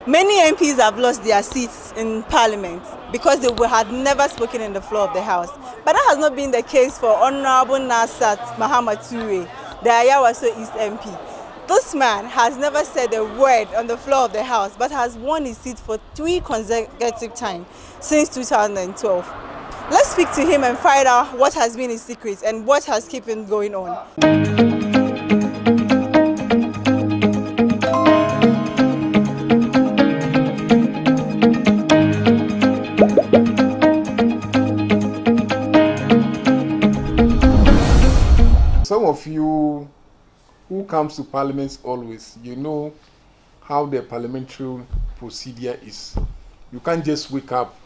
Many MPs have lost their seats in Parliament because they had never spoken in the floor of the House. But that has not been the case for Honorable Nasat Muhammad Ture, the Ayawaso East MP. This man has never said a word on the floor of the House, but has won his seat for 3 consecutive times since 2012. Let's speak to him and find out what has been his secret and what has kept him going on. Some of you who comes to parliament always, you know how the parliamentary procedure is. You can't just wake up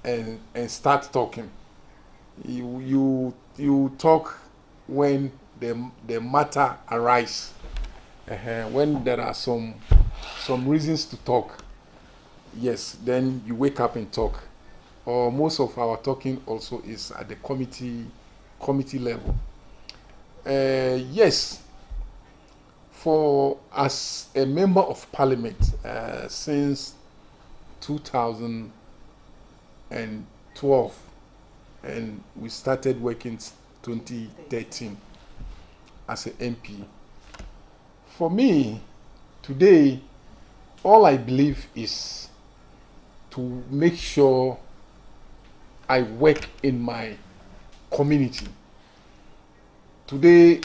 and start talking. You talk when the matter arise, when there are some reasons to talk. Yes, then you wake up and talk. Or most of our talking also is at the committee level. Yes, for as a member of parliament since 2012, and we started working 2013 as an MP. For me, today, all I believe is to make sure I work in my community. Today,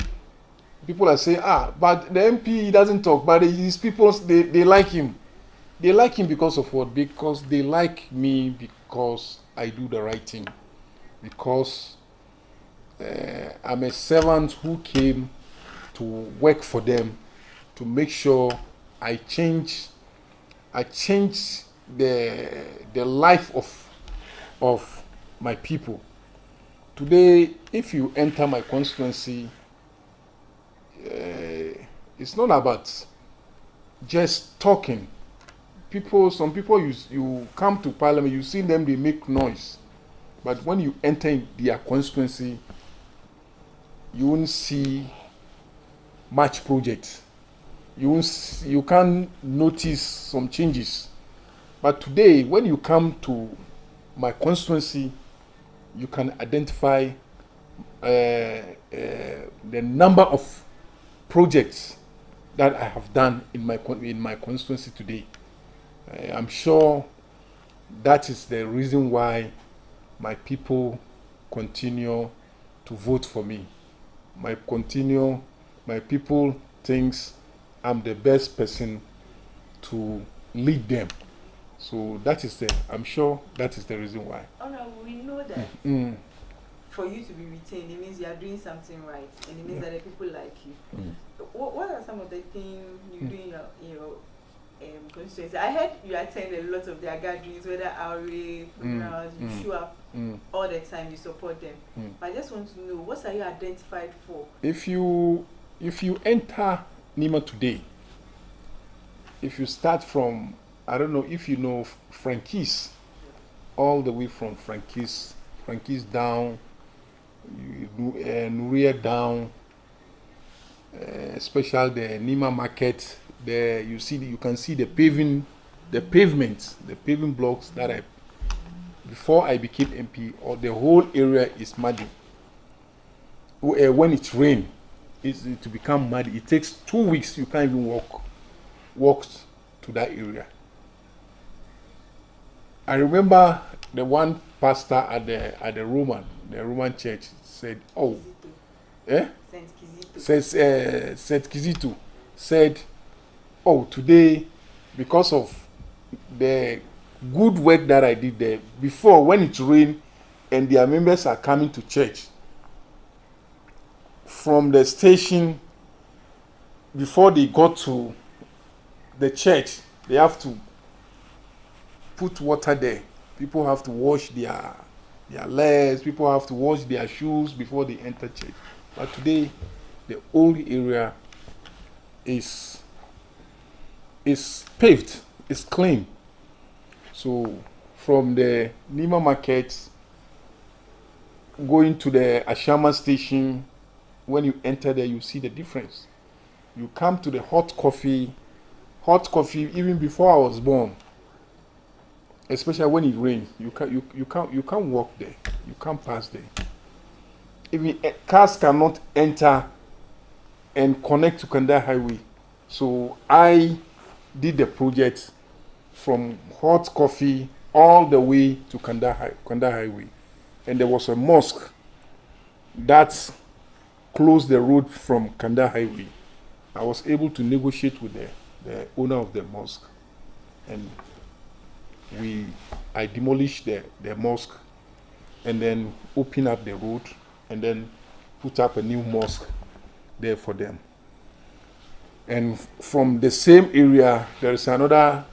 people are saying, but the MP doesn't talk, but these people, they like him. They like him because of what? Because they like me because I do the right thing. Because I'm a servant who came to work for them, to make sure I change the life of my people. Today, if you enter my constituency, it's not about just talking. Some people, you come to parliament, you see them, they make noise. But when you enter their constituency, you won't see much project. You can't notice some changes. But today, when you come to my constituency, you can identify the number of projects that I have done in my constituency today. I'm sure that is the reason why my people continue to vote for me. My people thinks I'm the best person to lead them. So I'm sure that is the reason why. We know that for you to be retained, it means you are doing something right, and it means that the people like you. What are some of the things you do in your constituency? I heard you attend a lot of their gatherings, whether RA, funerals, you show up all the time, you support them. But I just want to know, what are you identified for? If you enter Nima today, if you start from, I don't know if you know Frankies, all the way from Frankies down, Nuria down, especially the Nima market. There you can see the paving blocks that before I became MP, or the whole area is muddy. When it rains, to become muddy. It takes 2 weeks. You can't even walk to that area. I remember the one pastor at the Roman church said, Saint Kizito said, today, because of the good work that I did there, before when it rained and their members are coming to church, from the station, before they got to the church, they have to put water there. People have to wash their legs, people have to wash their shoes before they enter church. But today, the whole area is paved, it's clean. So from the Nima market going to the Ashama station, when you enter there, you see the difference. You come to the hot coffee hot coffee even before I was born. Especially when it rains, you can't walk there. You can't pass there. Even cars cannot enter and connect to Kanda Highway. So I did the project from hot coffee all the way to Kanda Highway. And there was a mosque that closed the road from Kanda Highway. I was able to negotiate with the owner of the mosque, and I demolished the mosque and then opened up the road and then put up a new mosque there for them. And from the same area, there is another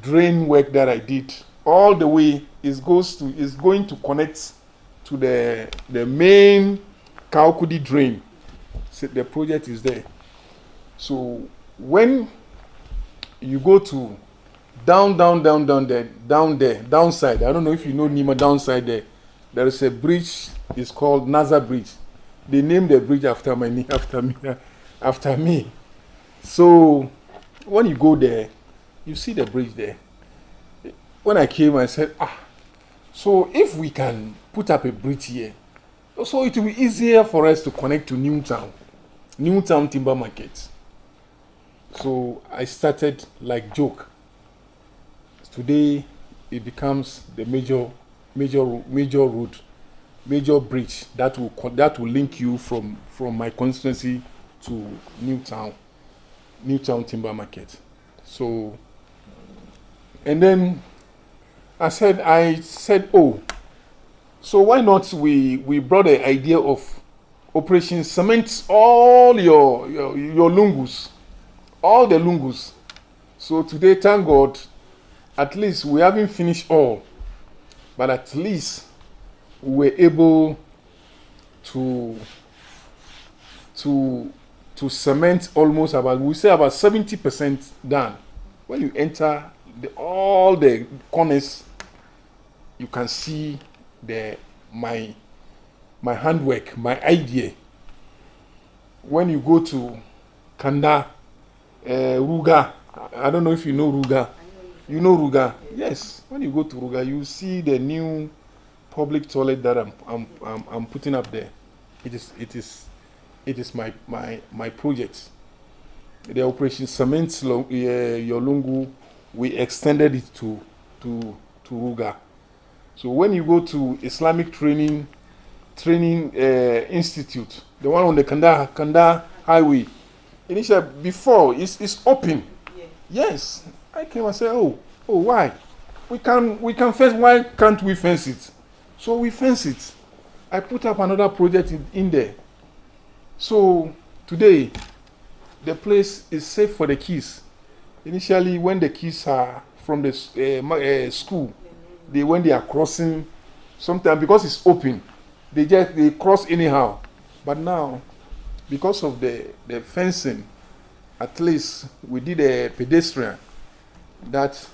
drain work that I did all the way. Is going to connect to the main Kaukudi drain. So the project is there. So when you go to downside, I don't know if you know Nima, downside there is a bridge. It's called Naza Bridge. They named the bridge after me. So when you go there, you see the bridge there. When I came, I said, so if we can put up a bridge here, so it will be easier for us to connect to Newtown Timber Market. So I started like joke. Today it becomes the major road, major bridge that will link you from my constituency to Newtown Timber Market. So, and then I said, oh, so why not we brought the idea of Operation Cement all your lungus, all the lungus. So today, thank God, at least we haven't finished all, but at least we were able to cement almost about 70% done. When you enter all the corners, you can see my handwork, my idea. When you go to Kanda, Ruga, I don't know if you know Ruga. You know Ruga? Yes. When you go to Ruga, you see the new public toilet that I'm putting up there. It is my project. The Operation Cement Yolungu, we extended it to Ruga. So when you go to Islamic Training Institute, the one on the Kanda Highway, initially before it's open. Yes, I came and said, oh, why? We can fence. Why can't we fence it? So we fence it. I put up another project in there. So today, the place is safe for the kids. Initially, when the kids are from the school, when they are crossing, sometimes because it's open, they cross anyhow. But now, because of the fencing, at least we did a pedestrian that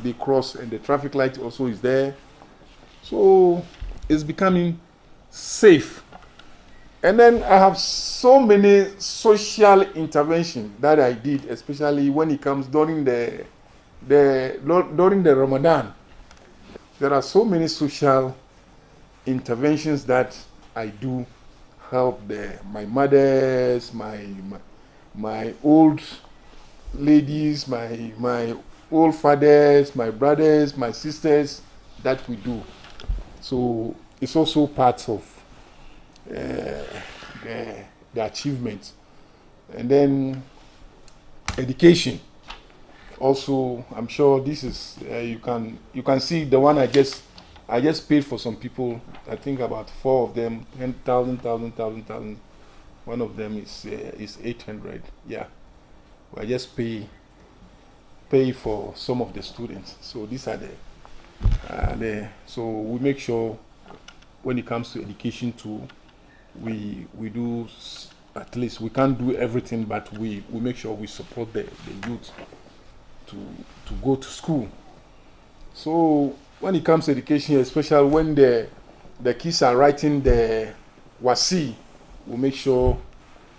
they cross, and the traffic light also is there. So it's becoming safe. And then I have so many social interventions that I did, especially when it comes during the Ramadan. There are so many social interventions that I do help my mothers, my old ladies, my old fathers, my brothers, my sisters, that we do. So it's also part of the achievement. And then education. Also, I'm sure this is you can see the one I just paid for some people. I think about 4 of them, 10,000. One of them is 800. Yeah, I just pay for some of the students. So these are so we make sure when it comes to education too, we do, at least we can't do everything, but we make sure we support the youth to go to school. So when it comes to education, especially when the kids are writing the WASI, we make sure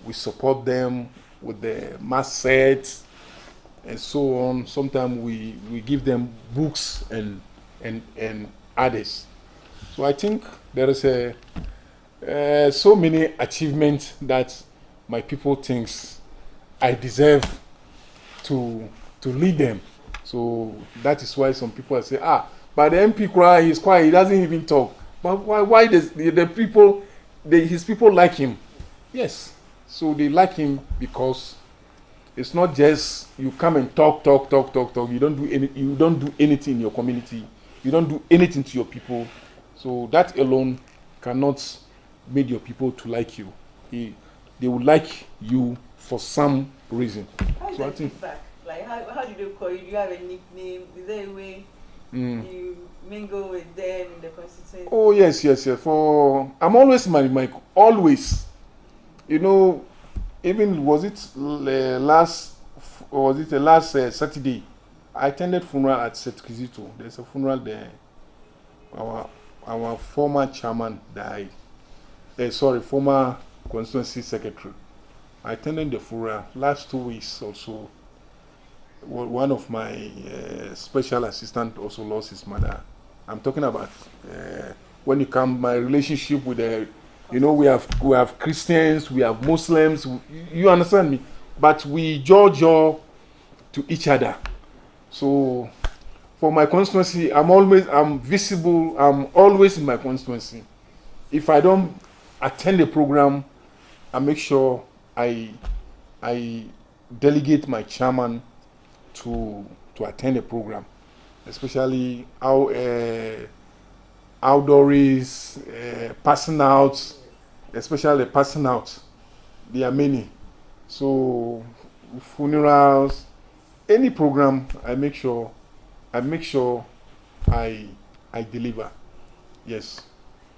we support them with the math sets, and so on. Sometimes we give them books and others. So I think there is so many achievements that my people thinks I deserve to lead them. So that is why some people say, but the MP cry, he's quiet, he doesn't even talk. But why does the people, his people like him? Yes. So they like him because it's not just you come and talk. You don't do anything in your community. You don't do anything to your people. So that alone cannot make your people to like you. They would like you for some reason. How is that feedback? Like how do they call you? Do you have a nickname? Is there a way you mingle with them in the constituency? Oh yes. I'm always my mic. Always. You know, even was it last Saturday? I attended funeral at Setkizito. There's a funeral there. Our former chairman died. Former constituency secretary. I attended the funeral last 2 weeks also. One of my special assistant also lost his mother. I'm talking about when you come, my relationship with the, we have Christians, we have Muslims. You understand me? But we jaw to each other. So for my constituency, I'm visible. I'm always in my constituency. If I don't attend the program, I make sure I delegate my chairman to attend the program, especially outdoors, passing out, especially passing out. There are many. So funerals, any program, I make sure I deliver. Yes.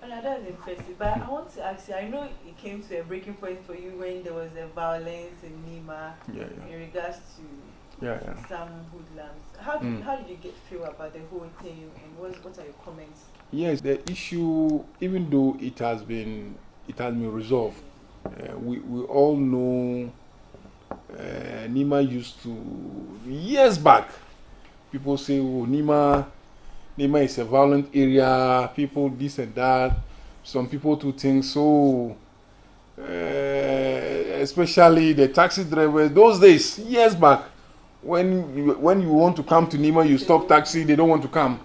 Well, that's impressive. But I want to ask you, I know it came to a breaking point for you when there was a violence in Nima in regards to some hoodlums. How did you feel about the whole thing, and what are your comments? Yes, the issue, even though it has been resolved, we all know Nima used to, years back, people say, oh, Nima is a violent area, people this and that. Some people do think so, especially the taxi drivers. Those days, years back, when you want to come to Nima, you stop taxi, they don't want to come.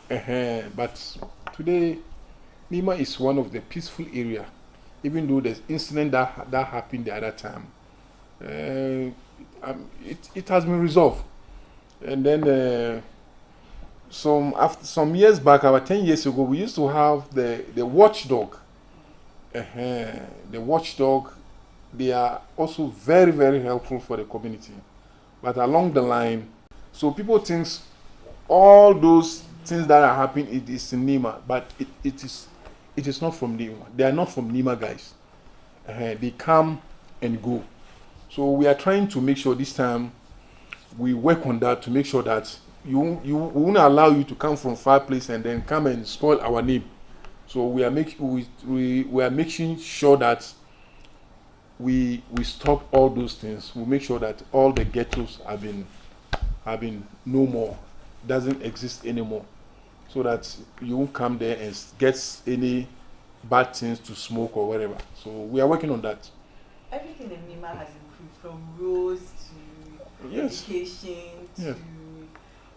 But today, Nima is one of the peaceful area, even though the incident that happened the other time. It has been resolved. And then some years back, about 10 years ago, we used to have the watchdog. The watchdog, they are also very, very helpful for the community. But along the line, so people think all those things that are happening, it is in Nima, but it is not from Nima. They are not from Nima, guys. They come and go. So we are trying to make sure this time we work on that to make sure that we won't allow you to come from far place and then come and spoil our name. So we are making sure that we stop all those things. We make sure that all the ghettos have been no more, doesn't exist anymore, so that you won't come there and get any bad things to smoke or whatever. So we are working on that. Everything in Nima has improved, from roads to education to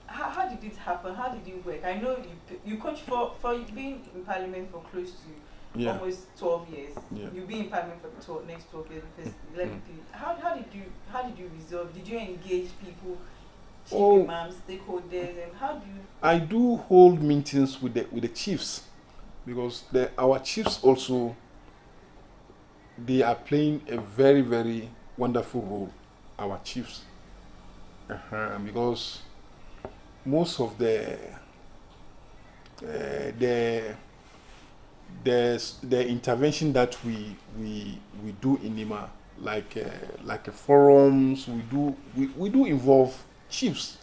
how did it happen? How did you work? I know you coach for being in parliament for close to almost 12 years. You've been in parliament for the next 12 years. Because how did you resolve? Did you engage people, chief imams, stakeholders, and how do you? I do hold meetings with the chiefs, because our chiefs also, they are playing a very, very wonderful role. Our chiefs, because most of the intervention that we do in Nima, like forums, we do involve chiefs.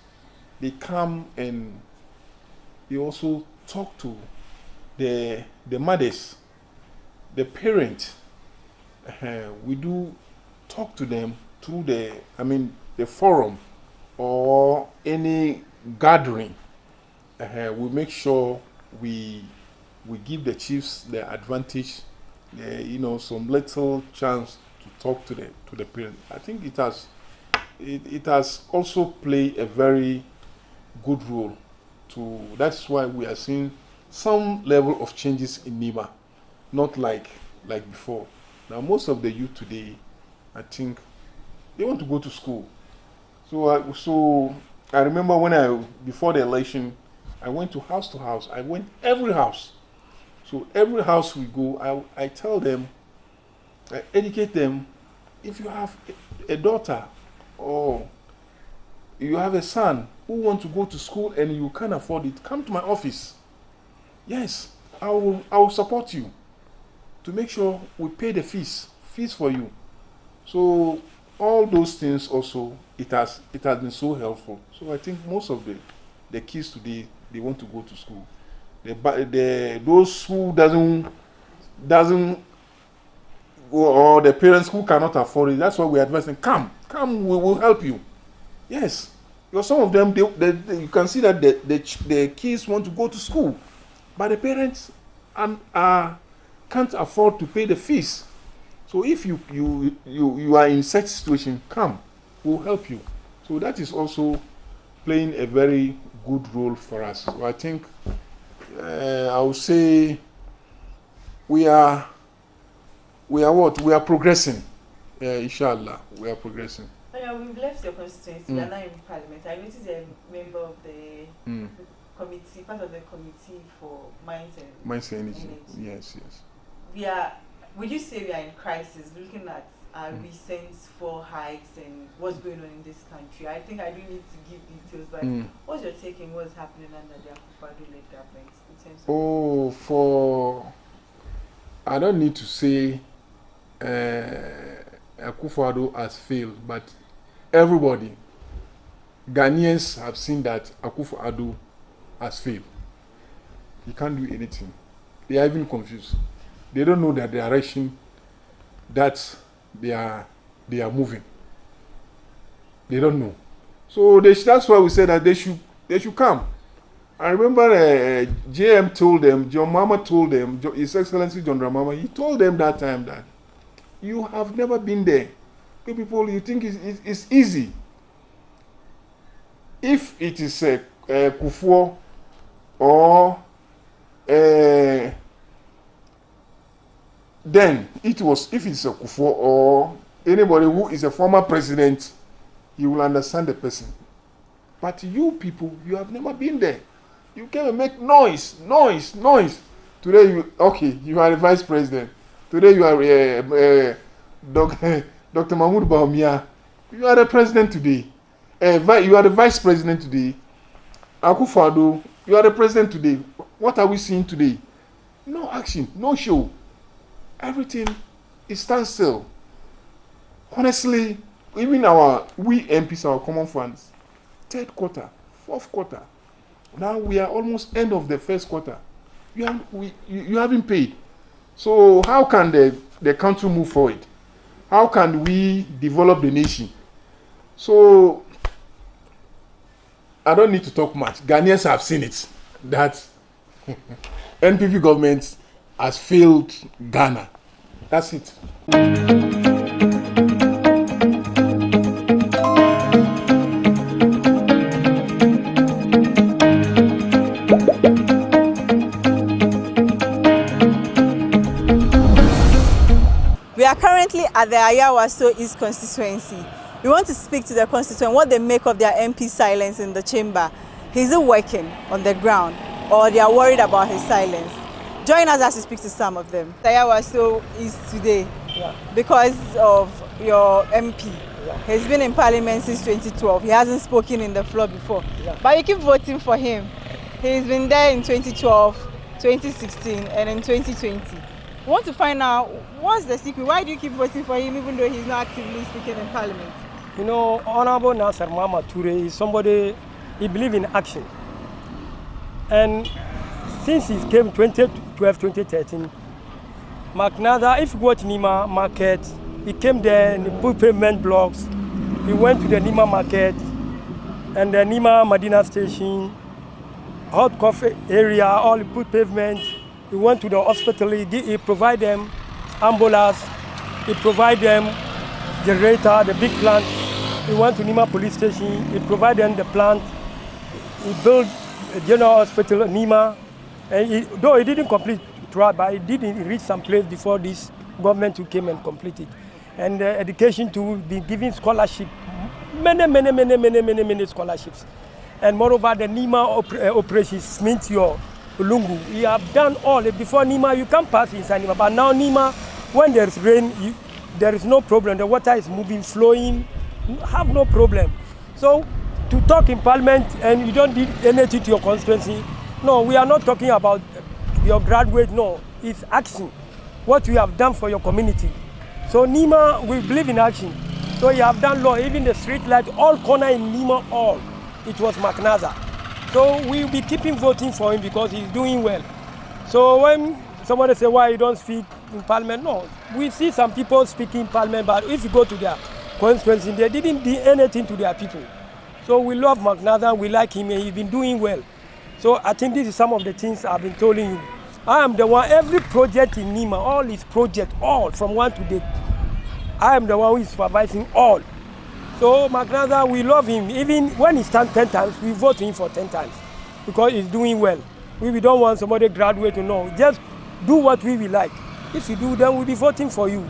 They come and they also talk to the mothers, the parents. We do talk to them through the forum, or any gathering, we make sure we give the chiefs the advantage, some little chance to talk to the parents. I think it has also played a very good role. That's why we are seeing some level of changes in Nima, not like before. Now most of the youth today, I think, they want to go to school. So I remember before the election, I went to house. I went every house. So every house we go, I tell them, I educate them. If you have a daughter or you have a son who wants to go to school and you can't afford it, come to my office. Yes, I will support you to make sure we pay the fees for you. So all those things also, it has been so helpful. So I think most of the kids today, they want to go to school. Those who doesn't or the parents who cannot afford it, that's why we advise them, come, we will help you. Yes, because some of them, you can see that the kids want to go to school, but the parents can't afford to pay the fees. So if you are in such situation, come, we'll help you. So that is also playing a very good role for us. So I think I would say we are progressing. Inshallah, we are progressing. We've left your constituency. We are now in Parliament. I noticed you're a member of the committee, part of the committee for mines and energy. Yes. Would you say we are in crisis, looking at our recent 4 hikes and what's going on in this country? I think I do need to give details, but what's your take on what's happening under the Akufo-Addo-led government in terms of... I don't need to say Akufo-Addo has failed, but everybody, Ghanaians have seen that Akufo-Addo has failed. He can't do anything. They are even confused. They don't know the direction that they are moving. They don't know. So that's why we said that they should come. I remember JM told them, John Mama told them, His Excellency John Ramama, he told them that time that you have never been there. You people, you think it's easy. If it is Kufuor or then if it's a Kufuor or anybody who is a former president, you will understand the person. But you people, you have never been there. You came and make noise. Today you are the vice president. Today you are Dr. Mahmoud Bawumia. You are the president today. You are the vice president today. Akufo-Addo, you are the president today. What are we seeing today? No action, no show. Everything is standstill. Honestly, even we MPs, our common funds, 3rd quarter, 4th quarter. Now we are almost end of the 1st quarter. You haven't paid. So how can the country move forward? How can we develop the nation? So I don't need to talk much. Ghanaians have seen it. That NPP government has failed Ghana. That's it. We are currently at the Ayawaso East constituency. We want to speak to the constituent what they make of their MP silence in the chamber. Is it working on the ground, or they are worried about his silence? Join us as we speak to some of them. Ayawaso is today because of your MP. He's been in Parliament since 2012. He hasn't spoken in the floor before. But you keep voting for him. He's been there in 2012, 2016, and in 2020. We want to find out what's the secret. Why do you keep voting for him even though he's not actively speaking in Parliament? You know, Honorable Nasser Mama Toure is somebody, he believes in action. And since he came 2012, 2013, McNather, if you go to Nima market, he came there and he put payment blocks. He went to the Nima market. and the Nima Medina station, hot coffee area, all he put pavement. He went to the hospital, he provide them ambulance, he provide them generator, the big plant. He went to Nima police station, he provide them the plant. He built a general hospital in Nima, and though he didn't complete throughout, but he didn't reach some place before this government who came and completed. And education to be giving scholarship, many scholarships. And moreover, the Nima operations, Smintio, Lungu, we have done all. Before Nima, you can't pass inside Nima, but now Nima, when there's rain, there is no problem. The water is moving, flowing, you have no problem. So, to talk in parliament and you don't need anything to your constituency, no, we are not talking about your graduate, no, it's action. What you have done for your community. So Nima, we believe in action. So you have done law, even the street light, all corner in Nima, all. It was McNaza. So we'll be keeping voting for him because he's doing well. So when somebody say why you don't speak in parliament, no. We see some people speaking in parliament, but if you go to their constituency, they didn't do anything to their people. So we love McNaza, we like him, and he's been doing well. So I think this is some of the things I've been telling you. I am the one, every project in Nima, all his projects, all, from 1 to 8. I am the one who is supervising all. So McNaza, we love him. Even when he stands 10 times, we vote him for 10 times because he's doing well. We don't want somebody graduate to know. Just do what we will like. If you do, then we'll be voting for you.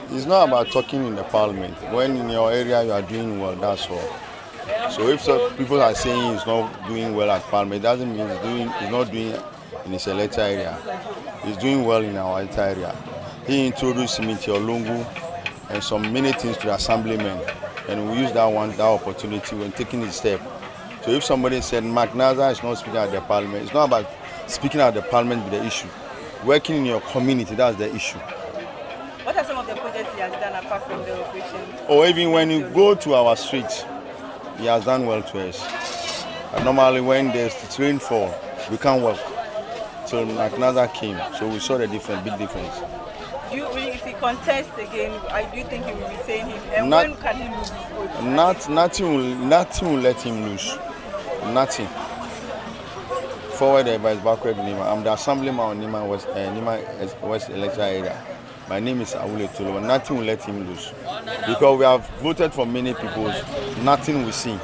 It's not about talking in the parliament. When in your area you are doing well, that's all. So if people are saying he's not doing well at parliament, it doesn't mean he's not doing in his electoral area. He's doing well in our electoral area. He introduced me to Olungu and some many things to the assemblymen, and we use that opportunity when taking his step. So if somebody said McNaza is not speaking at the parliament, it's not about speaking at the parliament with the issue. Working in your community, that's the issue. What are some of the projects he has done apart from the operation? Or even when you go to our streets, he has done well to us. And normally when there's rainfall, we can't work. So McNaza came, so we saw the difference, big difference. If he contests again, do you think he will retain him? And when can he lose his vote? Nothing will let him lose. Nothing. Forward advice, backward Nima. I'm the assemblyman on Nima West electoral area. My name is Awule Tolo. Nothing will let him lose. Because we have voted for many people, nothing we see.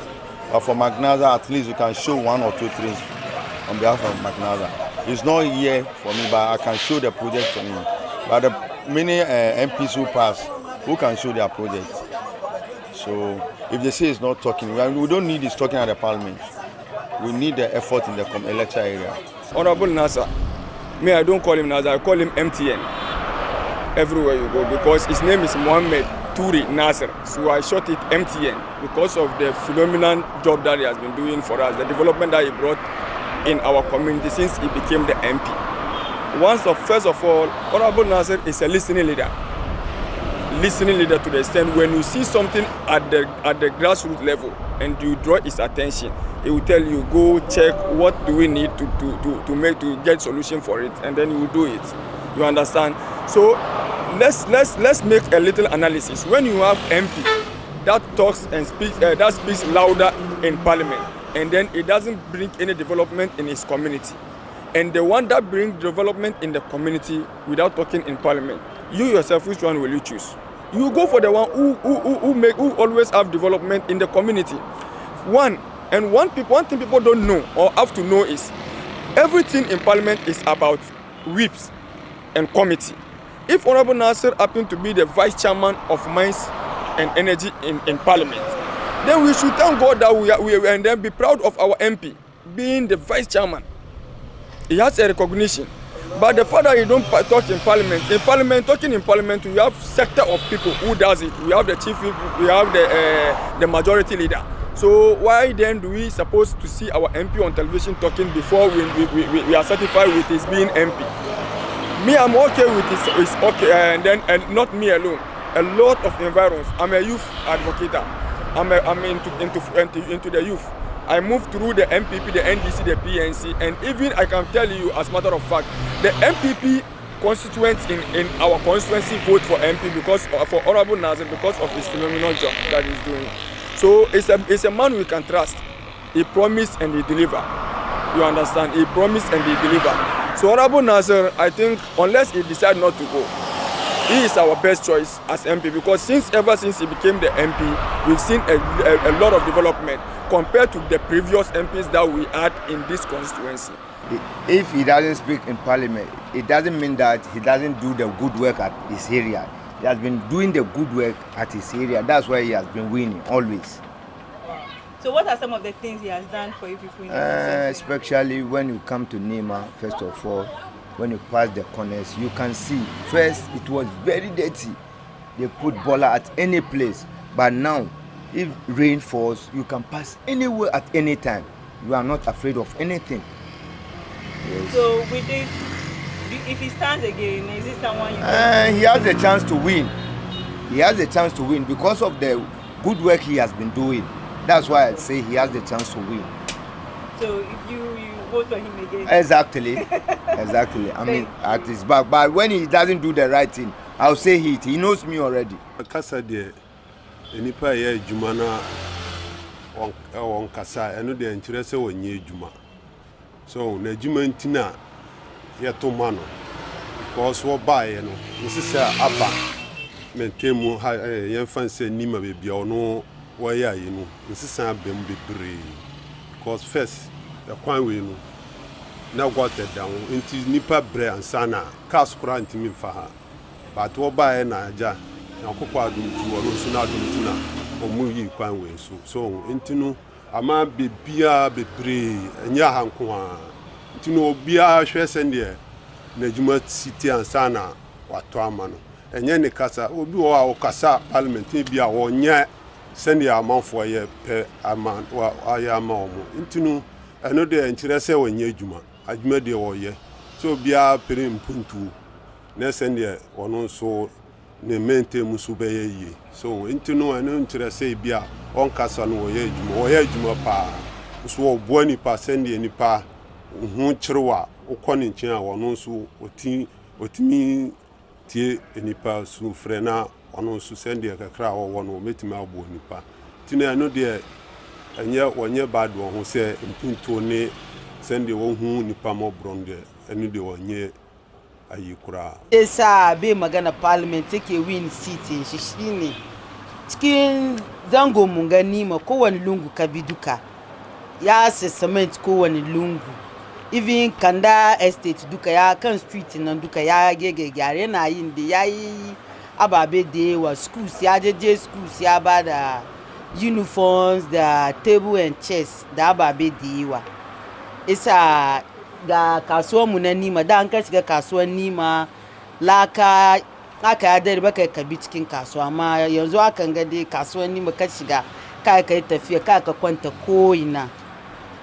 But for McNaza, at least we can show 1 or 2 things on behalf of McNaza. It's not here for me, but I can show the project for him. But the many MPs who pass, who can show their project. So if they say it's not talking, we don't need his talking at the parliament. We need the effort in the electoral area. Honorable Nasser, me, I don't call him Nasser, I call him MTN. Everywhere you go, because his name is Mohammed Turi Nasser. So I short it MTN because of the phenomenal job that he has been doing for us, the development that he brought in our community since he became the MP. First of all, Honorable Nasser is a listening leader. Listening leader to the extent when you see something at the grassroots level and you draw his attention, he will tell you, go check what do we need to get solution for it, and then you will do it. You understand? So let's make a little analysis. When you have MP that talks and speaks louder in parliament, and then it doesn't bring any development in his community, and the one that brings development in the community without talking in parliament, you yourself, which one will you choose? You go for the one who always have development in the community. One thing people don't know or have to know is everything in parliament is about whips and committee. If Honorable Nasser happened to be the vice chairman of Mines and Energy in parliament, then we should thank God that we and then be proud of our MP being the vice chairman. He has a recognition. But the fact that you don't talk in parliament, talking in parliament, we have sector of people who does it. We have the chief, we have the majority leader. So why then do we supposed to see our MP on television talking before we are satisfied with his being MP? Me, I'm okay with his okay, and not me alone. A lot of environs. I'm a youth advocate. I'm into the youth. I moved through the MPP, the NDC, the PNC, and even I can tell you, as a matter of fact, the MPP constituents in our constituency vote for MP because for Honorable Nasser because of his phenomenal job that he's doing. So it's a man we can trust. he promised and he delivered. You understand? He promised and he delivered. So Honorable Nasser, I think, unless he decides not to go, he is our best choice as MP, because ever since he became the MP, we've seen a lot of development compared to the previous MPs that we had in this constituency. If he doesn't speak in parliament, it doesn't mean that he doesn't do the good work at his area. He has been doing the good work at his area. That's why he has been winning always. So what are some of the things he has done for you people? Especially when you come to Nima, first of all, when you pass the corners, you can see, first it was very dirty. They put bola at any place. But now, if rain falls, you can pass anywhere at any time. You are not afraid of anything. Yes. So with this, if he stands again, is this someone you he has the chance to win. He has the chance to win because of the good work he has been doing. That's why I say he has the chance to win. So if you vote for him again? Exactly. Exactly. I mean, at his back. But when he doesn't do the right thing, I'll say it. He knows me already. Kasa de enipa ye adwuma na on kasa eno de nkyere se wonye adwuma. So na adwuma ntina ye to ma no because wo bae no nsisa aba mentemu ye fanse nima bebia ono wo ya yi no nsisa abem bebre because first the kwan we no na water down into nipa bre ansana cars kura ntimi mfa ha but wo bae na aja na kokwa adum tu ono so na adum tu na omu yi kwan we so ntinu ama bebia bebre enya hanko ha ntinu obia hwe sende na juma city ansana wato ama no enye ne kasa obi wo a kasa parliament bia wo nya sende amanfo ye pe ama wa aya ama omo ntinu eno de nkyere se wonye adwuma adwuma de wo ye so bia pere mpuntu na sende wono so ne mente musu be ye so ntinu eno nkyere se bia on kasa no wo ye adwuma pa so wo boani pa sende ni pa hu kyerwa ukoni nkyɛn a wono nso otimi tie enipa su frena wono nso sende kakra wo wono metimi abo nipa tina no de enye wonye bad wo ho se mpunto ne sende wo hu nipa mo bronde enu de wonye ayikura esa be magana parliament take win city shishini cikin zango mungani ma kowani lungu kabiduka ya se cement kowani lungu even Kanda estate duka ya kan street nan duka ya gege gyare na yin da yayi ababe da wa schools ya je schools ya bada uniforms da table and chairs da ababe da wa isa ga kasuwar mu na Nima da an ka shiga kasuwar Nima laka aka ya dare baka kabi cikin kasuwa amma yanzu akan ga dai kasuwar Nima ka shiga kai tafiya ka kwanta koina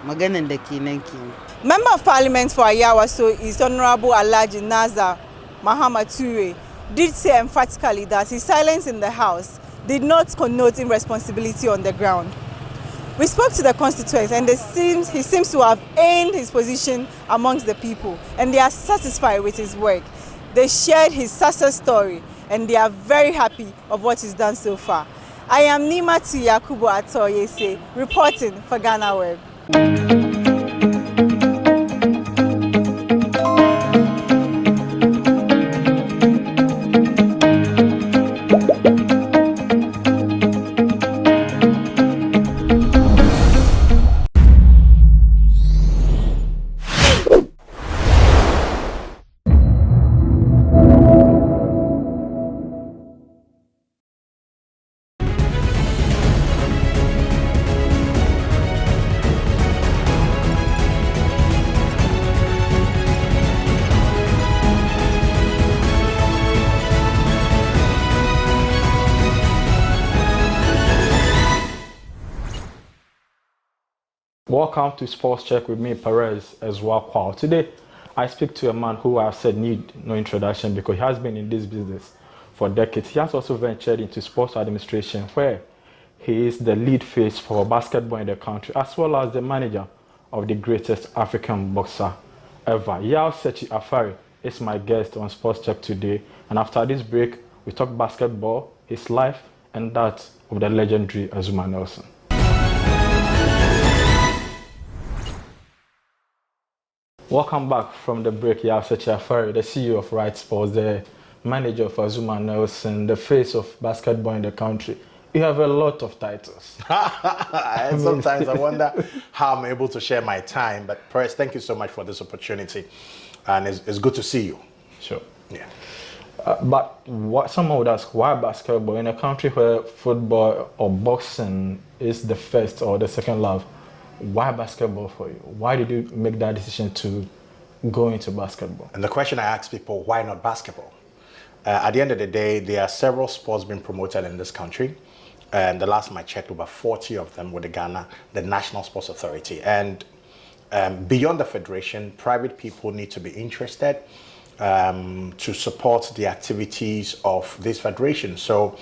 maganan da kenan kenan. Member of Parliament for Ayawaso is Honorable Alhaji Nazar Muhammad Ture did say emphatically that his silence in the House did not connote irresponsibility on the ground. We spoke to the constituents and he seems to have earned his position amongst the people and they are satisfied with his work. They shared his success story and they are very happy of what he's done so far. I am Nimatu Yakubu Atoyese reporting for GhanaWeb. Welcome to Sports Check with me, Perez Ezwakwa. Today, I speak to a man who I've said need no introduction because he has been in this business for decades. He has also ventured into sports administration where he is the lead face for basketball in the country as well as the manager of the greatest African boxer ever. Yao Sechi Afari is my guest on Sports Check today. And after this break, we talk basketball, his life, and that of the legendary Azuma Nelson. Welcome back from the break. Yasa Chiafari, the CEO of Right Sports, the manager of Azuma Nelson, the face of basketball in the country. You have a lot of titles. And sometimes I wonder how I'm able to share my time. But Perez, thank you so much for this opportunity. And it's good to see you. Sure. Yeah. But what someone would ask, why basketball in a country where football or boxing is the first or the second love? Why basketball for you? Why did you make that decision to go into basketball? And the question I ask people, why not basketball? At the end of the day, there are several sports being promoted in this country. And the last time I checked, over 40 of them with the National Sports Authority. And beyond the federation, private people need to be interested to support the activities of this federation. So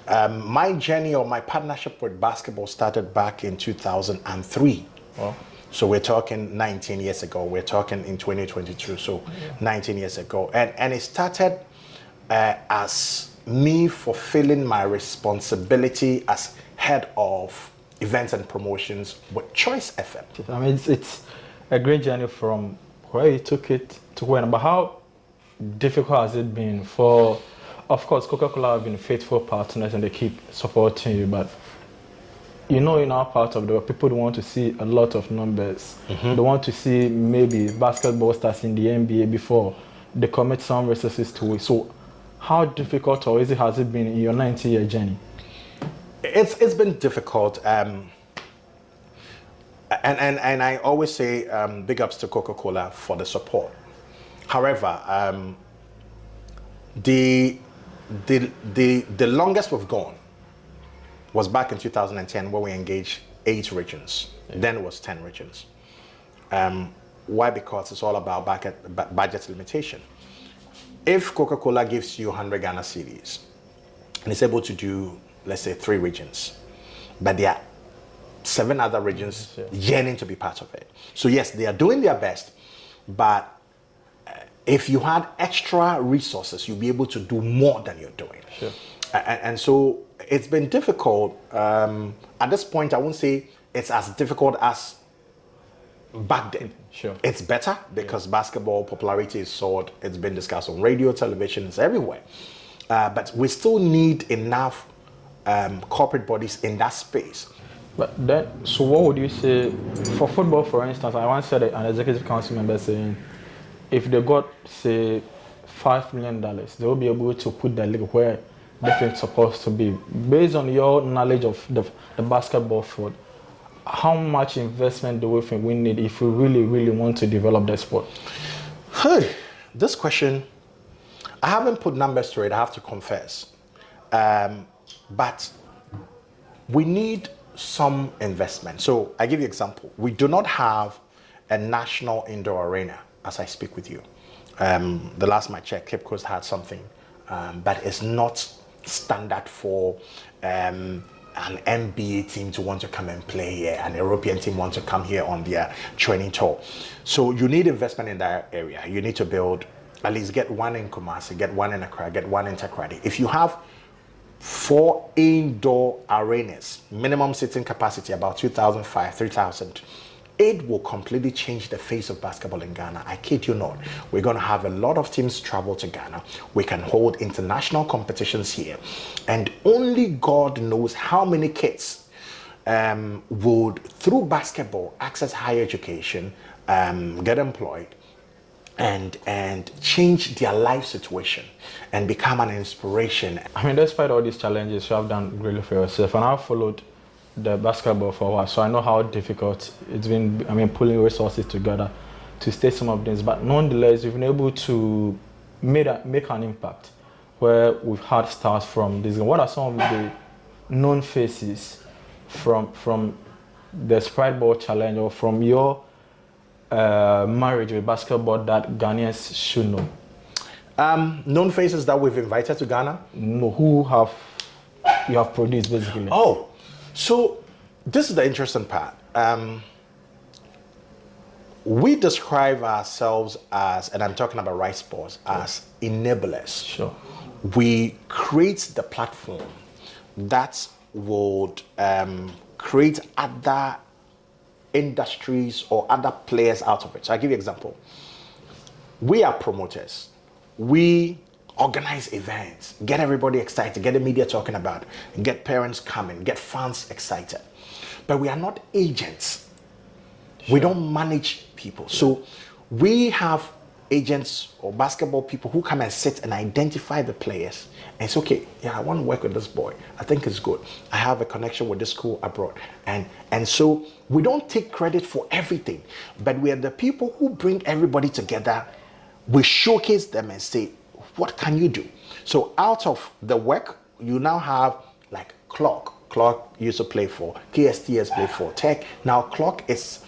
my journey or my partnership with basketball started back in 2003. Wow. So we're talking 19 years ago. We're talking in 2022, so 19 years ago. And it started as me fulfilling my responsibility as head of events and promotions with Choice FM. I mean, it's a great journey from where you took it to when, but how difficult has it been for, of course, Coca-Cola have been faithful partners and they keep supporting you, but you know, in our part of the world, people want to see a lot of numbers. They want to see maybe basketball stars in the NBA before they commit some resources to it. So how difficult or easy has it been in your 90-year journey? It's been difficult. And I always say big ups to Coca-Cola for the support. However, the longest we've gone was back in 2010 where we engaged 8 regions. Yeah. Then it was 10 regions. Why? Because it's all about budget limitation. If Coca-Cola gives you 100 Ghana cedis and it's able to do, let's say, 3 regions, but there are 7 other regions yearning to be part of it. So yes, they are doing their best, but if you had extra resources, you'll be able to do more than you're doing. Sure. And so it's been difficult. At this point, I won't say it's as difficult as back then. Sure. It's better because basketball popularity is soared. It's been discussed on radio, television, it's everywhere. But we still need enough corporate bodies in that space. But then, so what would you say for football, for instance? I once said an executive council member saying, if they got, say, $5 million, they will be able to put the league where they think it's supposed to be. Based on your knowledge of the basketball field, how much investment do we think we need if we really, really want to develop the sport? Hey, this question, I haven't put numbers to it, I have to confess. But we need some investment. So I give you an example. We do not have a national indoor arena as I speak with you. The last time I checked, Cape Coast had something, but it's not standard for an NBA team to want to come and play here, an European team want to come here on their training tour. So you need investment in that area. You need to build, at least get one in Kumasi, get one in Accra, get one in Takoradi. If you have 4 indoor arenas, minimum seating capacity about 2,500, 3,000, it will completely change the face of basketball in Ghana. I kid you not. We're going to have a lot of teams travel to Ghana. We can hold international competitions here. And only God knows how many kids would, through basketball, access higher education, get employed, and change their life situation and become an inspiration. I mean, despite all these challenges, you have done really for yourself. And I've followed the basketball for a while, so I know how difficult it's been. I mean, pulling resources together to state some of things, but nonetheless, we've been able to make an impact where we've had stars from this. What are some of the known faces from the Sprite Ball Challenge or from your marriage with basketball that Ghanaians should know? Known faces that we've invited to Ghana? No, who you have produced basically? Oh. So this is the interesting part. We describe ourselves as, and I'm talking about Right Sports, as enablers. Sure. We create the platform that would create other industries or other players out of it. So I'll give you an example. We are promoters. We organize events, get everybody excited, get the media talking about it, get parents coming, get fans excited. But we are not agents. Sure. We don't manage people. So we have agents or basketball people who come and sit and identify the players and say, okay, yeah, I want to work with this boy. I think it's good. I have a connection with this school abroad. And so we don't take credit for everything, but we are the people who bring everybody together. We showcase them and say, what can you do? So out of the work, you now have like Clock. Clock used to play for KSTS, play for Tech. Now Clock is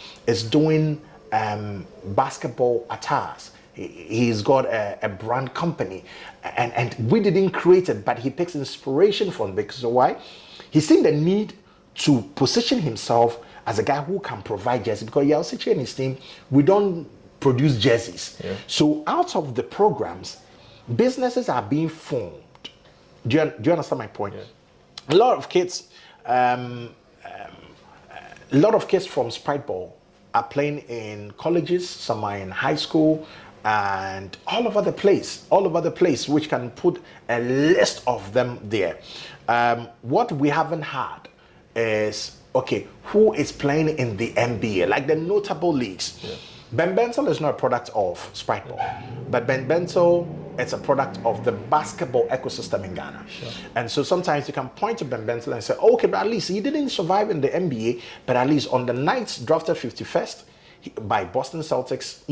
doing basketball attires. He's got a brand company, and we didn't create it, but he takes inspiration from it. Because why? He's seen the need to position himself as a guy who can provide jerseys. Because Yelsichi and his team, we don't produce jerseys. Yeah. So out of the programs, businesses are being formed. Do you understand my point? Yeah. A lot of kids from Sprite Ball are playing in colleges, some are in high school, and all over the place, which can put a list of them there. What we haven't had is, okay, who is playing in the NBA, like the notable leagues. Yeah. Ben Bentel is not a product of Sprite Ball, but Ben Bentel, it's a product of the basketball ecosystem in Ghana. Sure. And so sometimes you can point to Ben Bentel and say, okay, but at least he didn't survive in the NBA, but at least on the Knights drafted 51st by Boston Celtics,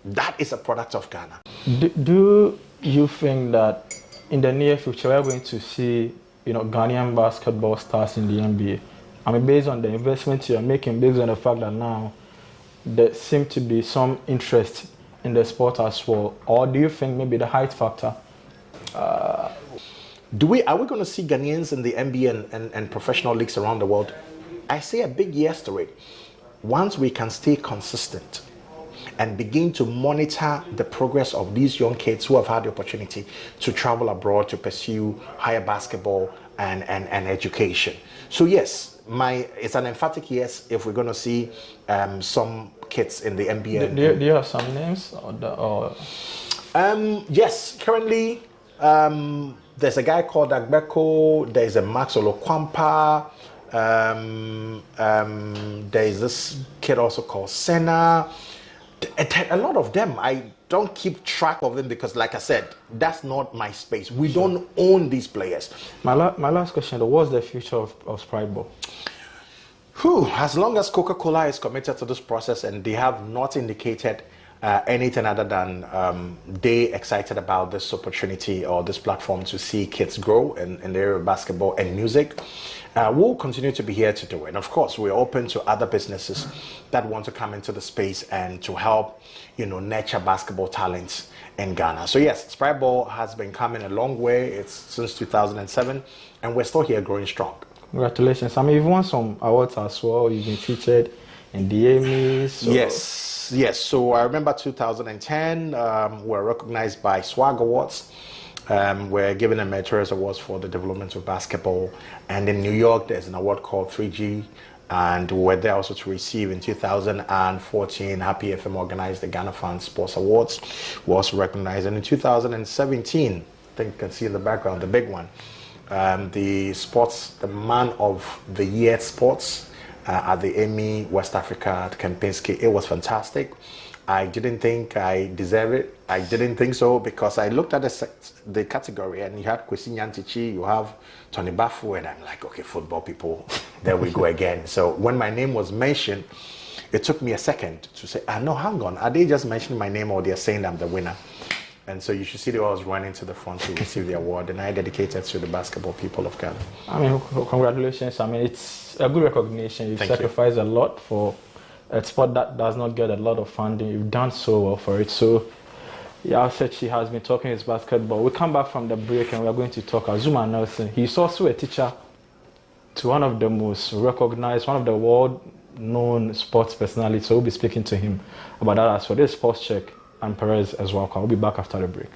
that is a product of Ghana. Do you think that in the near future we're going to see, Ghanaian basketball stars in the NBA? I mean, based on the investment you're making, based on the fact that now there seems to be some interest in the sport as well, or do you think maybe the height factor? Are we going to see Ghanaians in the NBA and professional leagues around the world? I say a big yes to it. Once we can stay consistent and begin to monitor the progress of these young kids who have had the opportunity to travel abroad to pursue higher basketball and education. So yes, it's an emphatic yes if we're going to see some kids in the NBA. Do you have some names? Yes, currently there's a guy called Agbeko, there's a Max Olokwampa, there's this kid also called Senna. A lot of them, I don't keep track of them because, like I said, that's not my space. We don't own these players. My last question, what's the future of Sprite Ball? As long as Coca-Cola is committed to this process and they have not indicated anything other than they excited about this opportunity or this platform to see kids grow in the area of basketball and music, we'll continue to be here to do it. And of course, we're open to other businesses that want to come into the space and to help, nurture basketball talents in Ghana. So yes, Sprite Ball has been coming a long way. It's since 2007, and we're still here growing strong. Congratulations. I mean, you've won some awards as well. You've been featured in the Emmys. So. Yes. So I remember 2010, we're recognized by SWAG Awards. We're given a Meritorious Awards for the development of basketball. And in New York, there's an award called 3G. And we were there also to receive in 2014, Happy FM organized the Ghana Fan Sports Awards. We also recognized. And in 2017, I think you can see in the background, the big one, the Man of the Year Sports at the Emmy West Africa at Kempinski. It was fantastic. I didn't think I deserved it. I didn't think so because I looked at the category and you had Kwesi Nyantichi, you have Tony Bafu, and I'm like, okay, football people, there we go again. So when my name was mentioned, it took me a second to say, no, hang on, are they just mentioning my name or they're saying I'm the winner? And so you should see that I was running to the front to receive the award, and I dedicated to the basketball people of Ghana. I mean, congratulations. I mean, it's a good recognition. You've sacrificed a lot for a sport that does not get a lot of funding. You've done so well for it. So, yeah, she has been talking his basketball. We'll come back from the break and we're going to talk Azuma Nelson. He's also a teacher to one of the most recognized, one of the world-known sports personalities. So we'll be speaking to him about that as well. This is Sports Check and Perez as well. We'll be back after the break.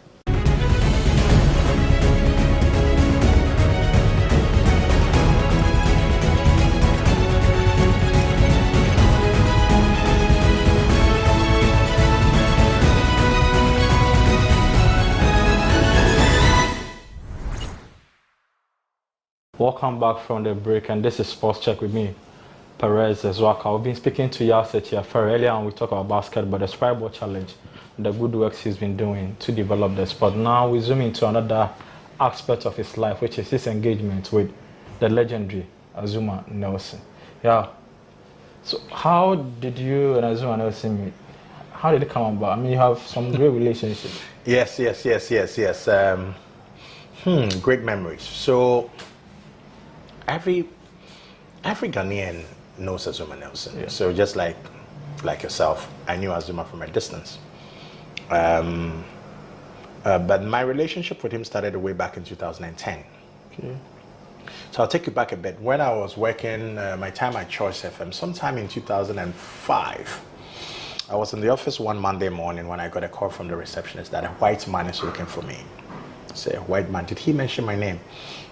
welcome back from the break, and this is Sports Check with me, Perez Ezwaka. We've been speaking to Yasset here earlier, and we talk about basketball, the Sprite Challenge, the good works he's been doing to develop the sport. Now we zoom into another aspect of his life, which is his engagement with the legendary Azumah Nelson. Yeah. So how did you and Azumah Nelson meet? How did it come about? I mean, you have some great relationship. Yes. Great memories. So every Ghanaian knows Azumah Nelson. Yeah. So just like yourself, I knew Azumah from a distance. But my relationship with him started way back in 2010. Okay. So I'll take you back a bit. When I was working my time at Choice FM, sometime in 2005, I was in the office one Monday morning when I got a call from the receptionist that a white man is looking for me. I said, a white man, did he mention my name?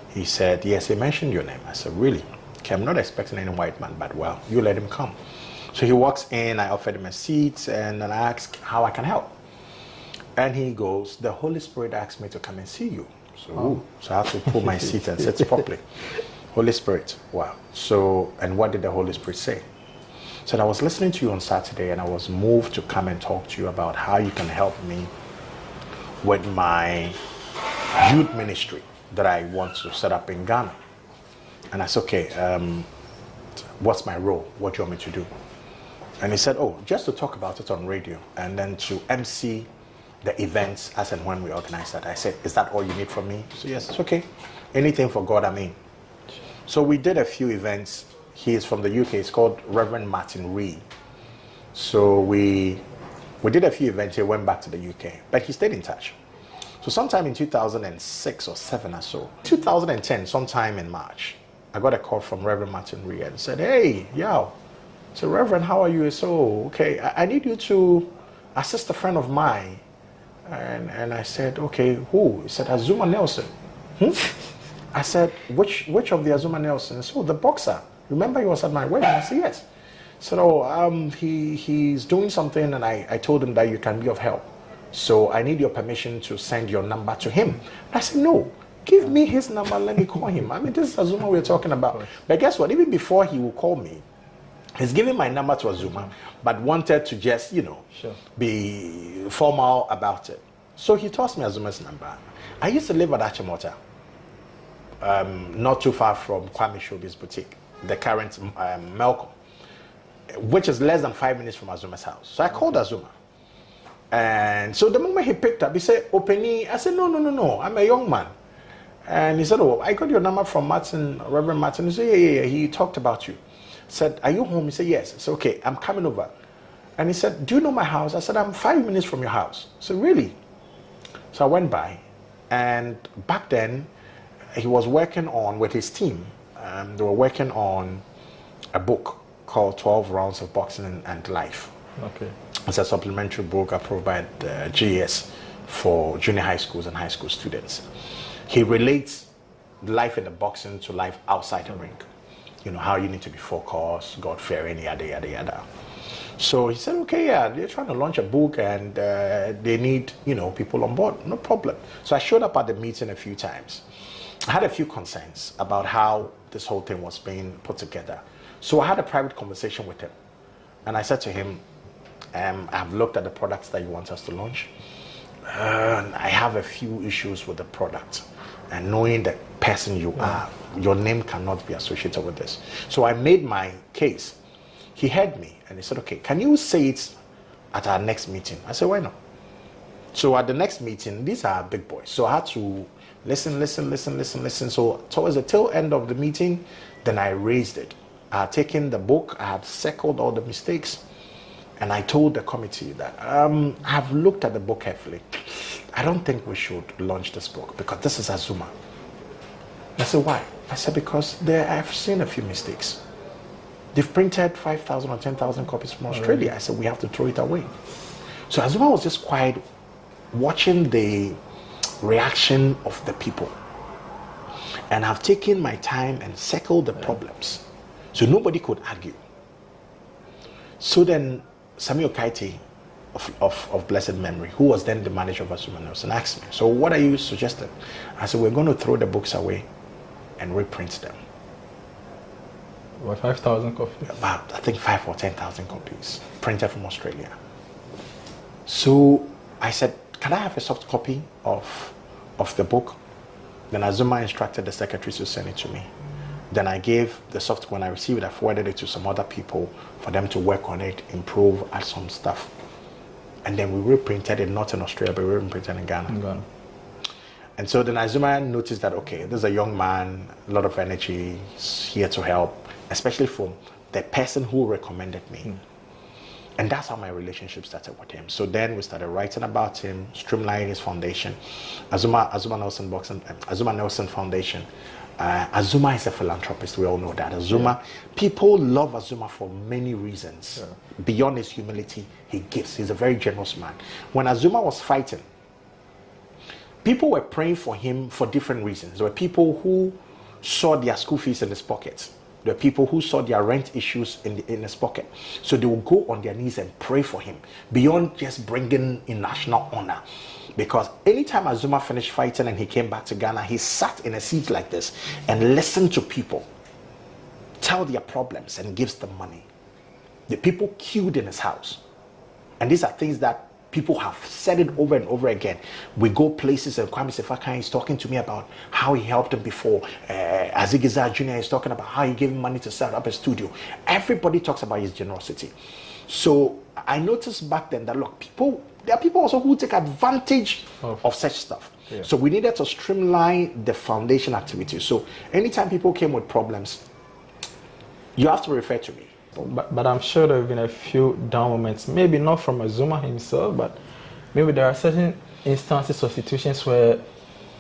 He said, yes, he mentioned your name. I said, really? Okay, I'm not expecting any white man, but well, you let him come. So he walks in, I offered him a seat, and then I asked how I can help. And he goes, the Holy Spirit asked me to come and see you. So I had to pull my seat and sit properly. Holy Spirit, wow. So, and what did the Holy Spirit say? So I was listening to you on Saturday, and I was moved to come and talk to you about how you can help me with my youth ministry that I want to set up in Ghana. And I said, okay, what's my role? What do you want me to do? And he said, oh, just to talk about it on radio and then to MC the events as and when we organize that. I said, is that all you need from me? So yes, it's okay. Anything for God, I mean. So we did a few events. He is from the UK. It's called Reverend Martin Reed. So we did a few events. He went back to the UK, but he stayed in touch. So sometime in 2006 or 7 or so, 2010, sometime in March, I got a call from Reverend Martin Reed and said, hey, yo. So Reverend, how are you? So, okay, I need you to assist a friend of mine. And I said, okay, who? He said, Azumah Nelson. I said, which of the Azumah Nelsons? Oh, the boxer. Remember he was at my wedding? I said, yes. So he's doing something, and I told him that you can be of help. So I need your permission to send your number to him. I said, no, give me his number, let me call him. I mean, this is Azumah we're talking about. But guess what? Even before he will call me, he's giving my number to Azumah, but wanted to just, be formal about it. So he tossed me Azumah's number. I used to live at Achimota, not too far from Kwame Shobi's boutique, the current Malcolm, which is less than 5 minutes from Azumah's house. So I called Azumah. And so the moment he picked up, he said, Openi. I said, no, I'm a young man. And he said, oh, I got your number from Reverend Martin. He said, yeah, he talked about you. I said, are you home? He said, yes. I said, okay, I'm coming over. And he said, do you know my house? I said, I'm 5 minutes from your house. I said, really? So I went by, and back then, he was working on, with his team, they were working on a book called 12 Rounds of Boxing and Life. Okay. It's a supplementary book approved by the GS for junior high schools and high school students. He relates life in the boxing to life outside the ring. How you need to be focused, God-fearing, yada, yada, yada. So he said, okay, yeah, they're trying to launch a book and they need, people on board. No problem. So I showed up at the meeting a few times. I had a few concerns about how this whole thing was being put together. So I had a private conversation with him. And I said to him, I've looked at the products that you want us to launch. I have a few issues with the product. And knowing the person you are, your name cannot be associated with this. So I made my case. He heard me and he said, okay, can you say it at our next meeting? I said, why not? So at the next meeting, these are big boys. So I had to listen. So towards the tail end of the meeting, then I raised it. I had taken the book, I had circled all the mistakes, and I told the committee that I've looked at the book carefully. I don't think we should launch this book because this is Azumah. I said, why? I said, because I've seen a few mistakes. They've printed 5,000 or 10,000 copies from Australia. I said, we have to throw it away. So Azumah was just quiet, watching the reaction of the people. And I've taken my time and circled the problems. So nobody could argue. So then Samuel Kaiti of blessed memory, who was then the manager of Azumah Nelson, asked me, so what are you suggesting? I said, we're going to throw the books away and reprint them. What, 5,000 copies? About, I think 5 or 10,000 copies printed from Australia. So I said, can I have a soft copy of the book? Then Azuma instructed the secretary to send it to me. Then I gave the soft, when I received it, I forwarded it to some other people for them to work on it, improve, add some stuff. And then we reprinted it, not in Australia, but we reprinted it in Ghana. And so then Azuma noticed that, okay, there's a young man, a lot of energy, he's here to help, especially from the person who recommended me. And that's how my relationship started with him. So then we started writing about him, streamlining his foundation, Azuma Nelson Foundation. Azuma is a philanthropist, we all know that. Azuma, people love Azuma for many reasons. Beyond his humility, he gives. He's a very generous man. When Azuma was fighting, people were praying for him for different reasons. There were people who saw their school fees in his pocket. There were people who saw their rent issues in his pocket. So they would go on their knees and pray for him, beyond just bringing in national honor. Because anytime Azuma finished fighting and he came back to Ghana, he sat in a seat like this and listened to people tell their problems and gives them money. The people queued in his house. And these are things that people have said it over and over again. We go places and Kwame Sefakan is talking to me about how he helped him before. Azigiza Jr. is talking about how he gave him money to set up a studio. Everybody talks about his generosity. So I noticed back then that, look, there are people also who take advantage of such stuff. So we needed to streamline the foundation activities. So anytime people came with problems, you have to refer to me. But I'm sure there have been a few down moments, maybe not from Azuma himself, but maybe there are certain instances or situations where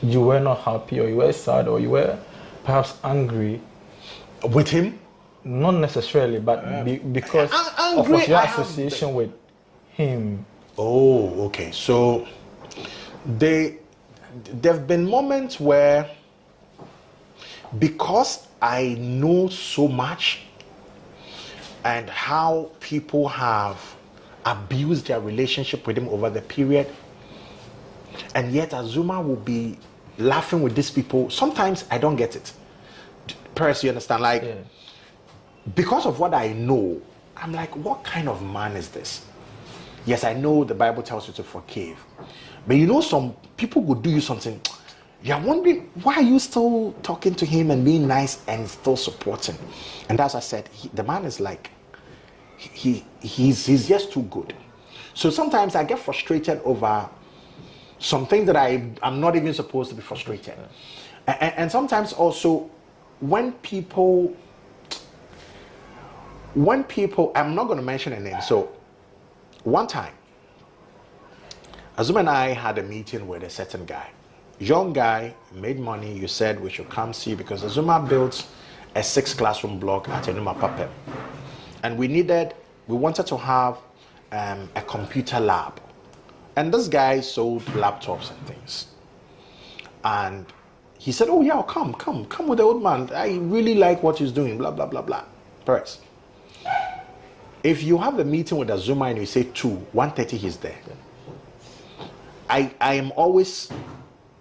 you were not happy, or you were sad, or you were perhaps angry. With him? Not necessarily, but because of your association with him. Oh, okay. So there have been moments where, because I know so much and how people have abused their relationship with him over the period, and yet Azuma will be laughing with these people. Sometimes I don't get it. Perhaps you understand, like, because of what I know, I'm like, what kind of man is this? Yes, I know the Bible tells you to forgive, but you know, some people would do you something, you're wondering, why are you still talking to him and being nice and still supporting? And as I said, the man is like, he's just too good. So sometimes I get frustrated over something that I'm not even supposed to be frustrated. And sometimes also when people, I'm not going to mention a name. So one time, Azuma and I had a meeting with a certain guy. Young guy, made money. You said we should come see, because Azuma built a 6-classroom block at Enuma Papem. And we wanted to have a computer lab. And this guy sold laptops and things. And he said, oh yeah, I'll come with the old man. I really like what he's doing, blah, blah, blah, blah. Press. If you have a meeting with Azuma and you say 1:30, he's there. I am always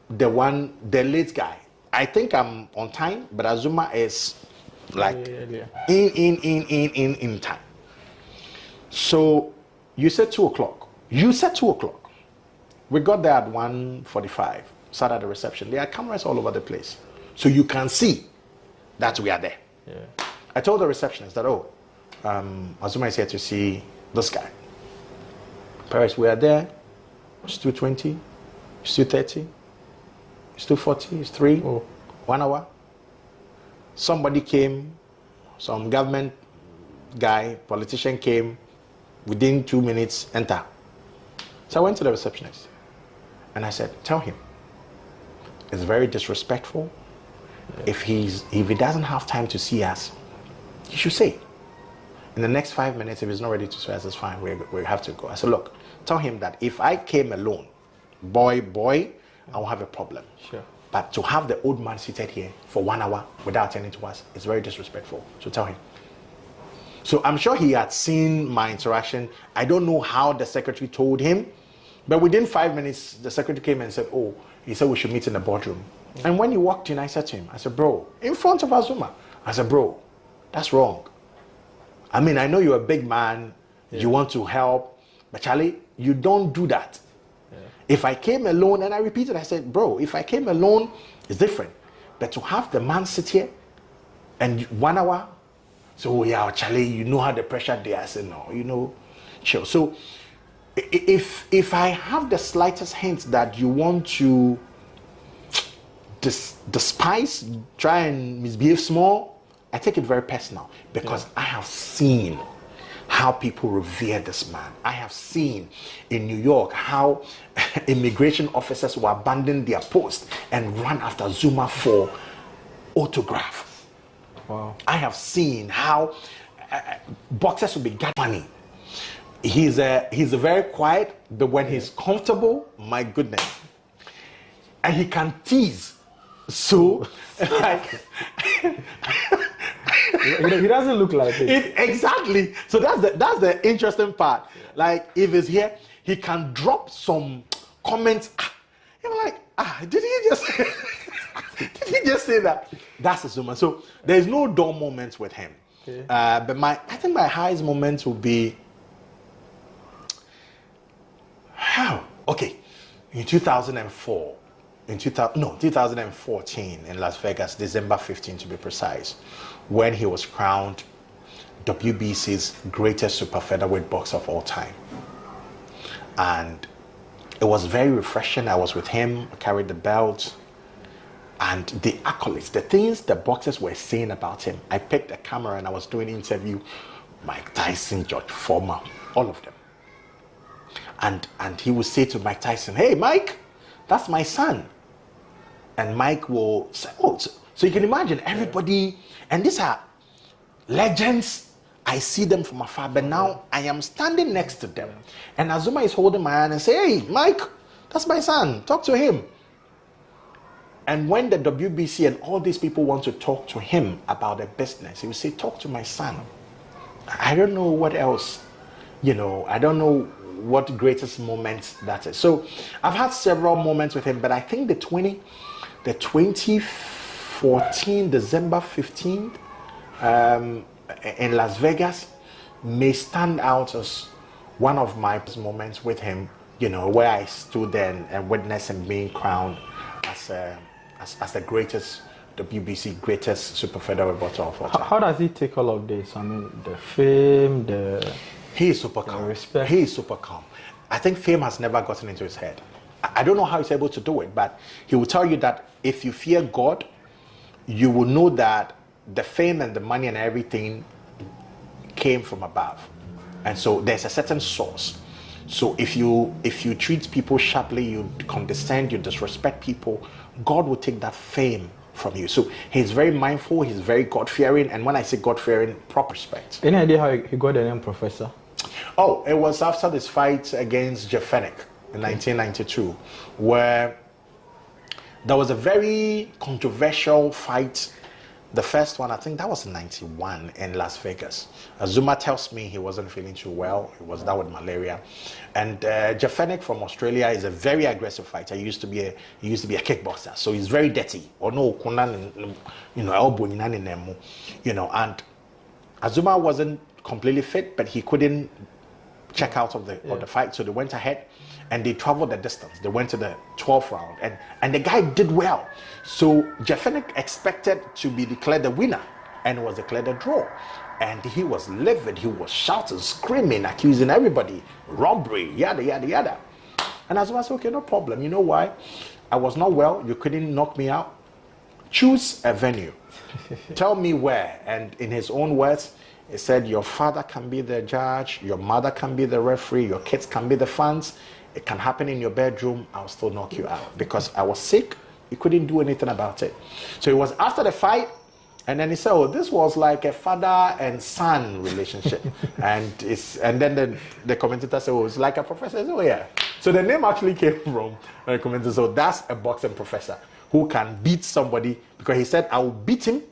the late guy. I think I'm on time, but Azuma is like in time. So you said 2 o'clock. We got there at 1:45. Sat at the reception. There are cameras all over the place, so you can see that we are there. I told the receptionist that, Azuma is here to see this guy. Paris, we are there. It's 2:20. It's 2:30. It's 2:40. It's 3. 1 hour. Somebody came. Some government guy, politician came. Within 2 minutes, enter. So I went to the receptionist and I said, tell him it's very disrespectful. If he doesn't have time to see us, he should say. In the next 5 minutes, if he's not ready to see us, it's fine. We have to go. I said, look, tell him that if I came alone, boy, I will have a problem. Sure. But to have the old man seated here for 1 hour without attending to us is very disrespectful. So tell him. So I'm sure he had seen my interaction. I don't know how the secretary told him, but within 5 minutes, the secretary came and said, He said we should meet in the boardroom. And when he walked in, I said to him, I said, bro, in front of Azuma. I said, bro, that's wrong. I mean, I know you're a big man, you want to help, but Charlie, you don't do that. Yeah. If I came alone, and I repeated, I said, bro, if I came alone, it's different. But to have the man sit here and 1 hour, so yeah, Charlie, you know how the pressure there. I said, no, you know, chill. So if I have the slightest hint that you want to despise, try and misbehave small, I take it very personal, because I have seen how people revere this man. I have seen in New York how immigration officers will abandon their post and run after Zuma for autograph. Wow. I have seen how boxers will be getting money. He's a very quiet, but when he's comfortable, my goodness, and he can tease. So, like, he doesn't look like it. Exactly. So that's the interesting part. Yeah. Like, if it's here, he can drop some comments. You're like, did he just say that? That's a Zuma. So there's no dull moments with him. Okay. But I think my highest moments will be, in 2004. 2014 in Las Vegas, December 15 to be precise, when he was crowned WBC's greatest super featherweight boxer of all time. And it was very refreshing. I was with him, I carried the belt, and the accolades, the things the boxers were saying about him. I picked a camera and I was doing an interview, Mike Tyson, George Foreman, all of them. And he would say to Mike Tyson, hey, Mike, that's my son. And Mike will say, so you can imagine everybody, and these are legends. I see them from afar, but now I am standing next to them. And Azuma is holding my hand and say, hey, Mike, that's my son, talk to him. And when the WBC and all these people want to talk to him about their business, he will say, talk to my son. I don't know what else, I don't know what greatest moments that is. So I've had several moments with him, but I think the 2014 December 15th in Las Vegas may stand out as one of my moments with him, where I stood there and witnessed him being crowned as the greatest WBC, greatest super featherweight boxer of all time. How does he take all of this? I mean, the fame, He is super calm. Respect. He is super calm. I think fame has never gotten into his head. I don't know how he's able to do it, but he will tell you that if you fear God, you will know that the fame and the money and everything came from above. And so there's a certain source. So if you treat people sharply, you condescend, you disrespect people, God will take that fame from you. So he's very mindful, he's very God-fearing, and when I say God-fearing, proper respect. Any idea how he got the name Professor? Oh, it was after this fight against Jeff Fennick in 1992, where there was a very controversial fight. The first one, I think that was in 91 in Las Vegas. Azuma tells me he wasn't feeling too well. He was down with malaria. And Jeff Fennick from Australia is a very aggressive fighter. He used to be a kickboxer. So he's very dirty. And Azuma wasn't completely fit, but he couldn't check out of the fight. So they went ahead and they traveled the distance. They went to the 12th round and the guy did well. So Jeff Fennick expected to be declared the winner, and was declared a draw. And he was livid. He was shouting, screaming, accusing everybody, robbery, yada, yada, yada. And Azuma said, okay, no problem. You know why? I was not well. You couldn't knock me out. Choose a venue. Tell me where. And in his own words, he said, your father can be the judge, your mother can be the referee, your kids can be the fans. It can happen in your bedroom, I'll still knock you out. Because I was sick, he couldn't do anything about it. So it was after the fight, and then he said, oh, this was like a father and son relationship. and then the commentator said, oh, it's like a professor. I said, oh yeah. So the name actually came from the commentator. So that's a boxing professor who can beat somebody, because he said, I will beat him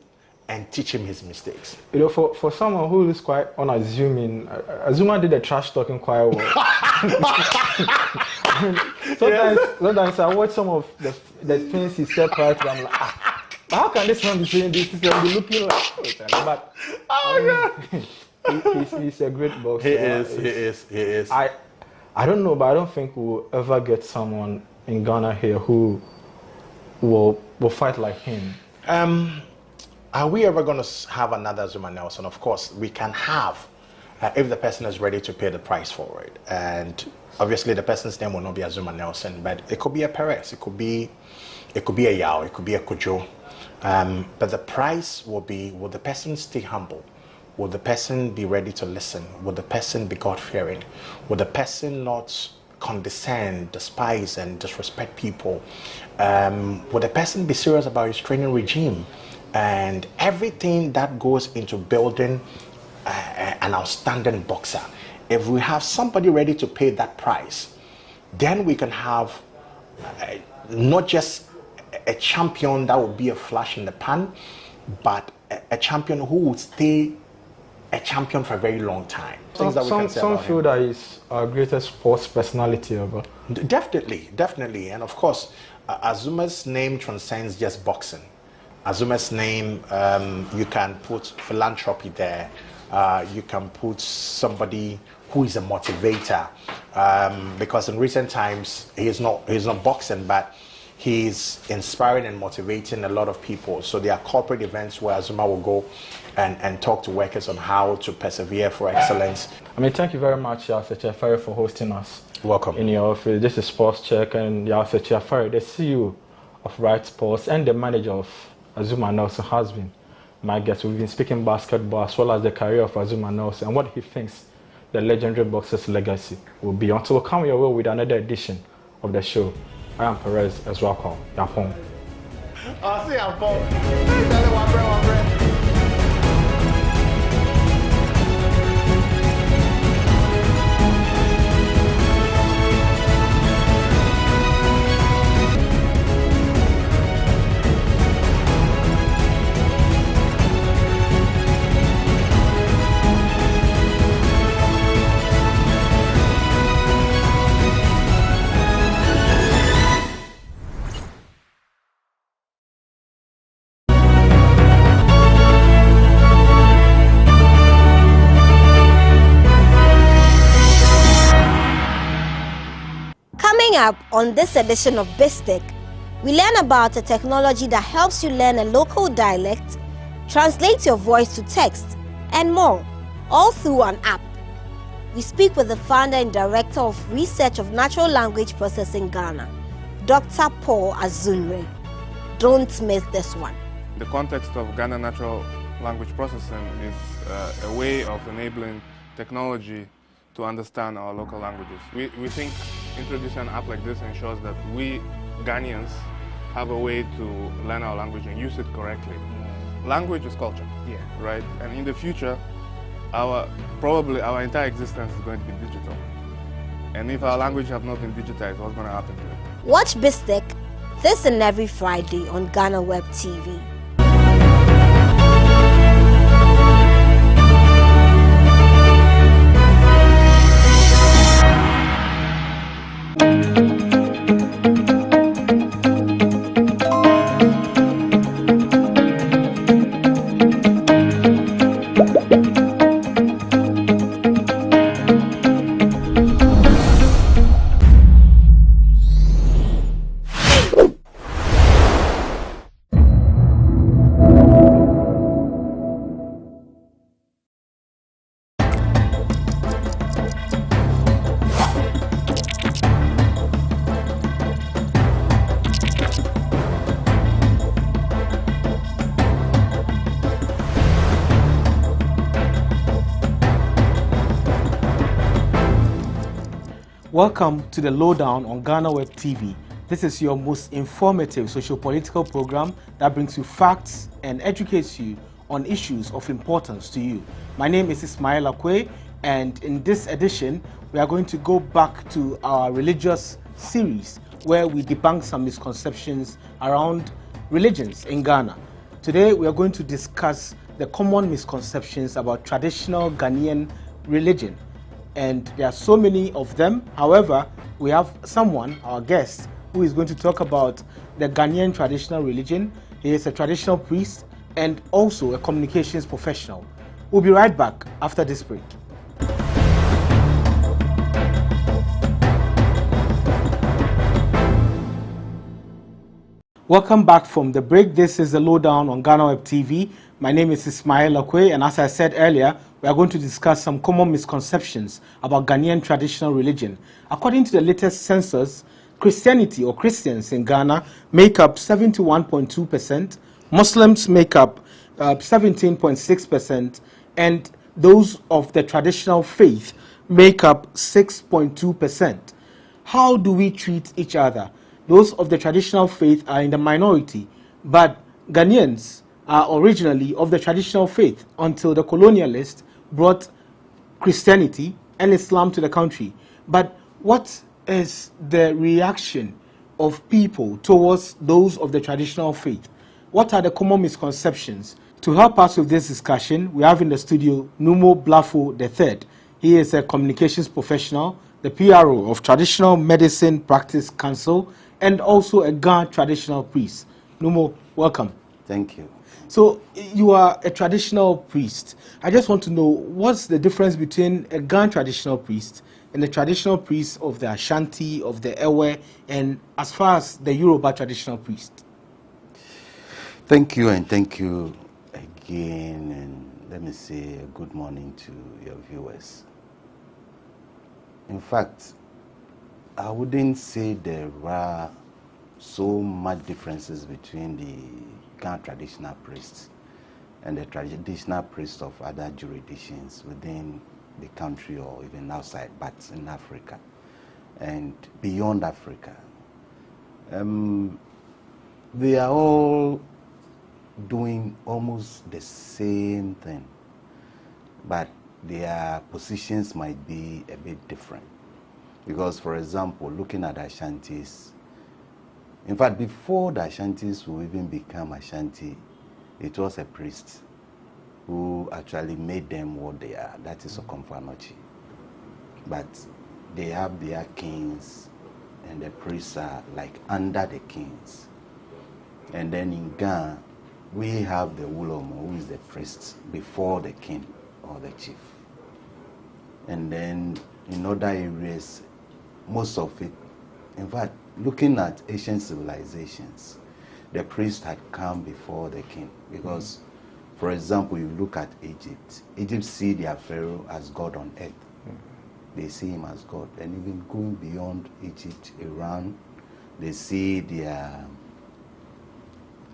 and teach him his mistakes. You know, for someone who is quite unassuming, Azuma did the trash talking quite well. Sometimes I watch some of the things he said prior to, I'm like, how can this man be saying this? He's looking like, but he's a great boxer. He is. I don't know, but I don't think we'll ever get someone in Ghana here who will fight like him. Are we ever going to have another Zuma Nelson? Of course, we can have, if the person is ready to pay the price for it. And obviously, the person's name will not be a Zuma Nelson, but it could be a Perez, it could be a Yao, it could be a Kojo. But the price will be, will the person stay humble? Will the person be ready to listen? Will the person be God-fearing? Will the person not condescend, despise, and disrespect people? Will the person be serious about his training regime? And everything that goes into building an outstanding boxer. If we have somebody ready to pay that price, then we can have not just a champion that will be a flash in the pan, but a champion who will stay a champion for a very long time. Some feel that he's our greatest sports personality ever. Definitely. And of course, Azuma's name transcends just boxing. Azuma's name, you can put philanthropy there. You can put somebody who is a motivator. Because in recent times, he's not boxing, but he's inspiring and motivating a lot of people. So there are corporate events where Azuma will go and talk to workers on how to persevere for excellence. I mean, thank you very much, Yase Chiafare, for hosting us. Welcome. In your office. This is Sports Check, and Yase Chiafare, the CEO of Right Sports and the manager of Azuma Nelson, has been my guest. We've been speaking basketball as well as the career of Azuma Nelson and what he thinks the legendary boxer's legacy will be. Until we come your way with another edition of the show, I am Perez as well. Yapon. I'll see Yapon. Up on this edition of Bistic, we learn about a technology that helps you learn a local dialect, translate your voice to text, and more, all through an app. We speak with the founder and director of Research of Natural Language Processing Ghana, Dr. Paul Azunre. Don't miss this one. The context of Ghana Natural Language Processing is a way of enabling technology to understand our local languages. We think introducing an app like this ensures that we Ghanaians have a way to learn our language and use it correctly. Language is culture, right? And in the future, probably our entire existence is going to be digital. And if our language have not been digitized, what's going to happen to it? Watch Bistic this and every Friday on GhanaWeb TV. Welcome to the Lowdown on GhanaWeb TV. This is your most informative socio-political program that brings you facts and educates you on issues of importance to you. My name is Ismail Akwe, and in this edition, we are going to go back to our religious series where we debunk some misconceptions around religions in Ghana. Today we are going to discuss the common misconceptions about traditional Ghanaian religion. And there are so many of them. However, we have someone, our guest, who is going to talk about the Ghanaian traditional religion. He is a traditional priest and also a communications professional. We'll be right back after this break. Welcome back from the break. This is the Lowdown on GhanaWeb TV. My name is Ismail Akwe, and as I said earlier, we are going to discuss some common misconceptions about Ghanaian traditional religion. According to the latest census, Christianity or Christians in Ghana make up 71.2%, Muslims make up 17.6%, and those of the traditional faith make up 6.2%. How do we treat each other? Those of the traditional faith are in the minority, but Ghanaians are originally of the traditional faith until the colonialists brought Christianity and Islam to the country. But what is the reaction of people towards those of the traditional faith? What are the common misconceptions? To help us with this discussion, we have in the studio Numo Blafo III. He is a communications professional, the PRO of Traditional Medicine Practice Council, and also a Ghana traditional priest. Numo, welcome. Thank you. So you are a traditional priest. I just want to know, what's the difference between a Ghana traditional priest and the traditional priest of the Ashanti, of the Ewe, and as far as the Yoruba traditional priest? Thank you, and thank you again, and let me say a good morning to your viewers. In fact, I wouldn't say there are so much differences between the Ghana traditional priests and the traditional priests of other jurisdictions within the country or even outside, but in Africa and beyond Africa. They are all doing almost the same thing, but their positions might be a bit different. Because, for example, looking at Ashantis, in fact, before the Ashantis will even become Ashanti, it was a priest who actually made them what they are. That is Okomfanochi. But they have their kings, and the priests are like under the kings. And then in Ghana, we have the Ulomo, who is the priest before the king or the chief. And then in other areas, most of it, in fact, looking at ancient civilizations, the priest had come before the king. Because, for example, you look at Egypt. Egypt see their pharaoh as God on earth. They see him as God. And even going beyond Egypt, Iran, they see their,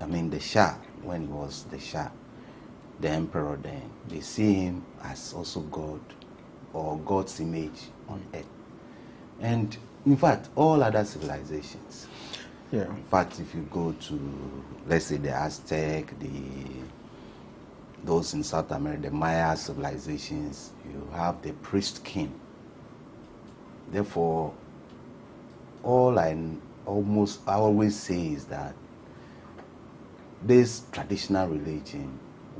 the Shah, when he was the Shah, the emperor then. They see him as also God, or God's image on earth. And in fact, all other civilizations. Yeah. In fact, if you go to, let's say, the Aztec, those in South America, the Maya civilizations, you have the priest king. Therefore, all I always say is that this traditional religion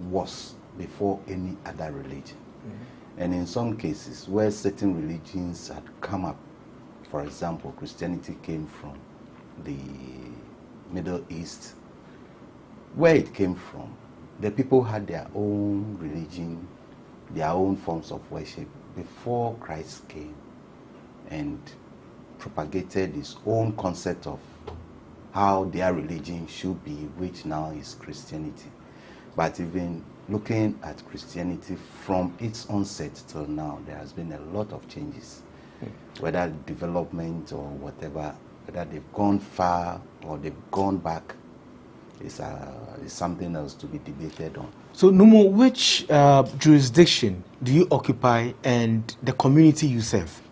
was before any other religion. Mm-hmm. And in some cases, where certain religions had come up, for example, Christianity came from the Middle East. Where it came from, the people had their own religion, their own forms of worship before Christ came and propagated his own concept of how their religion should be, which now is Christianity. But even looking at Christianity from its onset till now, there has been a lot of changes. Whether development or whatever, whether they've gone far or they've gone back, is something else to be debated on. So, Numo, which jurisdiction do you occupy and the community you serve?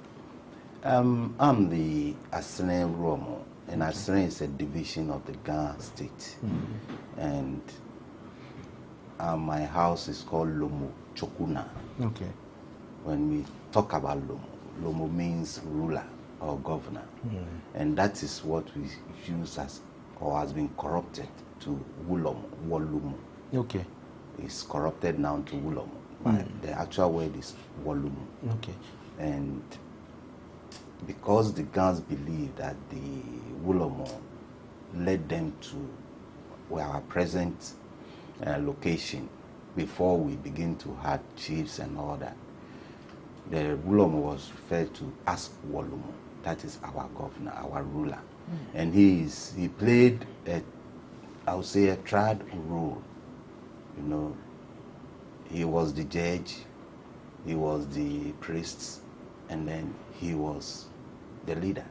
I'm the Asene Romo, and Asene is a division of the Ghana state. Mm-hmm. And my house is called Lomo Chokuna. Okay. When we talk about Lomo, Lomo means ruler or governor. Mm. And that is what we use as, or has been corrupted to Wulomo, Wolumo. Okay. It's corrupted now to Wulomo. But the actual word is Wolumo. Okay. And because the Gans believe that the Wulomo led them to our present location before we begin to have chiefs and all that, the Wulomo was referred to as Wolumo. That is our governor, our ruler. And he played I would say a triad role. You know, he was the judge, he was the priest, and then he was the leader.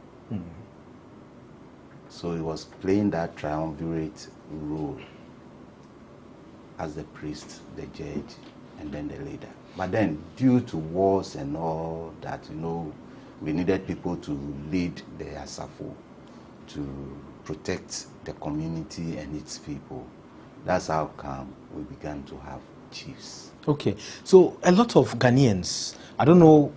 So he was playing that triumvirate role as the priest, the judge, and then the leader. But then, due to wars and all that, you know, we needed people to lead the Asafo, to protect the community and its people. That's how come we began to have chiefs. Okay, so a lot of Ghanaians, I don't know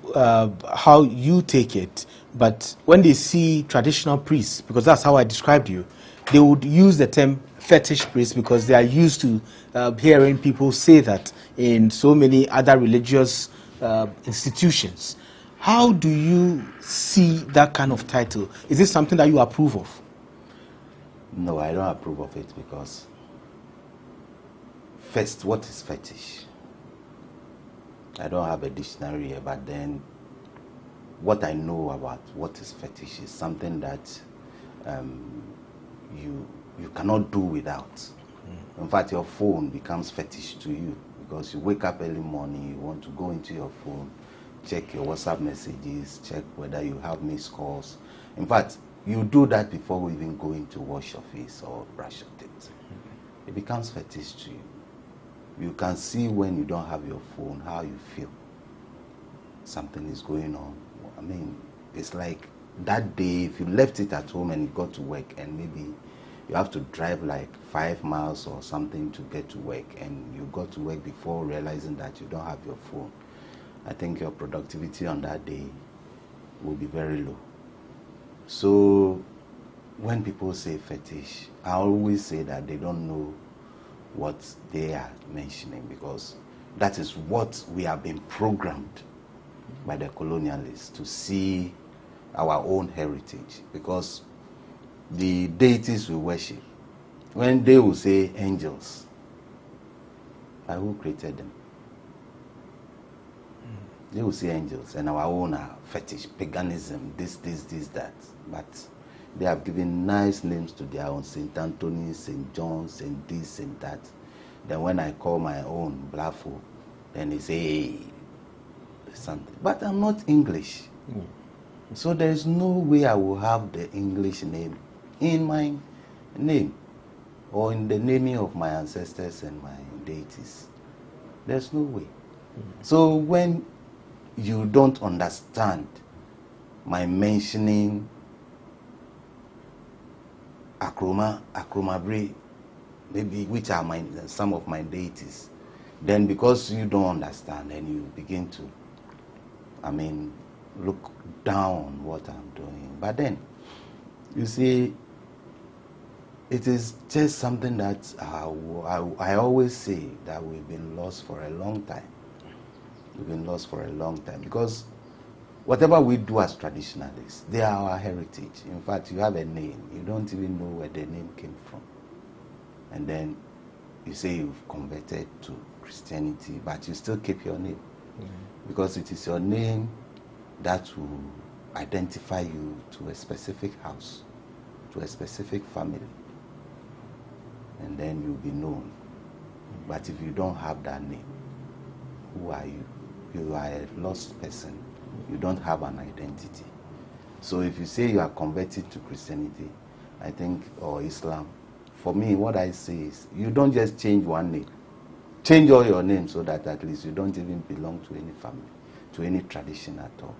how you take it, but when they see traditional priests, because that's how I described you, they would use the term fetish priest because they are used to hearing people say that in so many other religious institutions. How do you see that kind of title? Is this something that you approve of? No, I don't approve of it because, first, what is fetish? I don't have a dictionary here, but then what I know about what is fetish is something that you cannot do without. In fact, your phone becomes fetish to you because you wake up early morning, you want to go into your phone, check your WhatsApp messages, check whether you have missed calls. In fact, you do that before even going to wash your face or brush your teeth. It becomes fetish to you. You can see when you don't have your phone how you feel. Something is going on. I mean, it's like that day, if you left it at home and you got to work and maybe you have to drive like 5 miles or something to get to work, and you got to work before realizing that you don't have your phone, I think your productivity on that day will be very low. So when people say fetish, I always say that they don't know what they are mentioning, because that is what we have been programmed by the colonialists to see our own heritage. Because the deities we worship, when they will say angels, who created them? They will say angels, and our own are fetish, paganism, this, that. But they have given nice names to their own, St. Anthony, St. John, St. this and that. Then when I call my own Blafo, then they say, hey, something. But I'm not English. So there's no way I will have the English name in my name or in the naming of my ancestors and my deities. There's no way. So when you don't understand my mentioning Akromabre, maybe which are some of my deities, then because you don't understand and you begin to, look down on what I'm doing. But then, you see, it is just something that I always say that we've been lost for a long time. We've been lost for a long time because whatever we do as traditionalists, they are our heritage. In fact, you have a name. You don't even know where the name came from. And then you say you've converted to Christianity, but you still keep your name. Because it is your name that will identify you to a specific house, to a specific family. And then you'll be known. But if you don't have that name, who are you? You are a lost person. You don't have an identity. So if you say you are converted to Christianity, I think, or Islam, for me, what I say is, you don't just change one name. Change all your names so that at least you don't even belong to any family, to any tradition at all.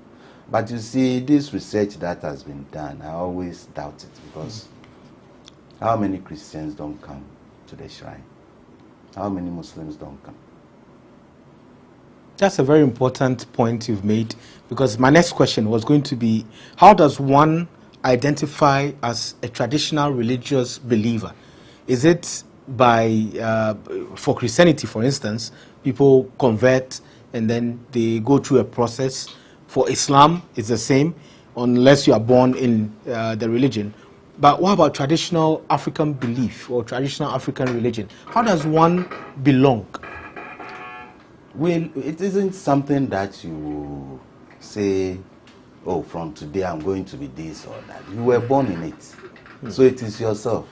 But you see, this research that has been done, I always doubt it, because how many Christians don't come to the shrine? How many Muslims don't come? That's a very important point you've made, because my next question was going to be, how does one identify as a traditional religious believer? Is it by, for Christianity, for instance, people convert and then they go through a process. For Islam, it's the same, unless you are born in the religion. But what about traditional African belief or traditional African religion? How does one belong? Well, it isn't something that you say, oh, from today I'm going to be this or that. You were born in it. So it is yourself.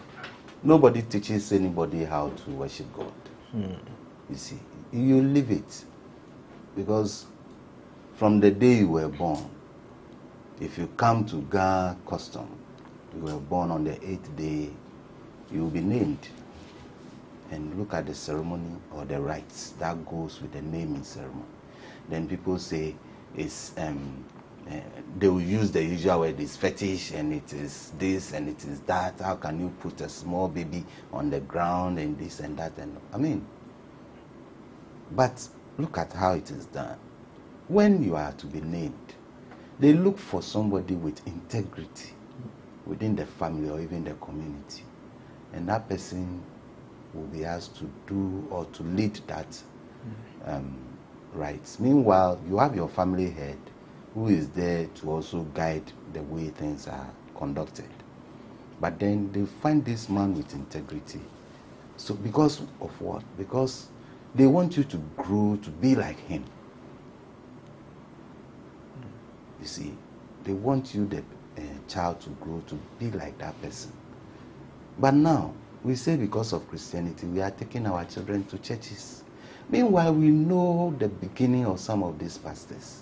Nobody teaches anybody how to worship God. You see, you live it. Because from the day you were born, if you come to Ghana custom, you were born on the 8th day, you will be named. And look at the ceremony or the rites that goes with the naming ceremony. Then people say it's they will use the usual word, it's fetish and it is this and it is that. How can you put a small baby on the ground and this and that? And I mean, but look at how it is done. When you are to be named, they look for somebody with integrity within the family or even the community. And that person will be asked to do or to lead that rites. Meanwhile, you have your family head who is there to also guide the way things are conducted. But then they find this man with integrity. So because of what? Because they want you to grow to be like him. You see, they want you, the child, to grow to be like that person. But now, we say because of Christianity, we are taking our children to churches. Meanwhile, we know the beginning of some of these pastors,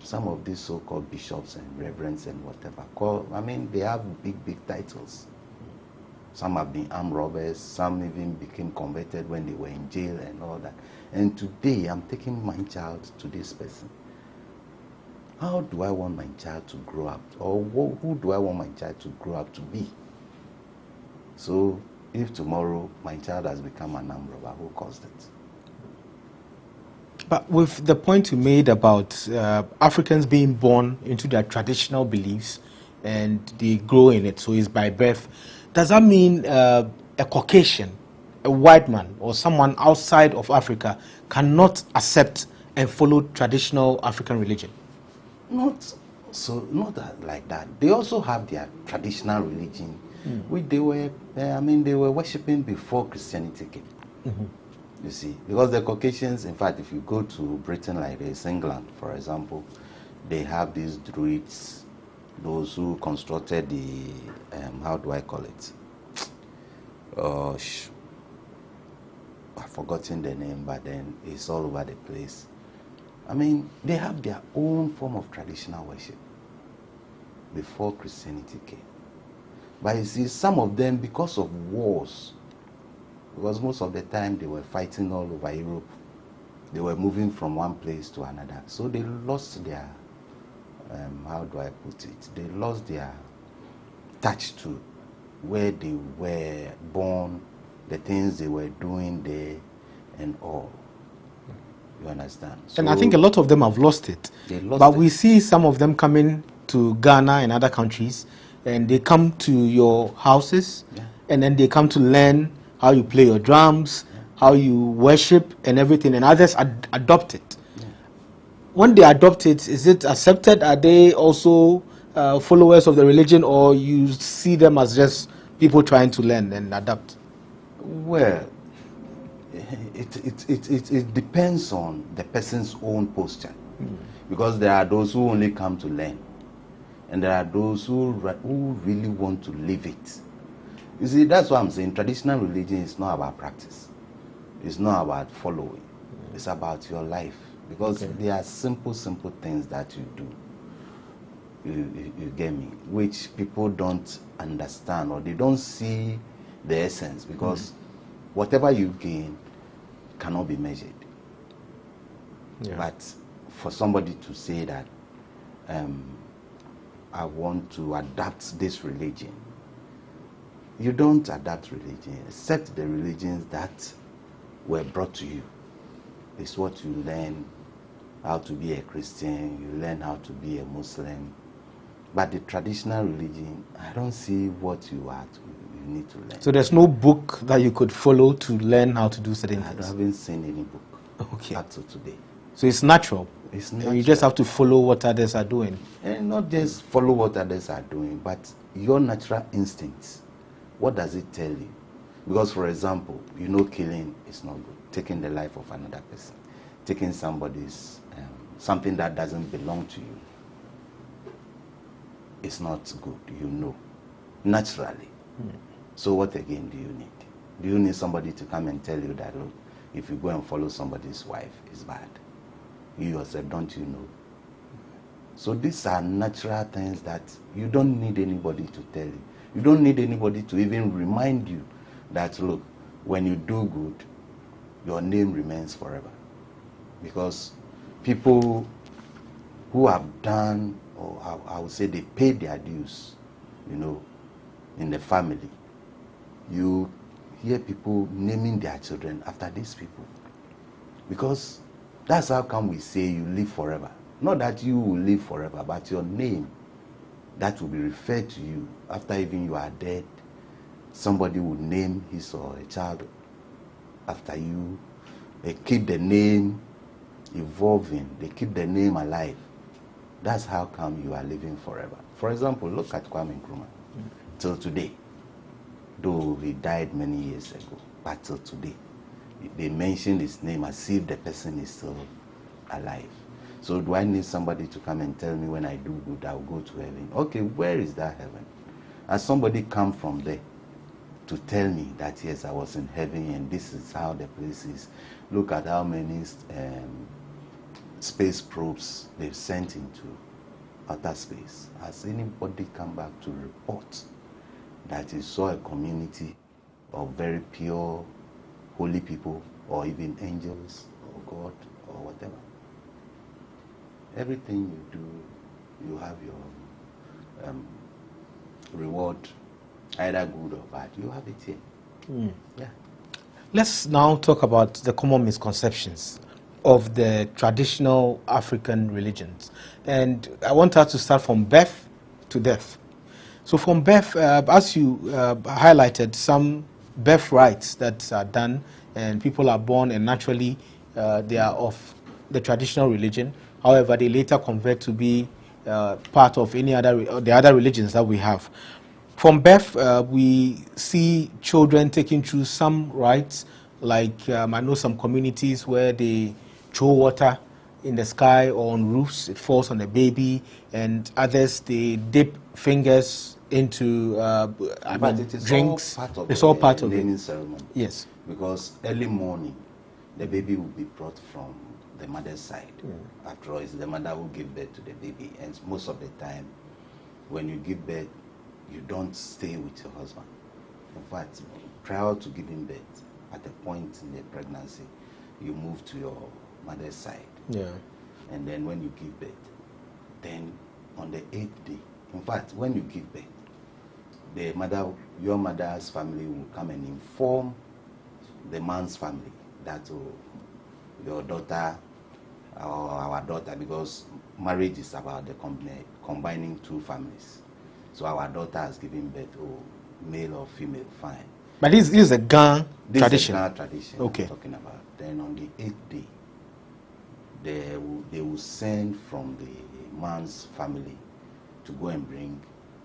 some of these so-called bishops and reverends and whatever. I mean, they have big titles. Some have been armed robbers, some even became converted when they were in jail and all that. And today, I'm taking my child to this person. How do I want my child to grow up? Or who do I want my child to grow up to be? So, if tomorrow my child has become an armed robber, who caused it? But with the point you made about Africans being born into their traditional beliefs and they grow in it, so it's by birth, does that mean a Caucasian, a white man, or someone outside of Africa cannot accept and follow traditional African religion? Not like that. They also have their traditional religion, which they were, they were worshipping before Christianity came. You see, because the Caucasians, in fact, if you go to Britain like this, England, for example, they have these druids, those who constructed the, how do I call it? I've forgotten the name, but then it's all over the place. I mean, they have their own form of traditional worship before Christianity came. But you see, some of them, because of wars, because most of the time they were fighting all over Europe, they were moving from one place to another. So they lost their, how do I put it? They lost their touch to where they were born, the things they were doing there, and all. You understand? So and I think a lot of them have lost it. But we see some of them coming to Ghana and other countries, and they come to your houses, and then they come to learn how you play your drums, how you worship and everything, and others adopt it. When they adopt it, is it accepted? Are they also followers of the religion, or you see them as just people trying to learn and adapt? Well, it depends on the person's own posture. Because there are those who only come to learn, and there are those who really want to live it. You see, that's what I'm saying. Traditional religion is not about practice. It's not about following. It's about your life. Because there are simple things that you do. You get me? Which people don't understand, or they don't see the essence. Because whatever you gain cannot be measured. But for somebody to say that I want to adapt this religion, you don't adapt religion, except the religions that were brought to you. It's what you learn, how to be a Christian, you learn how to be a Muslim, But the traditional religion, I don't see what you need to learn. So there's no book that you could follow to learn how to do certain things? I haven't seen any book up to today. So it's natural? It's natural. You just have to follow what others are doing? And not just follow what others are doing, but your natural instincts. What does it tell you? Because, for example, you know killing is not good. Taking the life of another person. Taking somebody's, something that doesn't belong to you. It's not good, you know, naturally. So what again do you need? Do you need somebody to come and tell you that, look, if you go and follow somebody's wife, it's bad? You yourself, don't you know? So these are natural things that you don't need anybody to tell you. You don't need anybody to even remind you that, look, when you do good, your name remains forever. Because people who have done, or I would say they paid their dues, you know, in the family, you hear people naming their children after these people. Because that's how come we say you live forever. Not that you will live forever, but your name, that will be referred to you after even you are dead. Somebody will name his or a child after you. They keep the name evolving. They keep the name alive. That's how come you are living forever. For example, look at Kwame Nkrumah. Till today, though he died many years ago, but till today, they mention his name as if the person is still alive. So do I need somebody to come and tell me when I do good, I'll go to heaven? Okay, where is that heaven? Has somebody come from there to tell me that, yes, I was in heaven and this is how the place is? Look at how many space probes they've sent into outer space. Has anybody come back to report that he saw a community of very pure, holy people, or even angels, or God, or whatever? Everything you do, you have your reward, either good or bad. You have it here. Yeah. Let's now talk about the common misconceptions of the traditional African religions. And I want us to start from birth to death. So from birth, as you highlighted, some birth rites that are done, and people are born and naturally they are of the traditional religion. However, they later convert to be part of the other religions that we have. From birth, we see children taking through some rites, like I know some communities where they throw water in the sky or on roofs, it falls on the baby, and others they dip fingers into drinks. It's all part of the naming ceremony. Yes. Because early morning, the baby will be brought from the mother's side. After all, it's the mother who gives birth to the baby. And most of the time, when you give birth, you don't stay with your husband. In fact, prior to giving birth, at a point in the pregnancy, you move to your mother's side. Yeah. And then when you give birth, then on the 8th day, in fact, when you give birth, your mother's family will come and inform the man's family that your daughter or our daughter, because marriage is about the combining two families. So our daughter has given birth, male or female, fine. But this is a Ghana tradition. This is a Ghana tradition I'm talking about. Then on the 8th day, they will send from the man's family to go and bring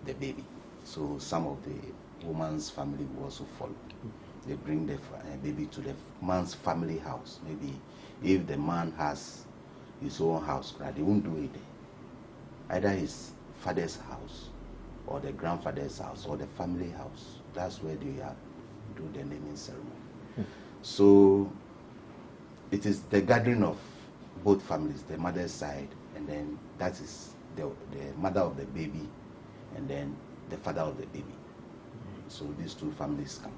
the baby. So some of the woman's family will also follow. They bring the baby to the man's family house. Maybe if the man has his own house, they won't do it there. Either his father's house or the grandfather's house or the family house. That's where they do the naming ceremony. So it is the gathering of both families, the mother's side, and then that is the mother of the baby, and then the father of the baby. So these two families come.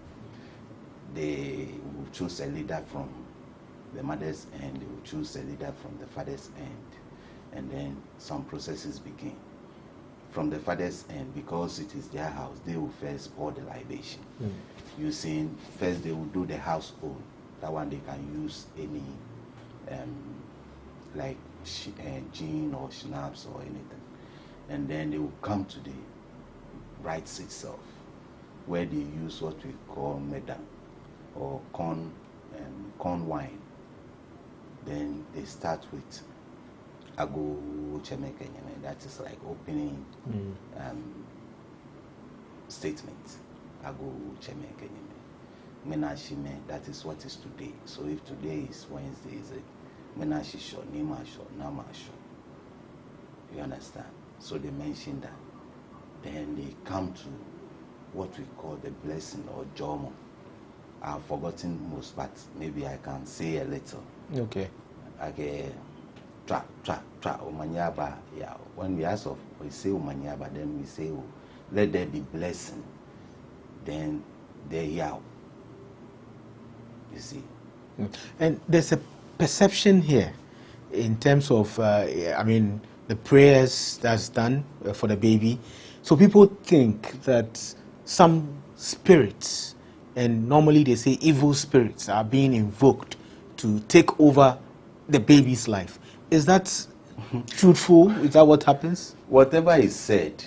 They will choose a leader from the mother's end, they will choose a leader from the father's end, and then some processes begin. From the father's end, because it is their house, they will first pour the libation. Using, first they will do the household. That one they can use any, like gin or schnapps or anything. and then they will come to the rites itself, where they use what we call medan or corn wine. Then they start with ago chemekenyeme, that is like opening statement. Ago chemekenyeme. Menashime, that is what is today. So if today is Wednesday, is it Menashisho, Nimasho, Namasho? You understand? So they mention that. Then they come to what we call the blessing or jomo. I've forgotten most, but maybe I can say a little. Okay. Okay. Tra, umanyaba. Yeah. When we ask of, we say umanyaba, then we say, oh, let there be blessing. Then they yell. You see. And there's a perception here in terms of, I mean, the prayers that's done for the baby. So people think that some spirits, and normally they say evil spirits, are being invoked to take over the baby's life. Is that truthful? Is that what happens? Whatever is said,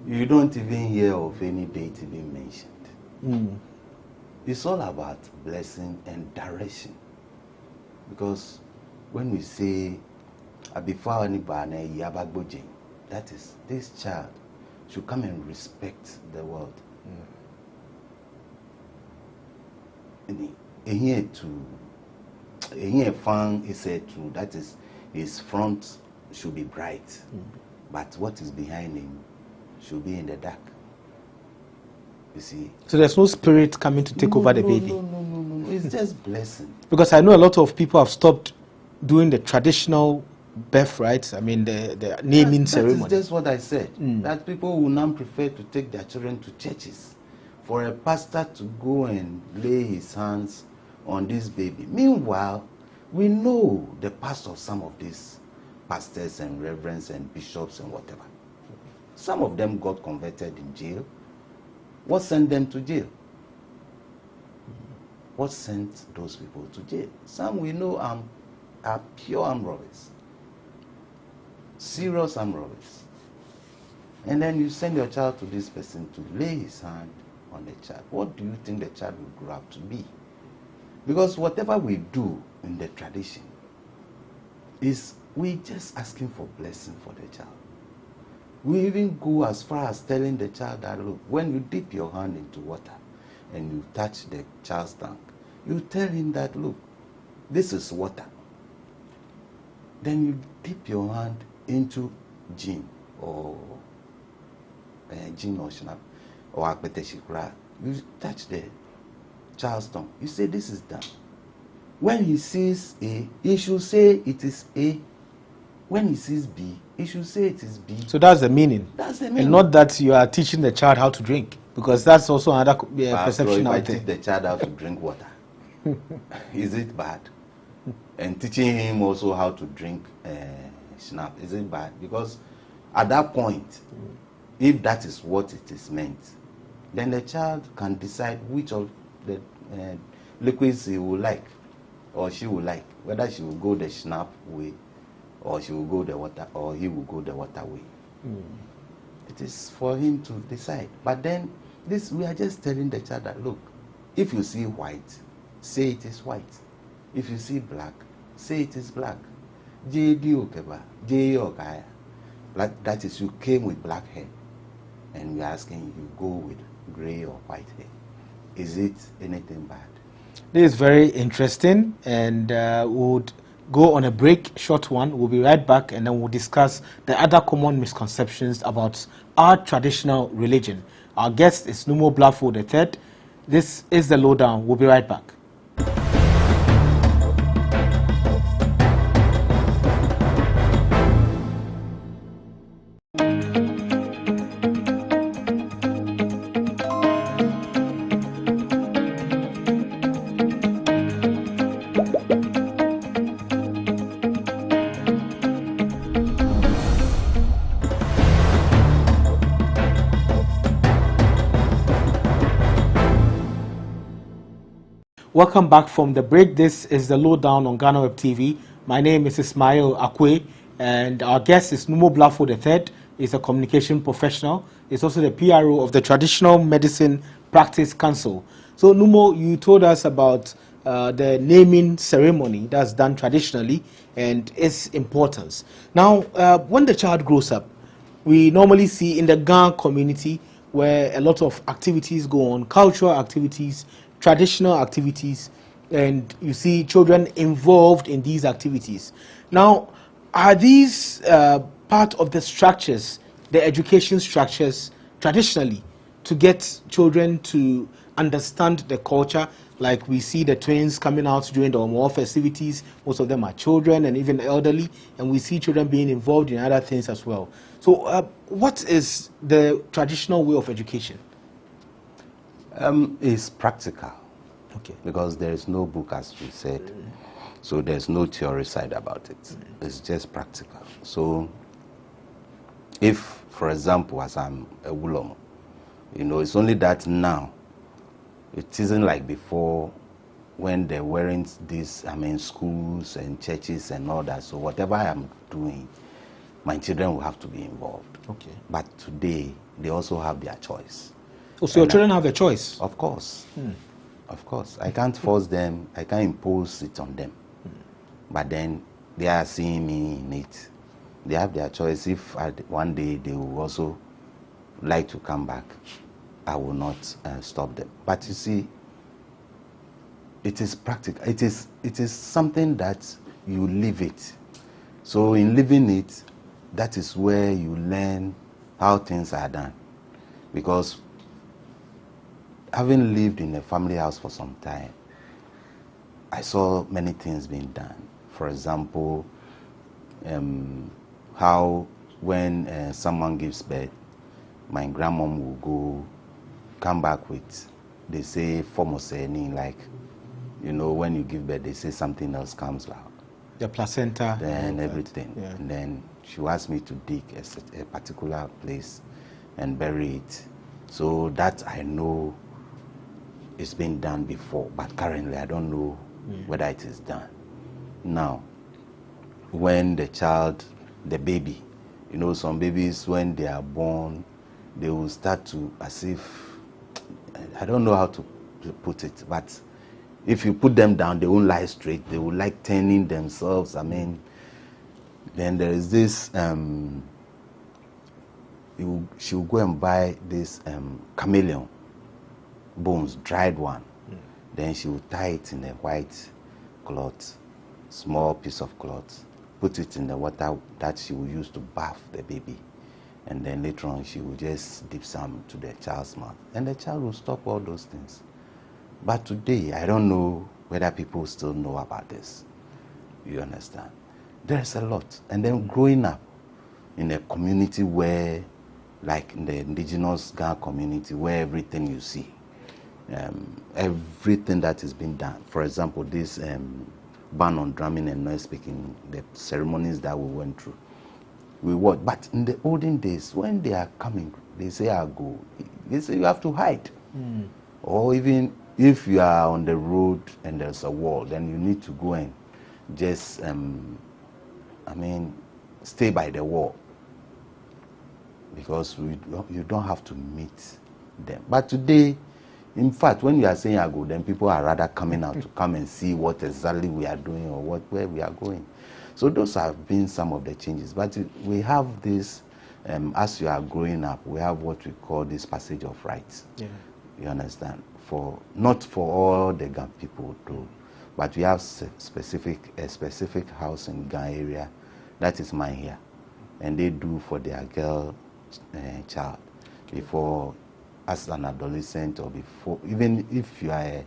you don't even hear of any deity being mentioned. It's all about blessing and direction. Because when we say, before anybody, that is, this child should come and respect the world. Here fan is said to, that is, his front should be bright, but what is behind him should be in the dark. You see. So there's no spirit coming to take over the baby. No. It's just blessing. Because I know a lot of people have stopped doing the traditional birth rites. I mean the naming ceremony. That is just what I said. That people will now prefer to take their children to churches for a pastor to go and lay his hands on this baby. Meanwhile, we know the past of some of these pastors and reverends and bishops and whatever. Some of them got converted in jail. What sent them to jail? What sent those people to jail? Some we know are pure armed robbers. Serious armed robbers. And then you send your child to this person to lay his hand on the child. What do you think the child will grow up to be? Because whatever we do in the tradition is we just asking for blessing for the child. We even go as far as telling the child that, look, when you dip your hand into water and you touch the child's tongue, you tell him that, look, this is water. Then you dip your hand into gin or shnap or akpeteshikra. You touch the child's tongue. You say, this is done. When he sees A, he should say it is A. When he sees B, he should say it is B. So that's the meaning. That's the meaning. And not that you are teaching the child how to drink, because that's also another perception I out there. teach the child how to drink water. Is it bad? And teaching him also how to drink snap, is it bad? Because at that point, if that is what it is meant, then the child can decide which of the liquids he will like or she will like, whether she will go the snap way or she will go the water, or he will go the water way. It is for him to decide. But then this, we are just telling the child that, look, if you see white, say it is white. If you see black, say it is black. That is, you came with black hair, and we are asking you go with gray or white hair. Is it anything bad? This is very interesting, and would go on a break, short one. We'll be right back, and then we'll discuss the other common misconceptions about our traditional religion. Our guest is Numo Blafo III. This is The Lowdown. We'll be right back. Welcome back from the break. This is The Lowdown on GhanaWeb TV. My name is Ismail Akwe, and our guest is Numo Blafo III. He's a communication professional. He's also the PRO of the Traditional Medicine Practice Council. So, Numo, you told us about the naming ceremony that's done traditionally and its importance. Now, when the child grows up, we normally see in the Ghana community where a lot of activities go on, cultural activities, traditional activities, and you see children involved in these activities. Now, are these part of the structures, the education structures traditionally, to get children to understand the culture? Like we see the twins coming out during the Omo festivities, most of them are children and even elderly, and we see children being involved in other things as well. So what is the traditional way of education? It's practical. Okay. Because there is no book, as we said. So there's no theory side about it. It's just practical. So if, for example, as I'm a Wulomo, it's only that now, it isn't like before when there weren't these, schools and churches and all that. So whatever I am doing, my children will have to be involved. Okay. But today, they also have their choice. Oh, so your children have a choice? Of course. Of course. I can't force them. I can't impose it on them. But then they are seeing me in it. They have their choice. If one day they will also like to come back, I will not stop them. But you see, it is practical. It is something that you live it. So in living it, that is where you learn how things are done. Because having lived in a family house for some time, I saw many things being done. For example, how when someone gives birth, my grandmom will come back with, they say, formoseni, like, when you give birth, they say something else comes out. The placenta. Then everything. Yeah. And then she asked me to dig a particular place and bury it. So that I know it's been done before, but currently I don't know whether it is done. Now, when the baby, some babies, when they are born, they will start to, as if, I don't know how to put it, but if you put them down, they won't lie straight. They will like turning themselves. Then there is this, she will go and buy this chameleon bones, dried one. Then she will tie it in a white cloth, small piece of cloth, put it in the water that she will use to bath the baby. And then later on, she will just dip some to the child's mouth. And the child will stop all those things. But today, I don't know whether people still know about this. You understand? There's a lot. And then growing up in a community where, like in the indigenous Ghana community, where everything you see, everything that is being done. For example, this ban on drumming and noise speaking, the ceremonies that we went through. We what? But in the olden days, when they are coming, they say, "I go." They say you have to hide, or even if you are on the road and there's a wall, then you need to go and just, stay by the wall because you don't have to meet them. But today, in fact, when you are saying "I go," then people are rather coming out to come and see what exactly we are doing or where we are going. So those have been some of the changes. But we have this, as you are growing up, we have what we call this passage of rights. Yeah. You understand? Not for all the Ghana people though, but we have a specific house in Ghana area, that is mine here, and they do for their girl child before, as an adolescent or before, even if you are a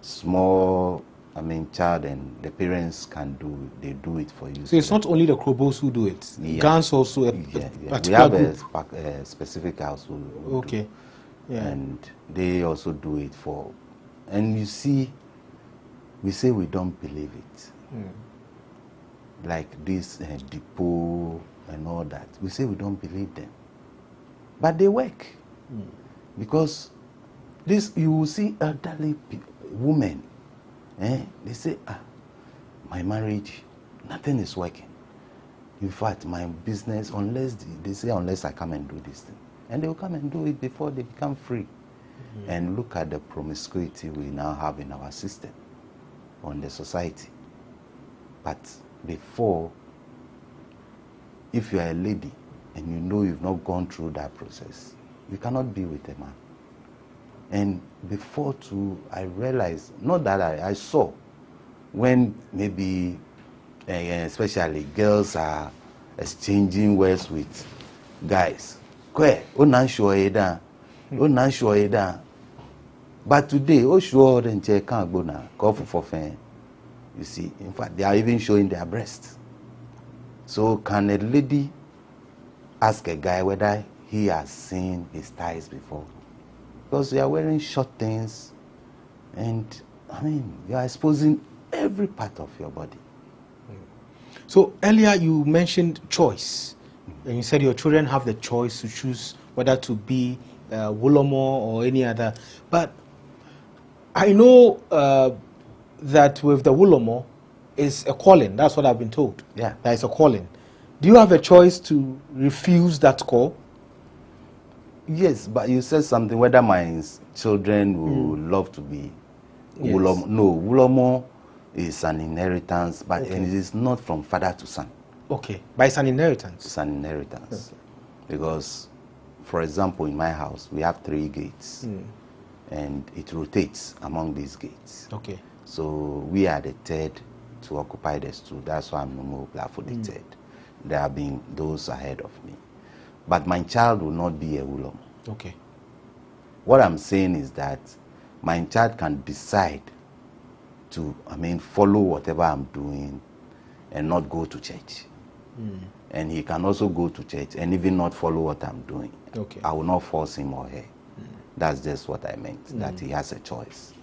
small child and the parents they do it for you. So it's not only the Krobos who do it. Yeah. Gans also we have a specific house who do. Yeah. And they also do it for, and you see, we say we don't believe it. Like this depot and all that. We say we don't believe them. But they work. Because you will see elderly women, they say, my marriage, nothing is working. In fact, my business, unless they say, unless I come and do this thing, and they will come and do it before they become free. And look at the promiscuity we now have in our system, on the society. But before, if you are a lady and you know you've not gone through that process, you cannot be with a man. And before too, I realized, not that I saw, when maybe, especially girls are exchanging words with guys. But today, oh sure, then check can't go now. Coffee for fan. You see, in fact, they are even showing their breasts. So can a lady ask a guy whether he has seen his thighs before? Because they are wearing short things, and I mean, you are exposing every part of your body. So earlier you mentioned choice, and you said your children have the choice to choose whether to be Wolomo or any other. But I know that with the Wolomo, it's a calling. That's what I've been told. Yeah. That it's a calling. Do you have a choice to refuse that call? Yes, but you said something, whether my children will love to be Wolomo. No, Wolomo is an inheritance, but it is not from father to son. Okay, but it's an inheritance. It's an inheritance. Because, for example, in my house, we have 3 gates. And it rotates among these gates. Okay. So we are the third to occupy the stool. That's why I'm no for the third. There have been those ahead of me. But my child will not be a Wolomo. Okay. What I'm saying is that my child can decide to, follow whatever I'm doing and not go to church. And he can also go to church and even not follow what I'm doing. Okay. I will not force him or her. That's just what I meant, that he has a choice.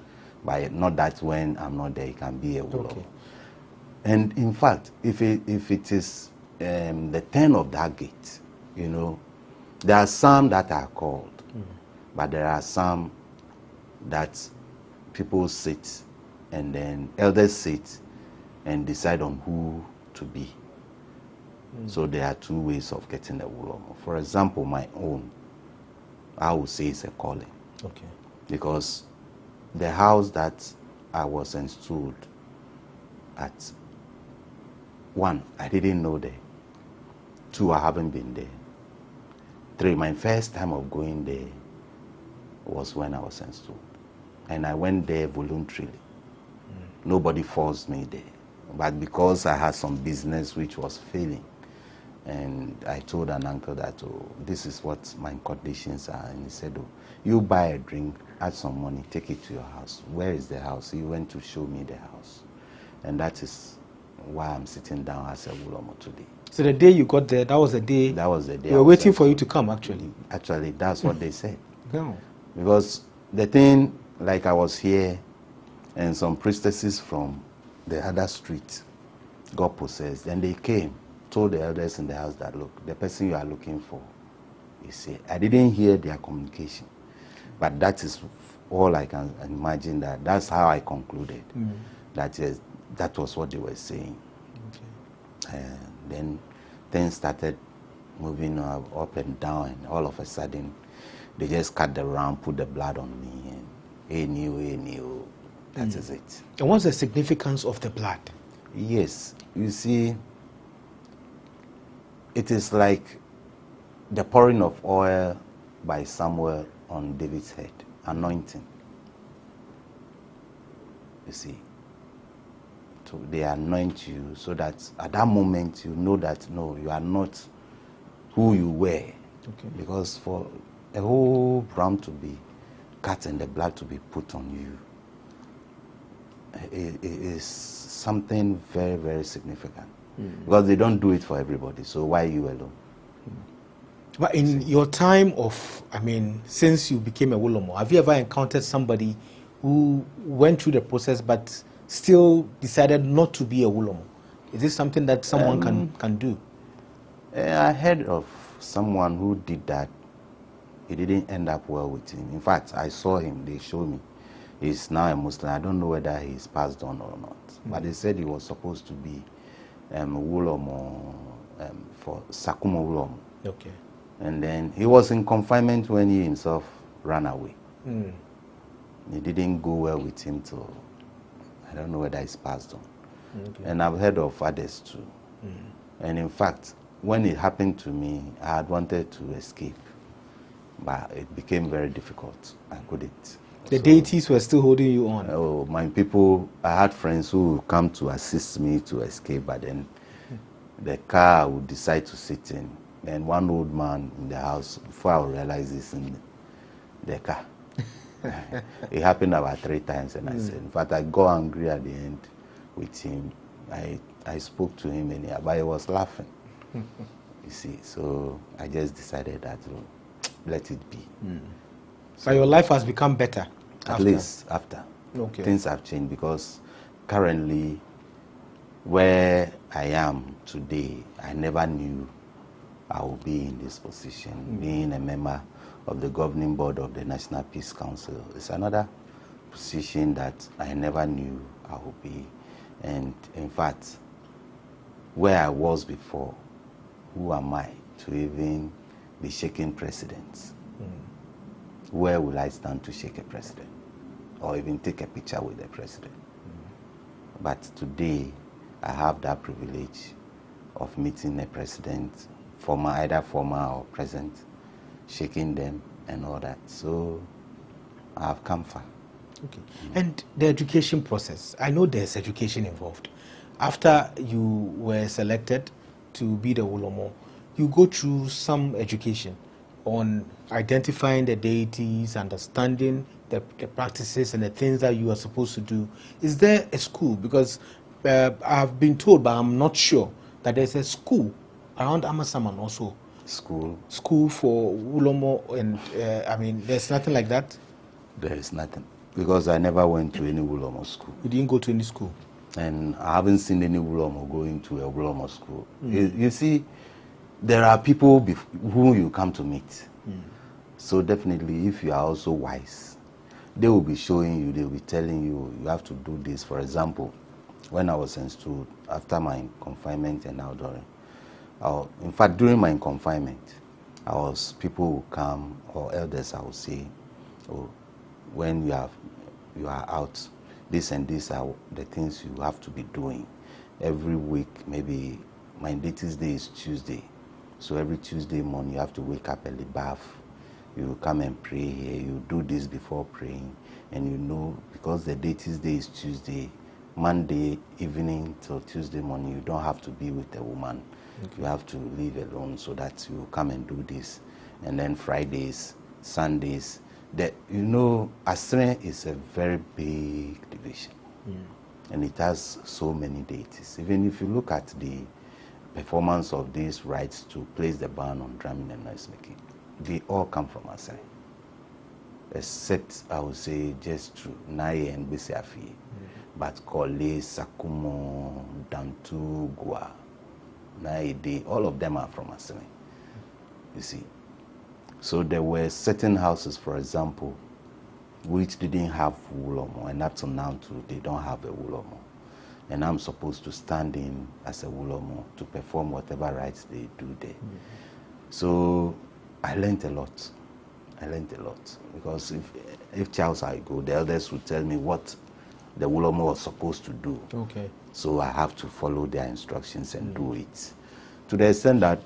But not that when I'm not there, he can be a Wolomo. Okay. And in fact, if it is the turn of that gate, you know, there are some that are called, but there are some that people sit and then elders sit and decide on who to be. So there are 2 ways of getting a Wolomo. For example, my own, I would say it's a calling. Okay. Because the house that I was installed at, 1, I didn't know there. 2, I haven't been there. 3, my first time of going there was when I was installed. And I went there voluntarily. Nobody forced me there. But because I had some business which was failing, and I told an uncle that, oh, this is what my conditions are. And he said, oh, you buy a drink, add some money, take it to your house. Where is the house? He went to show me the house. And that is why I'm sitting down as a Wolomo today. So the day you got there, that was the day? That was the day. We were waiting for you to come, actually. Actually, that's what they said. No. Because the thing, like I was here, and some priestesses from the other street got possessed. And they came, told the elders in the house that, look, the person you are looking for is here. I didn't hear their communication, but that is all I can imagine. That's how I concluded. That was what they were saying. Okay. And then things started moving up and down, and all of a sudden they just cut the round, put the blood on me, and hey new. That is it. And what's the significance of the blood? Yes, you see, it is like the pouring of oil by Samuel on David's head, anointing. You see, so they anoint you so that at that moment you know that no, you are not who you were. Okay. Because for a whole ram to be cut and the blood to be put on you, it is something very, very significant. Because they don't do it for everybody, so why you alone? But in your time of, since you became a Wolomo, have you ever encountered somebody who went through the process but still decided not to be a Wolomo? Is this something that someone can do? I heard of someone who did that. It didn't end up well with him. In fact, I saw him, they showed me. He's now a Muslim. I don't know whether he's passed on or not. But they said he was supposed to be Wolomo, for Sakumo Ulomo. Okay. And then he was in confinement when he himself ran away. Mm. It didn't go well with him till, I don't know whether he's passed on. Okay. And I've heard of others too. Mm. And in fact, when it happened to me, I had wanted to escape, but it became very difficult. I couldn't. The deities were still holding you on. Oh, my people, I had friends who would come to assist me to escape, but then the car would decide to sit in. And one old man in the house, before I would realize it's in the car. It happened about 3 times, and I said, in fact, I got angry at the end with him. I spoke to him, but he was laughing. You see, so I just decided that let it be. But your life has become better. At least after. Okay. Things have changed because currently where I am today, I never knew I would be in this position. Being a member of the governing board of the National Peace Council is another position that I never knew I would be. And in fact, where I was before, who am I to even be shaking presidents? Where will I stand to shake a president or even take a picture with the president? But today, I have that privilege of meeting a president, either former or present, shaking them and all that. So I have come far. Okay. And the education process, I know there's education involved. After you were selected to be the Ulomo, you go through some education on identifying the deities, understanding the practices and the things that you are supposed to do. Is there a school? Because I've been told, but I'm not sure, that there's a school around Amasaman also. School for Ulomo, and I mean, there's nothing like that? There is nothing. Because I never went to any Ulomo school. You didn't go to any school? And I haven't seen any Ulomo going to a Ulomo school. You see, there are people who you come to meet. So definitely, if you are also wise, they will be showing you, they will be telling you, you have to do this. For example, when I was in school, after my confinement and now in fact, during my confinement, people will come, or elders, I will say, oh, when you are out, this and this are the things you have to be doing. Every week, maybe my latest day is Tuesday. So every Tuesday morning, you have to wake up early, bath. You come and pray here. You do this before praying. And you know, because the latest day is Tuesday, Monday evening till Tuesday morning, you don't have to be with a woman. Okay. You have to leave alone so that you come and do this. And then Fridays, Sundays, Asre is a very big division. And it has so many deities. Even if you look at the performance of these rites to place the ban on drumming and noise making, they all come from Asre. Except, I would say, just true, Naye and Bisiafi. But Kole, Sakumo, Dantu, Gua, Naide, all of them are from Asre. You see. So there were certain houses, for example, which didn't have Ulomo, and up to now too, they don't have a Ulomo. And I'm supposed to stand in as a Ulomo to perform whatever rites they do there. So I learned a lot. Because if Charles I go, the elders would tell me what the Ulomo was supposed to do. Okay. So I have to follow their instructions and do it. To the extent that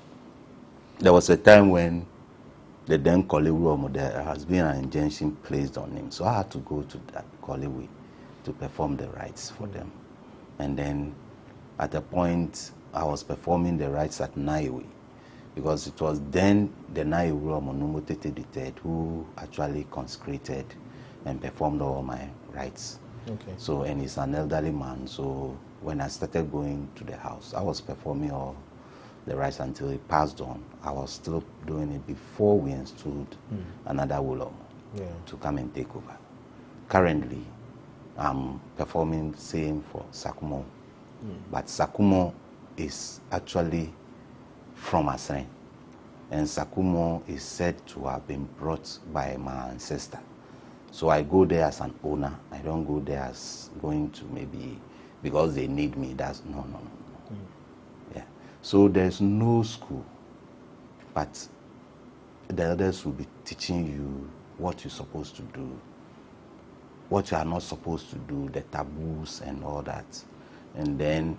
there was a time when the then Kole Ulomo, there has been an injunction placed on him. So I had to go to that Kole to perform the rites for them. And then at a point, I was performing the rites at Naiwe, because it was then the Naiwe Ulomo Numotete III who actually consecrated and performed all my rites. Okay. So, and he's an elderly man, so when I started going to the house, I was performing all the rites until he passed on. I was still doing it before we installed another Ulomo to come and take over. Currently, I'm performing same for Sakumo, but Sakumo is actually from Asre, and Sakumo is said to have been brought by my ancestor. So I go there as an owner. I don't go there as going to maybe because they need me. That's no. Yeah. So there's no school, but the elders will be teaching you what you're supposed to do, what you are not supposed to do, the taboos and all that. And then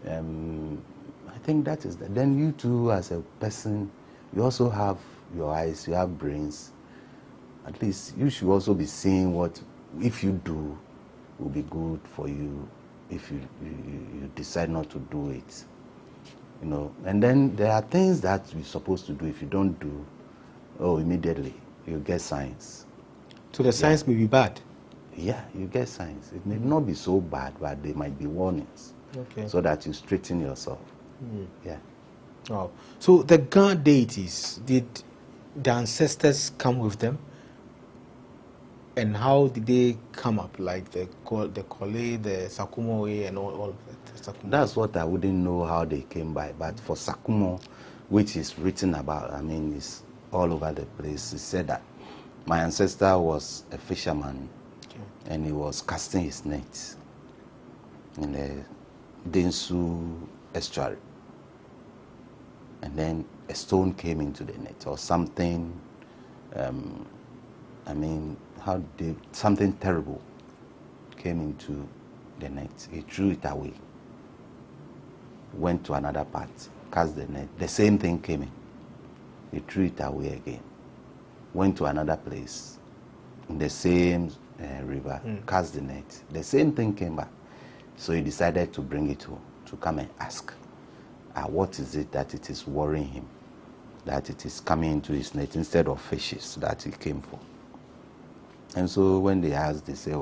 I think that is that. Then you too, as a person, you also have your eyes, you have brains. At least you should also be seeing what, if you do, will be good for you. If you decide not to do it, you know. And then there are things that you're supposed to do. If you don't do, immediately you get signs. So the signs may be bad. Yeah, you get signs. It may not be so bad, but there might be warnings. Okay. So that you straighten yourself. Yeah. Oh, so the Ga deities, did the ancestors come with them? And how did they come up? Like the Kole, the Sakumo, and all of that. That's what I wouldn't know how they came by. But for Sakumo, which is written about, I mean, it's all over the place. It said that my ancestor was a fisherman, and he was casting his nets in the Densu estuary. And then a stone came into the net or something. I mean, something terrible came into the net. He threw it away. Went to another part, cast the net. The same thing came in. He threw it away again. Went to another place in the same river, cast the net. The same thing came back. So he decided to bring it to come and ask, what is it that it is worrying him, that it is coming into his net instead of fishes that he came for. And so when they asked, they say,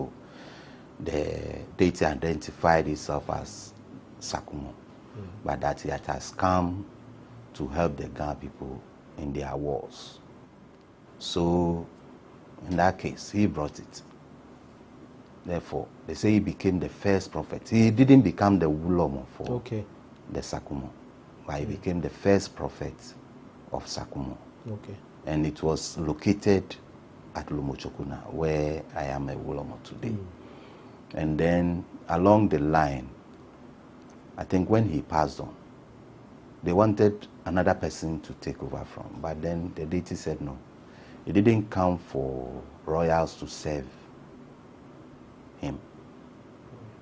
the deity identified itself as Sakumo, but that it has come to help the Ga people in their wars. So in that case, he brought it. Therefore, they say he became the first prophet. He didn't become the Wulomo for the Sakumo, but he became the first prophet of Sakumo. Okay. And it was located at Lumochokuna, where I am a Wulomo today. And then along the line, I think when he passed on, they wanted another person to take over from, but then the deity said no. It didn't come for royals to serve him.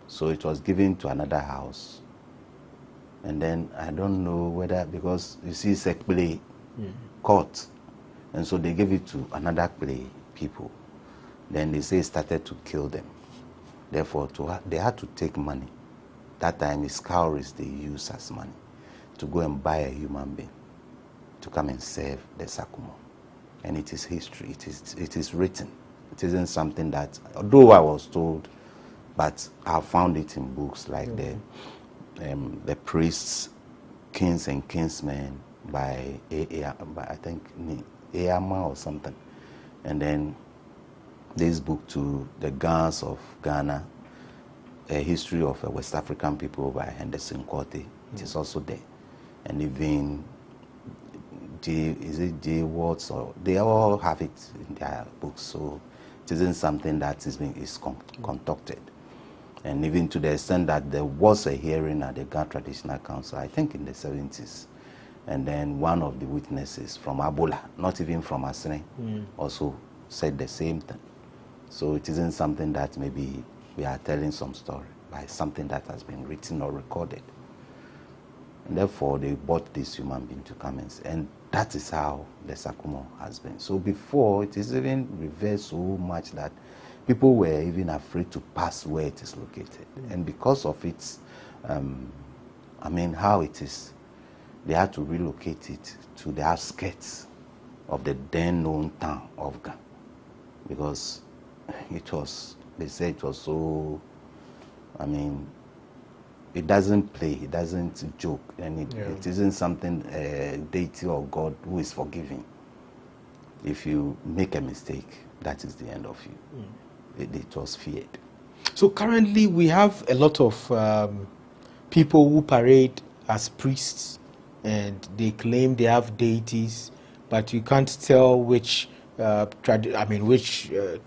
So it was given to another house. And then I don't know whether, because you see it's a play court, and so they gave it to another play people. Then they say it started to kill them. Therefore, they had to take money. That time it's cowries they use as money to go and buy a human being to come and serve the Sakumo. And it is history. It is written. It isn't something that, although I was told, but I found it in books like the priests, kings and kinsmen by I think Eama or something, and then this book to the Gans of Ghana, a history of a West African people by Henderson Korte. It is also there, and even J. Watts, or they all have it in their books. So it isn't something that is concocted. And even to the extent that there was a hearing at the Ghana Traditional Council, I think in the 70s, and then one of the witnesses from Abola, not even from Asene, also said the same thing. So it isn't something that maybe we are telling some story, but it's something that has been written or recorded. And therefore, they bought this human being to come and that is how the Sakumo has been. So before, it is even reversed so much that people were even afraid to pass where it is located. And because of its, I mean, how it is, they had to relocate it to the outskirts of the then known town of Ga, because it was, they said it was so, I mean, it doesn't play, it doesn't joke, and it isn't something, deity or God who is forgiving. If you make a mistake, that is the end of you. It was feared. So currently we have a lot of people who parade as priests, and they claim they have deities, but you can't tell which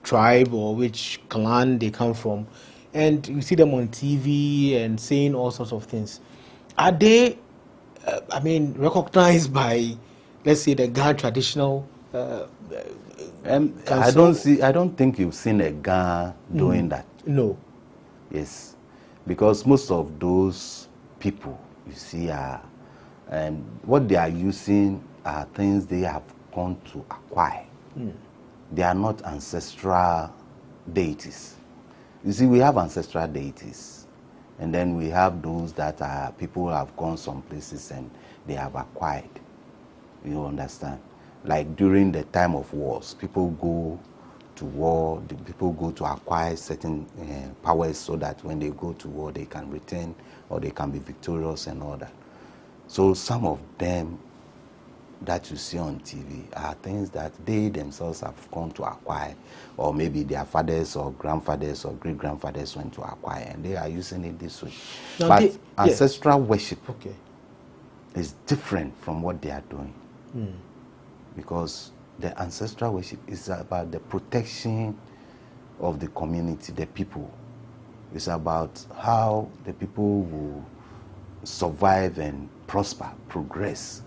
tribe or which clan they come from. And you see them on TV and saying all sorts of things. Are they I mean, recognized by, let's say, the Ghana traditional I don't think you've seen a Ghana doing that. No. Yes, because most of those people you see are, what they are using are things they have gone to acquire. They are not ancestral deities. You see, we have ancestral deities, and then we have those that are people who have gone some places and they have acquired. You understand? Like during the time of wars, people go to war, the people go to acquire certain powers so that when they go to war, they can return or they can be victorious and all that. So some of them that you see on TV are things that they themselves have gone to acquire, or maybe their fathers or grandfathers or great-grandfathers went to acquire, and they are using it this way. Now but ancestral worship is different from what they are doing. Because the ancestral worship is about the protection of the community, the people. It's about how the people will survive and prosper, progress.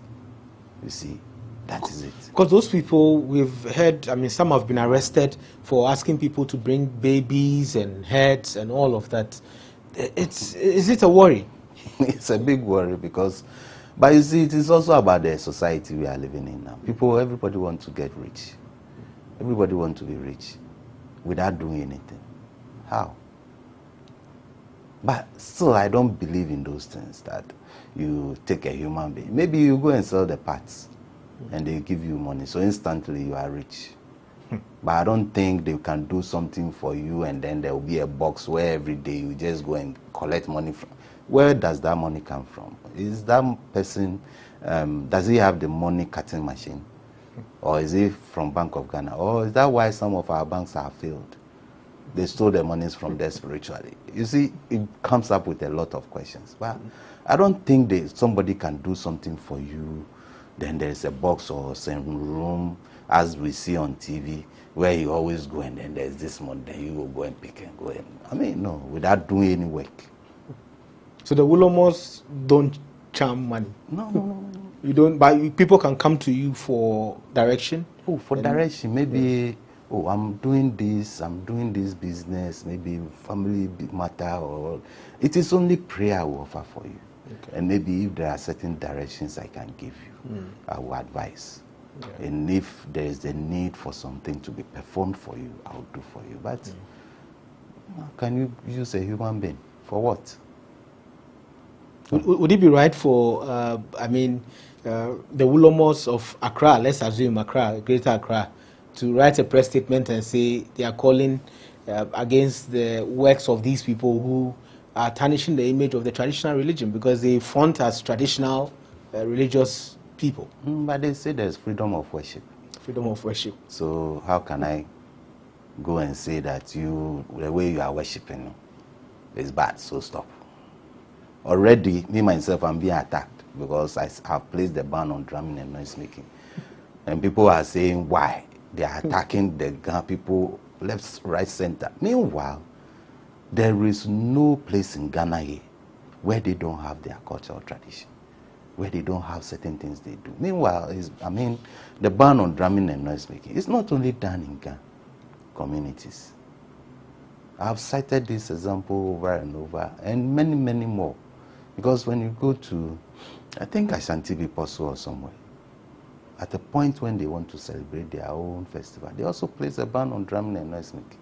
You see, that is it. Because those people, we've heard, I mean, some have been arrested for asking people to bring babies and heads and all of that. Is it a worry? It's a big worry because, but you see, it is also about the society we are living in now. Everybody wants to get rich. Everybody wants to be rich without doing anything. How? But still, I don't believe in those things that you take a human being. Maybe you go and sell the parts and they give you money. So instantly you are rich. But I don't think they can do something for you and then there will be a box where every day you just go and collect money from. Where does that money come from? Is that person, does he have the money cutting machine? Or is it from Bank of Ghana? Or is that why some of our banks are failed? They stole the monies from there spiritually. You see, it comes up with a lot of questions. But I don't think somebody can do something for you, then there's a box or some room, as we see on TV, where you always go and then there's this money, then you will go and pick and go. I mean, no, without doing any work. So the Wolomos don't charm money? No. You don't, but people can come to you for direction? Oh, for direction, maybe... Oh, I'm doing this business, maybe family matter, or it is only prayer I will offer for you. Okay. And maybe if there are certain directions I can give you, I will advise. Yeah. And if there is the need for something to be performed for you, I will do for you. But can you use a human being? For what? Would it be right for, the Wolomos of Accra, let's assume Accra, Greater Accra, to write a press statement and say they are calling against the works of these people who are tarnishing the image of the traditional religion because they front as traditional religious people? But they say there's freedom of worship. Freedom of worship. So how can I go and say that the way you are worshiping is bad, so stop? Already, me myself, I'm being attacked because I have placed the ban on drumming and noise making. And people are saying, why? They are attacking the Ghana people left, right, center. Meanwhile, there is no place in Ghana here where they don't have their cultural tradition, where they don't have certain things they do. Meanwhile, the ban on drumming and noise making is not only done in Ghana communities. I've cited this example over and over, and many, many more. Because when you go to, I think Ashanti Biposo or somewhere, at a point when they want to celebrate their own festival, they also place a ban on drumming and noise making.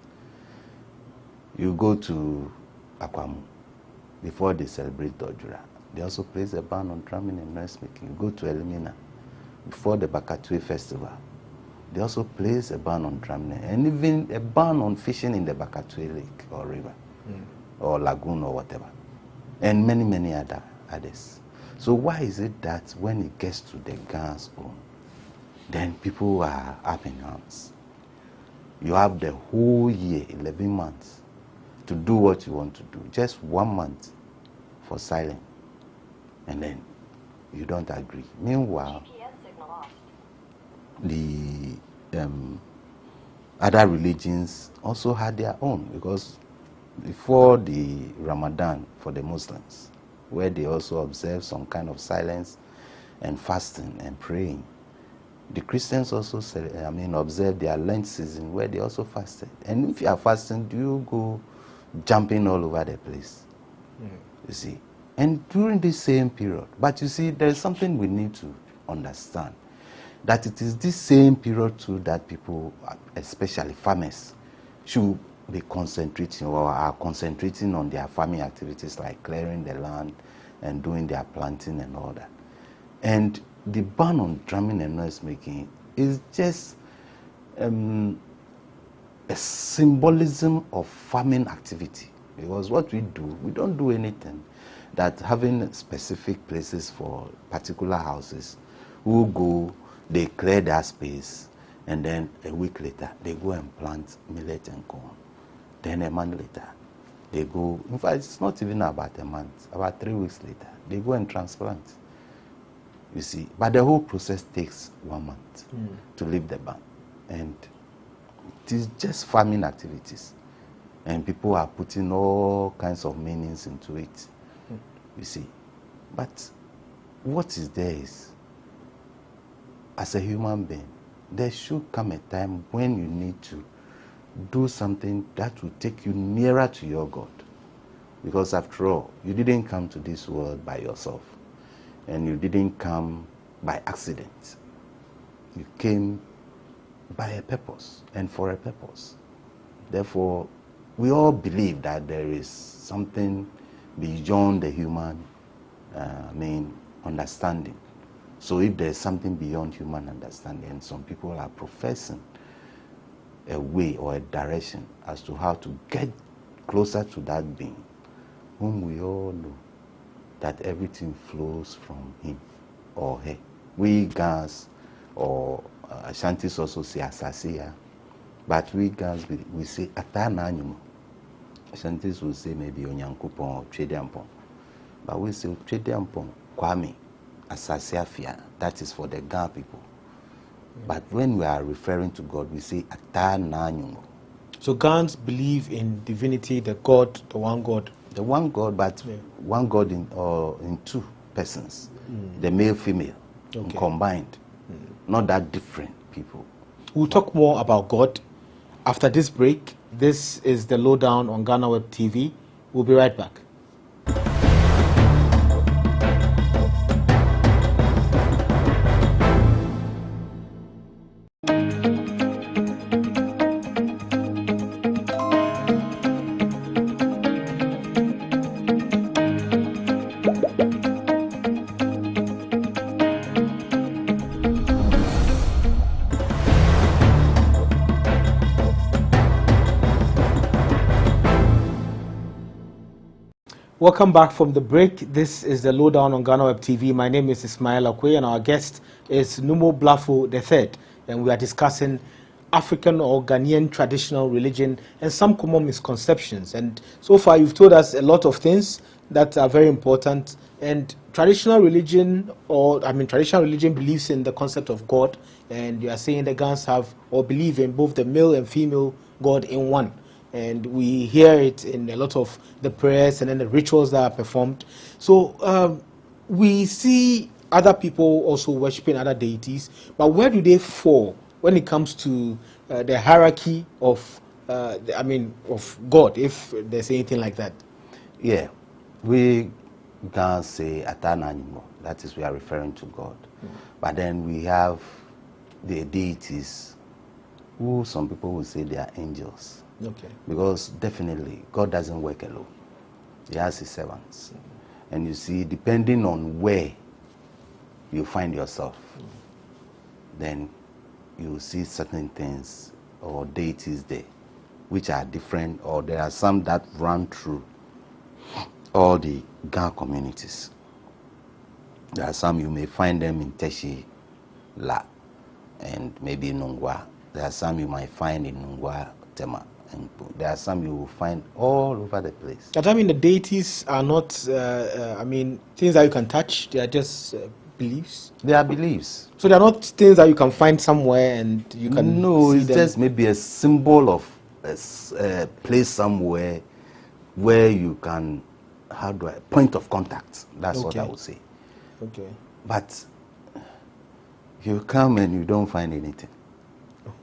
You go to Akwamu, before they celebrate Dojura, they also place a ban on drumming and noise making. You go to Elimina, before the Bakatue festival, they also place a ban on drumming and even a ban on fishing in the Bakatue lake or river or lagoon or whatever, and many, many others. So why is it that when it gets to the Ghana's own, then people are up in arms? You have the whole year, 11 months, to do what you want to do. Just 1 month for silence. And then you don't agree. Meanwhile, the other religions also had their own, because before the Ramadan for the Muslims, where they also observe some kind of silence and fasting and praying. The Christians also observe their Lent season where they also fasted. And if you are fasting, do you go jumping all over the place? You see. And during this same period, but you see, there is something we need to understand, that it is this same period too that people, especially farmers, should be concentrating or are concentrating on their farming activities like clearing the land and doing their planting and all that. And the ban on drumming and noise making is just a symbolism of farming activity. Because what we do, we don't do anything. That having specific places for particular houses, who go, they clear that space, and then a week later, they go and plant millet and corn. Then a month later, they go, in fact, it's not even about a month, about 3 weeks later, they go and transplant. You see, but the whole process takes 1 month to leave the ban. And it is just farming activities. And people are putting all kinds of meanings into it. You see. But what is there is, as a human being, there should come a time when you need to do something that will take you nearer to your God. Because after all, you didn't come to this world by yourself. And you didn't come by accident. You came by a purpose and for a purpose. Therefore, we all believe that there is something beyond the human understanding. So if there's something beyond human understanding, and some people are professing a way or a direction as to how to get closer to that being, whom we all know that everything flows from him or her. We Gans or Ashantis also say Asasia, but we Gans, we say Atananyumo. Ashantis will say maybe Onyankupon or Chediampon. But we say Chediampon, Kwame, Asasiafia. That is for the Ga people. But when we are referring to God, we say Atananyumo. So Gans believe in divinity, the God, the one God. The one God, but one God in two persons, the male, female, combined, not that different people. We'll talk more about God after this break. This is the Lowdown on GhanaWeb TV. We'll be right back. Welcome back from the break. This is the Lowdown on GhanaWeb TV. My name is Ismail Akwe, and our guest is Numo Blafo III, and we are discussing African or Ghanaian traditional religion and some common misconceptions. And so far, you've told us a lot of things that are very important. And traditional religion, traditional religion believes in the concept of God, and you are saying the Ghans have or believe in both the male and female God in one. And we hear it in a lot of the prayers and then the rituals that are performed. So we see other people also worshiping other deities, but where do they fall when it comes to the hierarchy of, of God, if there's anything like that? Yeah, we can say Atananyumo, that is we are referring to God. But then we have the deities, who some people will say they are angels. Okay. Because definitely God doesn't work alone. He has his servants. And you see, depending on where you find yourself, then you see certain things or deities there which are different, or there are some that run through all the Ga communities. There are some you may find them in Teshi, La, and maybe Nungwa. There are some you might find in Nungwa, Tema. And there are some you will find all over the place. That the deities are not, things that you can touch. They are just beliefs. They are beliefs. So they are not things that you can find somewhere and you can. No, see it's them. just maybe a symbol of a place somewhere where you can, point of contact. That's what I would say. Okay. But You come and you don't find anything.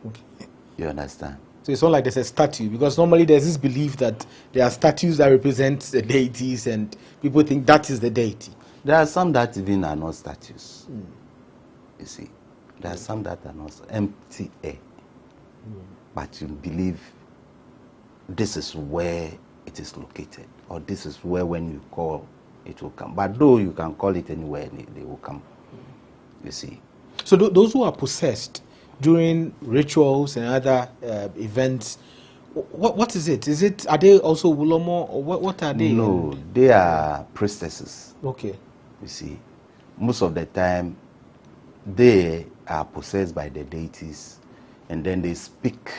Okay. You understand? So it's not like there's a statue, because normally there's this belief that there are statues that represent the deities and people think that is the deity. There are some that even are not statues. You see, there are some that are not empty air. But you believe this is where it is located, or this is where when you call it will come. But though you can call it anywhere, they will come. You see. So those who are possessed during rituals and other events, what is it? Are they also Wulomo, or what are they? No, they are priestesses. Okay. You see, most of the time they are possessed by the deities, and then they speak.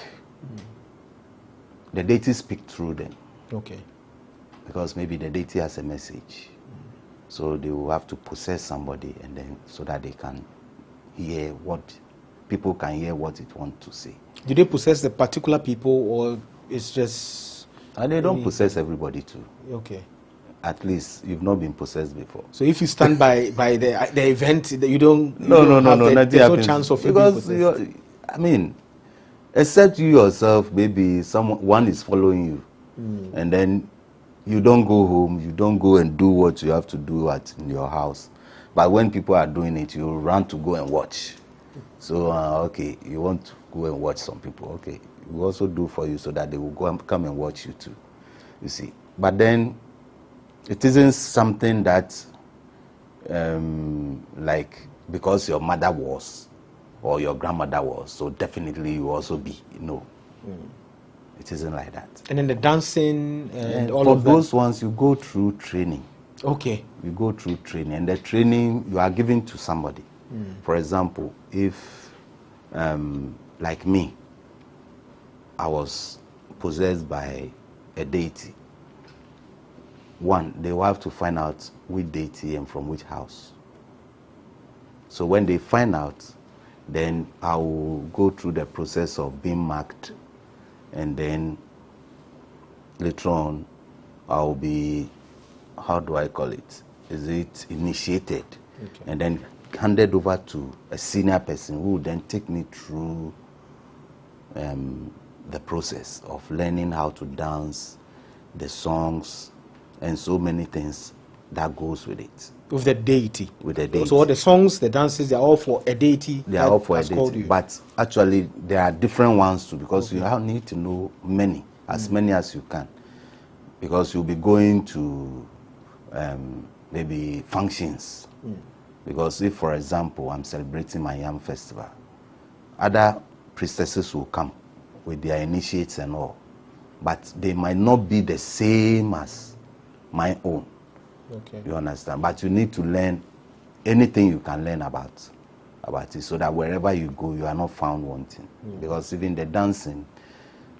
The deities speak through them. Okay. Because maybe the deity has a message. So they will have to possess somebody, and then so that they can hear what people can hear what it wants to say. Do they possess the particular people, or it's just? And they don't possess everybody too. Okay. At least you've not been possessed before. So if you stand by the event, you don't. No. There's no chance of because you being possessed. I mean, except you yourself, maybe one is following you, and then you don't go home, you don't go and do what you have to do in your house. But when people are doing it, you run to go and watch. So, okay, you want to go and watch some people. Okay, we also do for you so that they will come and watch you too. You see. But then, it isn't something that, like, because your mother was, or your grandmother was, so definitely you also be. No. It isn't like that. And then the dancing and all for of that? those ones, you go through training. Okay. You go through training, and the training you are giving to somebody. For example, if, like me, I was possessed by a deity, one, they will have to find out which deity and from which house. So when they find out, then I will go through the process of being marked, and then later on I'll be, how do I call it? Is it initiated? Okay. And then handed over to a senior person who will then take me through the process of learning how to dance, the songs, and so many things that goes with it. With the deity? With the deity. So all the songs, the dances, they're all for a deity? They are all for a deity. But actually, there are different ones too, because you need to know many, as many as you can. Because you'll be going to maybe functions. Because if, for example, I'm celebrating my yam festival, other priestesses will come with their initiates and all, but they might not be the same as my own. Okay. You understand? But you need to learn anything you can learn about it, so that wherever you go, you are not found wanting. Because even the dancing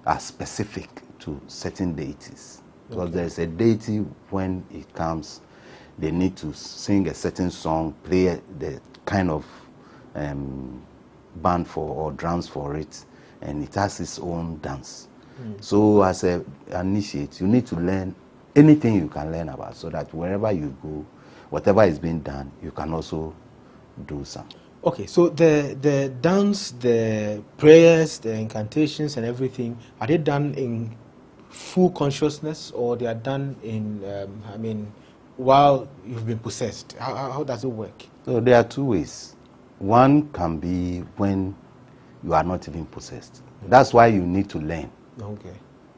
are specific to certain deities. Because there's a deity, when it comes, they need to sing a certain song, play the kind of band or drums for it, and it has its own dance. So as an initiate, you need to learn anything you can learn about, so that wherever you go, whatever is being done, you can also do some. Okay, so the dance, the prayers, the incantations and everything, are they done in full consciousness, or they are done in, while you've been possessed? How does it work? So there are two ways. One can be when you are not even possessed. That's why you need to learn. Okay.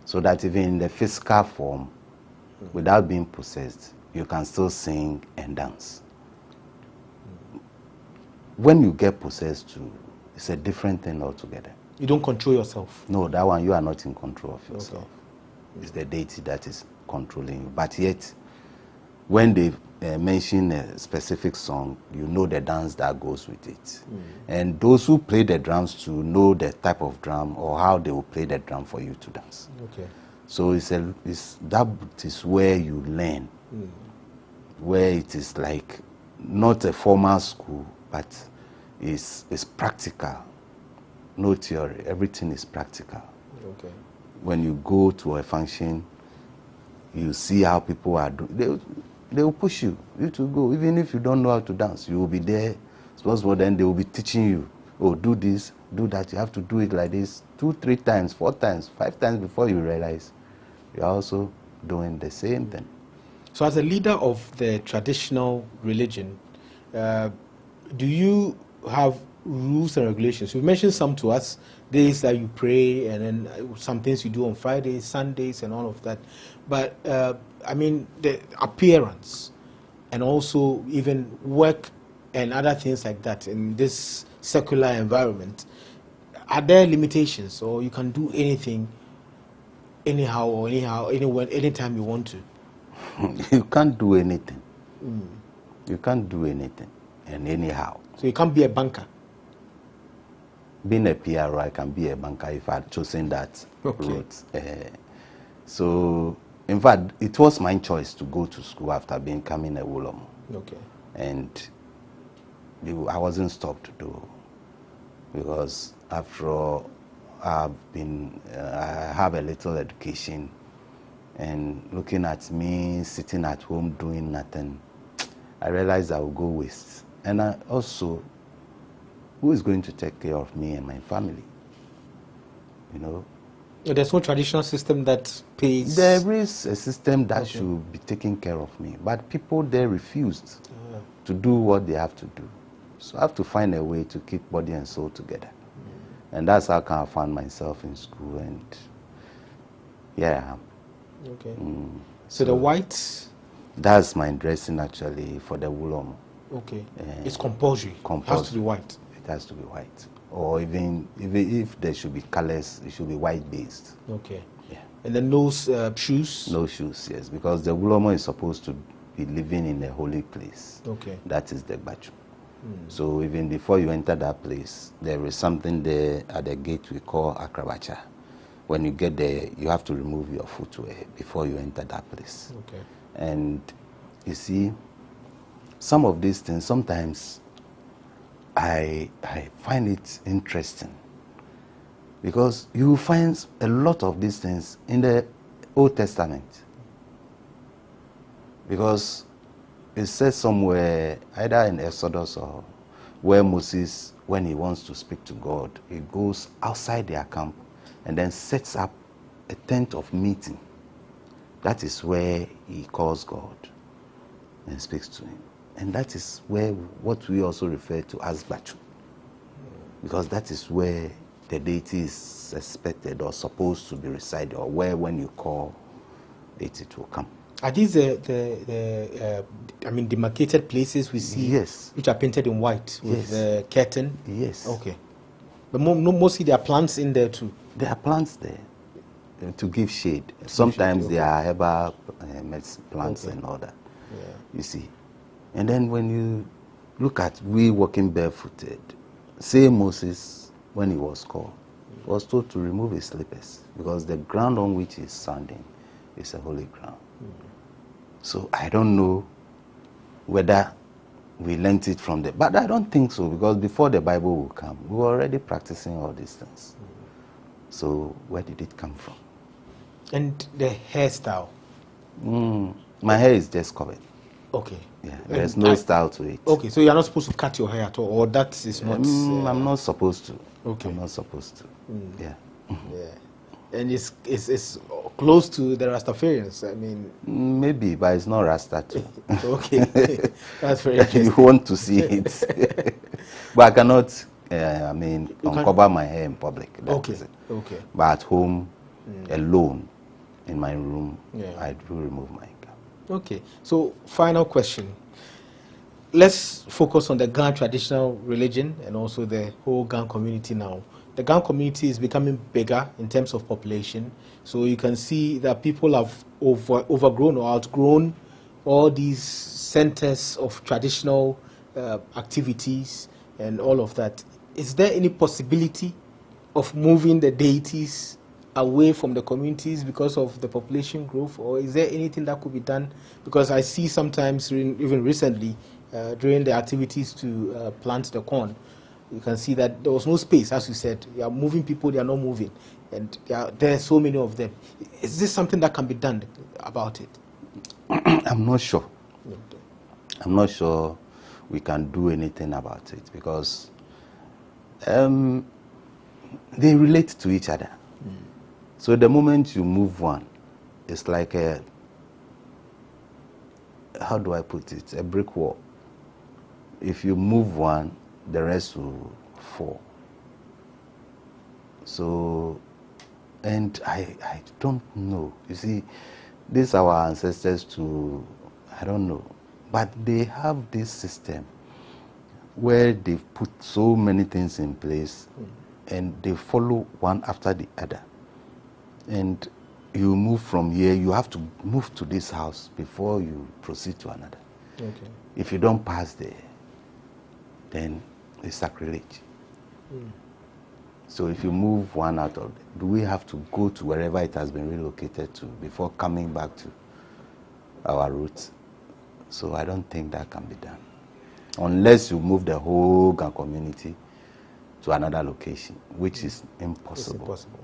So that even in the physical form, without being possessed, you can still sing and dance. When you get possessed too, it's a different thing altogether. You don't control yourself? No, that one, you are not in control of yourself. Okay. It's the deity that is controlling you. But yet, when they mention a specific song, you know the dance that goes with it. And those who play the drums to know the type of drum or how they will play the drum for you to dance. Okay. So that is where you learn, where it is like not a formal school, but it's practical, no theory. Everything is practical. Okay. When you go to a function, you see how people are doing. They will push you to go, even if you don't know how to dance. You will be there Small, then they will be teaching you, oh, do this, do that. You have to do it like this 2, 3 times, 4 times, 5 times before you realize you are also doing the same thing. So as a leader of the traditional religion, do you have rules and regulations? You mentioned some to us, days that you pray, and then some things you do on Fridays, Sundays, and all of that. But I mean, the appearance and also even work and other things like that in this secular environment, are there limitations, or you can do anything anyhow or anywhere, anytime you want to? You can't do anything. You can't do anything and anyhow. So you can't be a banker? Being a PRO, I can be a banker if I had chosen that route. So, in fact, it was my choice to go to school after becoming a Wolomo. Okay. And I wasn't stopped though, because after all, I have a little education, and looking at me sitting at home doing nothing, I realized I would go waste. And also, who is going to take care of me and my family? You know? There's no traditional system that pays? There is a system that should be taking care of me, but people there refused to do what they have to do. So I have to find a way to keep body and soul together. And that's how I found myself in school, and here I am. Okay. So the white? That's my dressing actually for the Wolomo. Okay. It's compulsory. It has to be white. It has to be white. Or even if there should be colors, it should be white based. Okay. Yeah. And then no shoes? No shoes, yes, because the Wolomo is supposed to be living in a holy place. Okay. That is the Bachu. So even before you enter that place, there is something there at the gate we call Akrabacha. When you get there, you have to remove your footwear before you enter that place. Okay. And you see, some of these things, sometimes I find it interesting, because you find a lot of these things in the Old Testament. Because it says somewhere, either in Exodus or where Moses, when he wants to speak to God, he goes outside their camp and then sets up a tent of meeting. That is where he calls God and speaks to him. And that is where what we also refer to as Bachu. Because that is where the deity is expected or supposed to be residing, or where when you call it, it will come. Are these the demarcated places we see? Yes. Which are painted in white with the curtain? Yes. Okay. But mostly there are plants in there too? There are plants there to give shade. Sometimes there are herbal plants and all that. Yeah. You see. And then when you look at we walking barefooted, say Moses, when he was called, was told to remove his slippers, because the ground on which he's standing is a holy ground. So I don't know whether we learnt it from there, but I don't think so, because before the Bible will come, we were already practicing all these things. So where did it come from? And the hairstyle? My hair is just covered. Okay. Yeah, there's no style to it. Okay, so you're not supposed to cut your hair at all, or that is not... I'm not supposed to. Okay. I'm not supposed to. Yeah. Yeah. And it's close to the Rastafarians, I mean... Maybe, but it's not Rasta too. Okay. That's very interesting. You want to see it. But I cannot, uncover my hair in public. That is it. Okay. But at home, alone, in my room, I do remove my cap. Okay. So, final question. Let's focus on the Ghana traditional religion and also the whole Ghana community now. The Ghana community is becoming bigger in terms of population. So you can see that people have overgrown or outgrown all these centers of traditional activities and all of that. Is there any possibility of moving the deities away from the communities because of the population growth, or is there anything that could be done? Because I see sometimes, even recently, during the activities to plant the corn, you can see that there was no space, as you said. You are moving people, they are not moving. And there are so many of them. Is this something that can be done about it? I'm not sure. I'm not sure we can do anything about it, because they relate to each other. So the moment you move one, it's like a, how do I put it, a brick wall. If you move one, the rest will fall. So, and I don't know. You see, these are our ancestors to, I don't know, but they have this system where they've put so many things in place and they follow one after the other. And you move from here, you have to move to this house before you proceed to another. Okay. If you don't pass there, then it's sacrilege. So if you move one out of, do we have to go to wherever it has been relocated to before coming back to our roots? So I don't think that can be done, unless you move the whole Gan community to another location, which is impossible. It's impossible.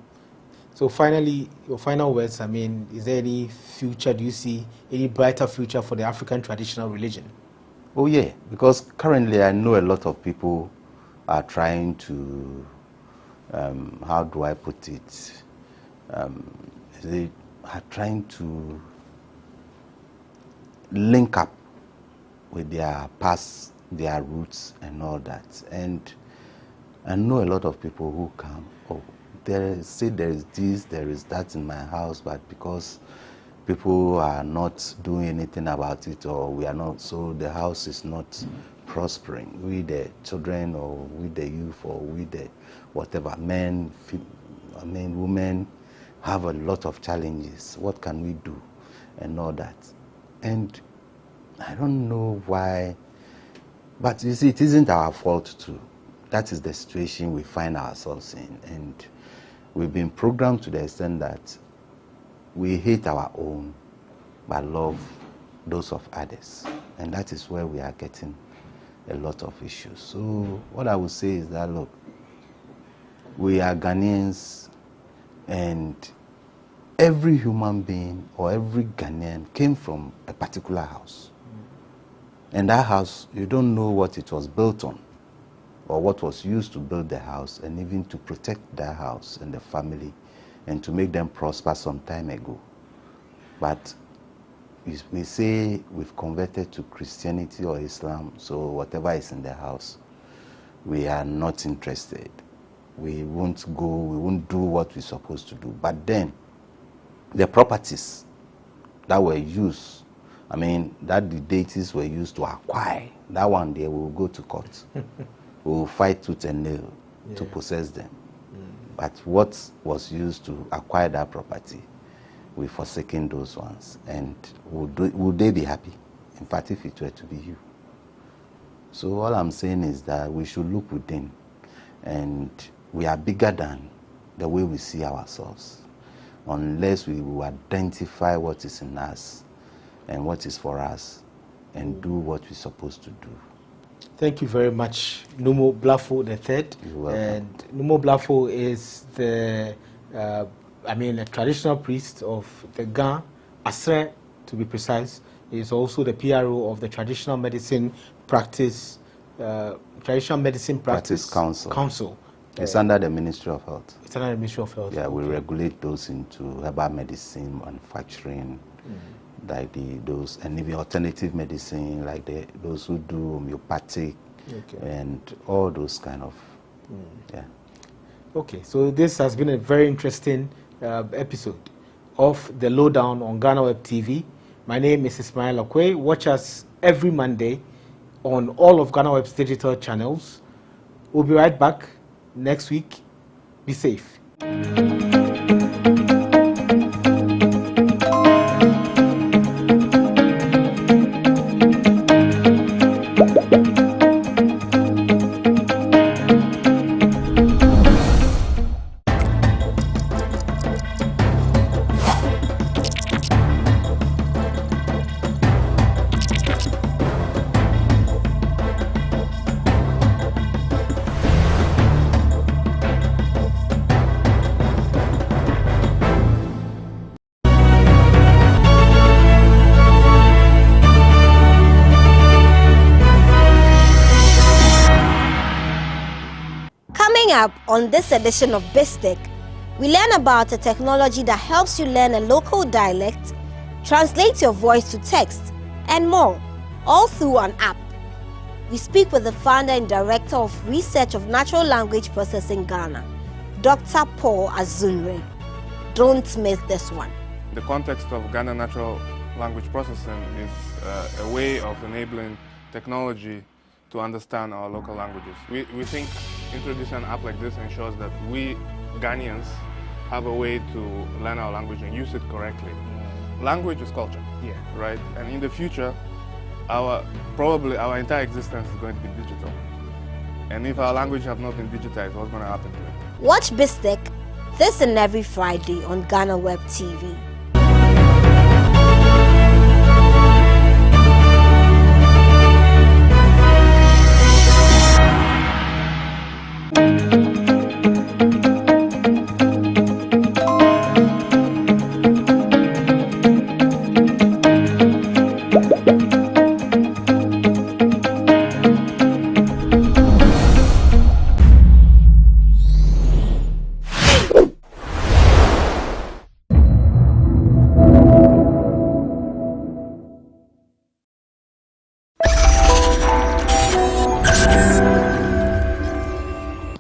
So finally, your final words, I mean, is there any future, do you see any brighter future for the African traditional religion? Oh yeah, because currently I know a lot of people are trying to, how do I put it, they are trying to link up with their past, their roots and all that. And I know a lot of people who come, there is this, there is that in my house, but because people are not doing anything about it, or we are not, so the house is not prospering. We the children, or we the youth, or we the whatever, men, women have a lot of challenges. What can we do? And all that. And I don't know why, but you see, it isn't our fault too. That is the situation we find ourselves in. And we've been programmed to the extent that we hate our own, but love those of others. And that is where we are getting a lot of issues. So what I would say is that, look, we are Ghanaians, and every human being or every Ghanaian came from a particular house. And that house, you don't know what it was built on, or what was used to build the house, and even to protect that house and the family, and to make them prosper some time ago. But we say we've converted to Christianity or Islam, so whatever is in the house, we are not interested. We won't go, we won't do what we're supposed to do. But then, the properties that were used, I mean, that the deities were used to acquire, that one day we will go to court. We will fight tooth and nail to possess them. But what was used to acquire that property, we forsaken those ones. And would they be happy? In fact, if it were to be you. So all I'm saying is that we should look within, and we are bigger than the way we see ourselves, unless we will identify what is in us and what is for us, and do what we're supposed to do. Thank you very much, Numo Blafo III. You're welcome. And Numo Blafo is the, a traditional priest of the Ga, Asre, to be precise. He is also the PRO of the Traditional Medicine Practice Council. It's under the Ministry of Health. It's under the Ministry of Health. Yeah, we regulate those into herbal medicine, manufacturing, like those, and even alternative medicine, like those who do homeopathic, and all those kind of, yeah. Okay, so this has been a very interesting episode of The Lowdown on GhanaWeb TV. My name is Ismail Akwe. Watch us every Monday on all of GhanaWeb's digital channels. We'll be right back next week. Be safe. up on this edition of BizTech, we learn about a technology that helps you learn a local dialect, translate your voice to text, and more, all through an app. We speak with the founder and director of Research of Natural Language Processing Ghana, Dr. Paul Azunre. Don't miss this one. The context of Ghana Natural Language Processing is a way of enabling technology to understand our local languages. We think introducing an app like this ensures that we Ghanaians have a way to learn our language and use it correctly. Language is culture, right? And in the future, probably our entire existence is going to be digital. And if our language have not been digitized, what's going to happen to it? Watch BizTech this and every Friday on GhanaWeb TV.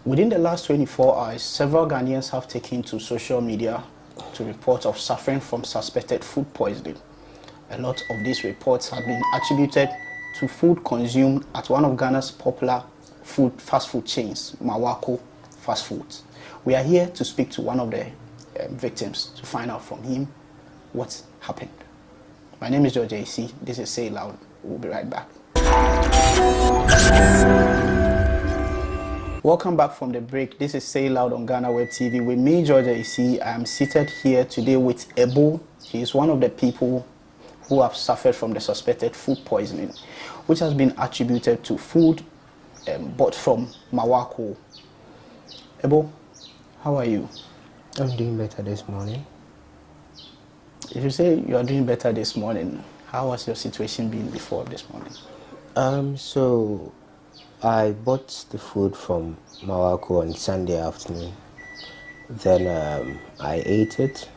Within the last 24 hours, several Ghanaians have taken to social media to report of suffering from suspected food poisoning. A lot of these reports have been attributed to food consumed at one of Ghana's popular fast food chains, Mawako Fast Foods. We are here to speak to one of the victims to find out from him what happened. My name is George AC. This is Say Loud. We'll be right back. Welcome back from the break. This is Say Loud on GhanaWeb TV. With me, George AC. I am seated here today with Ebo. He is one of the people who have suffered from the suspected food poisoning, which has been attributed to food bought from Mawako. Ebo, how are you? I'm doing better this morning. If you say you are doing better this morning, how has your situation been before this morning? So I bought the food from Mawako on Sunday afternoon. Then I ate it.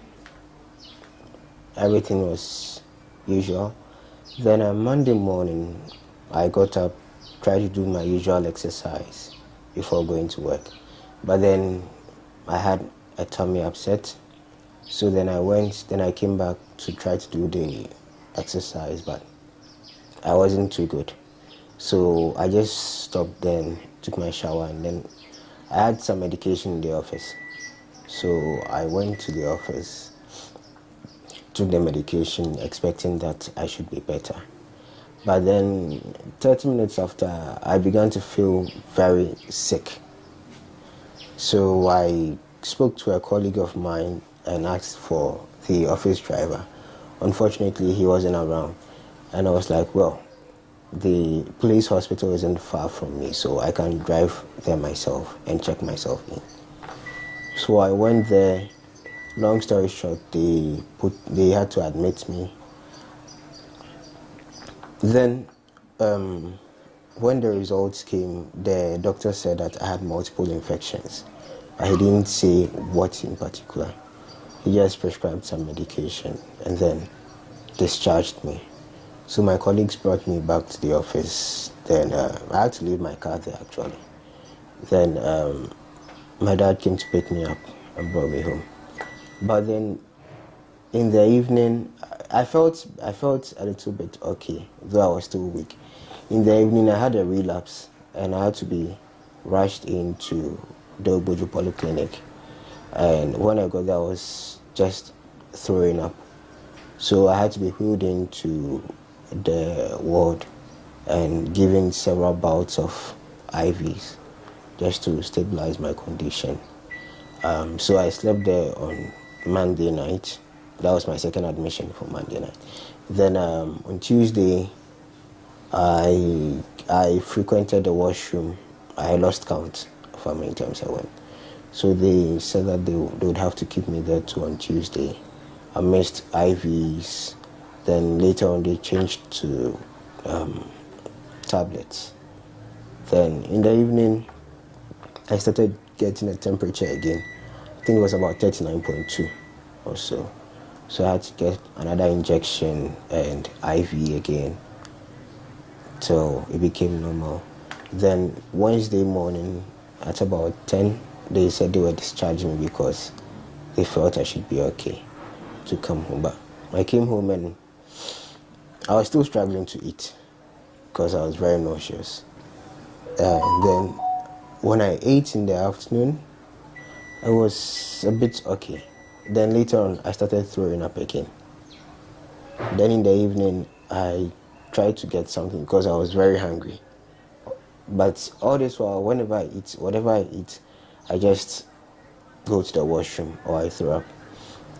Everything was usual. Then on Monday morning, I got up, tried to do my usual exercise before going to work. But then I had a tummy upset. So then I came back to try to do the exercise, but I wasn't too good. So I just stopped then, took my shower, and then I had some medication in the office. So I went to the office, took the medication, expecting that I should be better. But then 30 minutes after, I began to feel very sick. So I spoke to a colleague of mine and asked for the office driver. Unfortunately, he wasn't around. And I was like, well, the police hospital isn't far from me, so I can drive there myself and check myself in. So I went there. Long story short, they had to admit me. Then when the results came, the doctor said that I had multiple infections. But he didn't say what in particular. He just prescribed some medication and then discharged me. So my colleagues brought me back to the office. Then I had to leave my car there actually. Then my dad came to pick me up and brought me home. But then in the evening, I felt a little bit okay, though I was still weak. In the evening, I had a relapse and I had to be rushed into the Obuju Polyclinic. And when I got there, I was just throwing up. So I had to be wheeled into the ward and given several bouts of IVs just to stabilize my condition. So I slept there on Monday night. That was my second admission for Monday night. Then on Tuesday, I frequented the washroom. I lost count of how many times I went. So they said that they would have to keep me there too on Tuesday. I missed IVs. Then later on they changed to tablets. Then in the evening, I started getting a temperature again. I think it was about 39.2 or so. So I had to get another injection and IV again till it became normal. Then Wednesday morning at about 10, they said they were discharging me because they felt I should be okay to come home. But I came home and I was still struggling to eat because I was very nauseous. Then when I ate in the afternoon, I was a bit okay. Then later on, I started throwing up again. Then in the evening, I tried to get something because I was very hungry. But all this while, whenever I eat, whatever I eat, I just go to the washroom or I throw up.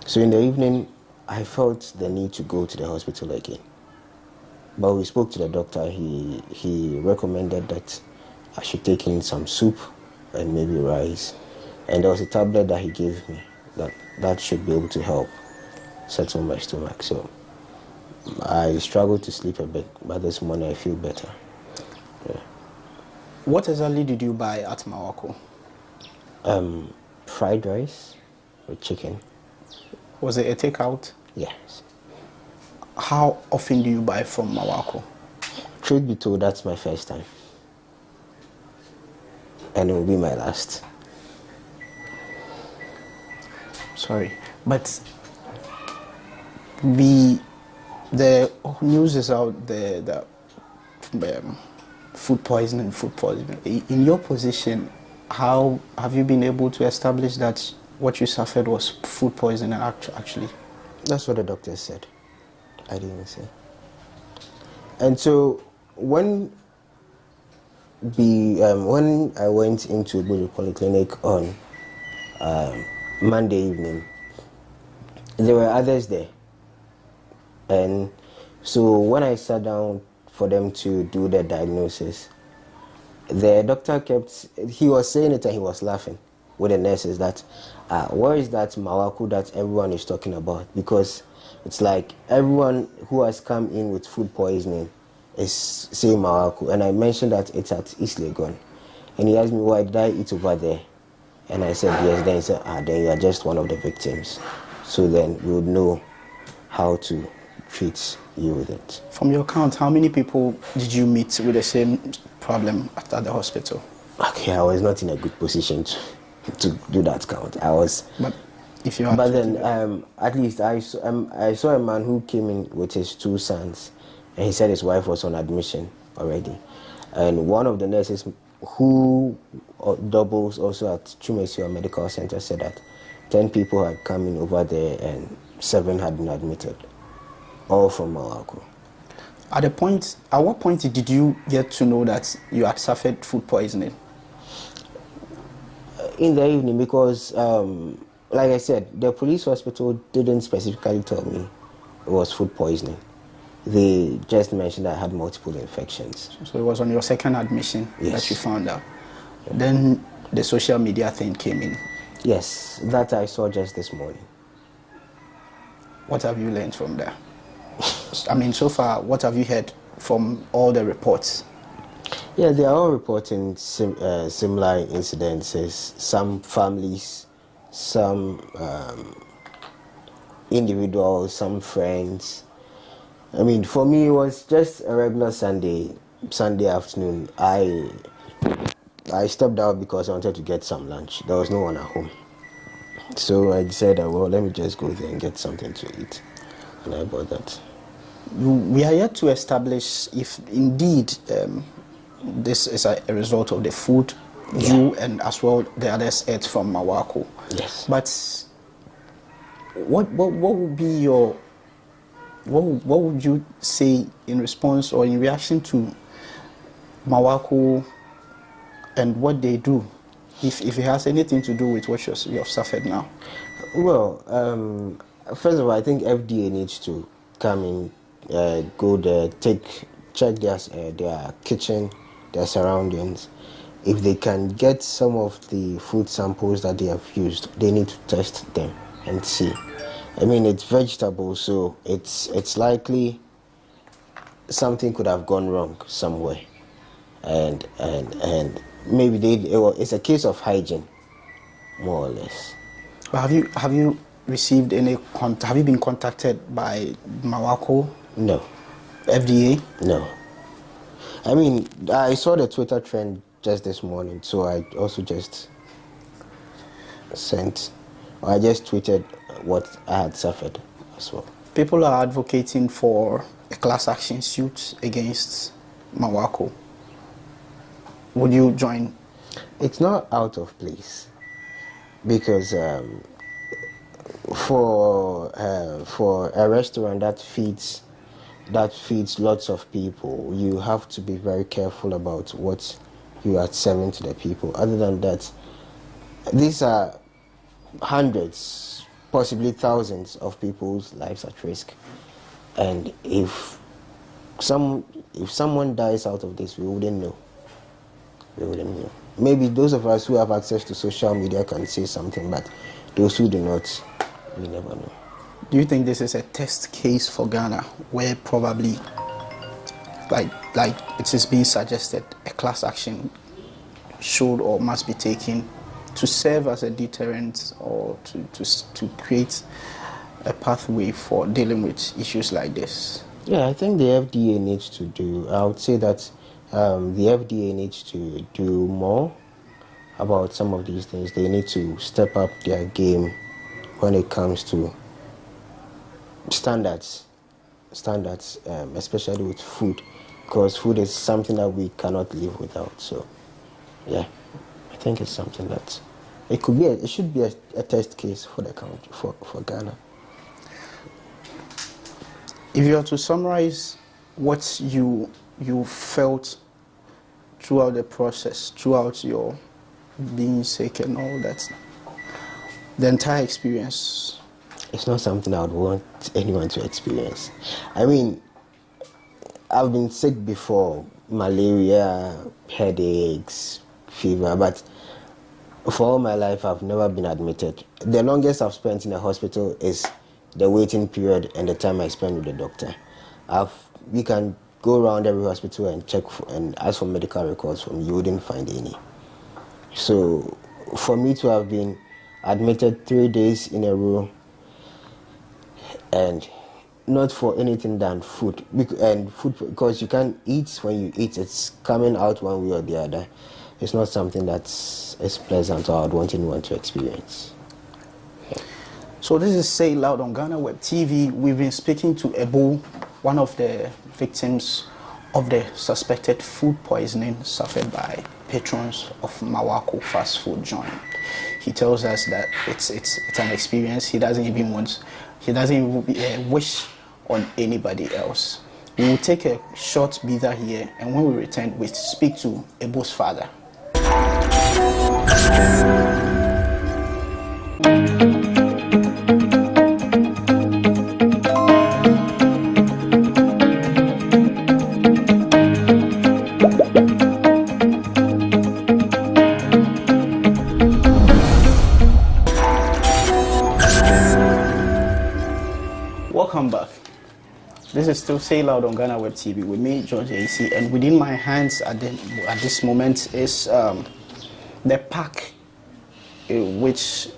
So in the evening, I felt the need to go to the hospital again. But we spoke to the doctor. He recommended that I should take in some soup and maybe rice. And there was a tablet that he gave me that should be able to help settle my stomach. So I struggled to sleep a bit, but this morning I feel better. Yeah. What exactly did you buy at Mawako? Fried rice with chicken. Was it a takeout? Yes. How often do you buy from Mawako? Truth be told, that's my first time. And it will be my last. Sorry, but the news is out there that food poisoning. In your position, how have you been able to establish that what you suffered was food poisoning actually? That's what the doctor said. I didn't say. And so when I went into the polyclinic on Monday evening, there were others there. And so when I sat down for them to do the diagnosis, the doctor he was saying it and he was laughing with the nurses that, where is that Mawako that everyone is talking about? Because it's like everyone who has come in with food poisoning is saying Mawako. And I mentioned that it's at East Legon. And he asked me, why did I eat over there? And I said, yes. Then he said, then you are just one of the victims. So then we would know how to treat you with it. From your count, how many people did you meet with the same problem at the hospital? Okay, I was not in a good position to do that count. I was. But if you. But then, at least I saw a man who came in with his 2 sons, and he said his wife was on admission already, and one of the nurses who doubles also at Chumesio Medical Center said that 10 people had come in over there and 7 had been admitted, all from Mawako. At what point did you get to know that you had suffered food poisoning? In the evening, because like I said, the police hospital didn't specifically tell me it was food poisoning. They just mentioned I had multiple infections. So it was on your second admission that you found out. Yeah. Then the social media thing came in. Yes, that I saw just this morning. What have you learned from there? I mean, so far, what have you heard from all the reports? Yeah, they are all reporting similar incidences. Some families, some individuals, some friends. I mean, for me, it was just a regular Sunday afternoon. I stepped out because I wanted to get some lunch. There was no one at home. So I decided, well, let me just go there and get something to eat. And I bought that. We are yet to establish if indeed this is a result of the food you and as well the others ate from Mawako. Yes. But what would be your what would you say in response or in reaction to Mawako and what they do, if it has anything to do with what you have suffered now? Well, first of all, I think FDA needs to come in, go there, check their kitchen, their surroundings. If they can get some of the food samples that they have used, they need to test them and see. I mean, it's vegetables, so it's likely something could have gone wrong somewhere, and maybe it's a case of hygiene. more or less. But have you received any have you been contacted by Mawako? No. FDA? No. I mean, I saw the Twitter trend just this morning, so I also just I just tweeted what I had suffered as well. People are advocating for a class action suit against Mawako. Would you join? It's not out of place because for a restaurant that feeds lots of people, you have to be very careful about what you are serving to the people. Other than that, these are hundreds, possibly thousands of people's lives at risk, and if someone dies out of this, we wouldn't know. Maybe those of us who have access to social media can say something, but those who do not, we never know. Do you think this is a test case for Ghana, where probably, like it is being suggested, a class action should or must be taken to serve as a deterrent or to create a pathway for dealing with issues like this? Yeah, I think the FDA needs to do, I would say that the FDA needs to do more about some of these things. They need to step up their game when it comes to standards, especially with food, because food is something that we cannot live without. So, yeah, I think it's something that it should be a test case for the country, for Ghana. If you are to summarize what you felt throughout the process, throughout your being sick and all that, the entire experience. It's not something I would want anyone to experience. I mean, I've been sick before, malaria, headaches, fever, but for all my life I've never been admitted. The longest I've spent in a hospital is the waiting period and the time I spend with the doctor. We can go around every hospital and check and ask for medical records from you, wouldn't find any. So for me to have been admitted 3 days in a row and not for anything than food, because you can't eat. When you eat, it's coming out one way or the other. It's not something that's as pleasant or I'd want anyone to experience. So this is Say Loud on GhanaWeb TV. We've been speaking to Ebo, one of the victims of the suspected food poisoning suffered by patrons of Mawako fast food joint. He tells us that it's an experience he doesn't even wish on anybody else. We will take a short breather here, and when we return, we speak to Ebo's father. Welcome back. This is still Say Loud on GhanaWeb TV with me, George AC, and within my hands at this moment is the pack which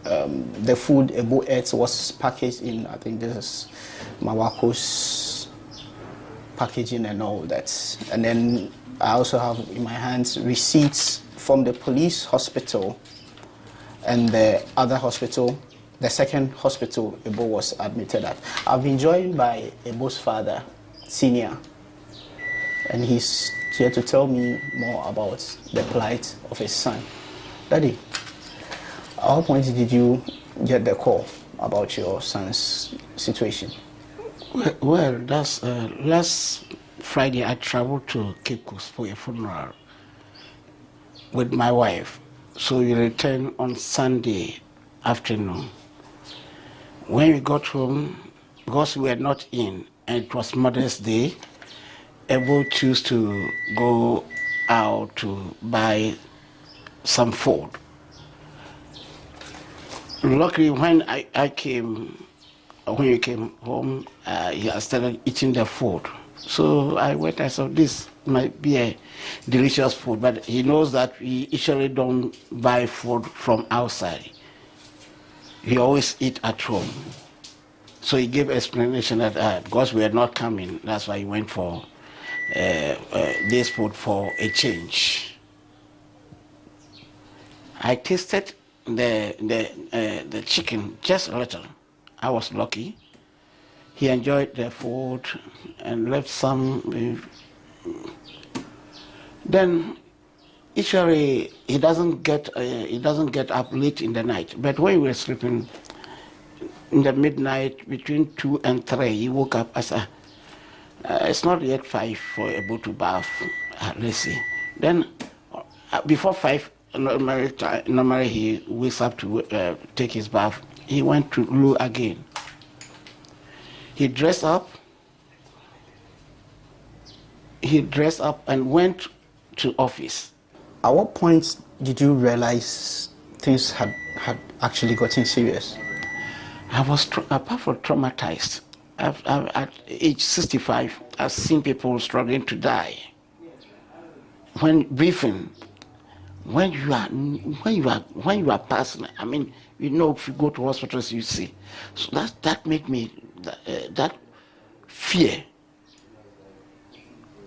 the food Ebo ate was packaged in. I think this is Mawako's packaging and all that. And then I also have in my hands receipts from the police hospital and the other hospital, the second hospital Ebo was admitted at. I've been joined by Ebo's father, Senior, and he's here to tell me more about the plight of his son. Daddy, at what point did you get the call about your son's situation? Well, that's last Friday I traveled to Cape Coast for a funeral with my wife. So we returned on Sunday afternoon. When we got home, because we were not in, and it was Mother's Day, Ebo chose to go out to buy some food. Luckily, when we came home, he had started eating the food. So I went, I saw this. might be a delicious food, but he knows that we usually don't buy food from outside. We always eat at home. So he gave explanation that because we are not coming, that's why he went for this food for a change. I tasted the chicken just a little. I was lucky. He enjoyed the food and left some. Then usually he doesn't get up late in the night. But when we were sleeping in the midnight between 2 and 3, he woke up. I said, "It's not yet 5 for able to bath. Let's see." Then before 5, normally he wakes up to take his bath. He went to loo again. He dressed up and went to office. At what point did you realize things had actually gotten serious? I was, apart from traumatized, at age 65, I've seen people struggling to die. When briefing, when you are passing, I mean, you know, if you go to hospitals, you see. So that made me, that fear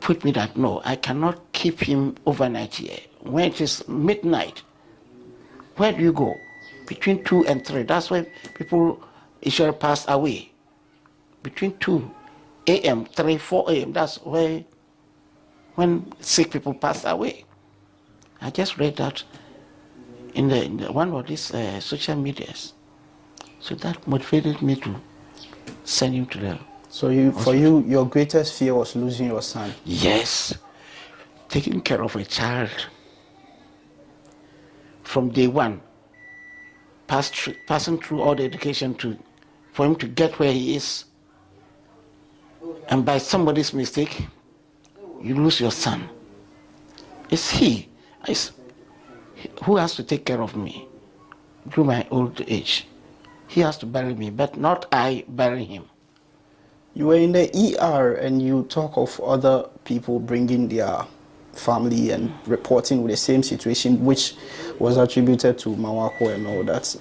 put me that no, I cannot keep him overnight here. When it is midnight, where do you go? Between 2 and 3, that's why people usually pass away. Between 2 a.m., 3, 4 a.m., that's when sick people pass away. I just read that in the one of these social medias. So that motivated me to send him to the So for you, your greatest fear was losing your son? Yes. Taking care of a child from day one, passing through all the education for him to get where he is. And by somebody's mistake, you lose your son. It's he who has to take care of me through my old age. He has to bury me, but not I bury him. You were in the ER and you talk of other people bringing their family and reporting with the same situation, which was attributed to Mawako and all that.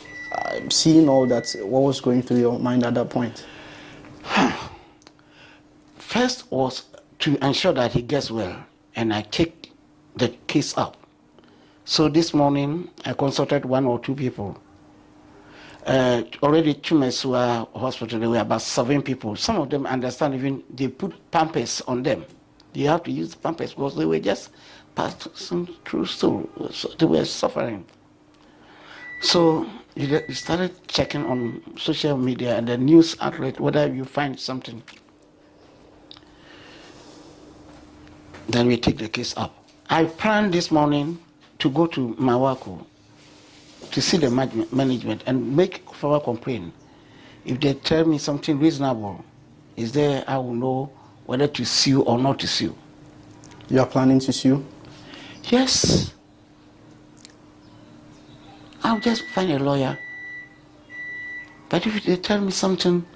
Seeing all that, what was going through your mind at that point? First was to ensure that he gets well, and I take the case up. So this morning, I consulted 1 or 2 people. Already Chumesua Hospital, there were about 7 people. Some of them understand, even they put pampers on them. You have to use pampers because they were just passing through stool. So they were suffering. So you started checking on social media and the news outlet whether you find something. Then we take the case up. I planned this morning to go to Mawako to see the management and make further complaint. If they tell me something reasonable, is there, I will know whether to sue or not to sue. You are planning to sue? Yes. I'll just find a lawyer. But if they tell me something,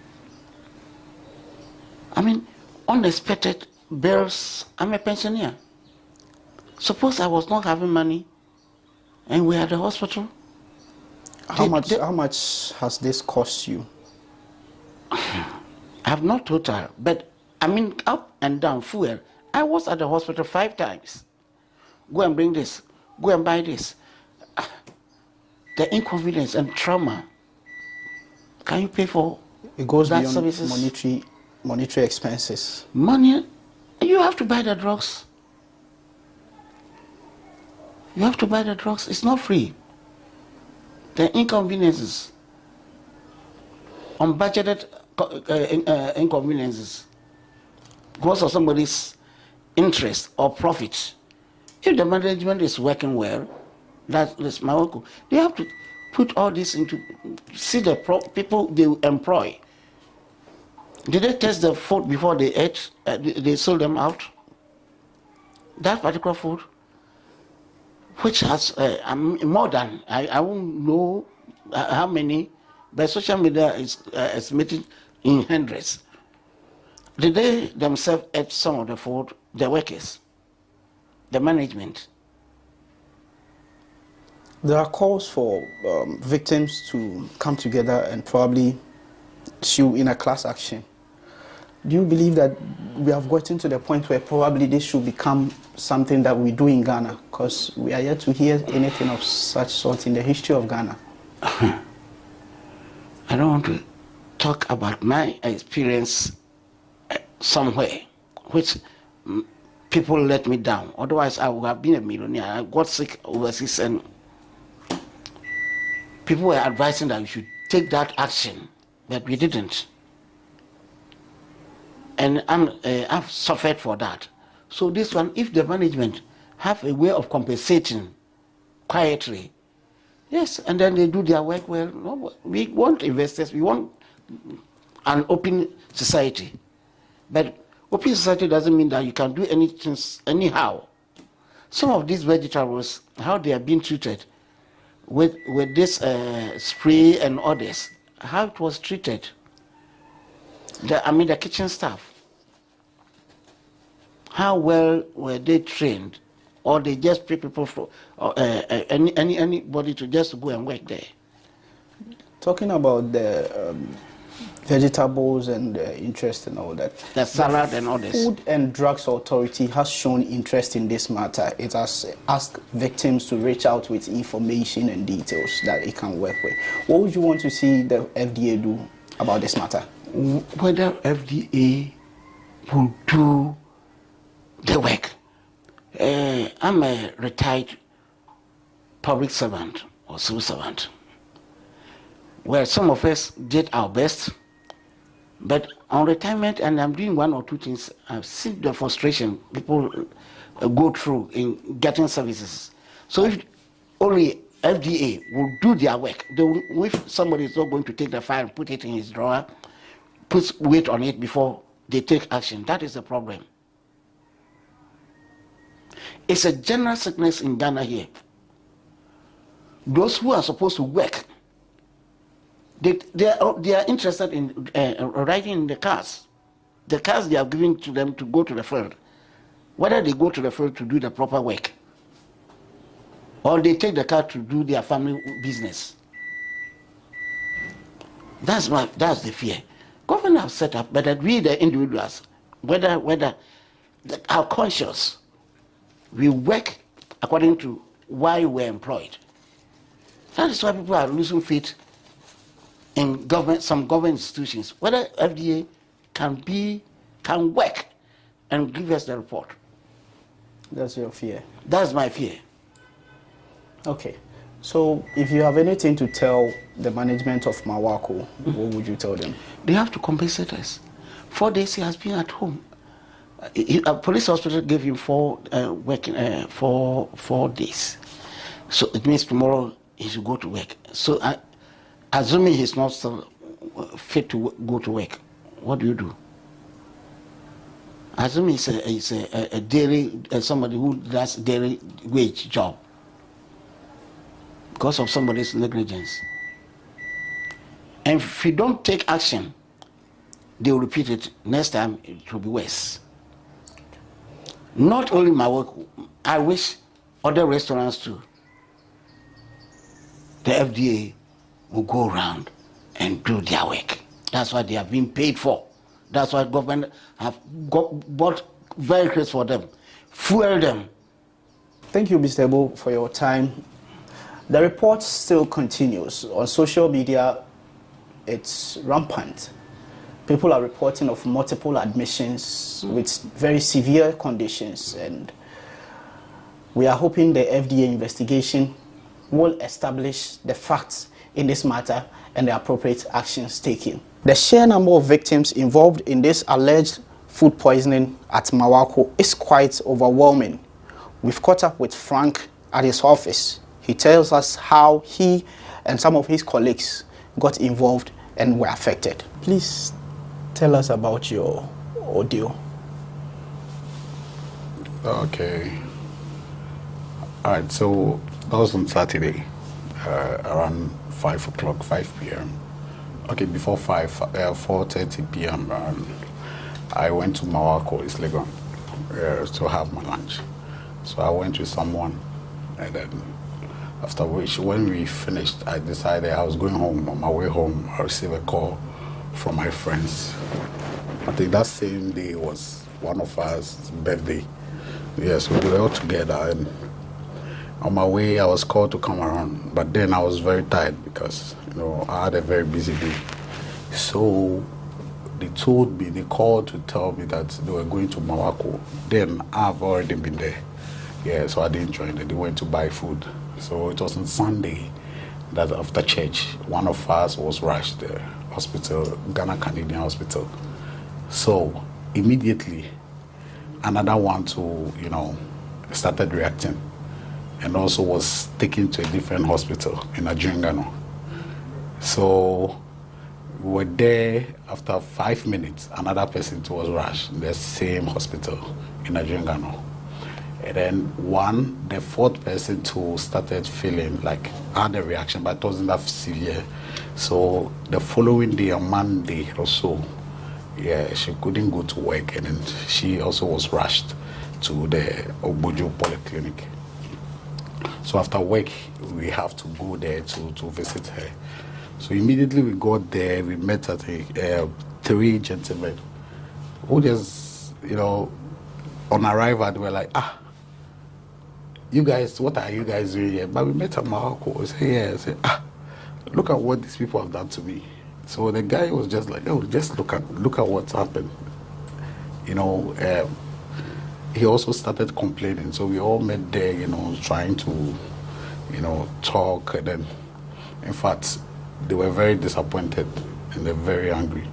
I mean, unexpected bills, I'm a pensioner. Suppose I was not having money and we are at the hospital. How much has this cost you? I have not total, but I mean up and down fuel. I was at the hospital 5 times. Go and bring this, go and buy this. The inconvenience and trauma. Can you pay for it? Goes that beyond services? monetary expenses. Money, you have to buy the drugs. You have to buy the drugs. It's not free. The inconveniences, unbudgeted inconveniences, because of somebody's interest or profit. If the management is working well, that's my work. They have to put all this into, see the people they employ. Did they test the food before they ate? They sold them out? That particular food, which has more than, I won't know how many, but social media is estimated in hundreds. Did they themselves eat some of the food, the workers? the management. There are calls for victims to come together and probably sue in a class action. Do you believe that we have gotten to the point where probably this should become something that we do in Ghana? Because we are yet to hear anything of such sort in the history of Ghana. I don't want to talk about my experience somewhere, which people let me down. Otherwise, I would have been a millionaire. I got sick overseas and people were advising that we should take that action, but we didn't. And I've suffered for that. So this one, if the management have a way of compensating quietly, yes, and then they do their work well. No, we want investors, we want an open society. But open society doesn't mean that you can do anything anyhow. Some of these vegetables, how they are being treated, with this spray and others, how it was treated. The kitchen staff, how well were they trained, or they just pay people for anybody to just go and work there? Talking about the vegetables and interest and all that. The salad and all this. Food and Drugs Authority has shown interest in this matter. It has asked victims to reach out with information and details that it can work with. What would you want to see the FDA do about this matter? Whether FDA will do the work. I'm a retired public servant or civil servant, where some of us did our best, but on retirement, and I'm doing one or two things, I've seen the frustration people go through in getting services. So if only FDA will do their work, if somebody is not going to take the file and put it in his drawer, put weight on it before they take action, that is the problem. It's a general sickness in Ghana here. Those who are supposed to work, they are interested in riding in the cars. The cars they are giving to them to go to the field. Whether they go to the field to do the proper work, or they take the car to do their family business. That's the fear. Government have set up, but that we the individuals, whether are conscious, we work according to why we're employed. That is why people are losing faith in some government institutions. Whether FDA can work and give us the report. That's your fear. That's my fear. Okay. So if you have anything to tell the management of Mawako, what would you tell them? They have to compensate us. 4 days he has been at home. A police hospital gave him 4 days. So it means tomorrow he should go to work. So assuming he's not still fit to go to work, what do you do? Assuming he's a dairy, somebody who does dairy wage job because of somebody's negligence. And if you don't take action, they will repeat it. Next time it will be worse. Not only my work, I wish other restaurants too. The FDA will go around and do their work. That's what they have been paid for. That's why government have bought vehicles for them, fuel them. Thank you, Mr. Ebo, for your time. The report still continues. On social media, it's rampant. People are reporting of multiple admissions with very severe conditions, and we are hoping the FDA investigation will establish the facts in this matter and the appropriate actions taken. The sheer number of victims involved in this alleged food poisoning at Mawako is quite overwhelming. We've caught up with Frank at his office. He tells us how he and some of his colleagues got involved and were affected. Please tell us about your ordeal. Okay. All right, so that was on Saturday, around 5 o'clock, 5 p.m. Okay, before 4:30 p.m., I went to Mawako, East Legon, to have my lunch. So I went with someone, and then after which, when we finished, I decided I was going home. On my way home, I received a call from my friends. I think that same day was one of us' birthday. Yeah, so we were all together, and on my way, I was called to come around. But then I was very tired because, I had a very busy day. So they called to tell me that they were going to Mawako. Then I've already been there. Yeah, so I didn't join them. They went to buy food. So it was on Sunday that after church, one of us was rushed to the hospital, Ghana Canadian Hospital. So immediately, another one too, started reacting and also was taken to a different hospital in Adjungano. So we were there. After 5 minutes, another person too was rushed in the same hospital in Adjungano. And then the fourth person too started feeling like had a reaction, but it wasn't that severe. So the following day, on Monday or so, she couldn't go to work, and then she also was rushed to the Obuju Polyclinic. So after work, we have to go there to visit her. So immediately we got there, we met at three gentlemen who just, on arrival, they were like, you guys, what are you guys doing here? But we met at Mahako. I said, look at what these people have done to me. So the guy was just like, oh, just look at what's happened. He also started complaining. So we all met there, trying to, talk. And then, in fact, they were very disappointed and they're very angry.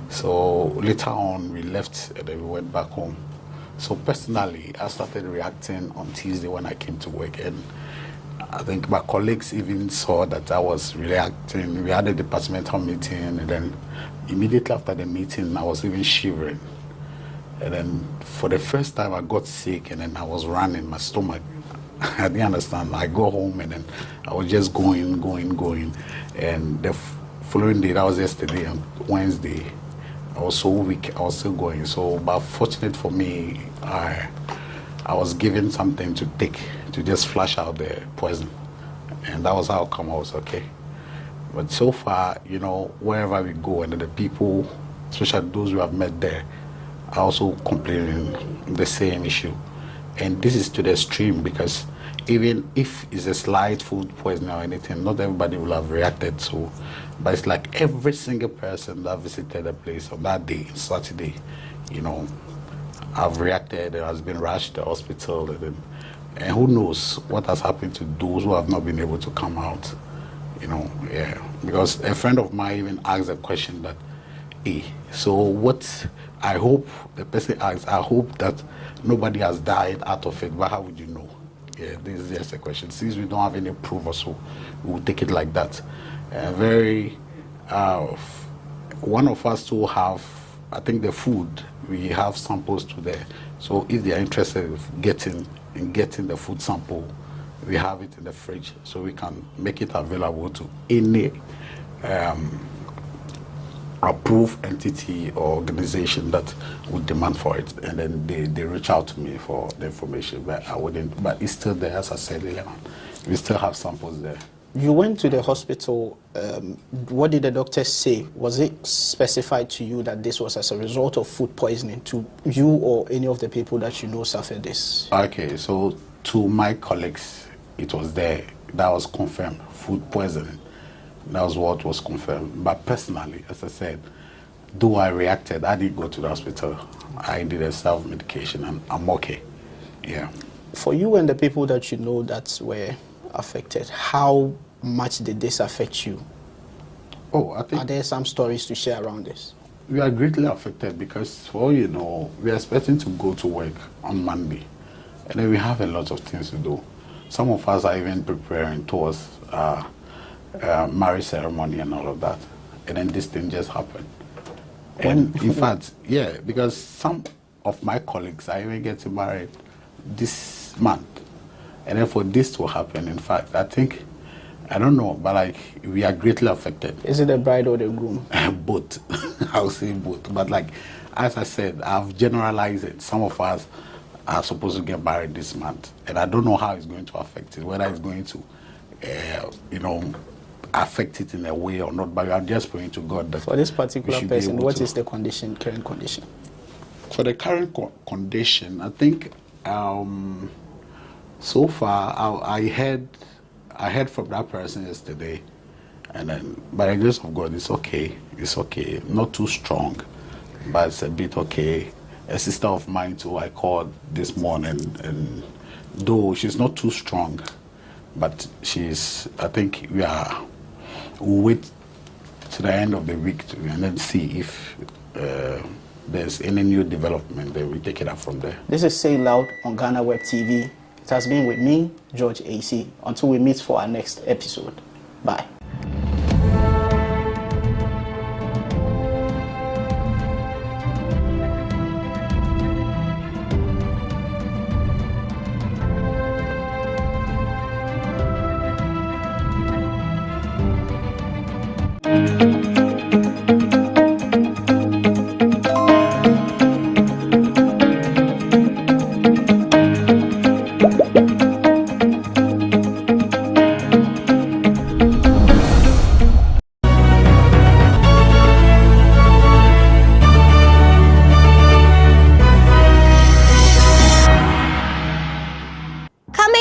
So later on, we left and then we went back home. So personally, I started reacting on Tuesday when I came to work, and I think my colleagues even saw that I was reacting. We had a departmental meeting, and then immediately after the meeting, I was even shivering. And then for the first time, I got sick, and then I was running my stomach. I didn't understand. I go home, and then I was just going. And the following day, that was yesterday, on Wednesday, I was so weak, I was still going. So, but fortunate for me, I was given something to take to just flush out the poison. And that was how come I was okay. But so far, wherever we go, and the people, especially those who have met there, are also complaining the same issue. And this is to the extreme, because even if it's a slight food poisoning or anything, not everybody will have reacted. So, but it's like every single person that visited the place on that day, Saturday, have reacted and has been rushed to the hospital. And who knows what has happened to those who have not been able to come out, Because a friend of mine even asked a question that, so what, I hope, the person asked, I hope that nobody has died out of it, but how would you know? Yeah, this is just a question. Since we don't have any proof or so, we will take it like that. One of us to have, I think the food, we have samples to there. So if they are interested in getting the food sample, we have it in the fridge, so we can make it available to any approved entity or organization that would demand for it, and then they reach out to me for the information. But I wouldn't. But it's still there, as I said earlier. We still have samples there. You went to the hospital. What did the doctors say? Was it specified to you that this was as a result of food poisoning to you or any of the people that you know suffered this? Okay, so to my colleagues, it was there. That was confirmed, food poisoning. That was what was confirmed. But personally, as I said, though I reacted, I didn't go to the hospital. I did a self-medication and I'm okay. Yeah. For you and the people that you know that were affected, how much did this affect you? I think... Are there some stories to share around this? We are greatly affected because, for we are expecting to go to work on Monday. And then we have a lot of things to do. Some of us are even preparing towards marriage ceremony and all of that, and then this thing just happened. And in fact, because some of my colleagues are even getting married this month, and then for this to happen, in fact, I think, I don't know, but we are greatly affected. Is it the bride or the groom? Both. I'll say both. But as I said, I've generalized it. Some of us are supposed to get married this month, and I don't know how it's going to affect it, whether it's going to, affect it in a way or not. But I'm just praying to God that for this particular person, what is the condition, current condition? For the current condition, I think so far I heard from that person yesterday, and then by the grace of God, it's okay. It's okay. Not too strong, but it's a bit okay. A sister of mine too, I called this morning, and though she's not too strong, but I think we'll wait to the end of the week and then see if there's any new development, then we take it up from there. This is Say Loud on GhanaWeb TV. It has been with me, George AC. Until we meet for our next episode. Bye.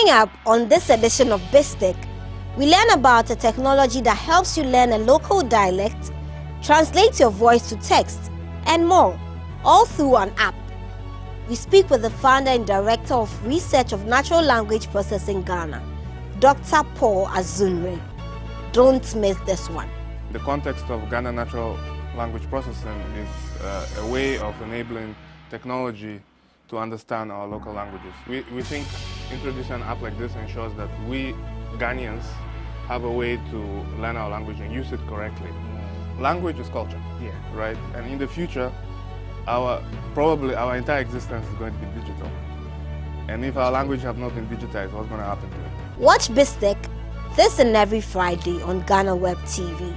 Up on this edition of BizTech, we learn about a technology that helps you learn a local dialect, translate your voice to text, and more, all through an app. We speak with the founder and director of Research of Natural Language Processing Ghana, Dr. Paul Azunre. Don't miss this one. The context of Ghana Natural Language Processing is a way of enabling technology to understand our local languages. We think introducing an app like this ensures that we Ghanaians have a way to learn our language and use it correctly. Language is culture, right? And in the future, probably our entire existence is going to be digital. And if our language have not been digitized, what's going to happen to it? Watch BizTech this and every Friday on GhanaWeb TV.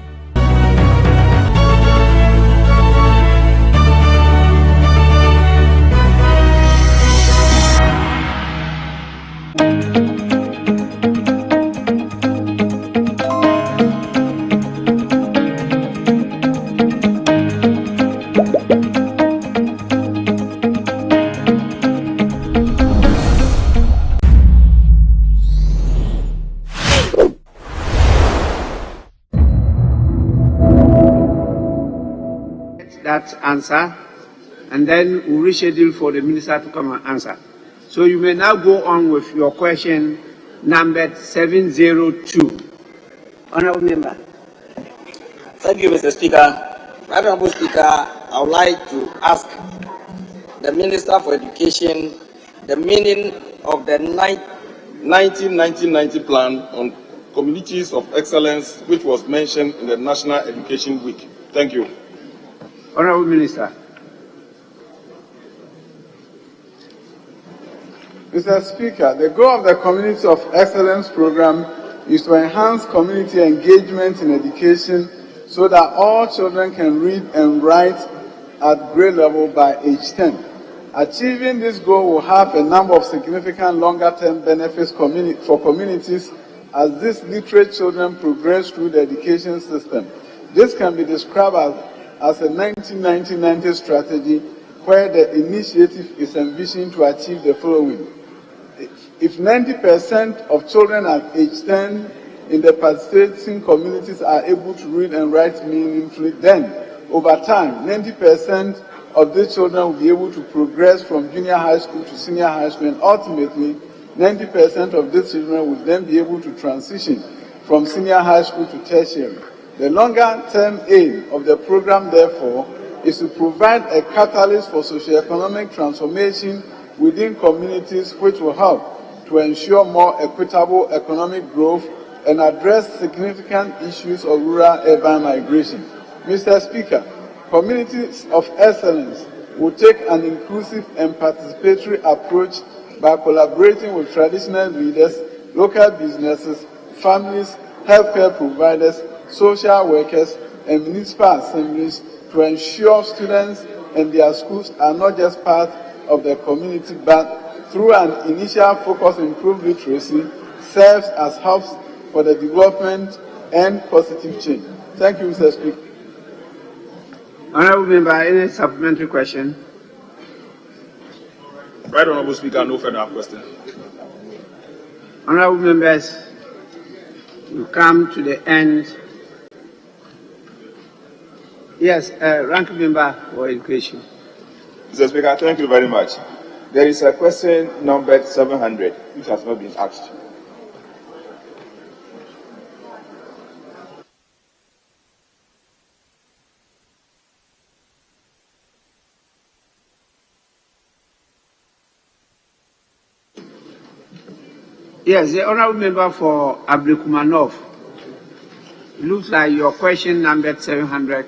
That answer, and then we'll reschedule for the minister to come and answer. So you may now go on with your question number 702. Honorable member. Thank you, Mr. Speaker. Right Honorable Speaker, I would like to ask the Minister for Education the meaning of the 1990 plan on communities of excellence, which was mentioned in the National Education Week. Thank you. Honorable Minister. Mr. Speaker, the goal of the Community of Excellence program is to enhance community engagement in education so that all children can read and write at grade level by age 10. Achieving this goal will have a number of significant longer-term benefits for communities as these literate children progress through the education system. This can be described as a 1990 strategy where the initiative is envisioned to achieve the following. If 90% of children at age 10 in the participating communities are able to read and write meaningfully, then over time, 90% of these children will be able to progress from junior high school to senior high school, and ultimately, 90% of these children will then be able to transition from senior high school to tertiary. The longer-term aim of the program, therefore, is to provide a catalyst for socioeconomic transformation within communities, which will help to ensure more equitable economic growth and address significant issues of rural-urban migration. Mr. Speaker, communities of excellence will take an inclusive and participatory approach by collaborating with traditional leaders, local businesses, families, healthcare providers, social workers, and municipal assemblies to ensure students and their schools are not just part of the community but through an initial focus on improved literacy serves as hubs for the development and positive change. Thank you, Mr. Speaker. Honorable Member, any supplementary question? Right, Honorable Speaker, no further question. Honorable members, we come to the end. Yes, ranking member for education. Mr. Speaker, thank you very much. There is a question numbered 700, which has not been asked. Yes, the honorable member for Ablekumanov. It looks like your question number 700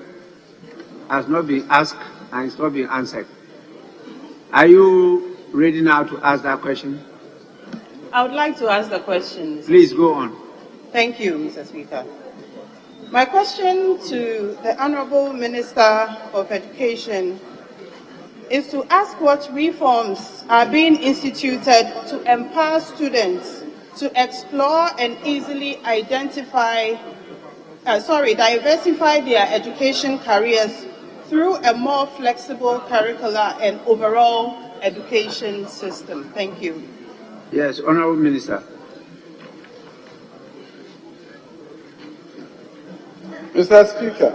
has not been asked and it's not been answered. Are you ready now to ask that question? I would like to ask the question. Please go on. Thank you, Mr. Speaker. My question to the Honorable Minister of Education is to ask what reforms are being instituted to empower students to explore and easily diversify their education careers through a more flexible curricular and overall education system. Thank you. Yes, Honorable Minister. Mr. Speaker,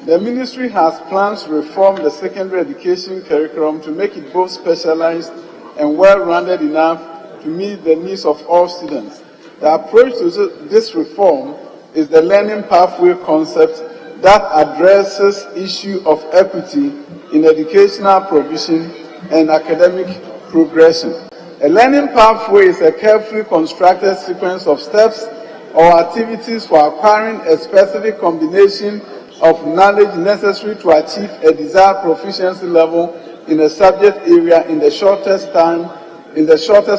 the Ministry has plans to reform the secondary education curriculum to make it both specialized and well-rounded enough to meet the needs of all students. The approach to this reform is the learning pathway concept that addresses issue of equity in educational provision and academic progression. A learning pathway is a carefully constructed sequence of steps or activities for acquiring a specific combination of knowledge necessary to achieve a desired proficiency level in a subject area in the shortest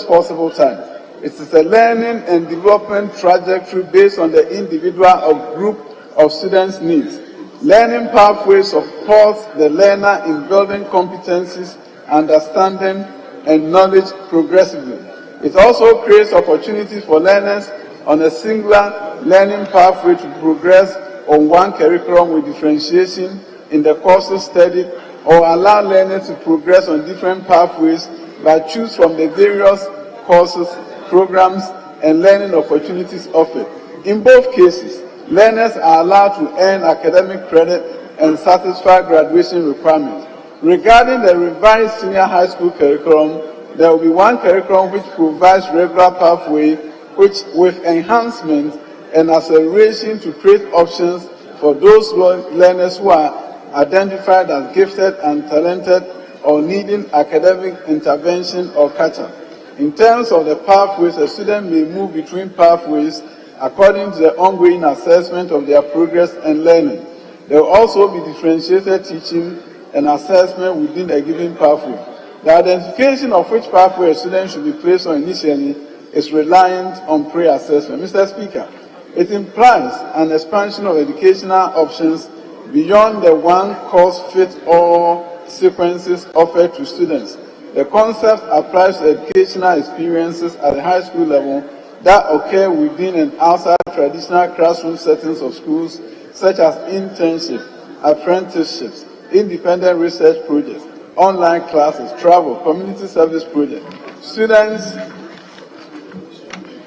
possible time. It is a learning and development trajectory based on the individual or group of students' needs. Learning pathways support the learner in building competencies, understanding, and knowledge progressively. It also creates opportunities for learners on a singular learning pathway to progress on one curriculum with differentiation in the courses studied, or allow learners to progress on different pathways by choose from the various courses, programs, and learning opportunities offered. In both cases, learners are allowed to earn academic credit and satisfy graduation requirements. Regarding the revised senior high school curriculum, there will be one curriculum which provides regular pathway, which with enhancement and acceleration to create options for those learners who are identified as gifted and talented or needing academic intervention or catch-up. In terms of the pathways, a student may move between pathways according to the ongoing assessment of their progress and learning. There will also be differentiated teaching and assessment within a given pathway. The identification of which pathway a student should be placed on initially is reliant on pre-assessment. Mr. Speaker, it implies an expansion of educational options beyond the one-course-fit-all sequences offered to students. The concept applies to educational experiences at the high school level that occur within and outside traditional classroom settings of schools, such as internships, apprenticeships, independent research projects, online classes, travel, community service projects. Students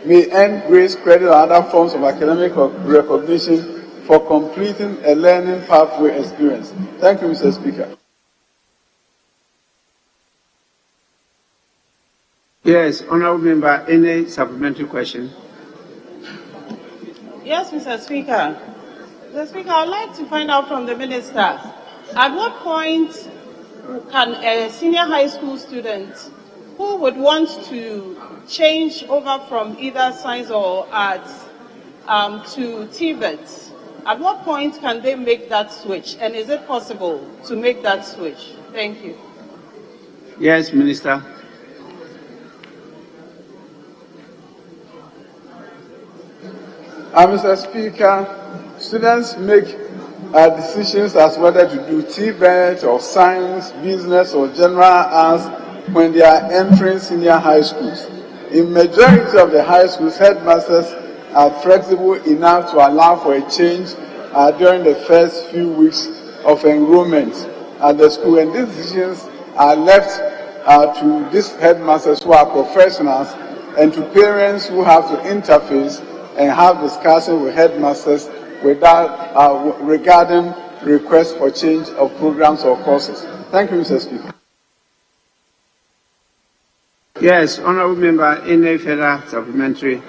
may earn grades, credit, or other forms of academic recognition for completing a learning pathway experience. Thank you, Mr. Speaker. Yes, Honorable Member, any supplementary question? Yes, Mr. Speaker. Mr. Speaker, I would like to find out from the Minister, at what point can a senior high school student who would want to change over from either science or arts to TVET, at what point can they make that switch? And is it possible to make that switch? Thank you. Yes, Minister. Mr. Speaker, students make decisions as whether to do TVET or science, business, or general arts when they are entering senior high schools. In majority of the high schools, headmasters are flexible enough to allow for a change during the first few weeks of enrollment at the school, and these decisions are left to these headmasters who are professionals and to parents who have to interface and have discussions with headmasters regarding requests for change of programs or courses. Thank you, Mr. Speaker. Yes, Honourable Member, any further supplementary?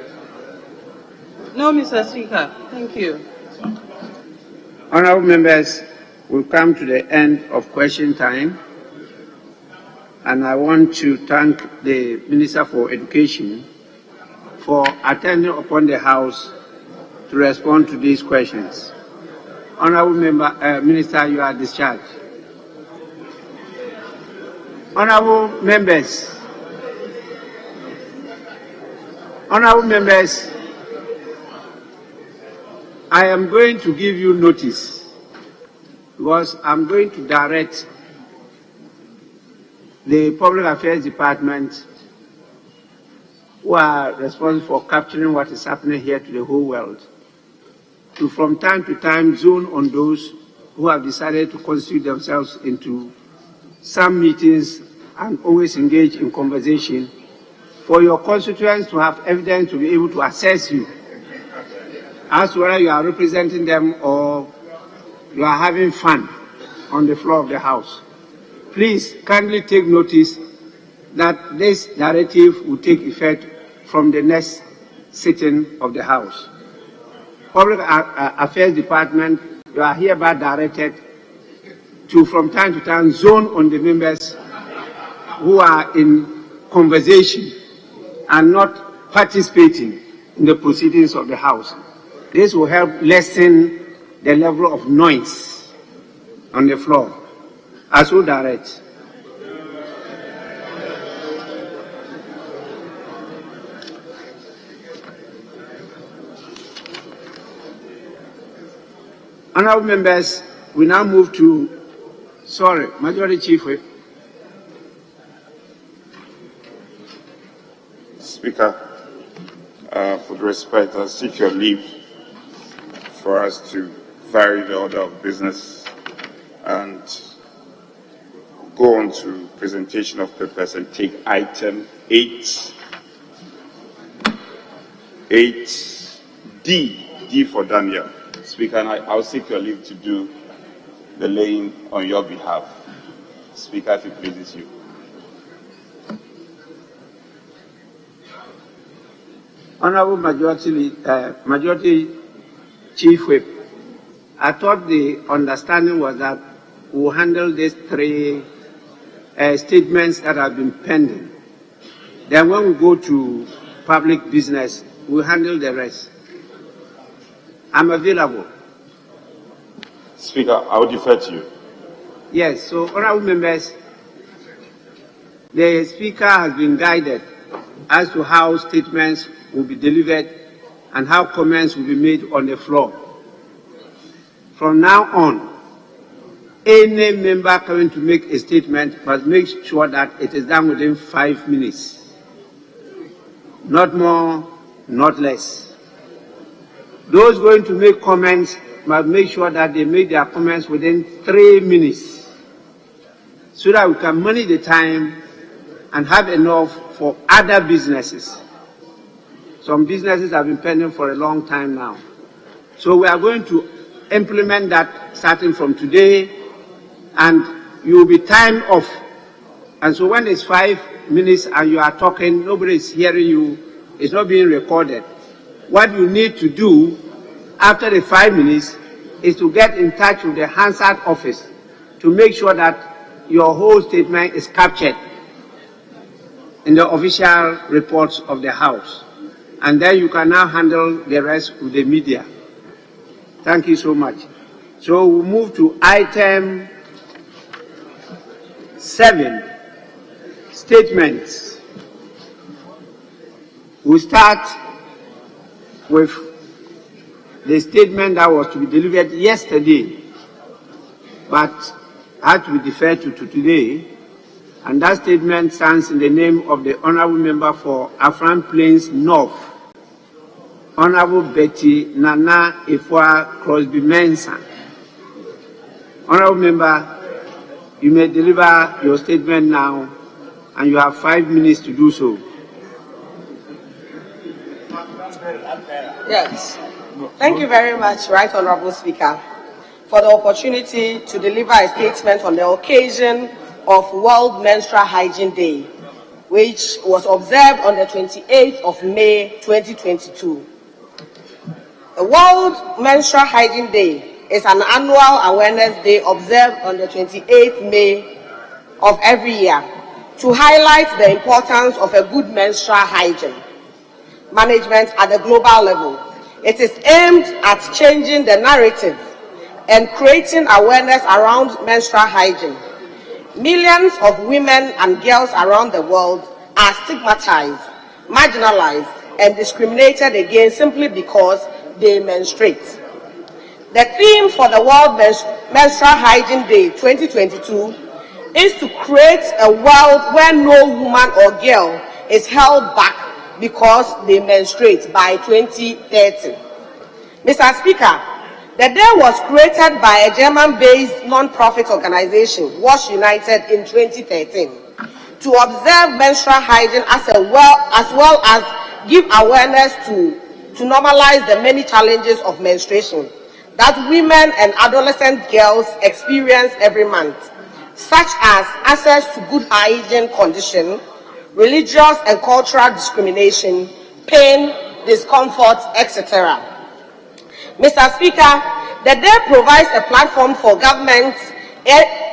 No, Mr. Speaker. Thank you. Honourable members, we've come to the end of question time, and I want to thank the Minister for Education for attending upon the House to respond to these questions. Honourable Member, Minister, you are discharged. Honourable members, I am going to give you notice because I'm going to direct the Public Affairs Department, who are responsible for capturing what is happening here to the whole world, to from time to time zone on those who have decided to constitute themselves into some meetings and always engage in conversation, for your constituents to have evidence to be able to assess you as to whether you are representing them or you are having fun on the floor of the House. Please kindly take notice that this directive will take effect from the next sitting of the House. Public Affairs Department, you are hereby directed to from time to time zone on the members who are in conversation and not participating in the proceedings of the House. This will help lessen the level of noise on the floor. As we direct. Honourable members, we now move to, Majority Chief Whip. Speaker, with respect, I seek your leave for us to vary the order of business and go on to presentation of papers and take item 8D for Daniel. Speaker, and I'll seek your leave to do the laying on your behalf. Speaker, if it pleases you. Honourable Majority Chief Whip, I thought the understanding was that we'll handle these three statements that have been pending. Then when we go to public business, we'll handle the rest. I'm available. Speaker, I will defer to you. Yes, so honourable members, the Speaker has been guided as to how statements will be delivered and how comments will be made on the floor. From now on, any member coming to make a statement must make sure that it is done within 5 minutes. Not more, not less. Those going to make comments must make sure that they make their comments within 3 minutes so that we can manage the time and have enough for other businesses. Some businesses have been pending for a long time now. So we are going to implement that starting from today, and you will be timed off. And so when it's 5 minutes and you are talking, nobody is hearing you, it's not being recorded. What you need to do after the 5 minutes is to get in touch with the Hansard office to make sure that your whole statement is captured in the official reports of the House. And then you can now handle the rest with the media. Thank you so much. So we'll move to item 7, statements. We'll start with the statement that was to be delivered yesterday, but had to be deferred to today, And that statement stands in the name of the Honorable Member for Afran Plains North, Honorable Betty Nana Efua Crosby Mensah. Honorable Member, you may deliver your statement now, and you have 5 minutes to do so. Yes. Thank you very much, Right Honorable Speaker, for the opportunity to deliver a statement on the occasion of World Menstrual Hygiene Day, which was observed on the 28th of May 2022. The World Menstrual Hygiene Day is an annual awareness day observed on the 28th May of every year to highlight the importance of a good menstrual hygiene management at the global level. It is aimed at changing the narrative and creating awareness around menstrual hygiene. Millions of women and girls around the world are stigmatized, marginalized, and discriminated against simply because they menstruate. The theme for the World Menstrual Hygiene Day 2022 is to create a world where no woman or girl is held back because they menstruate by 2030. Mr. Speaker, the day was created by a German-based non-profit organization, Wash United, in 2013 to observe menstrual hygiene as well as give awareness to normalize the many challenges of menstruation that women and adolescent girls experience every month, such as access to good hygiene condition, religious and cultural discrimination, pain, discomfort, etc. Mr. Speaker, the day provides a platform for governments,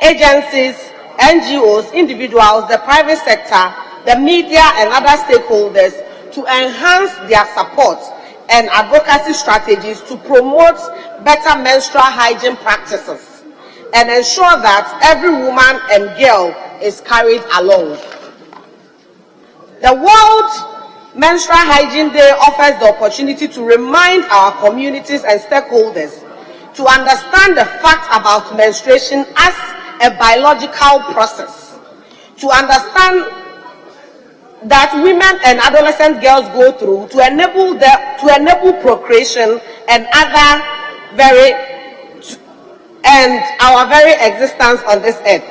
agencies, NGOs, individuals, the private sector, the media, and other stakeholders to enhance their support and advocacy strategies to promote better menstrual hygiene practices and ensure that every woman and girl is carried along. The World Menstrual Hygiene Day offers the opportunity to remind our communities and stakeholders to understand the fact about menstruation as a biological process, to understand that women and adolescent girls go through to enable procreation and our very existence on this earth.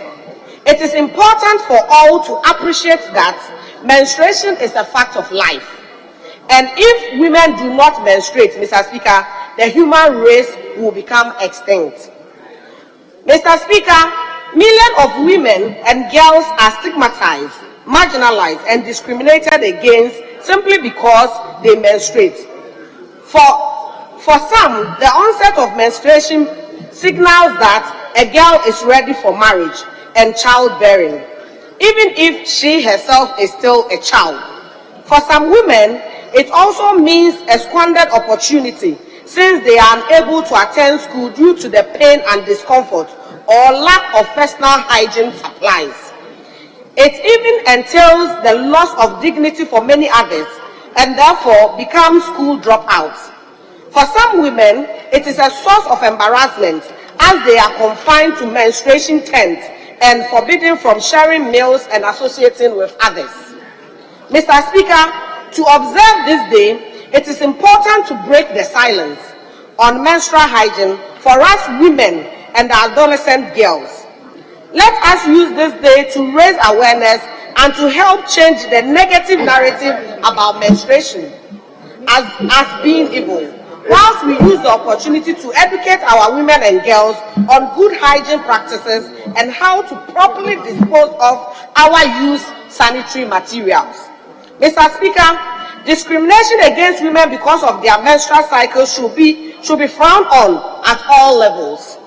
It is important for all to appreciate that menstruation is a fact of life. And if women do not menstruate, Mr. Speaker, the human race will become extinct. Mr. Speaker, millions of women and girls are stigmatized, marginalized, and discriminated against simply because they menstruate. For some, the onset of menstruation signals that a girl is ready for marriage and childbearing, even if she herself is still a child. For some women, it also means a squandered opportunity since they are unable to attend school due to the pain and discomfort or lack of personal hygiene supplies. It even entails the loss of dignity for many others and therefore becomes school dropouts. For some women, it is a source of embarrassment as they are confined to menstruation tents and forbidden from sharing meals and associating with others. Mr. Speaker, to observe this day, it is important to break the silence on menstrual hygiene for us women and adolescent girls. Let us use this day to raise awareness and to help change the negative narrative about menstruation as being evil, whilst we use the opportunity to educate our women and girls on good hygiene practices and how to properly dispose of our used sanitary materials. Mr. Speaker, discrimination against women because of their menstrual cycle should be frowned on at all levels.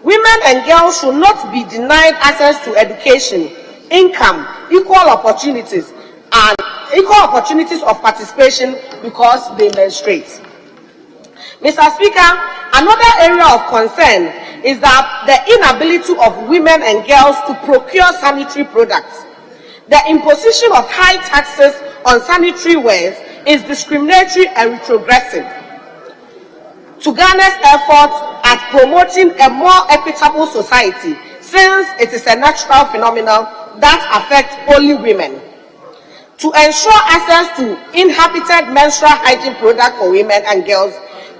Women and girls should not be denied access to education, income, equal opportunities of participation because they menstruate. Mr. Speaker, another area of concern is that the inability of women and girls to procure sanitary products. The imposition of high taxes on sanitary wares is discriminatory and retrogressive to Ghana's efforts at promoting a more equitable society, since it is a natural phenomenon that affect only women. To ensure access to inhabited menstrual hygiene products for women and girls,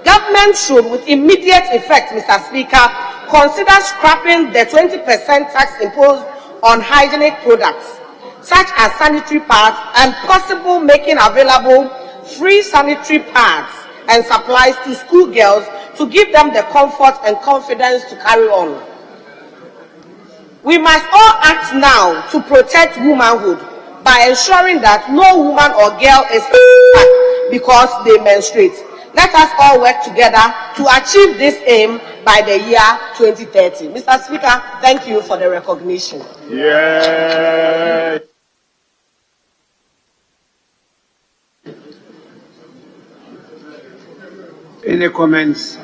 government should, with immediate effect, Mr. Speaker, consider scrapping the 20% tax imposed on hygienic products, such as sanitary pads, and possible making available free sanitary pads and supplies to schoolgirls to give them the comfort and confidence to carry on. We must all act now to protect womanhood by ensuring that no woman or girl is attacked because they menstruate. Let us all work together to achieve this aim by the year 2030. Mr. Speaker, thank you for the recognition. Yeah. Any comments?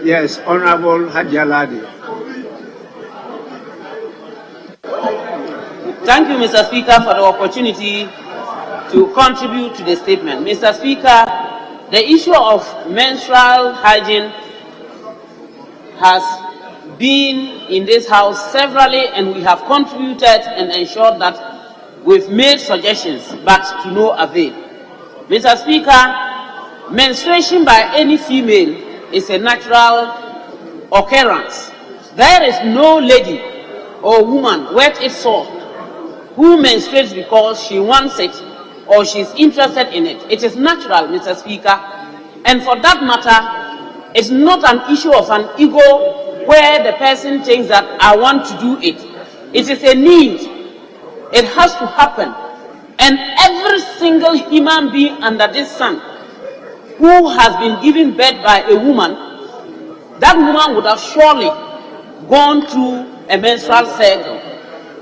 Yes, Honorable Hadjaladi. Thank you, Mr. Speaker, for the opportunity to contribute to the statement. Mr. Speaker, the issue of menstrual hygiene has been in this House severally, and we have contributed and ensured that we've made suggestions, but to no avail. Mr. Speaker, menstruation by any female is a natural occurrence. There is no lady or woman worth its salt who menstruates because she wants it or she's interested in it. It is natural, Mr. Speaker. And for that matter, it's not an issue of an ego where the person thinks that I want to do it. It is a need. It has to happen. And every single human being under this sun who has been given birth by a woman, that woman would have surely gone through a menstrual cycle.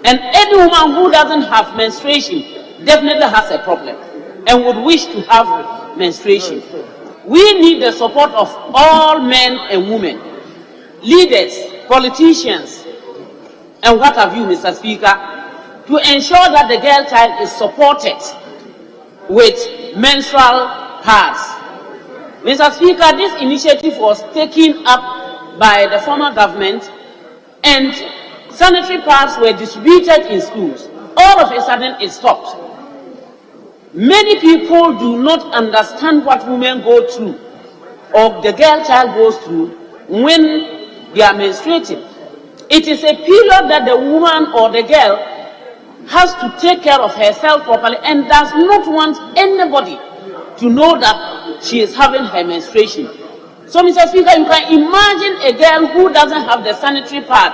And any woman who doesn't have menstruation definitely has a problem and would wish to have menstruation. We need the support of all men and women, leaders, politicians, and what have you, Mr. Speaker, to ensure that the girl child is supported with menstrual pads. Mr. Speaker, this initiative was taken up by the former government, and sanitary pads were distributed in schools. All of a sudden, it stopped. Many people do not understand what women go through or the girl child goes through when they are menstruating. It is a period that the woman or the girl has to take care of herself properly and does not want anybody to know that she is having her menstruation. So, Mr. Speaker, you can imagine a girl who doesn't have the sanitary pad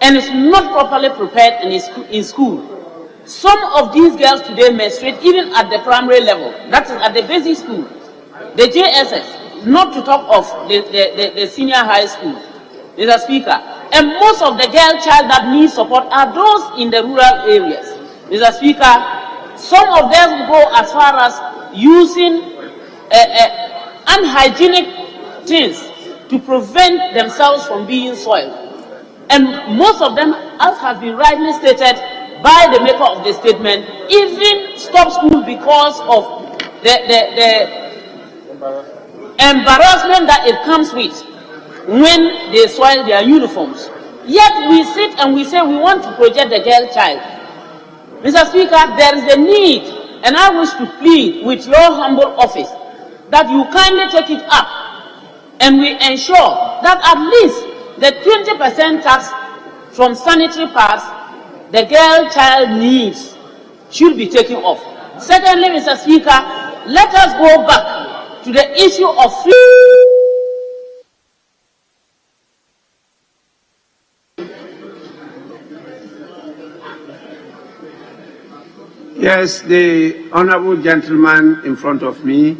and is not properly prepared in school. Some of these girls today menstruate even at the primary level, that is at the basic school, the JSS, not to talk of the senior high school, Mr. Speaker. And most of the girl child that need support are those in the rural areas. Mr. Speaker, some of them go as far as using unhygienic things to prevent themselves from being soiled. And most of them, as has been rightly stated by the maker of the statement, even stop school because of the embarrassment that it comes with when they soil their uniforms. Yet we sit and we say we want to project the girl child. Mr. Speaker, there is a need, and I wish to plead with your humble office that you kindly take it up and we ensure that at least the 20% tax from sanitary pads the girl child needs should be taken off. Secondly, Mr. Speaker, let us go back to the issue of free. Yes, the honorable gentleman in front of me.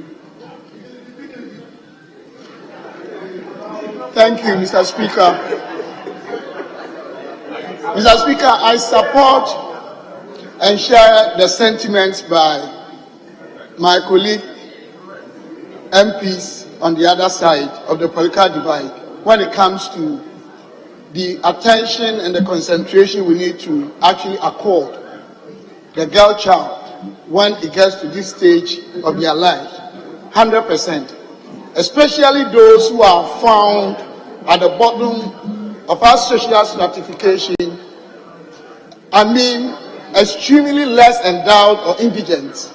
Thank you, Mr. Speaker. Mr. Speaker, I support and share the sentiments by my colleague MPs on the other side of the political divide when it comes to the attention and the concentration we need to actually accord the girl child when it gets to this stage of their life, 100%, especially those who are found at the bottom of our social stratification extremely less endowed or indigent,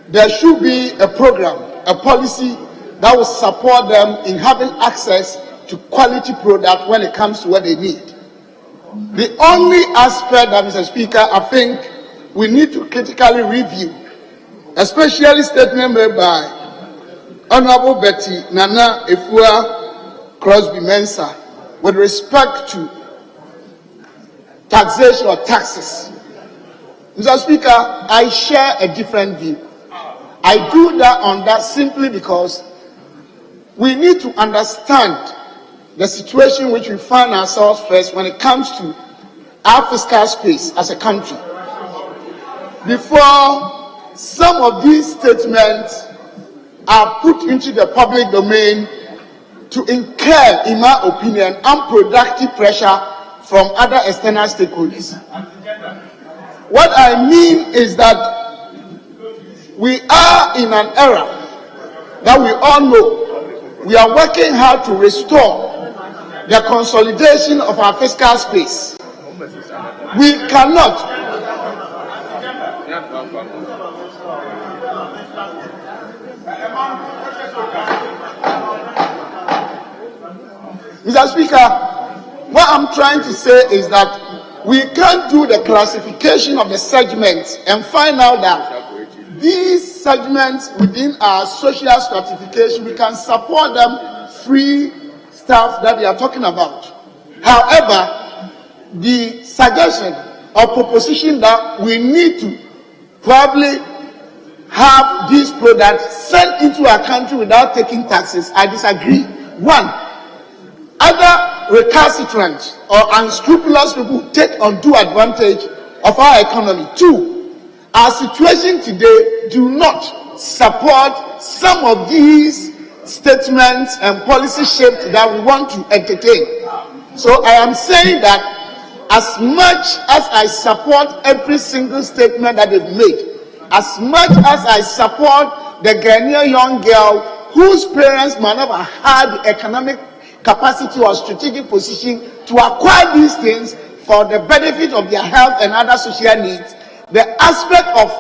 there should be a program, a policy that will support them in having access to quality product when it comes to what they need. The only aspect that, Mr. Speaker, I think we need to critically review, especially statement made by Honorable Betty Nana Efua Crosby Mensah with respect to taxation or taxes. Mr. Speaker, I share a different view. I do that on that simply because we need to understand the situation in which we find ourselves first when it comes to our fiscal space as a country. Before some of these statements are put into the public domain to incur, in my opinion, unproductive pressure from other external stakeholders. What I mean is that we are in an era that we all know we are working hard to restore the consolidation of our fiscal space. We cannot. Mr. Speaker, what I'm trying to say is that we can't do the classification of the segments and find out that these segments within our social stratification, we can support them free stuff that we are talking about. However, the suggestion or proposition that we need to probably have these products sent into our country without taking taxes, I disagree. One, other recalcitrant or unscrupulous people take undue advantage of our economy. Two, our situation today do not support some of these statements and policy shifts that we want to entertain. So I am saying that as much as I support every single statement that they've made, as much as I support the Ghanaian young girl whose parents might never had the economic capacity or strategic position to acquire these things for the benefit of their health and other social needs, the aspect of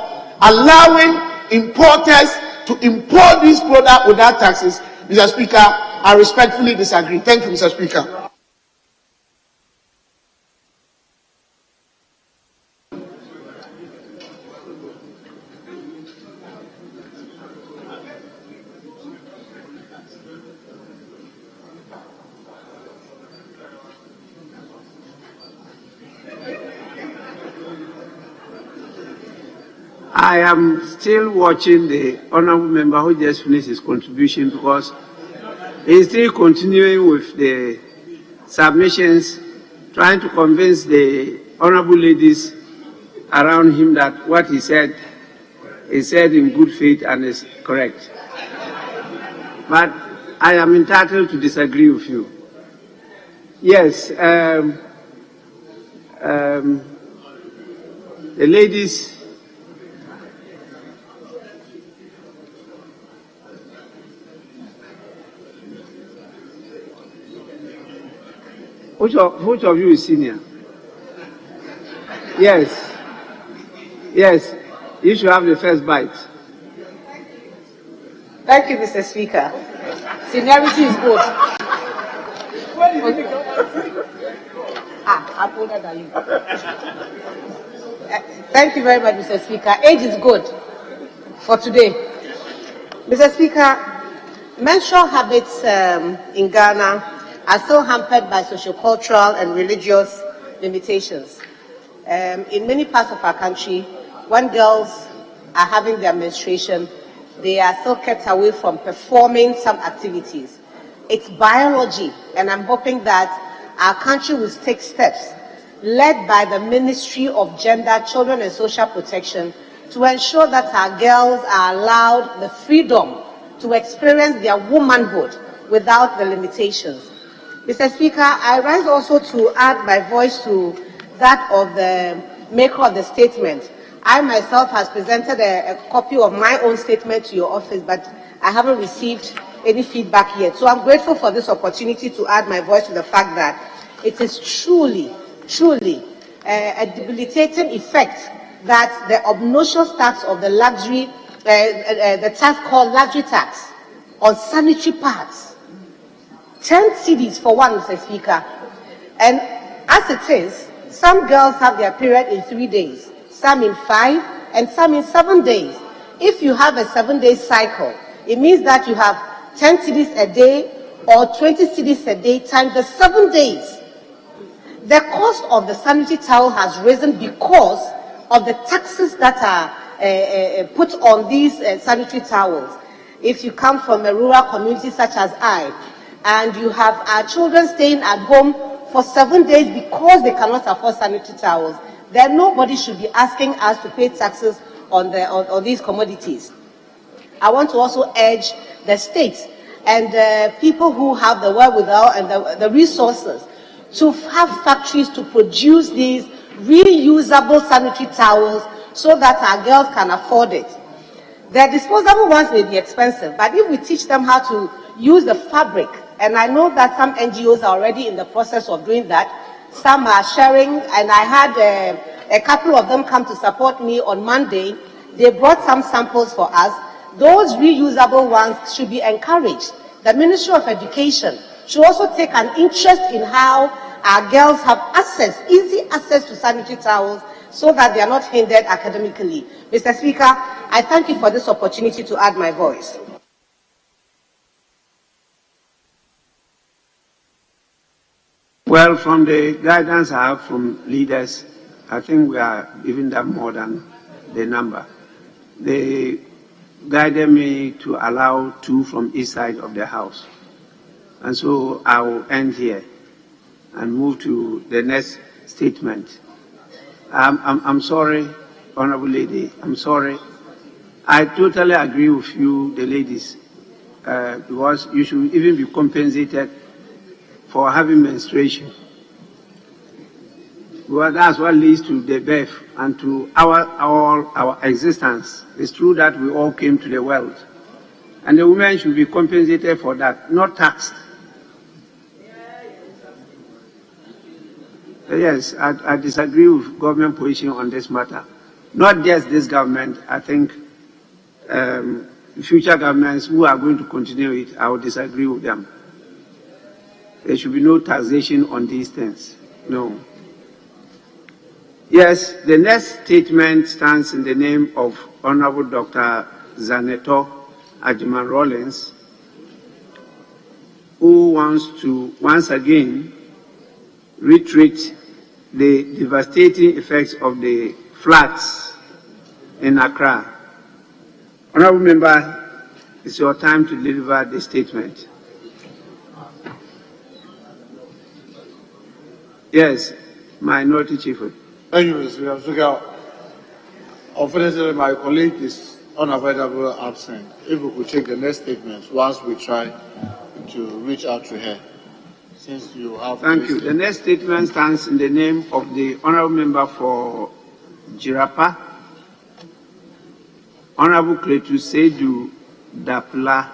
allowing importers to import these products without taxes, Mr. Speaker, I respectfully disagree. Thank you, Mr. Speaker. I am still watching the honourable member who just finished his contribution because he is still continuing with the submissions, trying to convince the honourable ladies around him that what he said in good faith and is correct. But I am entitled to disagree with you. Yes, the ladies. Which of you is senior? Yes. Yes. You should have the first bite. Thank you, Mr. Speaker. Seniority is good. I'm older than you. Thank you very much, Mr. Speaker. Age is good for today. Mr. Speaker, menstrual habits in Ghana are still hampered by socio-cultural and religious limitations. In many parts of our country, when girls are having their menstruation, they are still kept away from performing some activities. It's biology, and I'm hoping that our country will take steps led by the Ministry of Gender, Children and Social Protection to ensure that our girls are allowed the freedom to experience their womanhood without the limitations. Mr. Speaker, I rise also to add my voice to that of the maker of the statement. I myself has presented a copy of my own statement to your office, but I haven't received any feedback yet. So I'm grateful for this opportunity to add my voice to the fact that it is truly a debilitating effect that the obnoxious tax of the luxury, the tax called luxury tax on sanitary pads. 10 cedis for one, Mr. Speaker. And as it is, some girls have their period in 3 days, some in 5, and some in 7 days. If you have a 7-day cycle, it means that you have 10 cedis a day or 20 cedis a day times the 7 days. The cost of the sanitary towel has risen because of the taxes that are put on these sanitary towels. If you come from a rural community such as I, and you have our children staying at home for 7 days because they cannot afford sanitary towels, then nobody should be asking us to pay taxes on these commodities. I want to also urge the states and people who have the wherewithal and the resources to have factories to produce these reusable sanitary towels so that our girls can afford it. The disposable ones may be expensive, but if we teach them how to use the fabric, and I know that some NGOs are already in the process of doing that, some are sharing, and I had a couple of them come to support me on Monday. They brought some samples for us. Those reusable ones should be encouraged. The Ministry of Education should also take an interest in how our girls have access, easy access to sanitary towels so that they are not hindered academically. Mr. Speaker, I thank you for this opportunity to add my voice. Well, from the guidance I have from leaders, I think we are giving them more than the number. They guided me to allow 2 from each side of the house. And so I will end here and move to the next statement. I'm sorry, Honorable Lady, I'm sorry. I totally agree with you, the ladies, because you should even be compensated for having menstruation. Well, that's what leads to the birth and to our existence. It's true that we all came to the world. And the women should be compensated for that, not taxed. Yes, I disagree with government position on this matter. Not just this government, I think future governments who are going to continue it, I will disagree with them. There should be no taxation on these things. No. Yes, the next statement stands in the name of Honorable Dr. Zaneto Ajiman Rollins, who wants to once again reiterate the devastating effects of the floods in Accra. Honorable Member, it's your time to deliver the statement. Yes, Minority Chief. Thank you, Mr. Speaker. Unfortunately, my colleague is unavailable, absent. If we could take the next statement once we try to reach out to her. Since you have. Thank you. The next statement stands in the name of the Honorable Member for Jirapa, Honorable Kletu Seydou Dapla,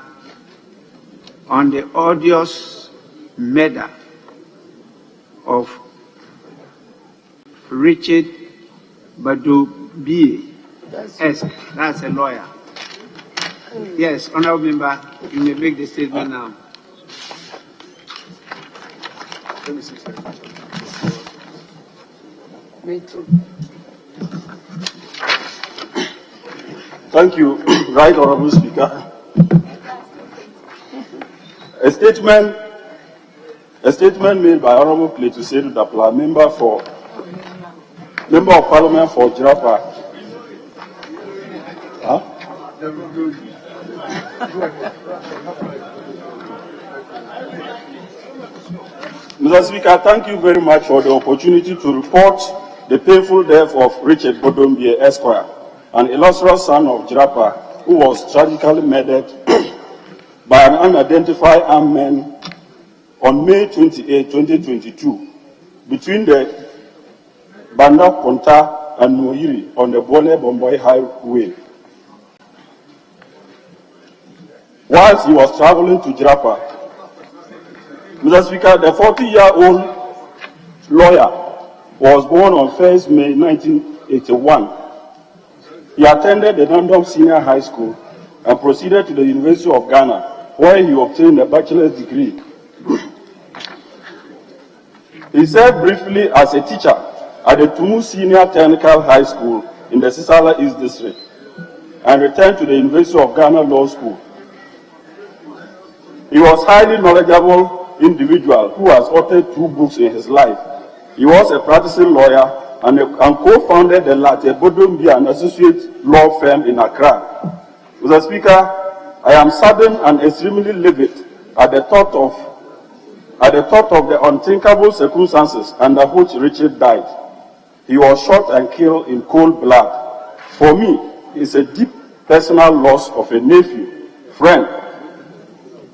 on the odious murder of Richard Badobie. That's a lawyer. Yes, Honorable Member, you may make the statement now. Let me see. Me too. Thank you, Right Honorable Speaker. A statement made by Honorable Kletu Seydou Dapla, Member of Parliament for Jirapa. Huh? Mr. Speaker, thank you very much for the opportunity to report the painful death of Richard Badobie Esquire, an illustrious son of Jirapa, who was tragically murdered by an unidentified armed man on May 28, 2022, between the Banda Ponta and Noiri on the Bole-Bombay Highway. Whilst he was traveling to Jirapa, Mr. Speaker, the 40-year-old lawyer was born on 1st May 1981. He attended the London Senior High School and proceeded to the University of Ghana, where he obtained a bachelor's degree. He served briefly as a teacher at the Tumu Senior Technical High School in the Sisala East District and returned to the University of Ghana Law School. He was a highly knowledgeable individual who has authored 2 books in his life. He was a practicing lawyer and co-founded the Latte Bodombi and Associate Law Firm in Accra. Mr. Speaker, I am saddened and extremely livid at the thought of the unthinkable circumstances under which Richard died. He was shot and killed in cold blood. For me, it's a deep personal loss of a nephew, friend,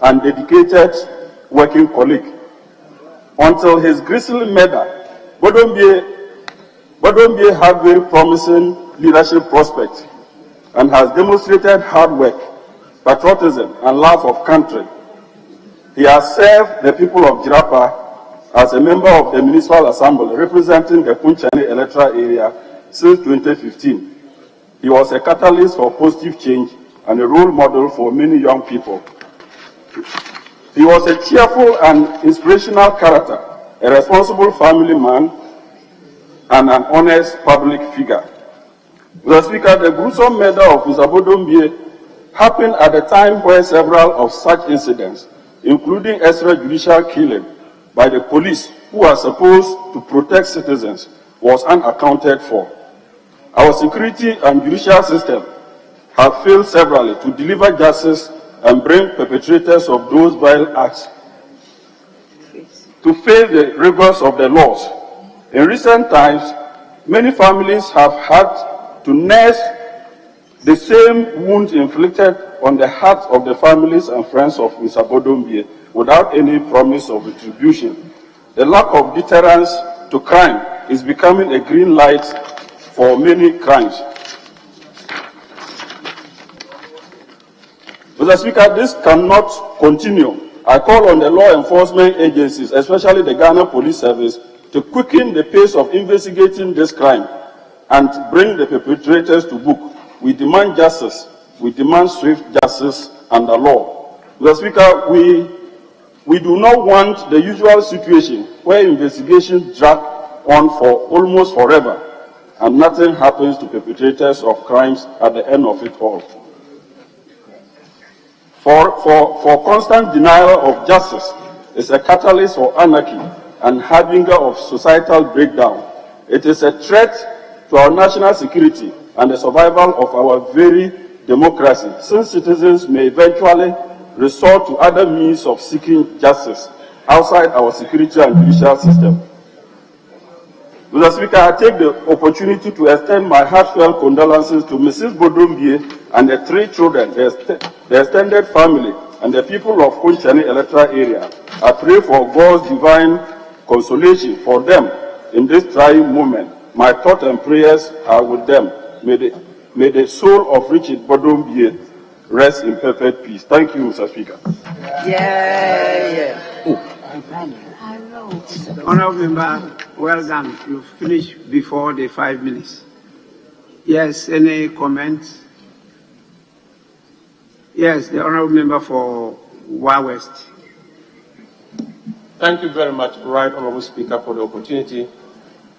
and dedicated working colleague. Until his grisly murder, Bodombi had very promising leadership prospects and has demonstrated hard work, patriotism, and love of country. He has served the people of Jirapa as a member of the Municipal Assembly representing the Punchani electoral area since 2015. He was a catalyst for positive change and a role model for many young people. He was a cheerful and inspirational character, a responsible family man, and an honest public figure. Mr. Speaker, the gruesome murder of Mr. Bodombi happened at a time where several of such incidents, including extrajudicial killing by the police who are supposed to protect citizens, was unaccounted for. Our security and judicial system have failed severally to deliver justice and bring perpetrators of those vile acts to face the rigors of the laws. In recent times, many families have had to nurse the same wounds inflicted on the hearts of the families and friends of Mr. Bodombi without any promise of retribution. The lack of deterrence to crime is becoming a green light for many crimes. Mr. Speaker, this cannot continue. I call on the law enforcement agencies, especially the Ghana Police Service, to quicken the pace of investigating this crime and bring the perpetrators to book. We demand justice. We demand swift justice under law. Mr. Speaker, we do not want the usual situation where investigations drag on for almost forever and nothing happens to perpetrators of crimes at the end of it all. For constant denial of justice is a catalyst for anarchy and harbinger of societal breakdown. It is a threat to our national security and the survival of our very democracy, since citizens may eventually resort to other means of seeking justice outside our security and judicial system. Mr. Speaker, I take the opportunity to extend my heartfelt condolences to Mrs. Bodombi and the 3 children, the extended family, and the people of Punchani electoral area. I pray for God's divine consolation for them in this trying moment. My thoughts and prayers are with them. May the soul of Richard Bodombi rest in perfect peace. Thank you, Mr. Speaker. Honourable Member, well done. You finished before the 5 minutes. Yes, any comments? Yes, the Honourable Member for Wa West. Thank you very much, Right Honourable Speaker, for the opportunity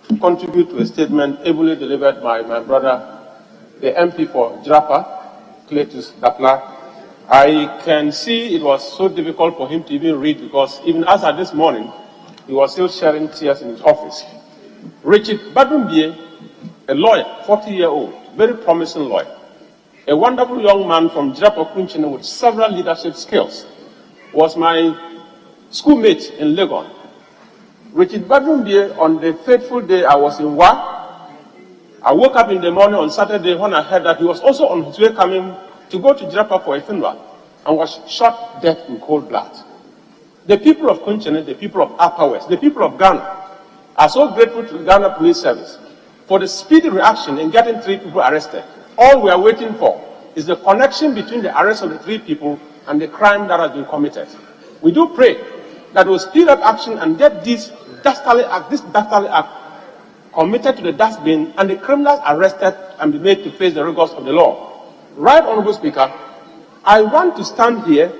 to contribute to a statement ably delivered by my brother, the MP for Jirapa, Cletus Dapla. I can see it was so difficult for him to even read because even as at this morning, he was still shedding tears in his office. Richard Bodombi, a lawyer, 40-year-old, very promising lawyer, a wonderful young man from Jirapa Kunchene with several leadership skills, was my schoolmate in Legon. Richard Bodombi, on the fateful day I was in Wa, I woke up in the morning on Saturday when I heard that he was also on his way coming to go to Jirapa for a funeral and was shot dead in cold blood. The people of Kunchene, the people of Upper West, the people of Ghana are so grateful to the Ghana Police Service for the speedy reaction in getting 3 people arrested. All we are waiting for is the connection between the arrest of the 3 people and the crime that has been committed. We do pray that we'll speed up action and get this dastardly act committed to the dustbin and the criminals arrested and be made to face the rigors of the law. Right, Honorable Speaker, I want to stand here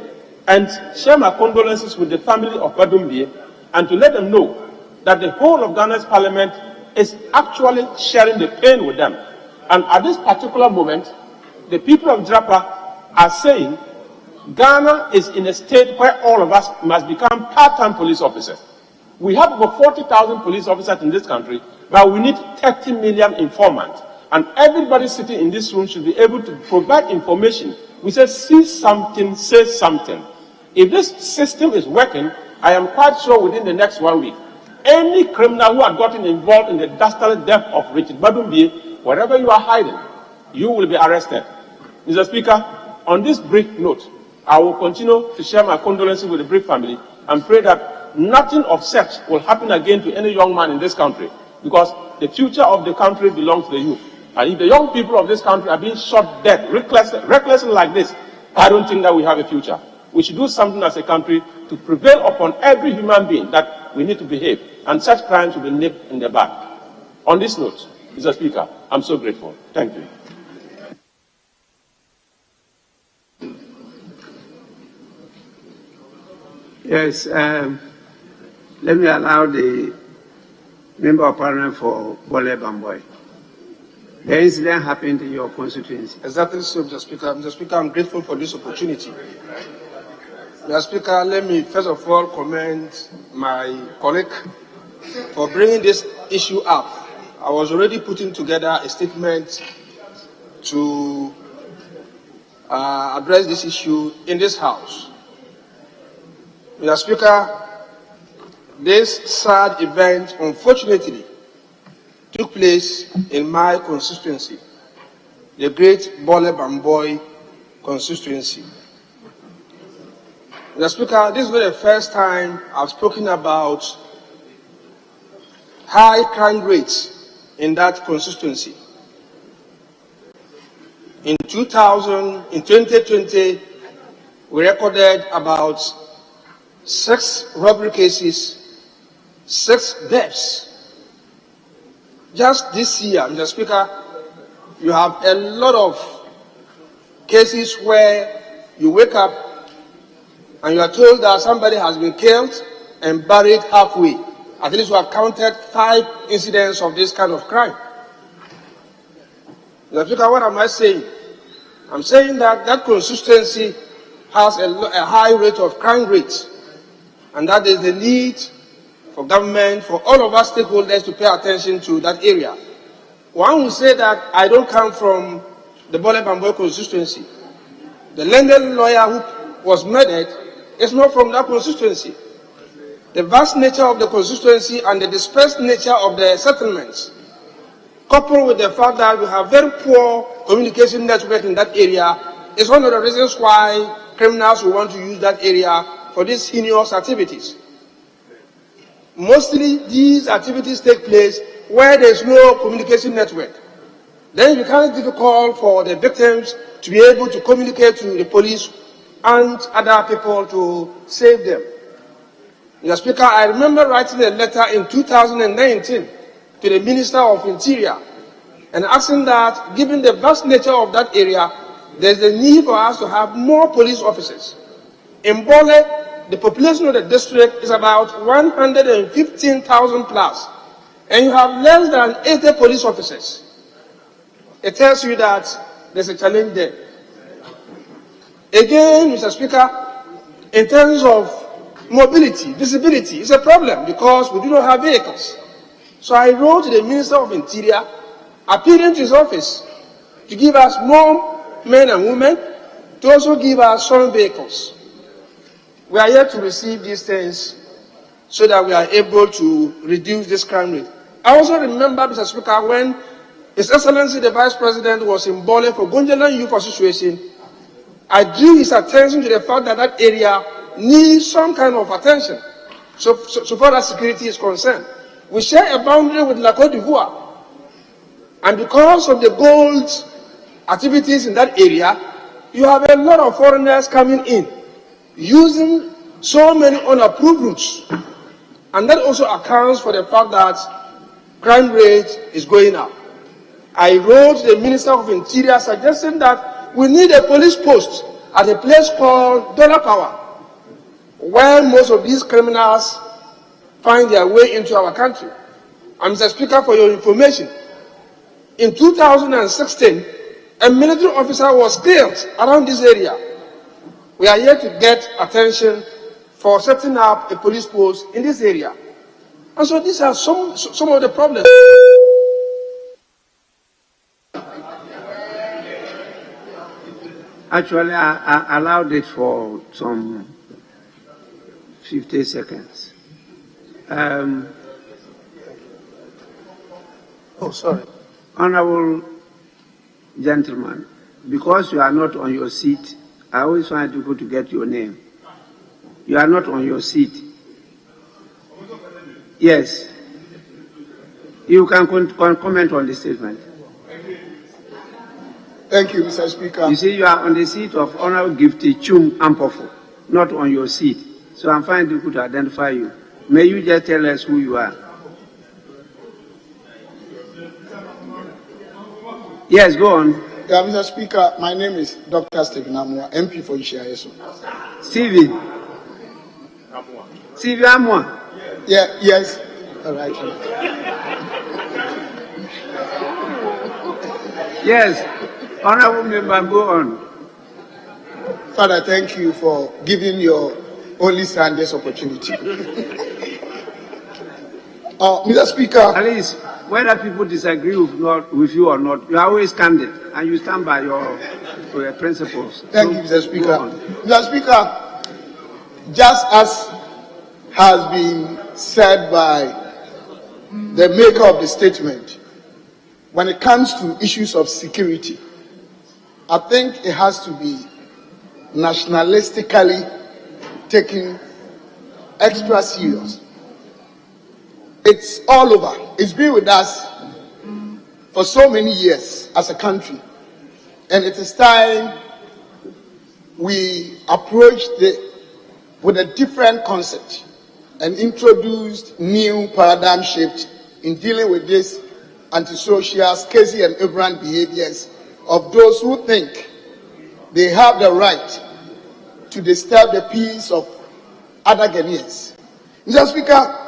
and share my condolences with the family of Badumbie and to let them know that the whole of Ghana's parliament is actually sharing the pain with them. And at this particular moment, the people of Drapa are saying Ghana is in a state where all of us must become part-time police officers. We have over 40,000 police officers in this country, but we need 30 million informants. And everybody sitting in this room should be able to provide information. We say, see something, say something. If this system is working, I am quite sure within the next 1 week, any criminal who had gotten involved in the dastardly death of Richard Badumbie, wherever you are hiding, you will be arrested. Mr. Speaker, on this brief note, I will continue to share my condolences with the Brick family and pray that nothing of such will happen again to any young man in this country, because the future of the country belongs to the youth. And if the young people of this country are being shot dead recklessly like this, I don't think that we have a future. We should do something as a country to prevail upon every human being that we need to behave, and such crimes will be nipped in the bud. On this note, Mr. Speaker, I'm so grateful. Thank you. Yes, let me allow the Member of Parliament for Bole Bamboy. The incident happened in your constituency. Exactly so, Mr. Speaker. Mr. Speaker, I'm grateful for this opportunity. Mr. Speaker, let me first of all commend my colleague for bringing this issue up. I was already putting together a statement to address this issue in this House. Mr. Speaker, this sad event, unfortunately, took place in my constituency, the great Bole Bamboy constituency. Mr. Speaker, this is not the first time I've spoken about high crime rates in that constituency. In 2020, we recorded about 6 robbery cases, 6 deaths. Just this year, Mr. Speaker, you have a lot of cases where you wake up and you are told that somebody has been killed and buried halfway. At least we have counted 5 incidents of this kind of crime. Mr. Speaker, what am I saying? I'm saying that that consistency has a high rate of crime rates, and that is the need for government, for all of us stakeholders to pay attention to that area. One will say that I don't come from the Bole Bamboy constituency. The landed lawyer who was murdered is not from that constituency. The vast nature of the constituency and the dispersed nature of the settlements, coupled with the fact that we have very poor communication network in that area, is one of the reasons why criminals will want to use that area for these heinous activities. Mostly these activities take place where there is no communication network. Then it becomes difficult for the victims to be able to communicate to the police and other people to save them. Mr. Speaker, I remember writing a letter in 2019 to the Minister of Interior and asking that, given the vast nature of that area, there is a need for us to have more police officers. In Bole, the population of the district is about 115,000 plus, and you have less than 80 police officers. It tells you that there's a challenge there. Again, Mr. Speaker, in terms of mobility, visibility, it's a problem because we do not have vehicles. So I wrote to the Minister of Interior, appealing to his office to give us more men and women, to also give us some vehicles. We are yet to receive these things so that we are able to reduce this crime rate. I also remember, Mr. Speaker, when His Excellency the Vice President was in Bole for Gonjalan Youth Association, I drew his attention to the fact that that area needs some kind of attention so far as security is concerned. We share a boundary with La Côte d'Ivoire, and because of the gold activities in that area, you have a lot of foreigners coming in, using so many unapproved routes. And that also accounts for the fact that crime rate is going up. I wrote the Minister of Interior suggesting that we need a police post at a place called Dollar Power, where most of these criminals find their way into our country. And Mr. Speaker, for your information, in 2016, a military officer was killed around this area. We are here to get attention for setting up a police post in this area. And so these are some of the problems. Actually, I allowed it for some 50 seconds. Sorry. Honorable gentleman, because you are not on your seat, I always find it difficult to get your name. You are not on your seat. Yes. You can comment on the statement. Thank you, Mr. Speaker. You see, you are on the seat of Honorable Gifty Chum Ampofo, not on your seat. So I'm finding it difficult to identify you. May you just tell us who you are? Yes, go on. Yeah, Mr. Speaker, my name is Dr. Stephen Amwa, MP for Ishiayeso. Stephen. Stephen Amwa. Yeah, yes. All right. Yes. Honorable member, go on. Father, thank you for giving your only son this opportunity. Mr. Speaker. At least, whether people disagree with you or not, you are always candid and you stand by your principles. Thank you, Mr. Speaker. Mr. Speaker, just as has been said by the maker of the statement, when it comes to issues of security, I think it has to be nationalistically taken extra serious. It's all over. It's been with us for so many years as a country. And it is time we approached it with a different concept and introduced new paradigm shift in dealing with this antisocial, scarcity and aberrant behaviors of those who think they have the right to disturb the peace of other Ghanaians. Mr. Speaker,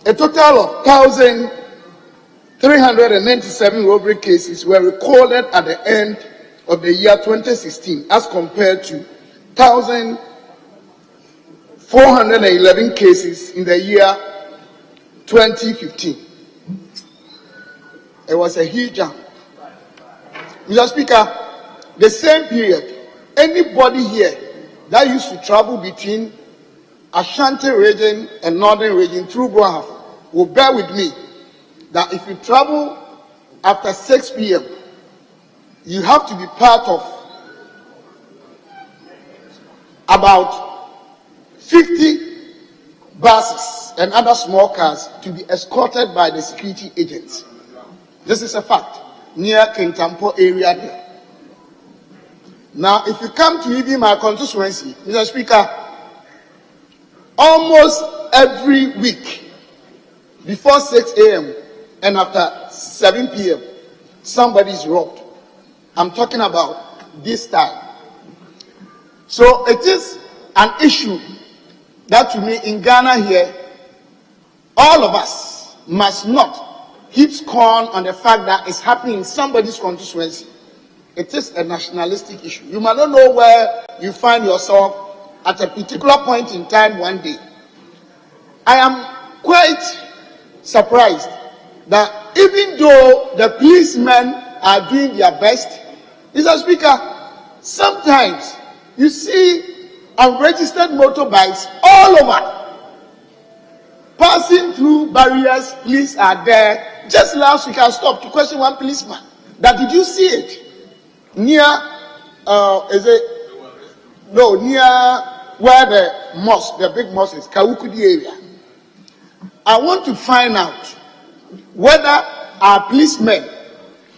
a total of 1,397 robbery cases were recorded at the end of the year 2016 as compared to 1,411 cases in the year 2015. It was a huge jump. Mr. Speaker, the same period, anybody here that used to travel between Ashanti region and northern region through Guahaf will bear with me that if you travel after 6 p.m., you have to be part of about 50 buses and other small cars to be escorted by the security agents. This is a fact near Kintampo area there. Now, if you come to even my constituency, Mr. Speaker, almost every week before 6 a.m. and after 7 p.m., somebody is robbed. I'm talking about this time. So it is an issue that to me in Ghana here, all of us must not heap scorn on the fact that it's happening in somebody's constituency. It is a nationalistic issue. You might not know where you find yourself at a particular point in time one day. I am quite surprised that even though the policemen are doing their best, Mr. Speaker, sometimes you see unregistered motorbikes all over, passing through barriers. Police are there. Just last week I stopped to question one policeman that did you see it near near where the mosque, the big mosque is, Kawukudi area. I want to find out whether our policemen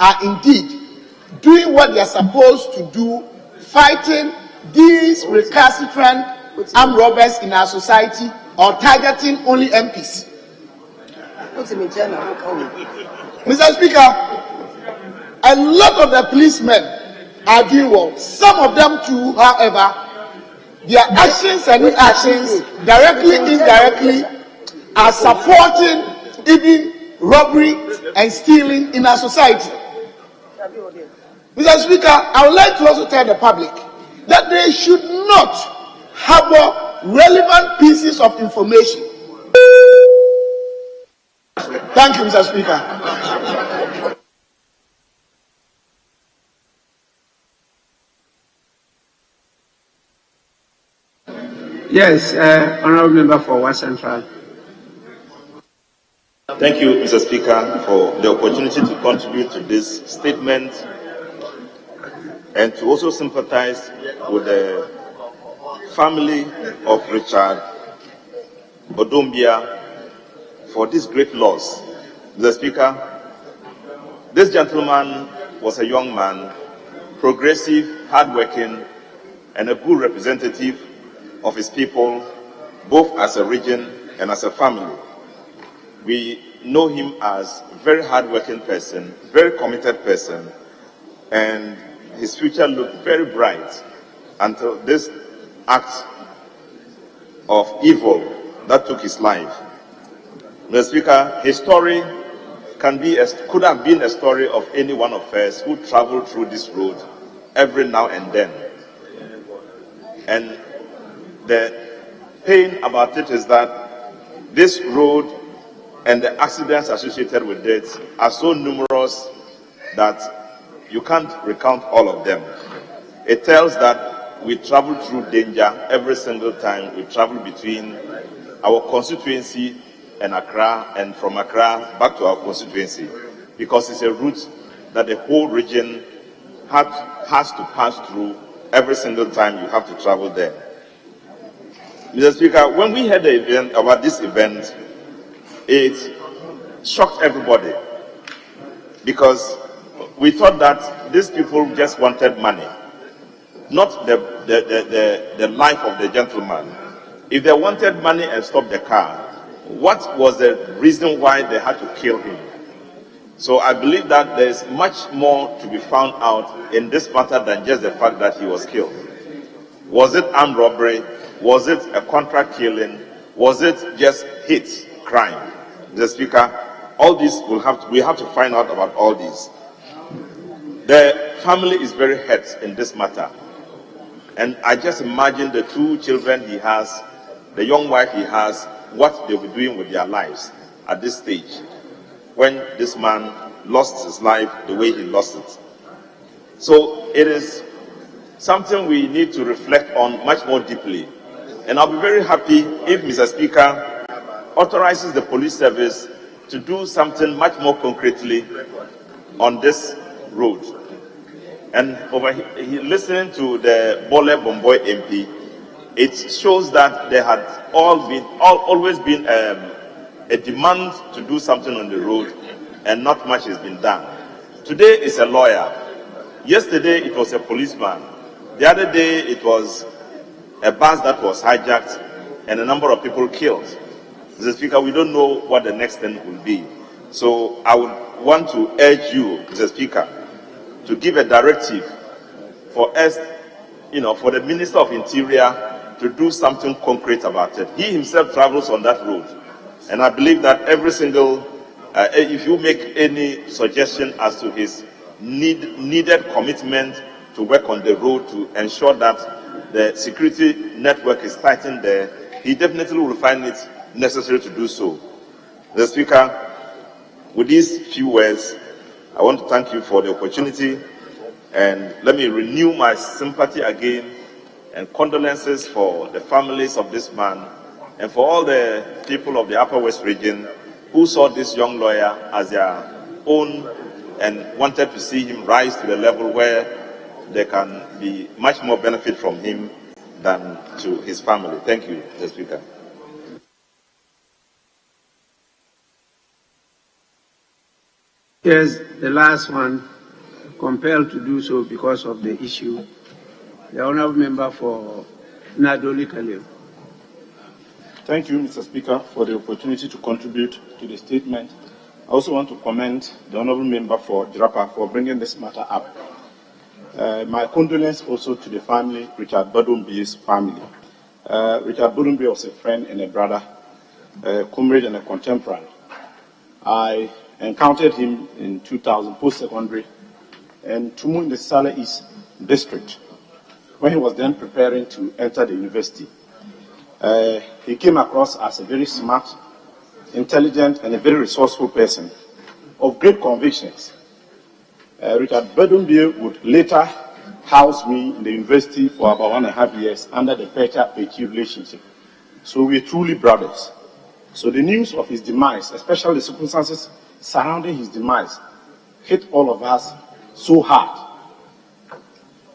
are indeed doing what they are supposed to do, fighting these recalcitrant armed robbers in our society, or targeting only MPs. Mr. Speaker, a lot of the policemen are doing well. Some of them too, however, their actions and inactions, directly, indirectly, are supporting even robbery and stealing in our society. Mr. Speaker, I would like to also tell the public that they should not harbor relevant pieces of information. Thank you, Mr. Speaker. Yes, Honourable Member for West Central. Thank you, Mr. Speaker, for the opportunity to contribute to this statement and to also sympathize with the family of Richard Bodombia for this great loss. Mr. Speaker, this gentleman was a young man, progressive, hardworking, and a good representative of his people, both as a region and as a family. We know him as a very hardworking person, very committed person, and his future looked very bright until this act of evil that took his life. Mr. Speaker, his story could have been a story of any one of us who traveled through this road every now and then. And the pain about it is that this road and the accidents associated with it are so numerous that you can't recount all of them. It tells that we travel through danger every single time we travel between our constituency and Accra, and from Accra back to our constituency, because it's a route that the whole region has to pass through every single time you have to travel there. Mr. Speaker, when we heard about this event, it shocked everybody, because we thought that these people just wanted money, not the life of the gentleman. If they wanted money and stopped the car, what was the reason why they had to kill him? So I believe that there is much more to be found out in this matter than just the fact that he was killed. Was it armed robbery? Was it a contract killing? Was it just hate crime? The Speaker, all this we have to find out about all this. The family is very hurt in this matter. And I just imagine the two children he has, the young wife he has, what they'll be doing with their lives at this stage when this man lost his life the way he lost it. So it is something we need to reflect on much more deeply. And I'll be very happy if Mr. Speaker authorizes the police service to do something much more concretely on this road. And listening to the Bole Bomboy MP, it shows that there had always been a demand to do something on the road, and not much has been done. Today is a lawyer. Yesterday it was a policeman. The other day it was a bus that was hijacked and a number of people killed. Mr. Speaker, we don't know what the next thing will be. So I would want to urge you, Mr. Speaker, to give a directive for us, for the Minister of Interior to do something concrete about it. He himself travels on that road. And I believe that every single, if you make any suggestion as to his needed commitment to work on the road to ensure that the security network is tightened there, he definitely will find it necessary to do so. Mr. Speaker, with these few words, I want to thank you for the opportunity, and let me renew my sympathy again and condolences for the families of this man and for all the people of the Upper West region who saw this young lawyer as their own and wanted to see him rise to the level where there can be much more benefit from him than to his family. Thank you, Mr. Speaker. Yes, the last one, compelled to do so because of the issue. The Honourable Member for Nadoli Kaleo. Thank you, Mr. Speaker, for the opportunity to contribute to the statement. I also want to commend the honourable member for Jirapa for bringing this matter up. My condolences also to the family, Richard Badumbie's family. Richard Badumbie was a friend and a brother, a comrade and a contemporary. I encountered him in 2000, post-secondary, and Tumu in the Sale East District, when he was then preparing to enter the university. He came across as a very smart, intelligent, and a very resourceful person of great convictions. Richard Badumbie would later house me in the university for about 1.5 years under the Pecha-Pechi relationship. So we're truly brothers. So the news of his demise, especially the circumstances surrounding his demise, hit all of us so hard.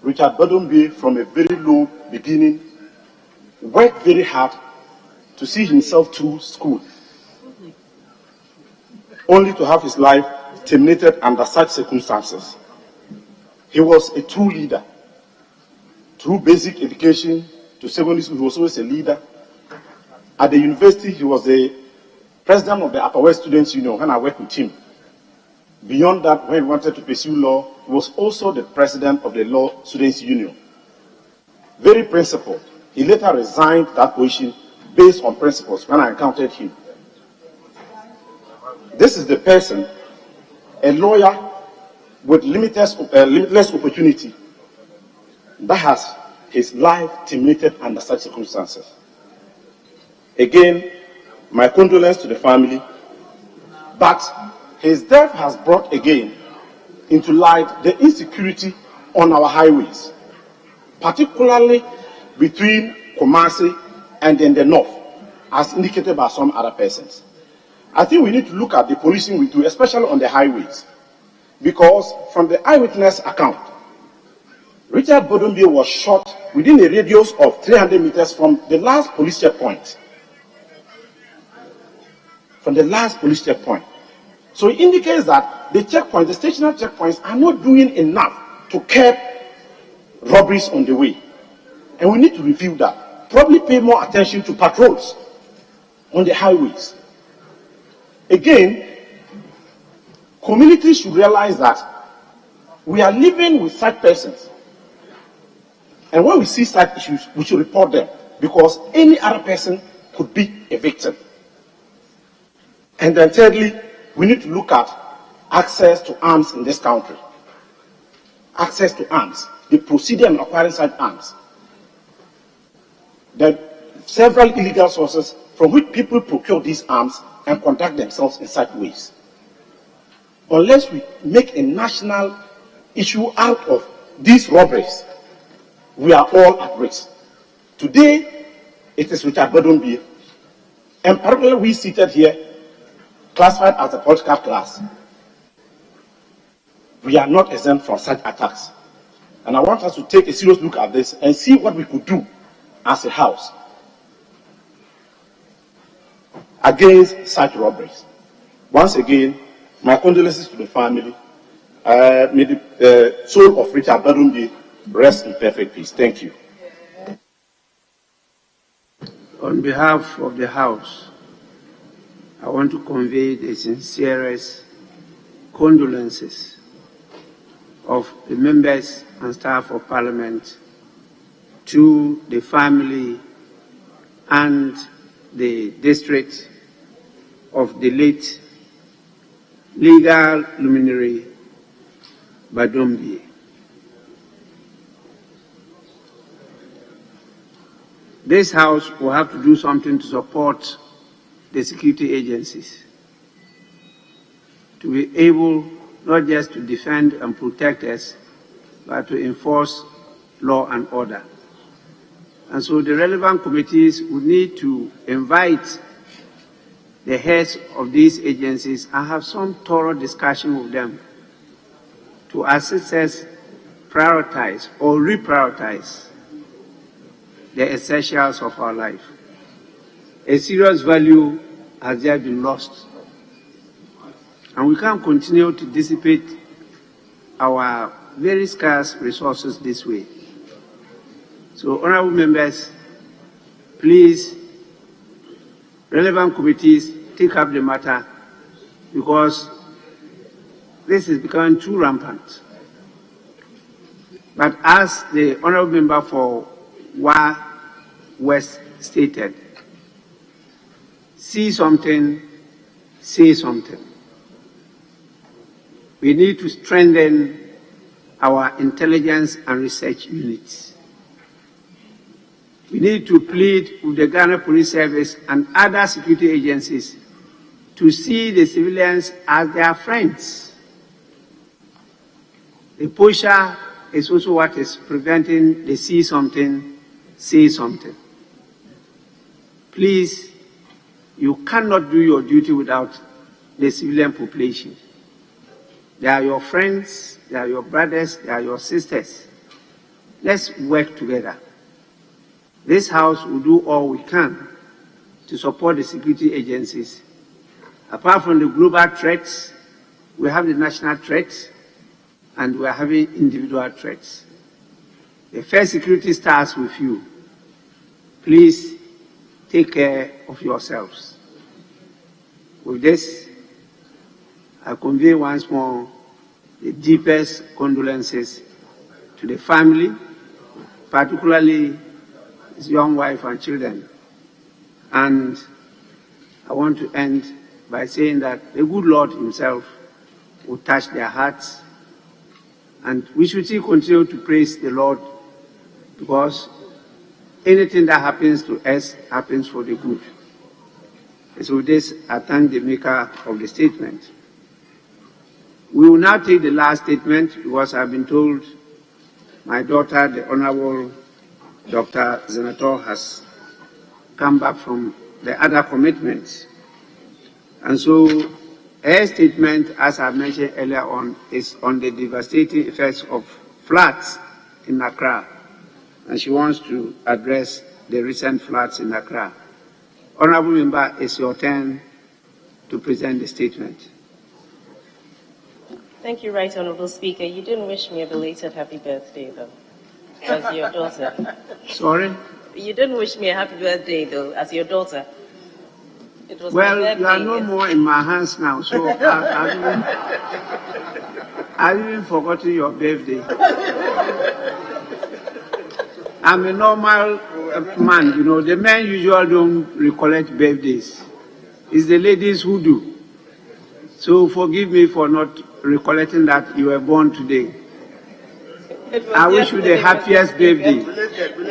Richard Badumbie, from a very low beginning, worked very hard to see himself through school, only to have his life terminated under such circumstances. He was a true leader. Through basic education to secondary school, he was always a leader. At the university, he was the president of the Upper West Students' Union when I worked with him. Beyond that, when he wanted to pursue law, he was also the president of the Law Students' Union. Very principled. He later resigned that position based on principles when I encountered him. This is the person, a lawyer with limitless opportunity, that has his life terminated under such circumstances. Again, my condolences to the family, but his death has brought again into light the insecurity on our highways, particularly between Kumasi and in the north, as indicated by some other persons. I think we need to look at the policing we do, especially on the highways, because from the eyewitness account, Richard Badumbie was shot within a radius of 300 meters from the last police checkpoint. From the last police checkpoint. So it indicates that the checkpoints, the stationary checkpoints, are not doing enough to curb robberies on the way. And we need to review that. Probably pay more attention to patrols on the highways. Again, communities should realize that we are living with such persons. And when we see such issues, we should report them, because any other person could be a victim. And then thirdly, we need to look at access to arms in this country. Access to arms, the procedure in acquiring such arms. There are several illegal sources from which people procure these arms and conduct themselves in such ways. Unless we make a national issue out of these robberies, we are all at risk. Today, it is Richard Badumbie, and particularly we seated here, classified as a political class. We are not exempt from such attacks. And I want us to take a serious look at this and see what we could do as a house against such robberies. Once again, my condolences to the family. May the soul of Richard Badumbie rest in perfect peace. Thank you. On behalf of the House, I want to convey the sincerest condolences of the members and staff of Parliament to the family and the district of the late legal luminary Badumbie. This House will have to do something to support the security agencies to be able not just to defend and protect us, but to enforce law and order. And so the relevant committees would need to invite the heads of these agencies and have some thorough discussion with them to assist us prioritize or reprioritize the essentials of our life. A serious value has just been lost. And we can't continue to dissipate our very scarce resources this way. So, honorable members, please relevant committees take up the matter, because this is becoming too rampant. But as the honorable member for Wa West stated, see something, say something. We need to strengthen our intelligence and research units. We need to plead with the Ghana Police Service and other security agencies to see the civilians as their friends. The pusher is also what is preventing the see something, say something. Please, you cannot do your duty without the civilian population. They are your friends, they are your brothers, they are your sisters. Let's work together. This House will do all we can to support the security agencies. Apart from the global threats, we have the national threats, and we are having individual threats. The first security starts with you. Please take care of yourselves. With this, I convey once more the deepest condolences to the family, particularly his young wife and children. And I want to end by saying that the good Lord himself will touch their hearts, and we should still continue to praise the Lord, because anything that happens to us happens for the good. And so with this, I thank the maker of the statement. We will now take the last statement, because I've been told my daughter, the Honorable Dr. Senator, has come back from the other commitments. And so her statement, as I mentioned earlier on, is on the devastating effects of floods in Accra. And she wants to address the recent floods in Accra. Honorable Member, it's your turn to present the statement. Thank you, Right Honorable Speaker. You didn't wish me a belated happy birthday, though, as your daughter. Sorry? You didn't wish me a happy birthday, though, as your daughter. It was Well, my birthday. you are no more in my hands now, so I've even forgotten your birthday. I'm a normal man, you know. The men usually don't recollect birthdays. It's the ladies who do. So forgive me for not recollecting that you were born today. I wish you the happiest birthday.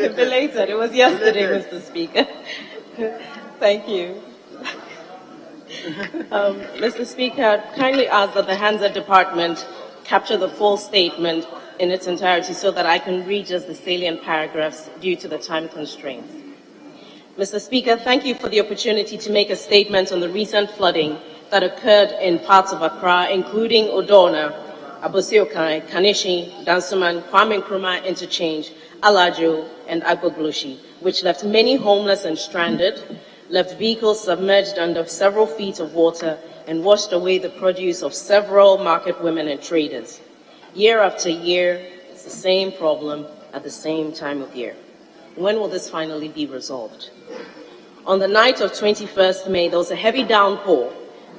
Belated. It was yesterday, Mr. Speaker. Thank you. Mr. Speaker, kindly ask that the Hansa Department capture the full statement in its entirety so that I can read just the salient paragraphs due to the time constraints. Mr. Speaker, thank you for the opportunity to make a statement on the recent flooding that occurred in parts of Accra, including Odona, Abosiokai, Kanishi, Dansuman, Kwame Nkrumah Interchange, Alajo, and Agbogloshi, which left many homeless and stranded, left vehicles submerged under several feet of water, and washed away the produce of several market women and traders. Year after year, it's the same problem at the same time of year. When will this finally be resolved? On the night of 21st May, there was a heavy downpour,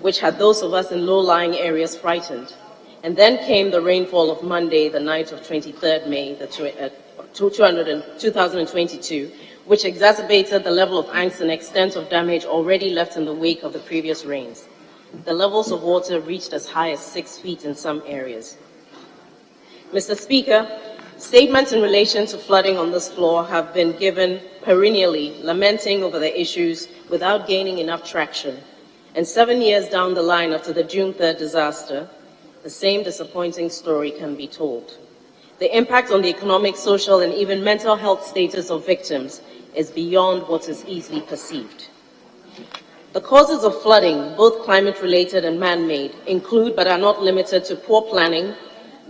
which had those of us in low-lying areas frightened. And then came the rainfall of Monday, the night of 23rd May, 2022, which exacerbated the level of angst and extent of damage already left in the wake of the previous rains. The levels of water reached as high as 6 feet in some areas. Mr. Speaker, statements in relation to flooding on this floor have been given perennially, lamenting over the issues without gaining enough traction. And 7 years down the line after the June 3rd disaster, the same disappointing story can be told. The impact on the economic, social, and even mental health status of victims is beyond what is easily perceived. The causes of flooding, both climate-related and man-made, include but are not limited to poor planning,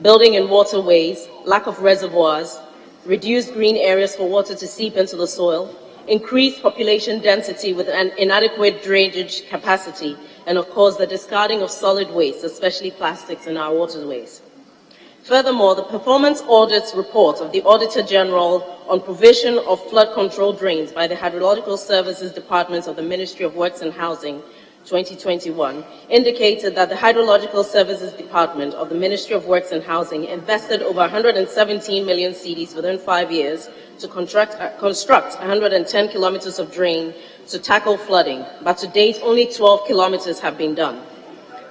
building in waterways, lack of reservoirs, reduced green areas for water to seep into the soil, increased population density with an inadequate drainage capacity, and of course the discarding of solid waste, especially plastics, in our waterways. Furthermore, the performance audit report of the Auditor General on provision of flood control drains by the Hydrological Services Department of the Ministry of Works and Housing 2021 indicated that the Hydrological Services Department of the Ministry of Works and Housing invested over 117 million cedis within 5 years to construct 110 kilometers of drain to tackle flooding, but to date only 12 kilometers have been done.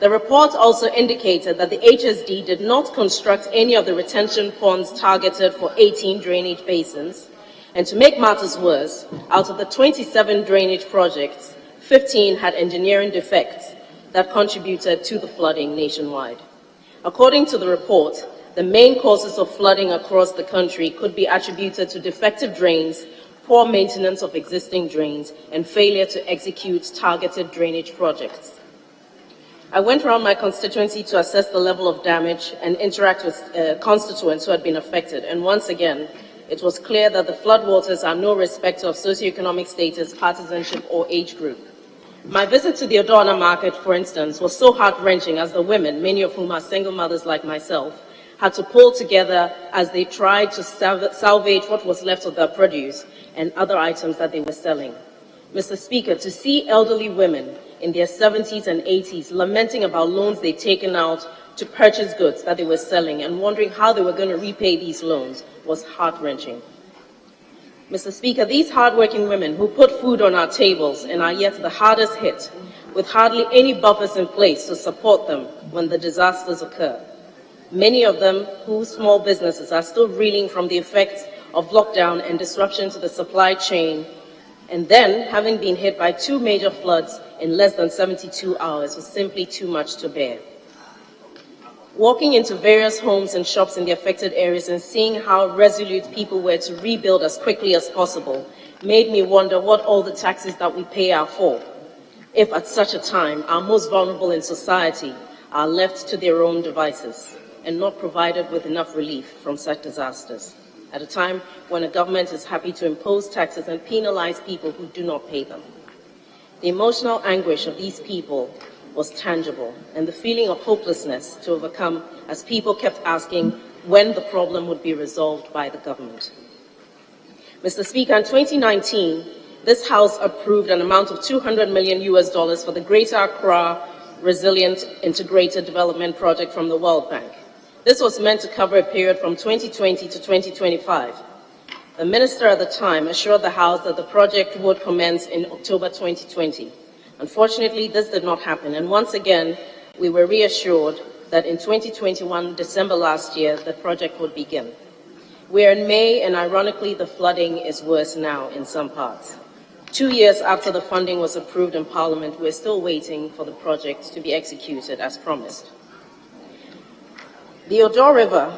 The report also indicated that the HSD did not construct any of the retention ponds targeted for 18 drainage basins, and to make matters worse, out of the 27 drainage projects, 15 had engineering defects that contributed to the flooding nationwide. According to the report, the main causes of flooding across the country could be attributed to defective drains, poor maintenance of existing drains, and failure to execute targeted drainage projects. I went around my constituency to assess the level of damage and interact with constituents who had been affected, and once again, it was clear that the floodwaters are no respecter of socioeconomic status, partisanship, or age group. My visit to the Odorna market, for instance, was so heart-wrenching as the women, many of whom are single mothers like myself, had to pull together as they tried to salvage what was left of their produce and other items that they were selling. Mr. Speaker, to see elderly women in their 70s and 80s lamenting about loans they'd taken out to purchase goods that they were selling and wondering how they were going to repay these loans was heart-wrenching. Mr. Speaker, these hardworking women who put food on our tables and are yet the hardest hit, with hardly any buffers in place to support them when the disasters occur. Many of them whose small businesses are still reeling from the effects of lockdown and disruption to the supply chain, and then having been hit by 2 major floods in less than 72 hours was simply too much to bear. Walking into various homes and shops in the affected areas and seeing how resolute people were to rebuild as quickly as possible made me wonder what all the taxes that we pay are for, if at such a time our most vulnerable in society are left to their own devices and not provided with enough relief from such disasters, at a time when a government is happy to impose taxes and penalize people who do not pay them. The emotional anguish of these people was tangible, and the feeling of hopelessness to overcome as people kept asking when the problem would be resolved by the government. Mr. Speaker, in 2019, this House approved an amount of $200 million for the Greater Accra Resilient Integrated Development Project from the World Bank. This was meant to cover a period from 2020 to 2025. The minister at the time assured the House that the project would commence in October 2020. Unfortunately, this did not happen, and once again, we were reassured that in 2021, December last year, the project would begin. We are in May, and ironically, the flooding is worse now in some parts. 2 years after the funding was approved in Parliament, we're still waiting for the project to be executed as promised. The Odo River,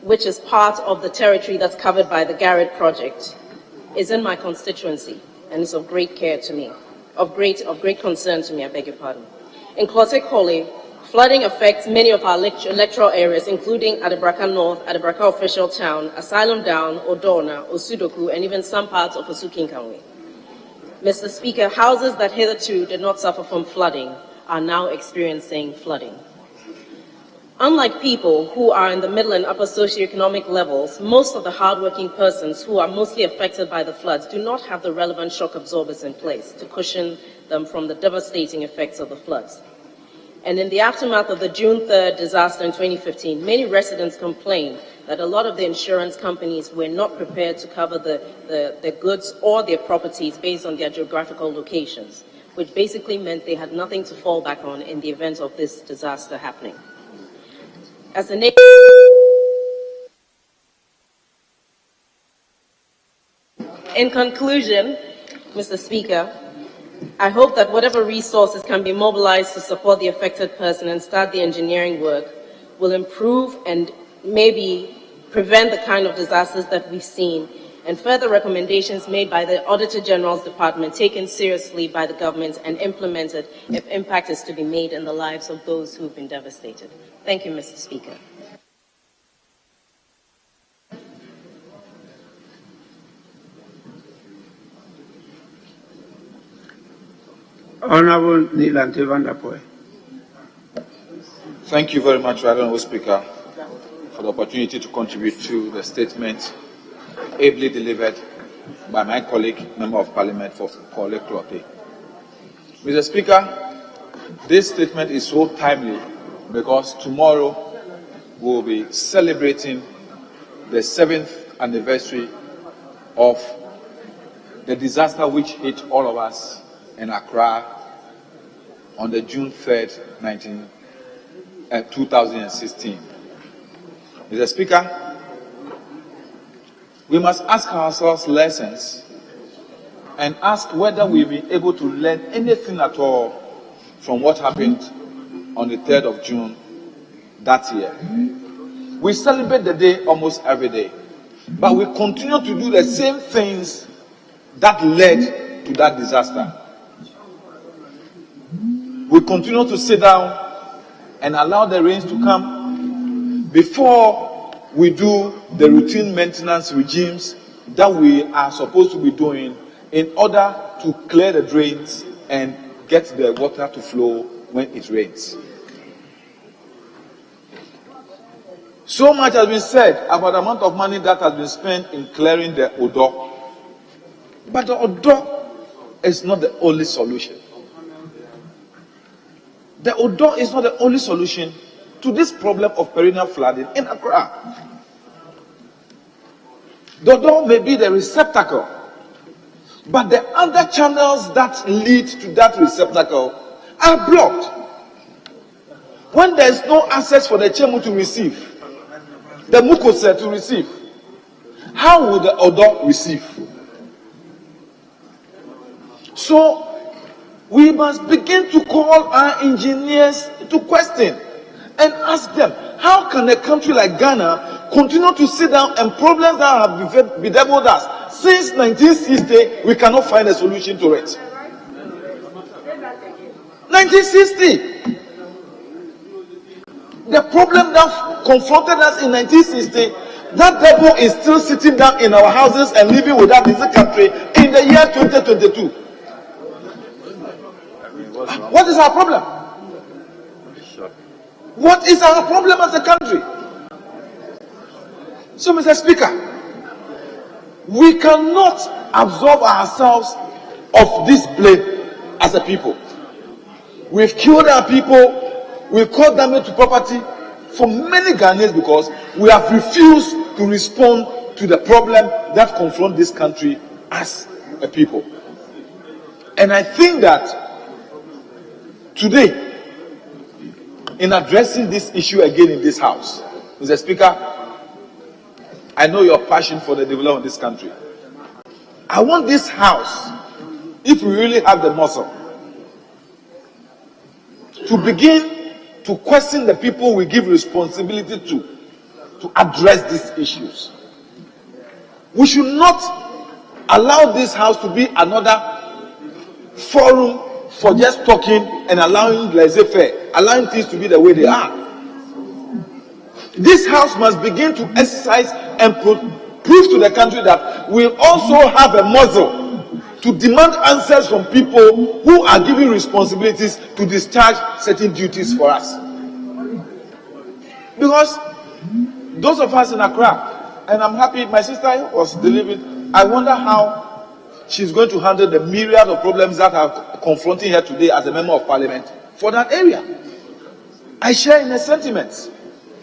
which is part of the territory that's covered by the Garrett project, is in my constituency and is of great care to me, of great concern to me, I beg your pardon. In Klote-Kole, flooding affects many of our electoral areas, including Adebraka North, Adebraka Official Town, Asylum Down, Odorna, Osudoku, and even some parts of Osukinkanwe. Mr. Speaker, houses that hitherto did not suffer from flooding are now experiencing flooding. Unlike people who are in the middle and upper socioeconomic levels, most of the hardworking persons who are mostly affected by the floods do not have the relevant shock absorbers in place to cushion them from the devastating effects of the floods. And in the aftermath of the June 3rd disaster in 2015, many residents complained that a lot of the insurance companies were not prepared to cover the goods or their properties based on their geographical locations, which basically meant they had nothing to fall back on in the event of this disaster happening. As a nation, in conclusion, Mr. Speaker, I hope that whatever resources can be mobilized to support the affected person and start the engineering work will improve and maybe prevent the kind of disasters that we've seen, and further recommendations made by the Auditor General's Department taken seriously by the government and implemented if impact is to be made in the lives of those who've been devastated. Thank you, Mr. Speaker. Honorable Nilante Vandapoe. Thank you very much, Honorable Speaker. for the opportunity to contribute to the statement ably delivered by my colleague, Member of Parliament for Kole Klote. Mr. Speaker, this statement is so timely because tomorrow we will be celebrating the 7th anniversary of the disaster which hit all of us in Accra on the June 3rd, 2016. Mr. Speaker, we must ask ourselves lessons and ask whether we've been able to learn anything at all from what happened on the 3rd of June that year. We celebrate the day almost every day, but we continue to do the same things that led to that disaster. We continue to sit down and allow the rains to come before we do the routine maintenance regimes that we are supposed to be doing in order to clear the drains and get the water to flow when it rains. So much has been said about the amount of money that has been spent in clearing the Odo. But the Odo is not the only solution. The Odo is not the only solution to this problem of perennial flooding in Accra. The Odo may be the receptacle, but the other channels that lead to that receptacle are blocked. When there is no access for the Chemu to receive, the Mukose to receive, how will the Odo receive? So we must begin to call our engineers to question and ask them, how can a country like Ghana continue to sit down and problems that have bedeviled us since 1960, we cannot find a solution to it? 1960! The problem that confronted us in 1960, that devil is still sitting down in our houses and living with us in the country in the year 2022. What is our problem? What is our problem as a country? So, Mr. Speaker, we cannot absolve ourselves of this blame as a people. We've killed our people, we've caused damage to property for many Ghanaians because we have refused to respond to the problem that confronts this country as a people. And I think that today, in addressing this issue again in this House, Mr. Speaker, I know your passion for the development of this country. I want this House, if we really have the muscle, to begin to question the people we give responsibility to address these issues. We should not allow this House to be another forum for just talking and allowing laissez-faire, allowing things to be the way they are. This House must begin to exercise and prove to the country that we also have a muscle to demand answers from people who are given responsibilities to discharge certain duties for us. Because those of us in Accra, and I'm happy my sister was delivering, I wonder how she's going to handle the myriad of problems that are confronting her today as a member of parliament for that area. I share in her sentiments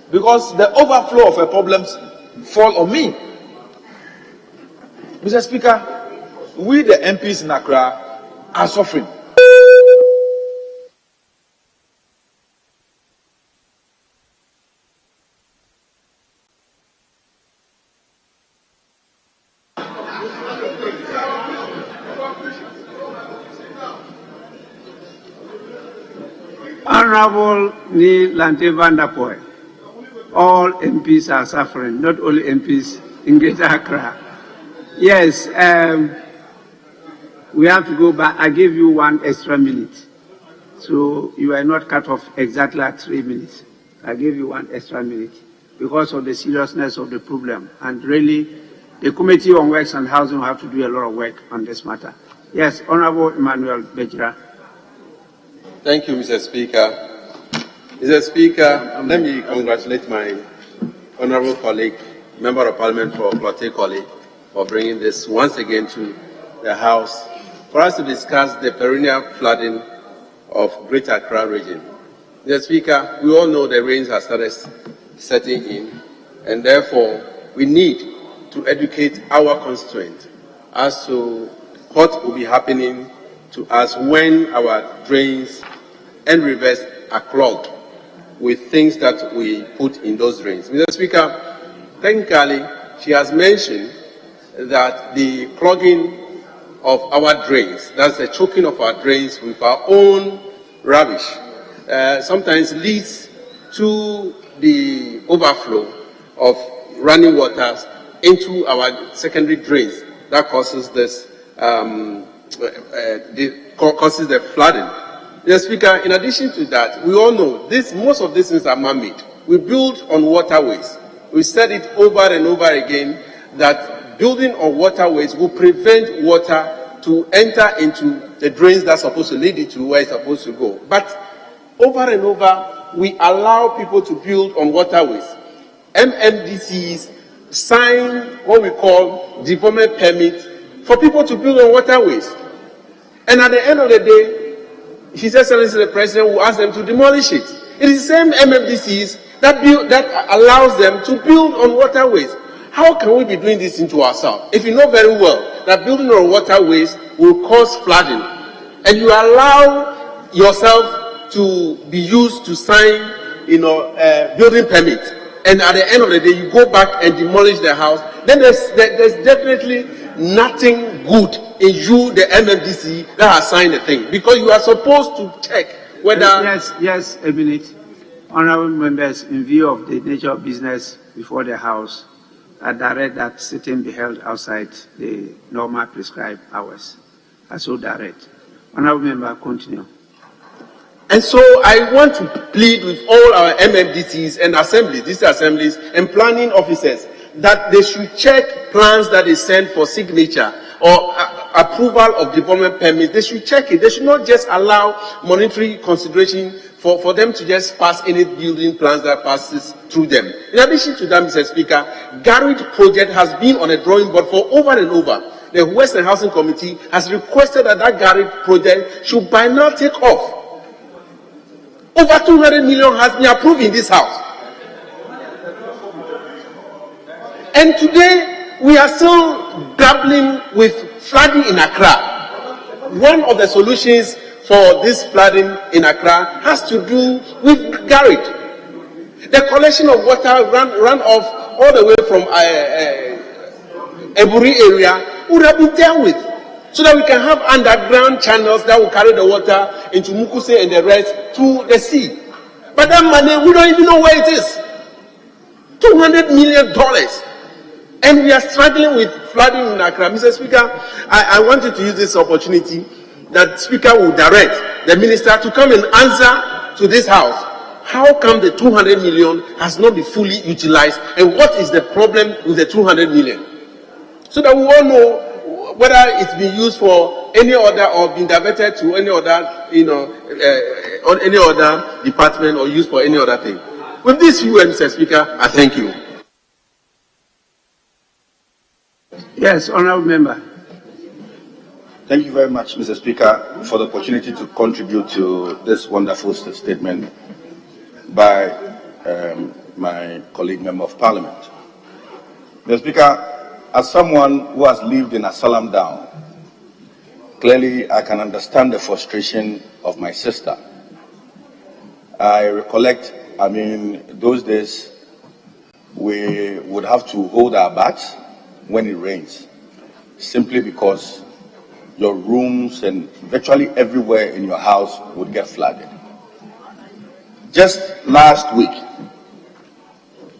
because the overflow of her problems fall on me. Mr. Speaker, we the MPs in Accra are suffering. Honorable Neil Lante Van der Poel, all MPs are suffering, not only MPs in Greater Accra. Yes, we have to go back. I gave you 1 extra minute. So you are not cut off exactly at 3 minutes. I gave you 1 extra minute because of the seriousness of the problem. And really, the Committee on Works and Housing will have to do a lot of work on this matter. Yes, Honorable Emmanuel Bejira. Thank you, Mr. Speaker. Mr. Speaker, let me congratulate my honorable colleague, Member of Parliament for Klote-Kollie, for bringing this once again to the House for us to discuss the perennial flooding of Greater Accra region. Mr. Speaker, we all know the rains have started setting in, and therefore we need to educate our constituents as to what will be happening to us when our drains and rivers are clogged with things that we put in those drains. Mr. Speaker, technically, she has mentioned that the clogging of our drains, that's the choking of our drains with our own rubbish, sometimes leads to the overflow of running waters into our secondary drains. That causes this, causes the flooding. Mr. Speaker, in addition to that, we all know most of these things are man-made. We build on waterways. We said it over and over again that building on waterways will prevent water to enter into the drains that's supposed to lead it to where it's supposed to go. But over and over, we allow people to build on waterways. MMDCs sign what we call development permit for people to build on waterways. And at the end of the day, His Excellency the President will ask them to demolish it. It is the same MMDCs that allows them to build on waterways. How can we be doing this into ourselves? If you know very well that building on waterways will cause flooding, and you allow yourself to be used to sign, building permits, and at the end of the day you go back and demolish the house, then there's definitely nothing good in you, the MMDC, that has signed the thing, because you are supposed to check whether. Yes, a minute. Honorable members, in view of the nature of business before the House, I direct that sitting be held outside the normal prescribed hours. I so direct. Honorable member, continue. And so I want to plead with all our MMDCs and assemblies, district assemblies, and planning officers that they should check plans that they send for signature or approval of development permits. They should check it. They should not just allow monetary consideration for them to just pass any building plans that passes through them. In addition to that, Mr. Speaker, Garrett project has been on a drawing board for over and over. The Western Housing Committee has requested that Garrett project should by now take off. Over 200 million has been approved in this House. And today, we are still grappling with flooding in Accra. One of the solutions for this flooding in Accra has to do with Garrett. The collection of water ran off all the way from Eburi area would have been dealt with, so that we can have underground channels that will carry the water into Mukuse and the rest to the sea. But that money, we don't even know where it is. $200 million. And we are struggling with flooding in Accra. Mr. Speaker, I wanted to use this opportunity that Speaker will direct the minister to come and answer to this House. How come the 200 million has not been fully utilized, and what is the problem with the 200 million? So that we all know whether it's been used for any other or been diverted to any other, on any other department or used for any other thing. With this view, Mr. Speaker, I thank you. Yes, honorable member. Thank you very much, Mr. Speaker, for the opportunity to contribute to this wonderful statement by my colleague member of parliament. Mr. Speaker, as someone who has lived in Asalam Down, clearly I can understand the frustration of my sister. I recollect, those days we would have to hold our baths when it rains, simply because your rooms and virtually everywhere in your house would get flooded. Just last week,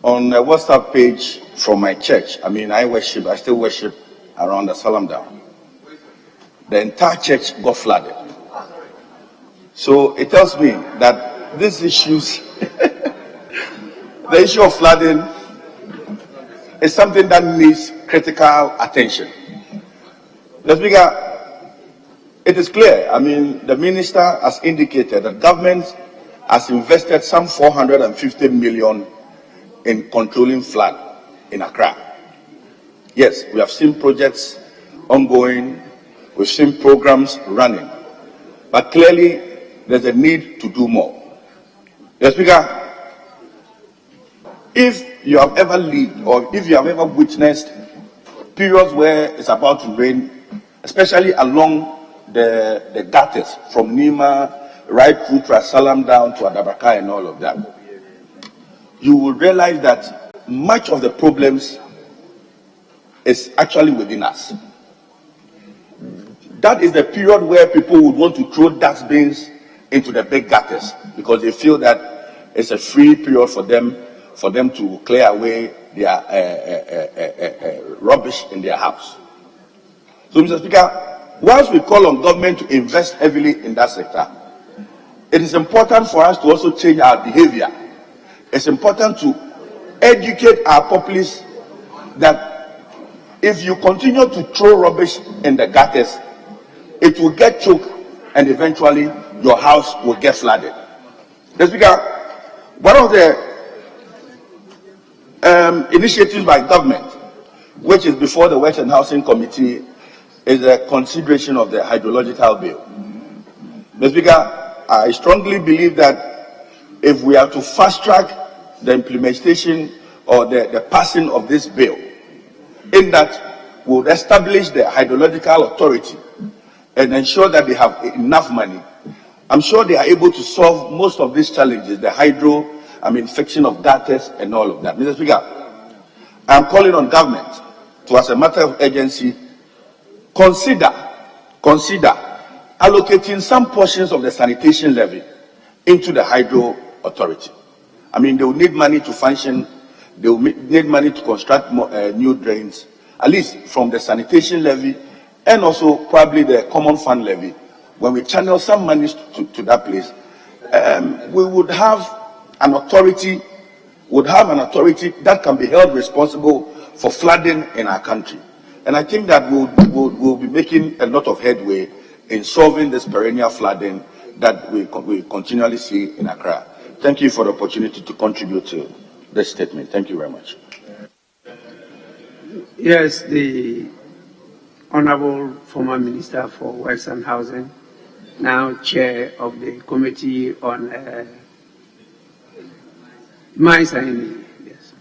on a WhatsApp page from my church, I still worship around the Salam Down. The entire church got flooded. So it tells me that these issues, the issue of flooding, is something that needs critical attention. Mr. Speaker, it is clear, the minister has indicated that government has invested some 450 million in controlling flood in Accra. Yes, we have seen projects ongoing, we've seen programs running, but clearly there's a need to do more. Mr. Speaker, if you have ever lived or if you have ever witnessed periods where it's about to rain, especially along the gutters from Nima right through to Asalam down to Adabaka and all of that, you will realize that much of the problems is actually within us. That is the period where people would want to throw dustbins into the big gutters because they feel that it's a free period for them to clear away their rubbish in their house. So, Mr. Speaker, whilst we call on government to invest heavily in that sector, it is important for us to also change our behavior. It's important to educate our populace that if you continue to throw rubbish in the gutters, it will get choked and eventually your house will get flooded. Mr. Speaker, one of the initiatives by government, which is before the Works and Housing Committee, is a consideration of the hydrological bill. Mr. Speaker, I strongly believe that if we are to fast track the implementation or the passing of this bill, in that we would establish the hydrological authority and ensure that they have enough money, I'm sure they are able to solve most of these challenges, the fixing of gutters and all of that. Mr. Speaker, I'm calling on government to, as a matter of urgency, consider allocating some portions of the sanitation levy into the hydro authority. They will need money to function, they will need money to construct more, new drains, at least from the sanitation levy and also probably the common fund levy. When we channel some money to that place, we would have an authority that can be held responsible for flooding in our country. And I think that we'll be making a lot of headway in solving this perennial flooding that we continually see in Accra. Thank you for the opportunity to contribute to this statement. Thank you very much. Yes, the Honorable former Minister for Works and Housing, now Chair of the Committee on Mines and yes.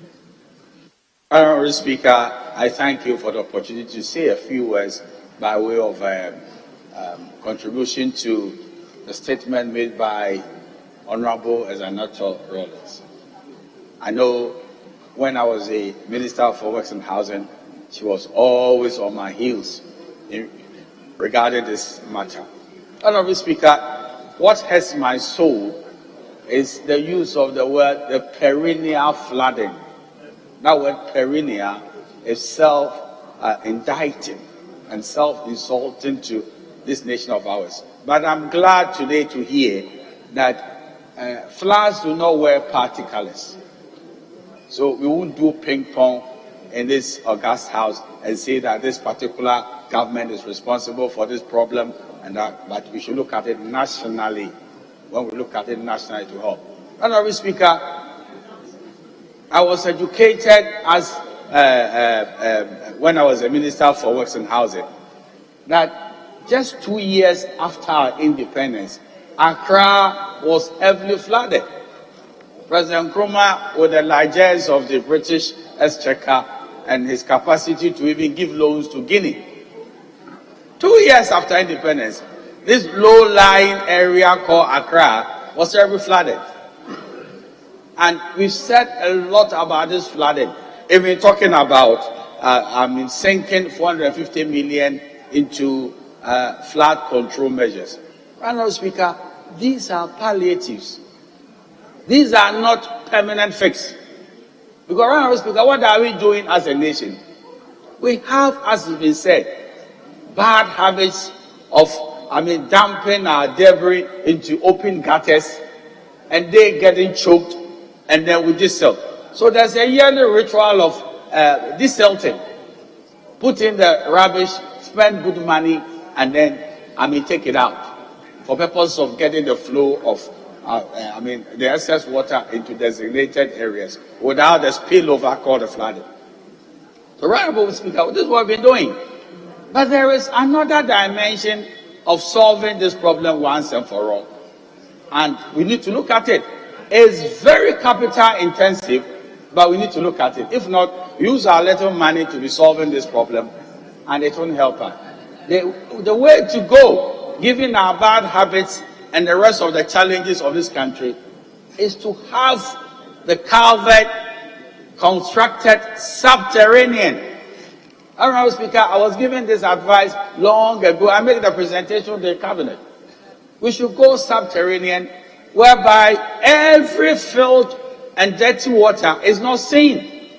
Honorable Speaker, I thank you for the opportunity to say a few words by way of contribution to the statement made by Honorable Ezeanato Rollins. I know when I was a Minister for Works and Housing, she was always on my heels regarding this matter. Honorable Speaker, what hurts my soul is the use of the word the perennial flooding. That word perennial is self-indicting and self-insulting to this nation of ours. But I'm glad today to hear that flowers do not wear party colors. So we won't do ping pong in this august house and say that this particular government is responsible for this problem and that, but we should look at it nationally. When we look at it nationally to help. Honorable Speaker, I was educated as when I was a Minister for Works and Housing, that just 2 years after our independence, Accra was heavily flooded. President Nkrumah, with the largesse of the British Exchequer and his capacity to even give loans to Guinea, 2 years after independence, this low-lying area called Accra was heavily flooded. And we've said a lot about this flooding. Even talking about, sinking 450 million into flood control measures. Honorable Speaker, these are palliatives. These are not permanent fix. Because, Honorable Speaker, what are we doing as a nation? We have, as has been said, bad habits of, dumping our debris into open gutters, and they getting choked, and then we disel. So there's a yearly ritual of desilting. Put in the rubbish, spend good money, and then, take it out for purpose of getting the flow of the excess water into designated areas without the spillover called the flooding. So, right above Speaker, this is what we've been doing. But there is another dimension of solving this problem once and for all. And we need to look at it. It's very capital intensive, but we need to look at it. If not, use our little money to be solving this problem, and it won't help us. The way to go, given our bad habits and the rest of the challenges of this country, is to have the culvert constructed subterranean. Honorable Speaker, I was given this advice long ago. I made the presentation to the cabinet. We should go subterranean, whereby every filth and dirty water is not seen.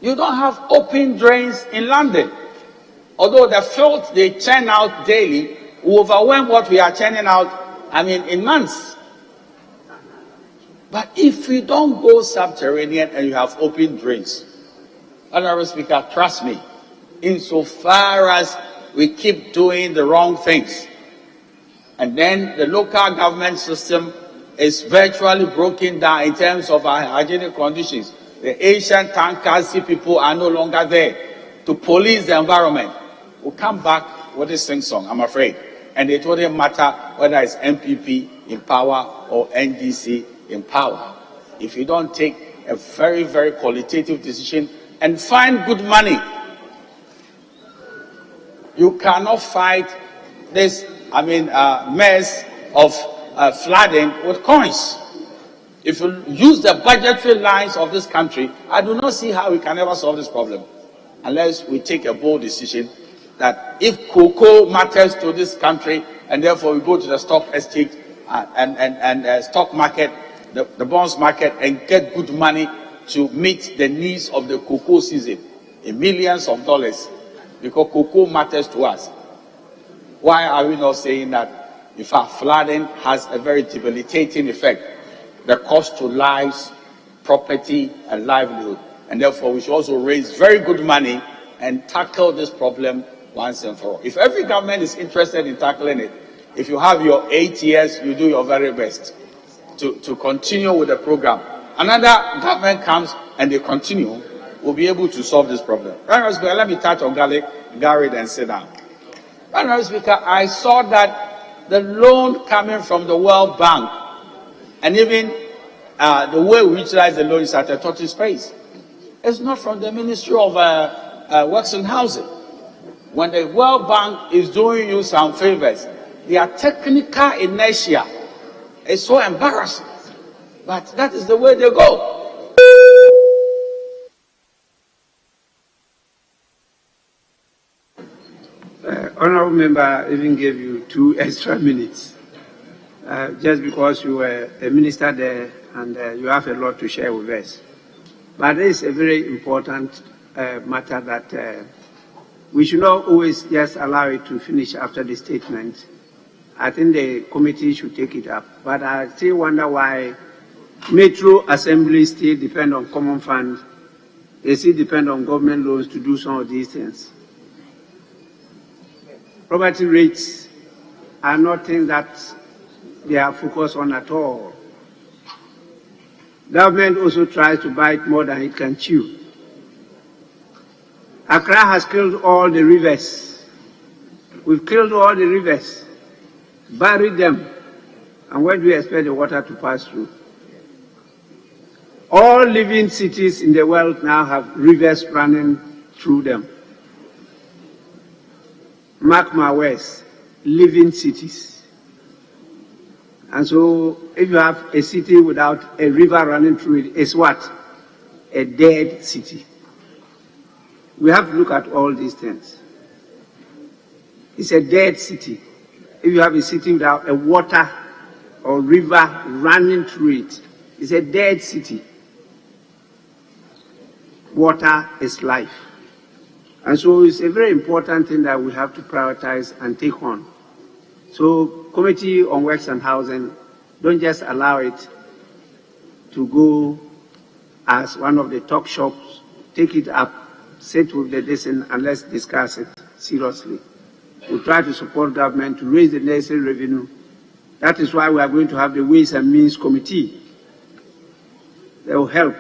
You don't have open drains in London. Although the filth they churn out daily will overwhelm what we are churning out, in months. But if we don't go subterranean and you have open drains, Honorable Speaker, trust me, insofar as we keep doing the wrong things, and then the local government system is virtually broken down in terms of our hygienic conditions. The Asian Tankasi people are no longer there to police the environment. We'll come back with this sing-song, I'm afraid. And it wouldn't matter whether it's MPP in power or NDC in power. If you don't take a very, very qualitative decision and find good money, you cannot fight this, mess of flooding with coins. If you use the budgetary lines of this country, I do not see how we can ever solve this problem unless we take a bold decision that if cocoa matters to this country, and therefore we go to the stock exchange and stock market, the bonds market, and get good money to meet the needs of the cocoa season in millions of dollars, because cocoa matters to us. Why are we not saying that, in fact, flooding has a very debilitating effect, the cost to lives, property, and livelihood, and therefore we should also raise very good money and tackle this problem once and for all. If every government is interested in tackling it, if you have your 8 years, you do your very best to continue with the program. Another government comes and they continue, we'll be able to solve this problem. Honorable Speaker, let me touch on Garrett and sit down. Honorable Speaker, I saw that the loan coming from the World Bank and even the way we utilize the loan is at a tortoise pace. It's not from the Ministry of Works and Housing. When the World Bank is doing you some favors, their technical inertia is so embarrassing. But that is the way they go. Honorable Member even gave you 2 extra minutes, just because you were a minister there and you have a lot to share with us. But it is a very important matter that we should not always just allow it to finish after the statement. I think the committee should take it up. But I still wonder why metro assemblies still depend on common funds. They still depend on government loans to do some of these things. Property rates are not things that they are focused on at all. Government also tries to bite more than it can chew. Accra has killed all the rivers. We've killed all the rivers, buried them, and where do we expect the water to pass through? All living cities in the world now have rivers running through them. Mark my words, living cities. And so if you have a city without a river running through it, it's what? A dead city. We have to look at all these things. It's a dead city. If you have a city without a water or river running through it, it's a dead city. Water is life. And so it's a very important thing that we have to prioritize and take on. So Committee on Works and Housing, don't just allow it to go as one of the talk shops. Take it up, sit with the listen, and let's discuss it seriously. We try to support government to raise the necessary revenue That is why we are going to have the Ways and Means Committee. They will help.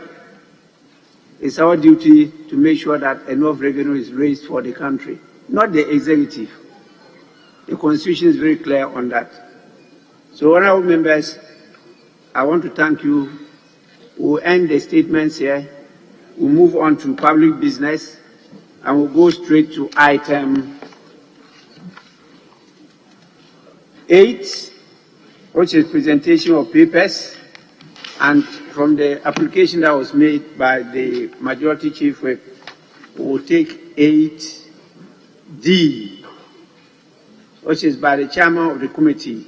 It's our duty to make sure that enough revenue is raised for the country, not the executive. The Constitution is very clear on that. So, honorable members, I want to thank you. We'll end the statements here. We'll move on to public business, and we'll go straight to item 8, which is presentation of papers. And from the application that was made by the Majority Chief Whip, we'll take 8D, which is by the Chairman of the Committee.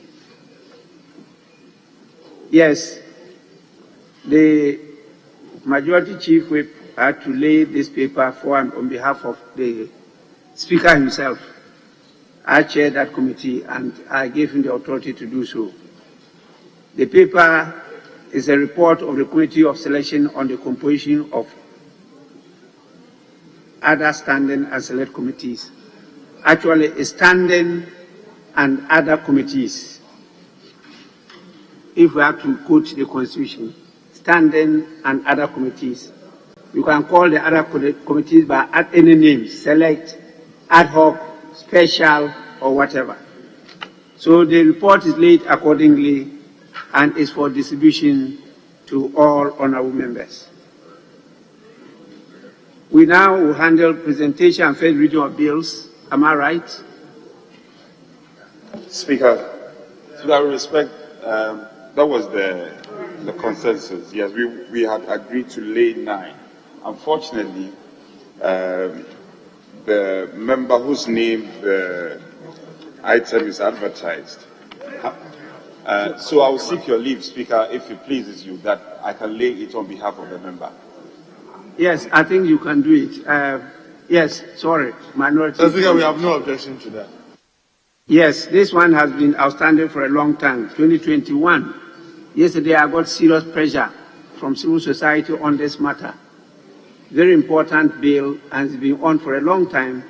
Yes, the Majority Chief Whip had to lay this paper for and on behalf of the Speaker himself. I chaired that committee and I gave him the authority to do so. The paper is a report of the Committee of Selection on the composition of other standing and select committees. Actually, it's standing and other committees. If we have to quote the Constitution, standing and other committees. You can call the other committees by any name, select, ad hoc, special, or whatever. So the report is laid accordingly and is for distribution to all honorable members. We now will handle presentation and first reading of bills. Am I right? Speaker, with respect, that was the consensus. Yes, we had agreed to lay 9. Unfortunately, the member whose name the item is advertised. So I will seek your leave, Speaker, if it pleases you, that I can lay it on behalf of the member. Yes, I think you can do it. Yes, sorry, minority. Speaker, we have no objection to that. Yes, this one has been outstanding for a long time, 2021. Yesterday, I got serious pressure from civil society on this matter. Very important bill, and it's been on for a long time.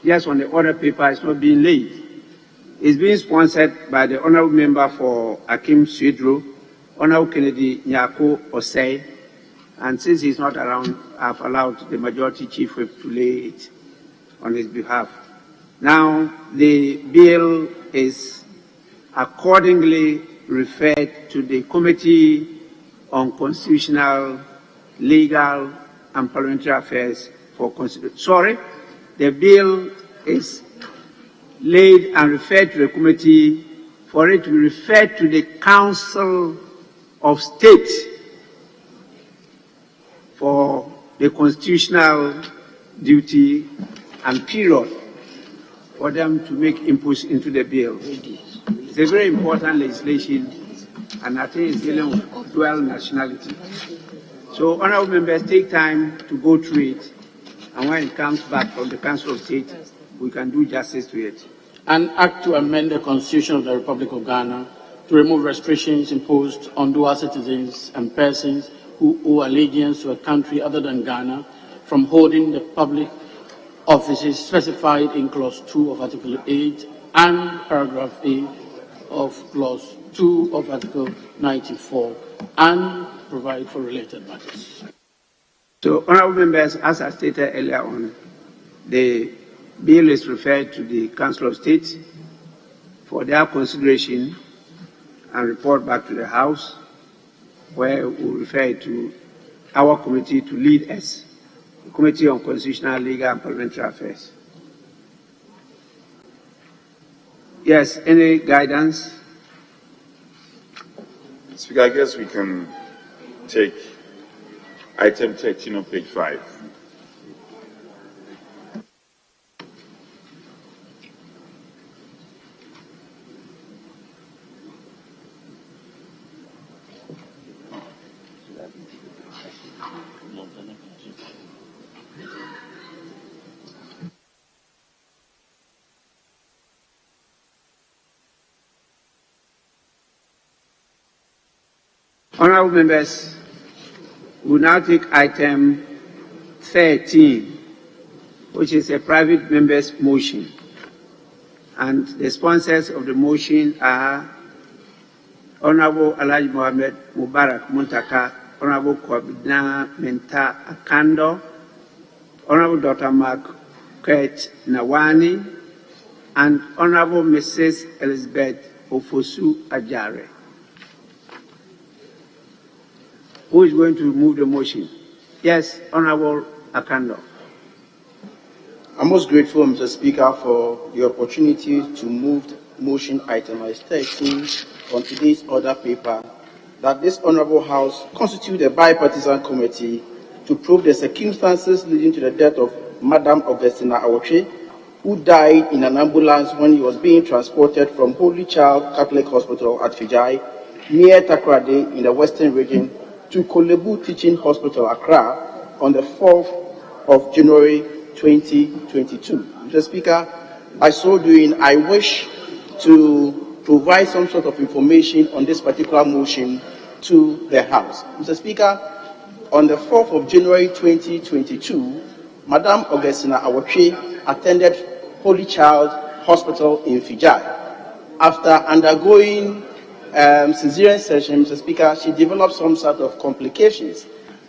Just on the order paper, it's not being laid. It's being sponsored by the honorable member for Akim Swedro, Honorable Kennedy Nyako Osei, and since he's not around, I've allowed the Majority Chief Whip to lay it on his behalf. Now, the bill is accordingly referred to the Committee on Constitutional, Legal, and Parliamentary Affairs for consideration. Sorry, the bill is laid and referred to the committee for it to be referred to the Council of State for the constitutional duty and period for them to make inputs into the bill. It's a very important legislation, and I think it's dealing with dual nationality. So, honorable members, take time to go through it, and when it comes back from the Council of State, we can do justice to it. An act to amend the Constitution of the Republic of Ghana to remove restrictions imposed on dual citizens and persons who owe allegiance to a country other than Ghana from holding the public offices specified in Clause 2 of Article 8 and Paragraph 8 of Clause 2 of Article 94 and provide for related matters. So, honorable members, as I stated earlier on, the bill is referred to the Council of State for their consideration and report back to the House, where we will refer it to our committee to lead us, the Committee on Constitutional, Legal, and Parliamentary Affairs. Yes, any guidance? Speaker, I guess we can take item 13 on page 5. Honorable members, we will now take item 13, which is a private member's motion. And the sponsors of the motion are Honorable Elijah Mohammed Mubarak Muntaka, Honorable Kwabina Menta Akando, Honorable Dr. Mark Kurt Nawani, and Honorable Mrs. Elizabeth Ofosu Ajare. Who is going to move the motion? Yes, Honorable Akando. I'm most grateful, Mr. Speaker, for the opportunity to move motion item 13 on today's order paper that this Honorable House constitute a bipartisan committee to probe the circumstances leading to the death of Madam Augustina Awotwe, who died in an ambulance when he was being transported from Holy Child Catholic Hospital at Fijai, near Takoradi in the Western Region, to Kolebu Teaching Hospital, Accra, on the 4th of January 2022. Mr. Speaker, by so doing, I wish to provide some sort of information on this particular motion to the House. Mr. Speaker, on the 4th of January 2022, Madam Augustina Awotwe attended Holy Child Hospital in Fijai. After undergoing cesarean section, Mr. Speaker, she developed some sort of complications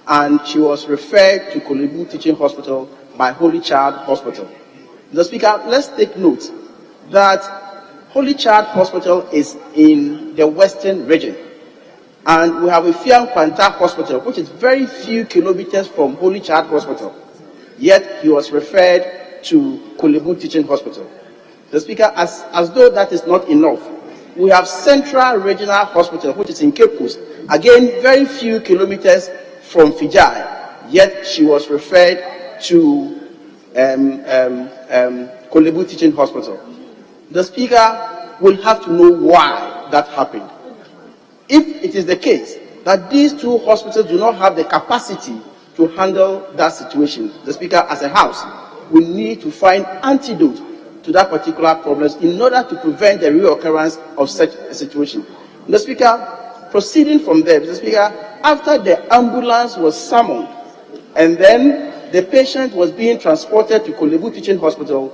and she was referred to Kolebu Teaching Hospital by Holy Child Hospital. Mr. Speaker, let's take note that Holy Child Hospital is in the Western Region, and we have a Fiang Kwanta Hospital, which is very few kilometers from Holy Child Hospital. Yet he was referred to Kolebu Teaching Hospital. The Speaker, as though that is not enough, we have Central Regional Hospital, which is in Cape Coast, again very few kilometers from Fijai. Yet she was referred to Kolebu Teaching Hospital. The Speaker will have to know why that happened. If it is the case that these two hospitals do not have the capacity to handle that situation, the Speaker, as a House, we need to find antidote to that particular problem in order to prevent the reoccurrence of such a situation. The Speaker, proceeding from there, Mr. Speaker, after the ambulance was summoned and then the patient was being transported to Kolebu Teaching Hospital,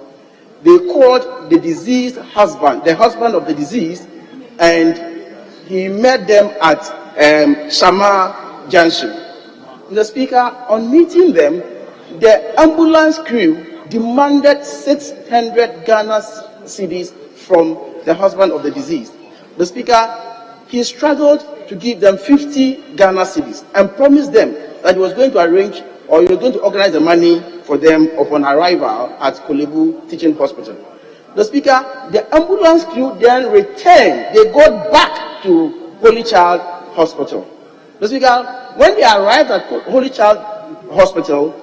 they called the deceased husband, the husband of the deceased, and he met them at Shama Junction. The Speaker, on meeting them, the ambulance crew demanded 600 Ghana cedis from the husband of the deceased. The Speaker, he struggled to give them 50 Ghana cedis and promised them that he was going to arrange or he was going to organize the money for them upon arrival at Kolebu Teaching Hospital. The Speaker, the ambulance crew then returned. They got back to Holy Child Hospital. The Speaker, when they arrived at Holy Child Hospital,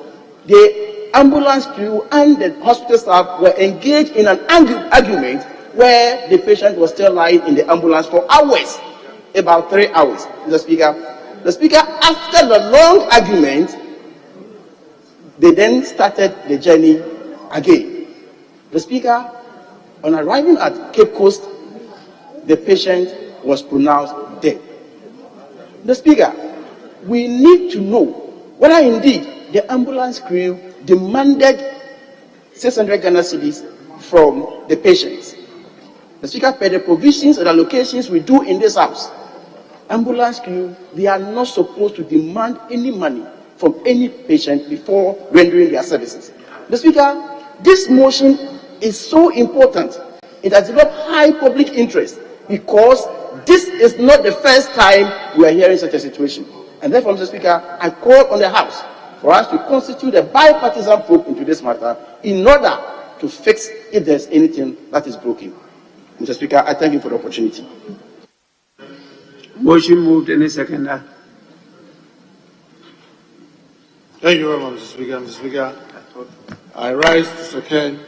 the ambulance crew and the hospital staff were engaged in an argument where the patient was still lying in the ambulance for hours, about 3 hours. The Speaker, after the long argument, they then started the journey again. The Speaker, on arriving at Cape Coast, the patient was pronounced dead. The Speaker, we need to know whether indeed the ambulance crew demanded 600 Ghana cedis from the patients. The Speaker, per the provisions and allocations we do in this House, ambulance crew, they are not supposed to demand any money from any patient before rendering their services. The Speaker, this motion is so important. It has developed high public interest because this is not the first time we are hearing such a situation. And therefore, Mr. Speaker, I call on the House for us to constitute a bipartisan probe into this matter in order to fix if there's anything that is broken. Mr. Speaker, I thank you for the opportunity. Motion moved. Any seconder? Thank you very much, Mr. Speaker. Mr. Speaker, I rise to second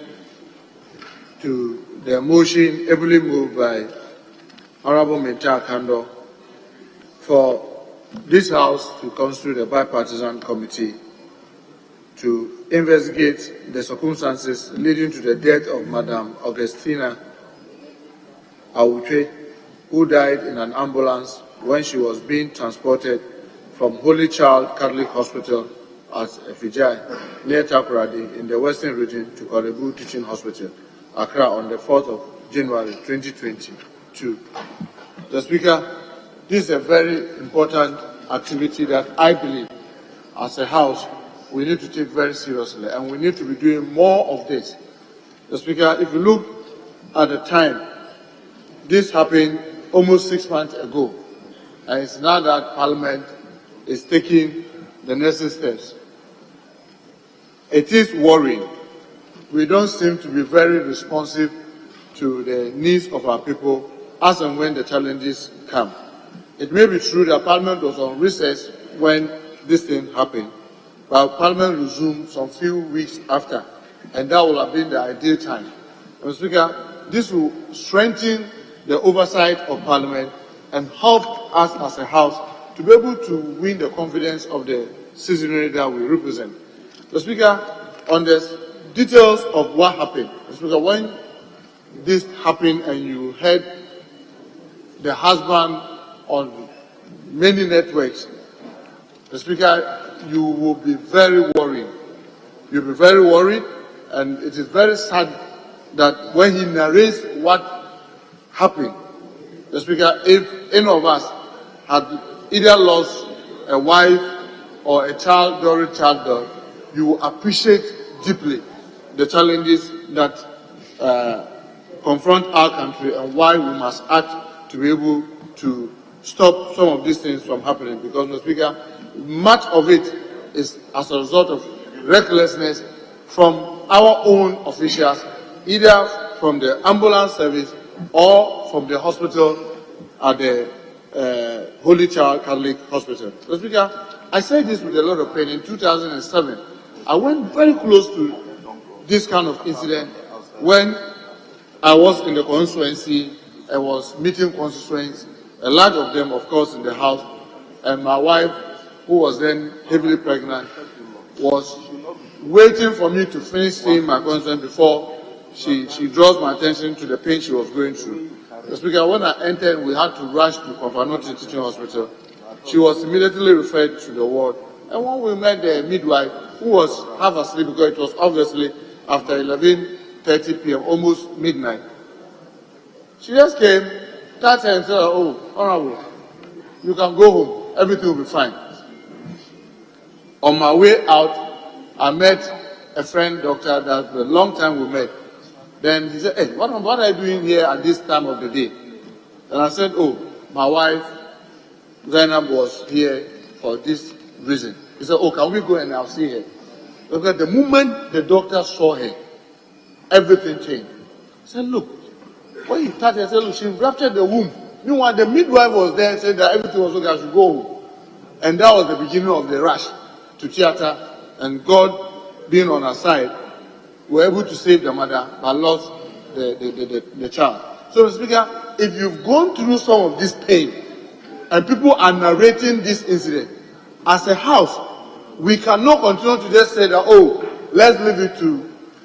to the motion ably moved by Honorable Menta Akando for this House to constitute a bipartisan committee to investigate the circumstances leading to the death of Madam Augustina Awotwe, who died in an ambulance when she was being transported from Holy Child Catholic Hospital at Fijai, near Takoradi, in the Western Region, to Kolebu Teaching Hospital, Accra, on the 4th of January 2022. The Speaker, This is a very important activity that I believe, as a House, we need to take very seriously, and we need to be doing more of this. Mr. Speaker, if you look at the time, this happened almost 6 months ago, and it's now that Parliament is taking the necessary steps. It is worrying. We don't seem to be very responsive to the needs of our people as and when the challenges come. It may be true that Parliament was on recess when this thing happened, but Parliament resumed some few weeks after, and that will have been the ideal time. Mr. Speaker, this will strengthen the oversight of Parliament and help us as a House to be able to win the confidence of the citizenry that we represent. Mr. Speaker, on the details of what happened, Mr. Speaker, when this happened and you heard the husband on many networks, Mr. Speaker, you will be very worried. You'll be very worried, and it is very sad that when he narrates what happened, Mr. Speaker, if any of us had either lost a wife or a child during childbirth, you will appreciate deeply the challenges that confront our country and why we must act to be able to stop some of these things from happening. Because, Mr. Speaker, much of it is as a result of recklessness from our own officials, either from the ambulance service or from the hospital at the Holy Child Catholic Hospital. Mr. Speaker, I say this with a lot of pain. In 2007, I went very close to this kind of incident when I was in the constituency. I was meeting constituents, a lot of them, of course, in the House, and my wife, who was then heavily pregnant, was waiting for me to finish seeing my constituent before she draws my attention to the pain she was going through. Mr. Speaker, when I entered, we had to rush to Konfanoti Teaching Hospital. She was immediately referred to the ward. And when we met the midwife, who was half asleep because it was obviously after 11:30 p.m., almost midnight, she just came, touched her and said, "Oh, Honorable, you can go home. Everything will be fine." On my way out, I met a friend, doctor, that a long time we met. Then he said, "Hey, what are you doing here at this time of the day?" And I said, "Oh, my wife, Zainab, was here for this reason." He said, "Oh, can we go and I'll see her?" Because the moment the doctor saw her, everything changed. He said, "Look," when he touched her, he said, "Look, she ruptured the womb." Meanwhile, the midwife was there and said that everything was okay, I should go home. And that was the beginning of the rush to theater, and God being on our side, we were able to save the mother but lost the child. So, Mr. Speaker, if you've gone through some of this pain and people are narrating this incident, as a House, we cannot continue to just say that, "Oh, let's leave it to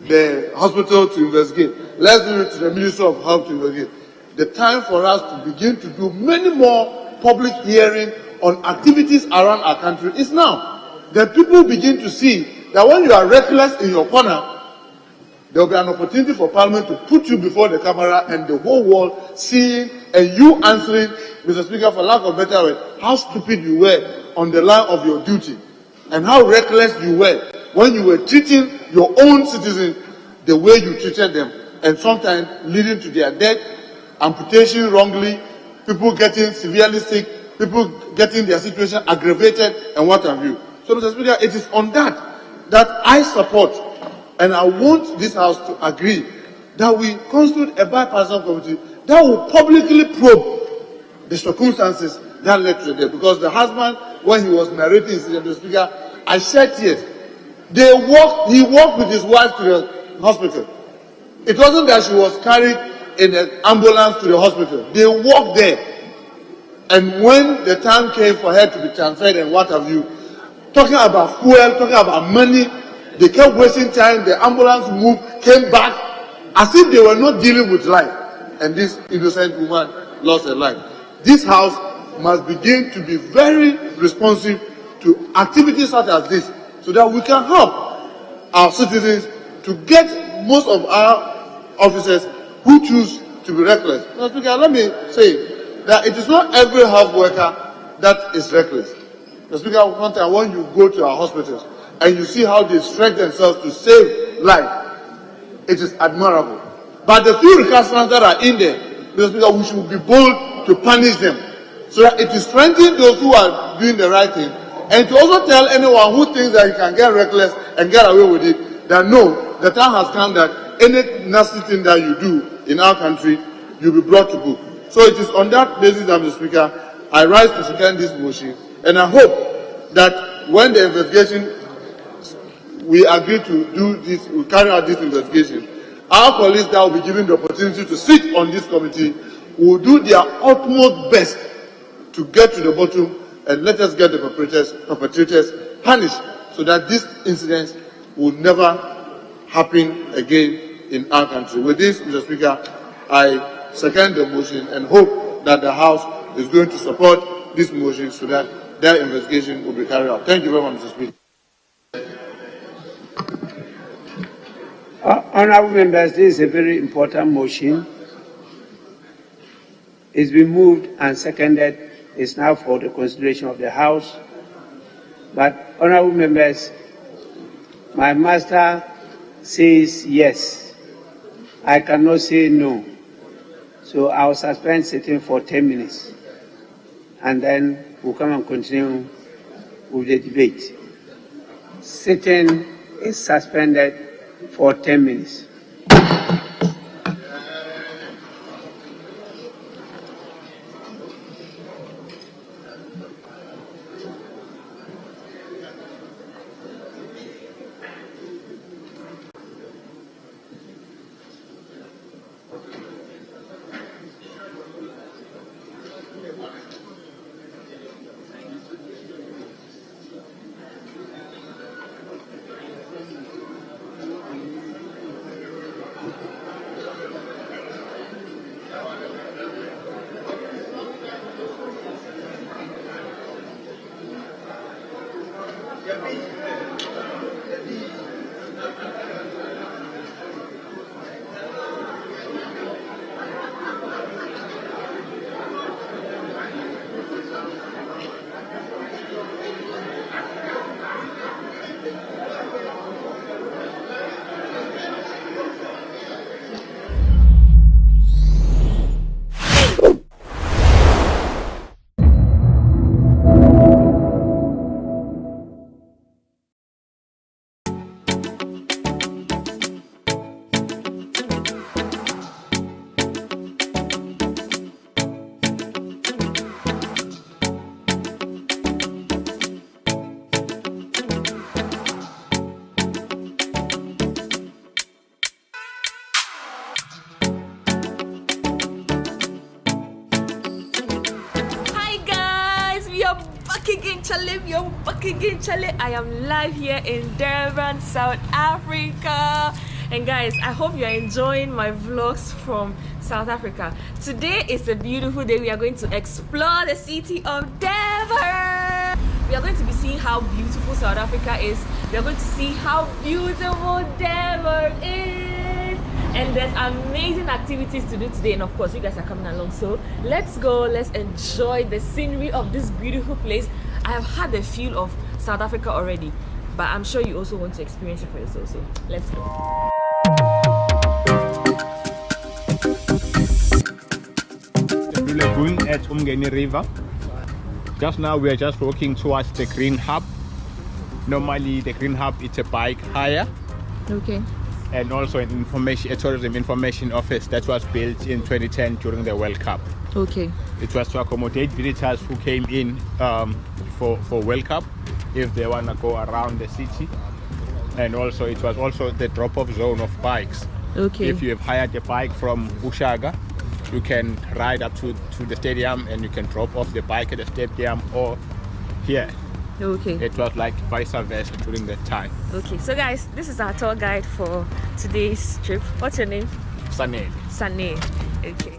the hospital to investigate. Let's leave it to the Ministry of Health to investigate." The time for us to begin to do many more public hearing on activities around our country is now. That people begin to see that when you are reckless in your corner, there will be an opportunity for Parliament to put you before the camera and the whole world seeing and you answering, Mr. Speaker, for lack of better word, how stupid you were on the line of your duty and how reckless you were when you were treating your own citizens the way you treated them, and sometimes leading to their death, amputation wrongly, people getting severely sick, people getting their situation aggravated, and what have you. So, Mr. Speaker, it is on that I support, and I want this House to agree, that we constitute a bipartisan committee that will publicly probe the circumstances that led to the death. Because the husband, when he was narrating his incident, Mr. Speaker, I shed tears. He walked with his wife to the hospital. It wasn't that she was carried in an ambulance to the hospital. They walked there. And when the time came for her to be transferred and what have you, talking about fuel, talking about money, they kept wasting time. The ambulance moved, came back, as if they were not dealing with life. And this innocent woman lost her life. This House must begin to be very responsive to activities such as this, so that we can help our citizens to get most of our officers who choose to be reckless. Now, Speaker, let me say, that it is not every health worker that is reckless. The Speaker, one time when you go to our hospitals and you see how they stretch themselves to save life, it is admirable. But the few recalcitrants that are in there, Mr. Speaker, we should be bold to punish them, so that it is strengthening those who are doing the right thing, and to also tell anyone who thinks that he can get reckless and get away with it, that no, the time has come that any nasty thing that you do in our country, you'll be brought to book. So it is on that basis, Mr. Speaker, I rise to second this motion, and I hope that when the investigation, we agree to do this, we carry out this investigation, our colleagues that will be given the opportunity to sit on this committee will do their utmost best to get to the bottom and let us get the perpetrators punished, so that these incidents will never happen again in our country. With this, Mr. Speaker, I second the motion and hope that the House is going to support this motion so that their investigation will be carried out. Thank you very much, Mr. Speaker. Honourable members, this is a very important motion. It's been moved and seconded. It's now for the consideration of the House. But, honourable members, my master says yes. I cannot say no. So I'll suspend sitting for 10 minutes. And then we'll come and continue with the debate. Sitting is suspended for 10 minutes. I am live here in Durban, South Africa, and guys, I hope you are enjoying my vlogs from South Africa. Today is a beautiful day. We are going to explore the city of Durban. We are going to be seeing how beautiful South Africa is. We are going to see how beautiful Durban is, and there's amazing activities to do today, and of course you guys are coming along, so let's go. Let's enjoy the scenery of this beautiful place. I have had a feel of South Africa already, but I'm sure you also want to experience it for yourself, so let's go. The Blue Lagoon at Umgeni River. Just now we are just walking towards the Green Hub. Normally the Green Hub is a bike hire. Okay. And also a tourism information office that was built in 2010 during the World Cup. Okay. It was to accommodate visitors who came in for World Cup, if they want to go around the city. And also it was also the drop-off zone of bikes. Okay. If you have hired a bike from Ushaga, you can ride up to the stadium and you can drop off the bike at the stadium or here. Okay. It was like vice versa during that time. Okay, so guys, this is our tour guide for today's trip. What's your name? Sanel. Sanel. Okay.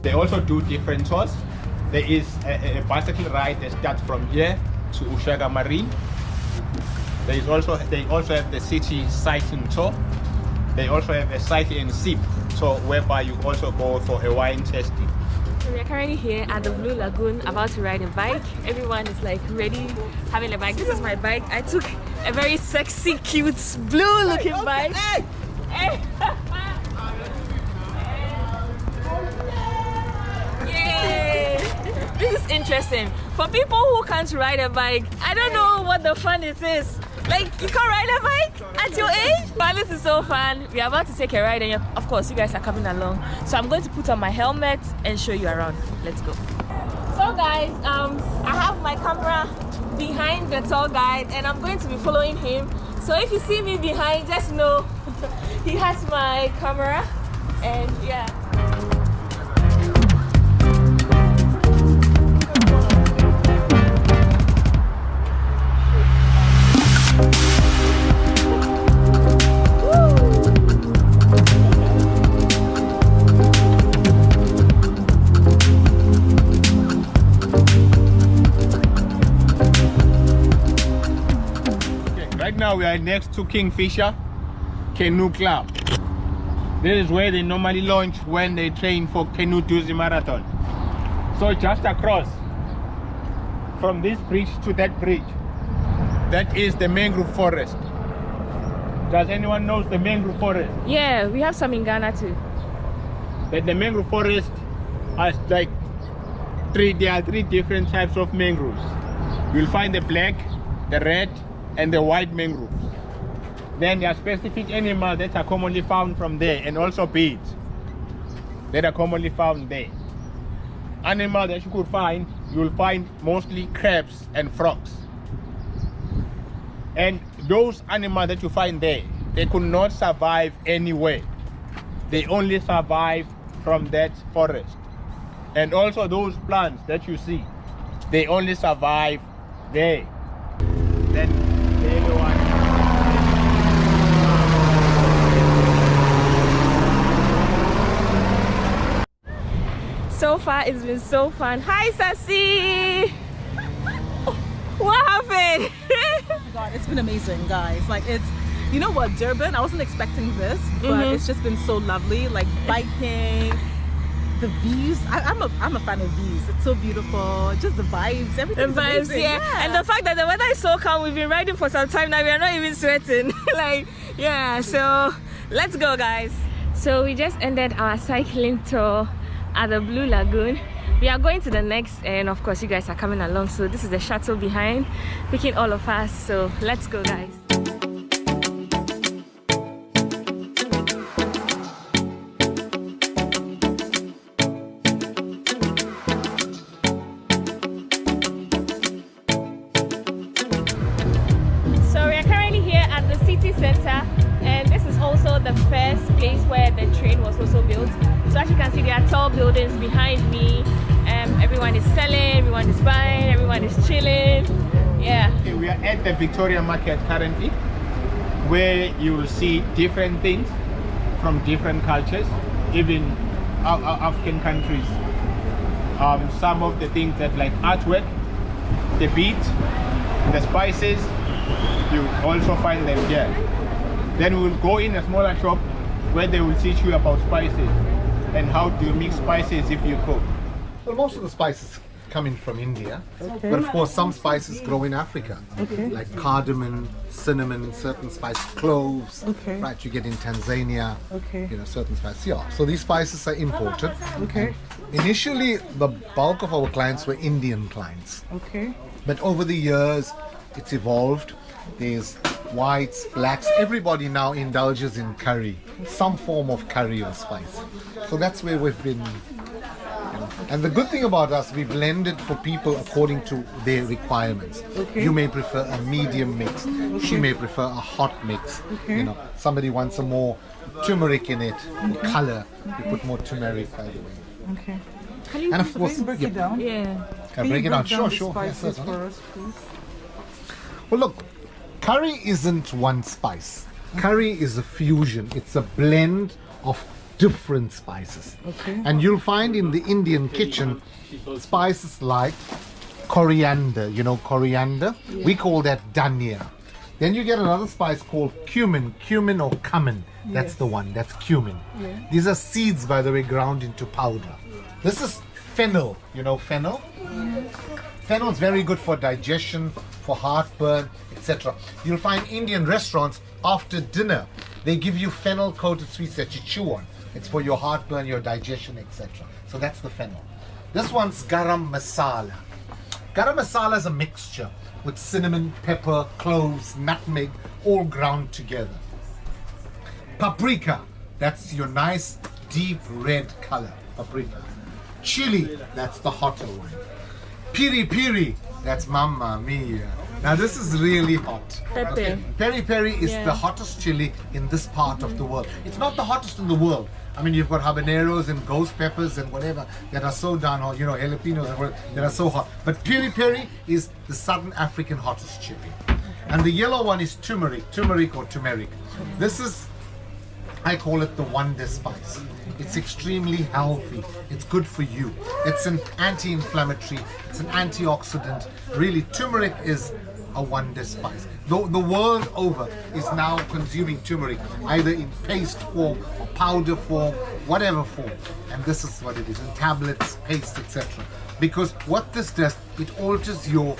They also do different tours. There is a bicycle ride that starts from here to Ushaga Marine. They also have the city sighting tour. They also have a site in SIP, so whereby you also go for a wine tasting. So we are currently here at the Blue Lagoon about to ride a bike. Everyone is like ready, having a bike. This is my bike. I took a very sexy, cute, blue looking bike. Hey. Yay! This is interesting. For people who can't ride a bike, I don't know what the fun it is. Like, you can't ride a bike at your age? But this is so fun. We are about to take a ride and of course you guys are coming along. So I'm going to put on my helmet and show you around. Let's go. So guys, I have my camera behind the tour guide and I'm going to be following him. So if you see me behind, just know he has my camera and yeah. Now we are next to Kingfisher Canoe Club. This is where they normally launch when they train for Canoe Tuesday Marathon. So just across from this bridge to that bridge, that is the mangrove forest. Does anyone know the mangrove forest? Yeah, we have some in Ghana too. But the mangrove forest has like there are three different types of mangroves. You'll find the black, the red, and the white mangroves. Then there are specific animals that are commonly found from there, and also birds that are commonly found there. Animals that you could find, you'll find mostly crabs and frogs. And those animals that you find there, they could not survive anywhere. They only survive from that forest. And also those plants that you see, they only survive there. Then so far it's been so fun. Hi Sassy! What happened? Oh my God, it's been amazing, guys. Like, it's, you know what, Durban, I wasn't expecting this, but it's just been so lovely. Like biking, the views. I'm a fan of views. It's so beautiful. Just the vibes, everything. The vibes, yeah. And the fact that the weather is so calm. We've been riding for some time now. We are not even sweating. Like, yeah. So let's go, guys. So we just ended our cycling tour at the Blue Lagoon. We are going to the next, and of course you guys are coming along. So this is the shuttle behind picking all of us. So let's go, guys. So we are currently here at the city center, and this is also the first place where the train was also built. So as you can see, there are tall buildings behind me. Everyone is selling, everyone is buying, everyone is chilling. Yeah. Okay, we are at the Victoria Market currently, where you will see different things from different cultures, even African countries. Some of the things that like artwork, the beads, the spices, you also find them here. Then we will go in a smaller shop where they will teach you about spices and how to mix spices if you cook. Well, most of the spices come in from India, but of course some spices grow in Africa, like cardamom, cinnamon, certain spices, cloves, right, you get in Tanzania, you know, certain spices, yeah. So these spices are imported. Initially, the bulk of our clients were Indian clients, but over the years, it's evolved. There's whites, blacks, everybody now indulges in curry, some form of curry or spice. So that's where we've been. And the good thing about us, we blend it for people according to their requirements. You may prefer a medium mix. She may prefer a hot mix. You know, somebody wants a more turmeric in it, color. You put more turmeric, by the way. Can you and of course, break it down? Can I break it down? Sure. Yes, for us, please. Well, look, curry isn't one spice. Curry is a fusion. It's a blend of different spices. And you'll find in the Indian kitchen spices like coriander. You know coriander? We call that dhania. Then you get another spice called cumin or cumin. That's the one. That's cumin. Yeah. These are seeds, by the way, ground into powder. This is fennel. You know fennel? Fennel is very good for digestion, for heartburn, etc. You'll find Indian restaurants after dinner, they give you fennel coated sweets that you chew on. It's for your heartburn, your digestion, etc. So that's the fennel. This one's garam masala. Garam masala is a mixture with cinnamon, pepper, cloves, nutmeg, all ground together. Paprika, that's your nice deep red color, paprika. Chili, that's the hotter one. Piri piri, that's mamma mia. Now this is really hot. Pepper. Peri peri is the hottest chili in this part of the world. It's not the hottest in the world. I mean, you've got habaneros and ghost peppers and whatever that are so down hot, you know, jalapenos and whatever, that are so hot. But peri peri is the Southern African hottest chili. And the yellow one is turmeric or turmeric. This is, I call it the wonder spice. It's extremely healthy. It's good for you. It's an anti-inflammatory. It's an antioxidant. Really, turmeric is a wonder spice. The world over is now consuming turmeric, either in paste form or powder form, whatever form. And this is what it is, in tablets, paste, etc. Because what this does, it alters your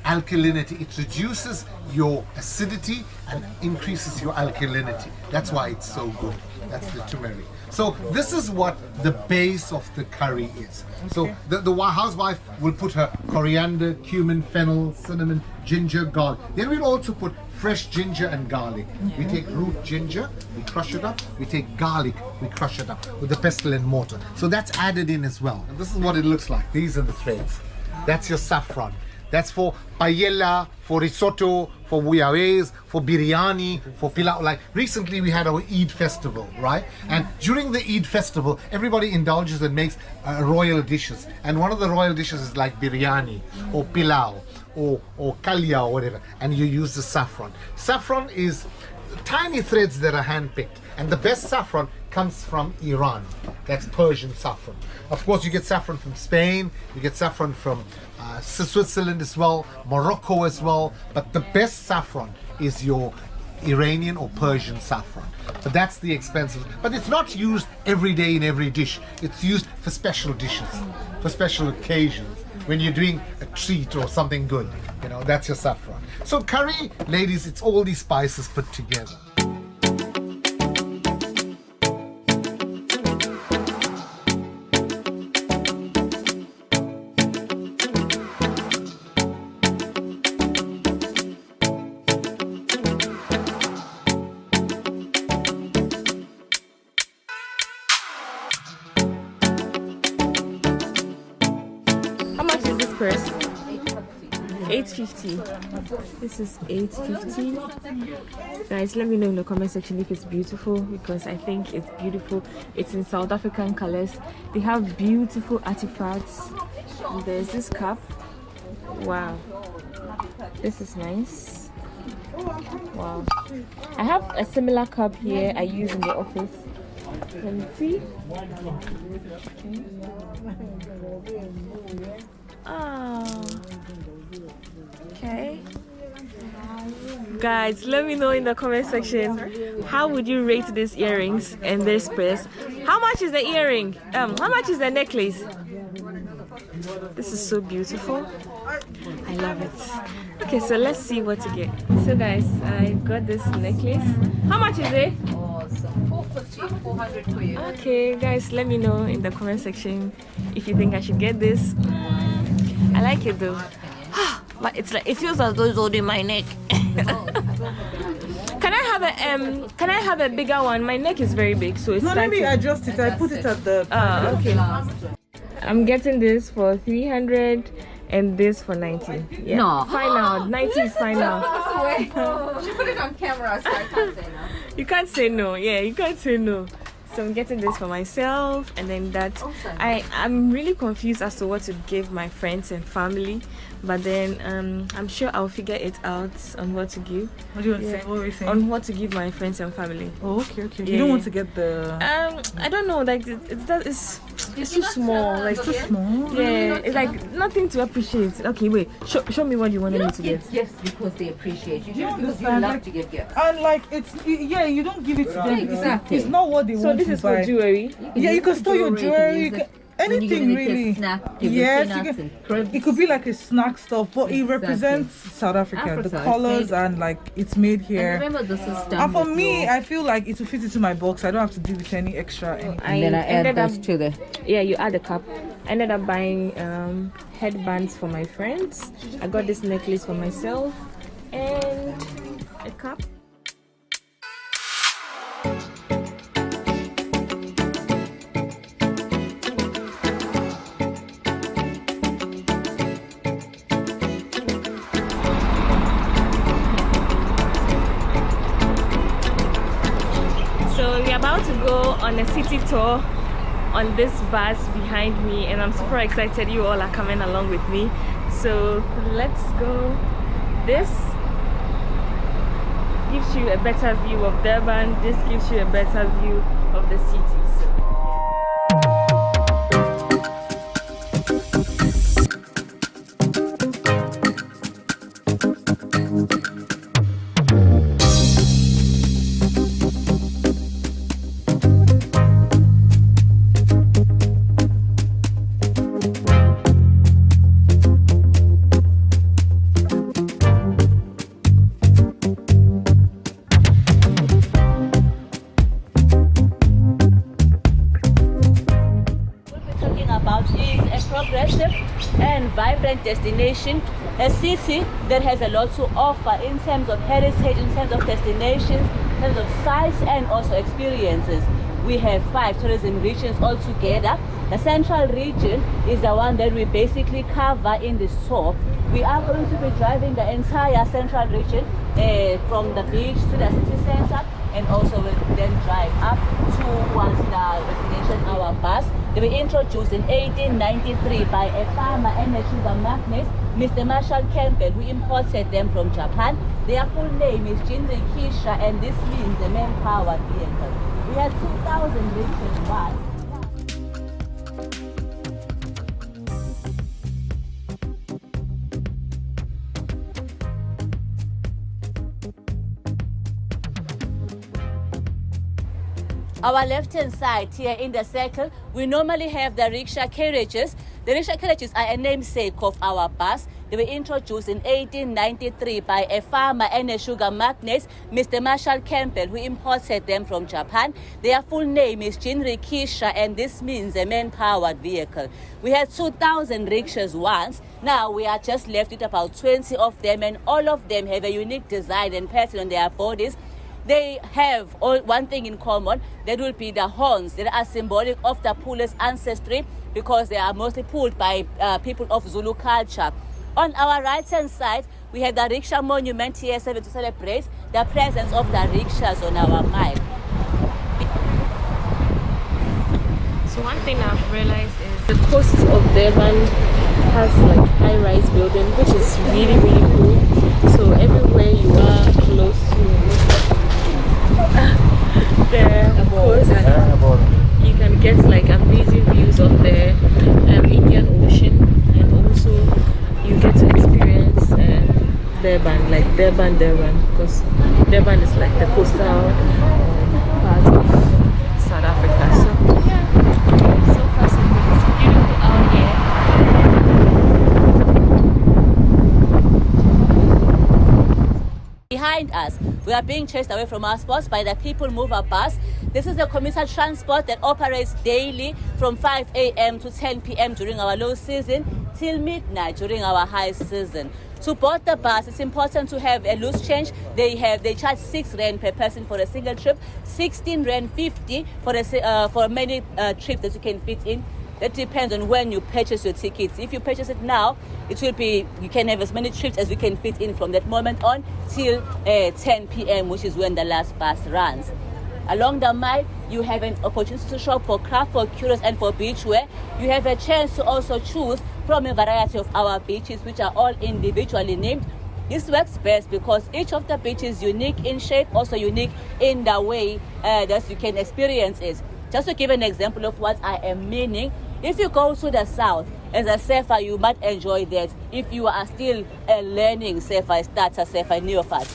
alkalinity. It reduces your acidity and increases your alkalinity. That's why it's so good. That's the turmeric. So this is what the base of the curry is. So the housewife will put her coriander, cumin, fennel, cinnamon, ginger, garlic. Then we'll also put fresh ginger and garlic. We take root ginger, we crush it up. We take garlic, we crush it up with the pestle and mortar. So that's added in as well. And this is what it looks like. These are the threads. That's your saffron. That's for paella, for risotto, for bouillabaisse, for biryani, for pilau. Like recently we had our Eid festival, right? And during the Eid festival, everybody indulges and makes royal dishes. And one of the royal dishes is like biryani or pilau or kalya or whatever. And you use the saffron. Saffron is tiny threads that are hand-picked. And the best saffron comes from Iran. That's Persian saffron. Of course, you get saffron from Spain. You get saffron from Switzerland as well, Morocco as well. But the best saffron is your Iranian or Persian saffron. But that's the expensive. But it's not used every day in every dish. It's used for special dishes, for special occasions. When you're doing a treat or something good, you know, that's your saffron. So curry, ladies, it's all these spices put together. $8.50. This is $8.50. Guys, let me know in the comment section if it's beautiful, because I think it's beautiful. It's in South African colors. They have beautiful artifacts. And there's this cup. Wow, this is nice. Wow, I have a similar cup here I use in the office. Let me see. Oh, okay. Guys, let me know in the comment section, how would you rate these earrings and this purse? How much is the earring? How much is the necklace? This is so beautiful. I love it. Okay, so let's see what to get. So guys, I got this necklace. How much is it? 450, 400 for you. Okay, guys, let me know in the comment section if you think I should get this. I like it though. But it's like, it feels as though it's holding my neck. Can I have a bigger one? My neck is very big, so it's no, let me adjust it. I put it at the okay. I'm getting this for 300 and this for 90. Yeah. No. Fine now. 90 is fine now. She put it on camera, so I can't say no. You can't say no. Yeah, you can't say no. So I'm getting this for myself, and then that I'm really confused as to what to give my friends and family, but then I'm sure I'll figure it out on what to give. What do you want to say? What were you saying? On what to give my friends and family. Oh, okay. You don't want to get the... I don't know, like it's too small. Like too small? Yeah, it's like nothing to appreciate. Okay, wait, show me what you wanted me to get. Just because they appreciate you. You Because you understand? love to give gifts. And like, you don't give it to them. Exactly. It's not what they want to buy. So this is for jewelry? You can store your jewelry. Anything really. Yes, it could be like a snack stuff, but it represents South Africa, the colors, and like it's made here. And remember, this is done. And for me, I feel like it will fit into my box. I don't have to do with any extra. And then I add this to the. Yeah, you add a cup. I ended up buying headbands for my friends. I got this necklace for myself and a cup. So we're about to go on a city tour on this bus behind me, and I'm super excited you all are coming along with me. So let's go. This gives you a better view of Durban. This gives you a better view of the city. Destination, a city that has a lot to offer in terms of heritage, in terms of destinations, in terms of sites and also experiences. We have 5 tourism regions altogether. The central region is the one that we basically cover in this tour. We are going to be driving the entire central region from the beach to the city center, and also we'll then drive up towards the destination, our bus. They were introduced in 1893 by a farmer and a sugar magnate, Mr. Marshall Campbell, who imported them from Japan. Their full name is Jinrikisha, and this means a man-powered vehicle. We had 2,000 rickshaws once. Our left-hand side here in the circle, we normally have the rickshaw carriages. The rickshaw carriages are a namesake of our bus. They were introduced in 1893 by a farmer and a sugar magnate, Mr. Marshall Campbell, who imported them from Japan. Their full name is Jinrikisha, and this means a man-powered vehicle. We had 2,000 rickshaws once. Now we are just left with about 20 of them, and all of them have a unique design and pattern on their bodies. They have one thing in common, that will be the horns that are symbolic of the Pule's ancestry, because they are mostly pulled by people of Zulu culture. On our right hand side, we have the rickshaw monument here to celebrate the presence of the rickshaws on our mile. So one thing I've realized is the coast of Durban has like high-rise building, which is really cool. So everywhere you are close to the coast, you can get like amazing views of the Indian Ocean, and also you get to experience Durban, like Durban, because Durban is like the coastal part of South Africa. So yeah, so far so good. It's beautiful out here. Behind us, we are being chased away from our spots by the People Mover bus. This is a commuter transport that operates daily from 5 a.m. to 10 p.m. during our low season till midnight during our high season. To board the bus, it's important to have a loose change. They charge 6 rand per person for a single trip, 16 rand 50 for many trips that you can fit in. That depends on when you purchase your tickets. If you purchase it now, it will be, you can have as many trips as you can fit in from that moment on till 10 p.m., which is when the last bus runs. Along the mile, you have an opportunity to shop for craft, for curios, and for beachwear. You have a chance to also choose from a variety of our beaches, which are all individually named. This works best because each of the beaches is unique in shape, also unique in the way that you can experience it. Just to give an example of what I am meaning, if you go to the south as a surfer, you might enjoy that. If you are still learning surfer, starter surfer, neophyte.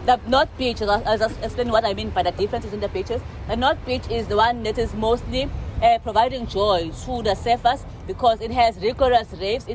The North Beach, I'll just explain what I mean by the differences in the beaches. The North Beach is the one that is mostly providing joy to the surfers because it has rigorous waves.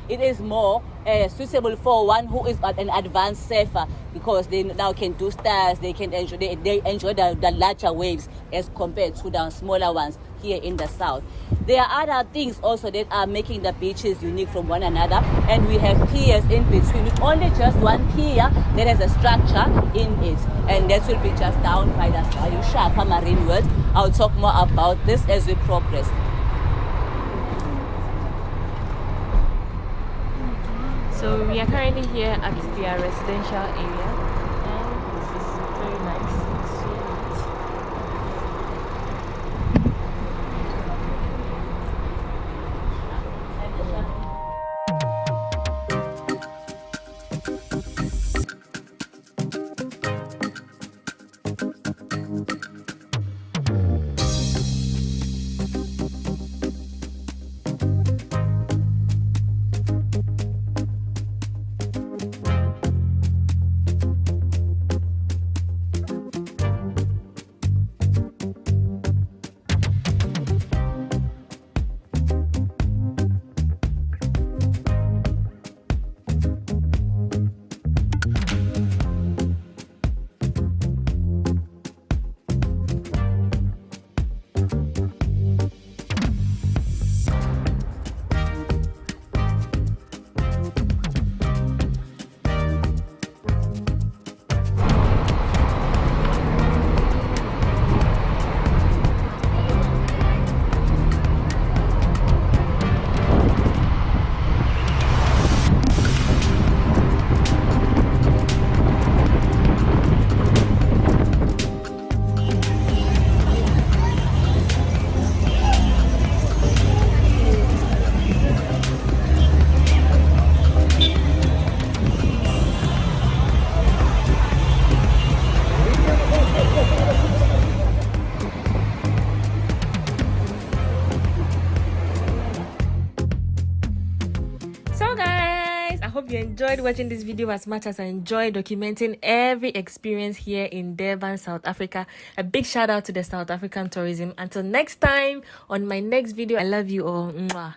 It is more suitable for one who is an advanced surfer because they now can do stars, they can enjoy the larger waves as compared to the smaller ones here in the south. There are other things also that are making the beaches unique from one another, and we have piers in between with only just one pier that has a structure in it, and that will be just down by the Shaka Marine World. I'll talk more about this as we progress. So we are currently here at their residential area, and this is very nice. It's so neat. Hope you enjoyed watching this video as much as I enjoyed documenting every experience here in Durban, South Africa. A big shout out to the South African tourism. Until next time, on my next video, I love you all. Mwah.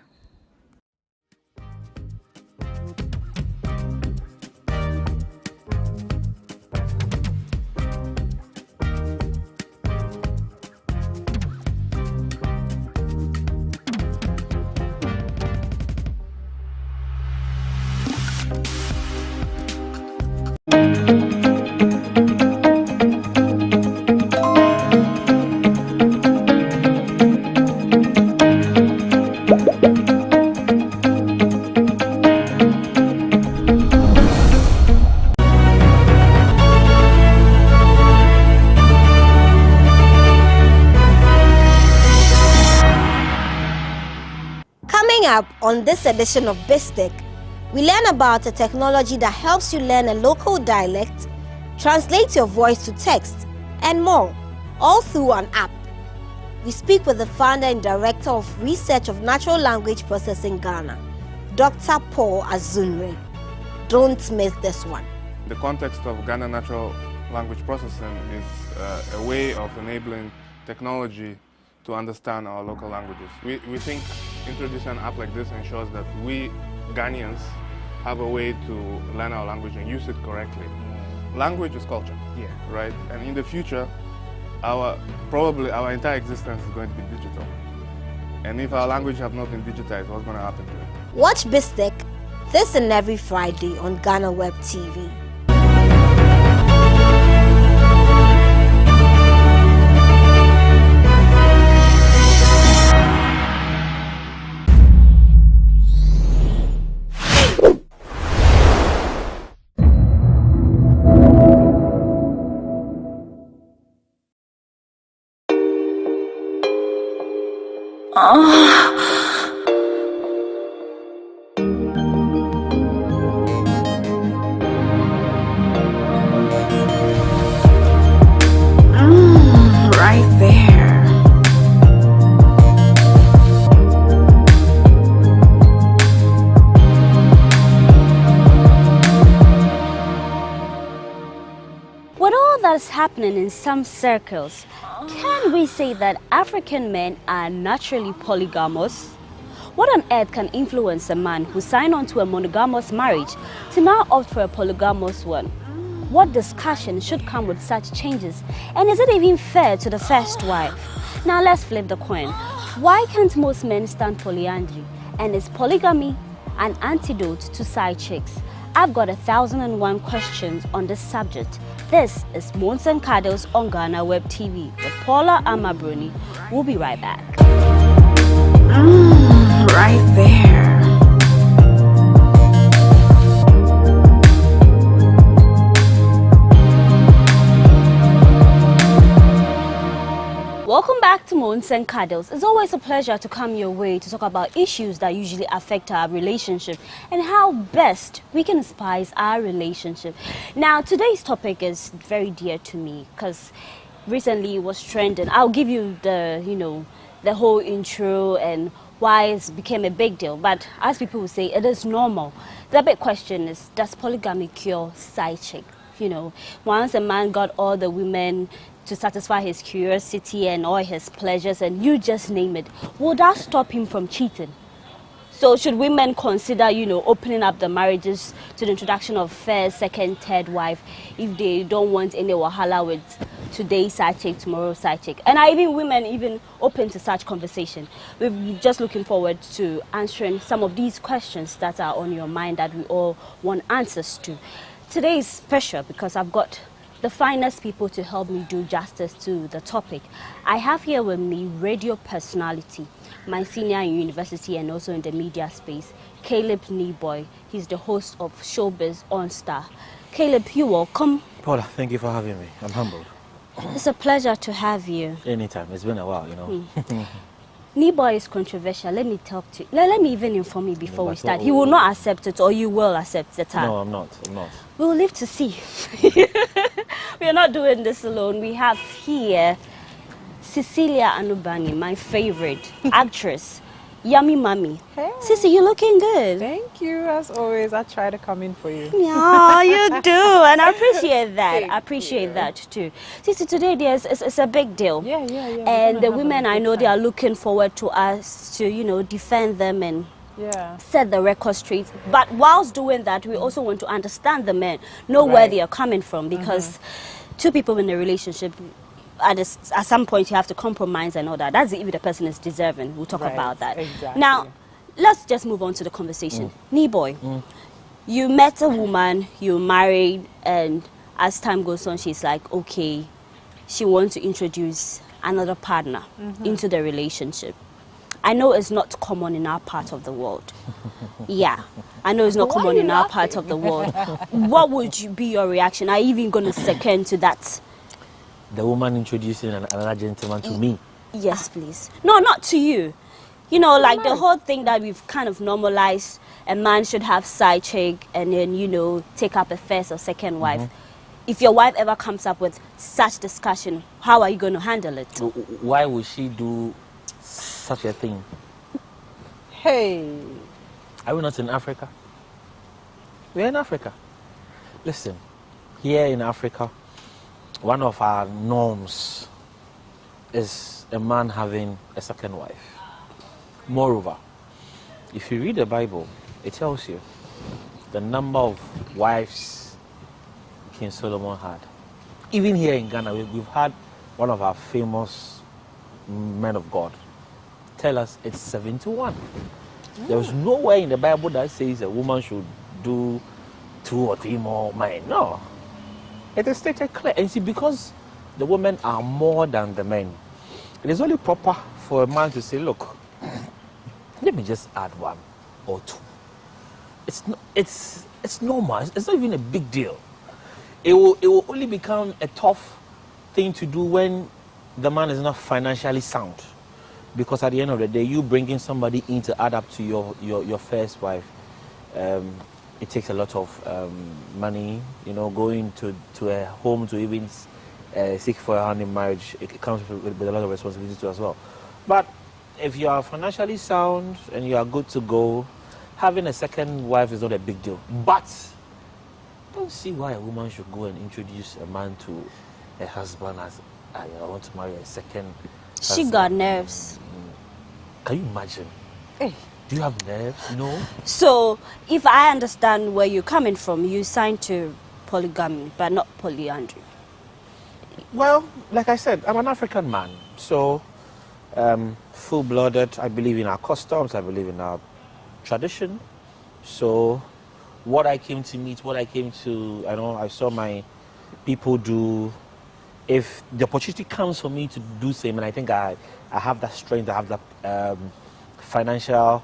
Up on this edition of Bistic, we learn about a technology that helps you learn a local dialect, translate your voice to text, and more, all through an app. We speak with the founder and director of Research of Natural Language Processing Ghana, Dr. Paul Azunre. Don't miss this one. The context of Ghana Natural Language Processing is a way of enabling technology to understand our local languages. We think introducing an app like this ensures that we Ghanaians have a way to learn our language and use it correctly. Language is culture, right? And in the future, probably our entire existence is going to be digital. And if our language have not been digitized, what's going to happen to it? Watch Bistic this and every Friday on GhanaWeb TV. Oh. what's happening in some circles. Can we say that African men are naturally polygamous? What on earth can influence a man who signed on to a monogamous marriage to now opt for a polygamous one? What discussion should come with such changes? And is it even fair to the first wife? Now let's flip the coin. Why can't most men stand polyandry? And is polygamy an antidote to side chicks? I've got 1,001 questions on this subject. This is Moons and Cuddles on GhanaWeb TV with Paula Amabruni. We'll be right back. Right there. Welcome back to Moons and Cuddles. It's always a pleasure to come your way to talk about issues that usually affect our relationship and how best we can spice our relationship. Now, today's topic is very dear to me because recently it was trending. I'll give you the whole intro and why it became a big deal. But as people will say, it is normal. The big question is, does polygamy cure side chick? Once a man got all the women to satisfy his curiosity and all his pleasures, and you just name it, will that stop him from cheating? So should women consider, opening up the marriages to the introduction of first, second, third wife if they don't want any wahala with today's side chick, tomorrow's side chick? And are even women open to such conversation? We're just looking forward to answering some of these questions that are on your mind that we all want answers to. Today is special because I've got the finest people to help me do justice to the topic. I have here with me radio personality, my senior in university and also in the media space, Caleb Neboy. He's the host of Showbiz on Star. Caleb, you're welcome. Paula, thank you for having me. I'm humbled. It's a pleasure to have you. Anytime. It's been a while, Neboy is controversial. Let me talk to you. Let me even inform you before we start. He will not accept it, or you will accept the time. No, I'm not. We'll live to see. We are not doing this alone. We have here Cecilia Anubani, my favorite actress. Yummy Mommy. Hey. Sissy, you're looking good. Thank you. As always, I try to come in for you. Yeah, you do. And I appreciate that. I appreciate that too. Sissy, today it's a big deal. Yeah. And the women, I know, they are looking forward to us to, defend them and set the record straight. But whilst doing that, we also want to understand the men, know where they are coming from, because two people in a relationship, at some point you have to compromise and all that. That's if the person is deserving. We'll talk about that. Exactly. Now, let's just move on to the conversation. Neboy, you met a woman, you married, and as time goes on, she's like, okay, she wants to introduce another partner into the relationship. I know it's not common in our part of the world. Yeah, I know it's not common in our part of the world. What would be your reaction? Are you even going to second to that? The woman introducing another gentleman to me? Yes, please. No, not to you. Like the whole thing that we've kind of normalized, a man should have side chick and then, take up a first or second wife. If your wife ever comes up with such discussion, how are you going to handle it? Why would she do such a thing? Hey. Are we not in Africa? We're in Africa. Listen, here in Africa, one of our norms is a man having a second wife. Moreover, if you read the Bible, it tells you the number of wives King Solomon had. Even here in Ghana, we've had one of our famous men of God tell us it's 7-1. There was nowhere in the Bible that says a woman should do 2 or 3 more men. No. It is stated clear. And see, because the women are more than the men, it is only proper for a man to say, look, let me just add 1 or 2. It's normal. It's not even a big deal. It will only become a tough thing to do when the man is not financially sound. Because at the end of the day, you bringing somebody in to add up to your first wife, it takes a lot of money, going to a home to even seek for a hand in marriage. It comes with a lot of responsibility too as well. But if you are financially sound and you are good to go, having a second wife is not a big deal. But I don't see why a woman should go and introduce a man to a husband as I want to marry a second She husband. got nerves. Can you imagine? Hey, do you have nerves? No. So, if I understand where you're coming from, you signed to polygamy, but not polyandry. Well, like I said, I'm an African man, so full-blooded. I believe in our customs. I believe in our tradition. So, what I came to meet, what I came to, I saw my people do. If the opportunity comes for me to do same, and I think I have that strength, I have that financial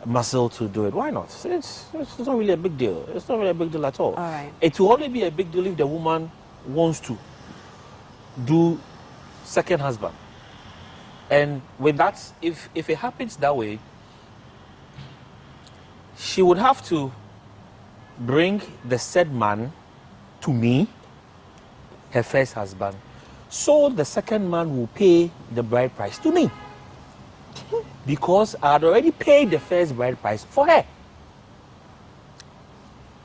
muscle to do it, why not? It's not really a big deal. It's not really a big deal at all. All right. It will only be a big deal if the woman wants to do second husband. And with that, if it happens that way, she would have to bring the said man to me, her first husband, so the second man will pay the bride price to me. Because I had already paid the first bride price for her.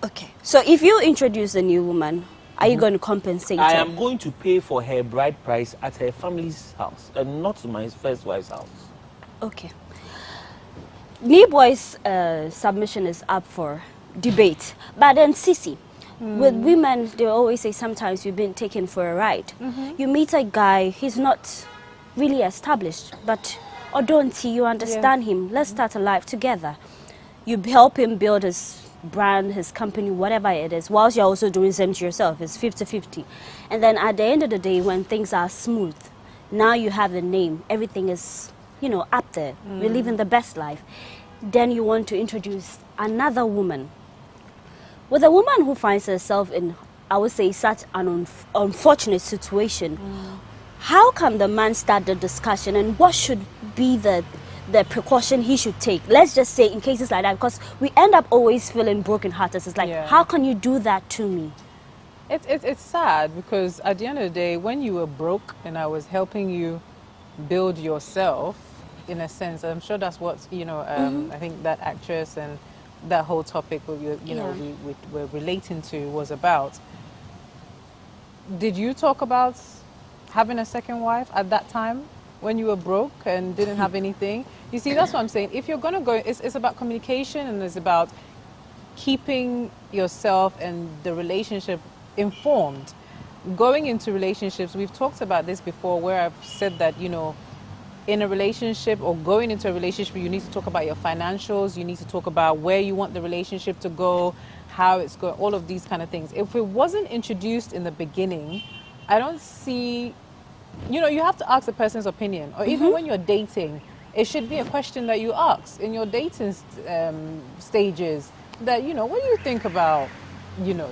Okay. So if you introduce a new woman, are you going to compensate I her? am going to pay for her bride price at her family's house and not my first wife's house. Okay. Niboy's submission is up for debate. But then Sisi, with women, they always say sometimes you've been taken for a ride. You meet a guy, he's not really established, but Odonti, you understand him. Let's start a life together. You help him build his brand, his company, whatever it is, whilst you're also doing something to yourself. It's 50-50. And then at the end of the day, when things are smooth, now you have the name, everything is, up there. You're living the best life. Then you want to introduce another woman. With a woman who finds herself in, I would say, such an unfortunate situation, how can the man start the discussion, and what should be the precaution he should take? Let's just say in cases like that, because we end up always feeling brokenhearted. It's like, how can you do that to me? It's sad, because at the end of the day, when you were broke and I was helping you build yourself, in a sense, I'm sure that's what, I think that actress and that whole topic we were relating to was about. Did you talk about having a second wife at that time when you were broke and didn't have anything? You see, that's what I'm saying. If you're going to go, it's about communication, and it's about keeping yourself and the relationship informed. Going into relationships, we've talked about this before, where I've said that, in a relationship or going into a relationship, you need to talk about your financials, you need to talk about where you want the relationship to go, how it's going, all of these kind of things. If it wasn't introduced in the beginning, I don't see, you have to ask the person's opinion. Or even when you're dating, it should be a question that you ask in your dating stages, that, what do you think about,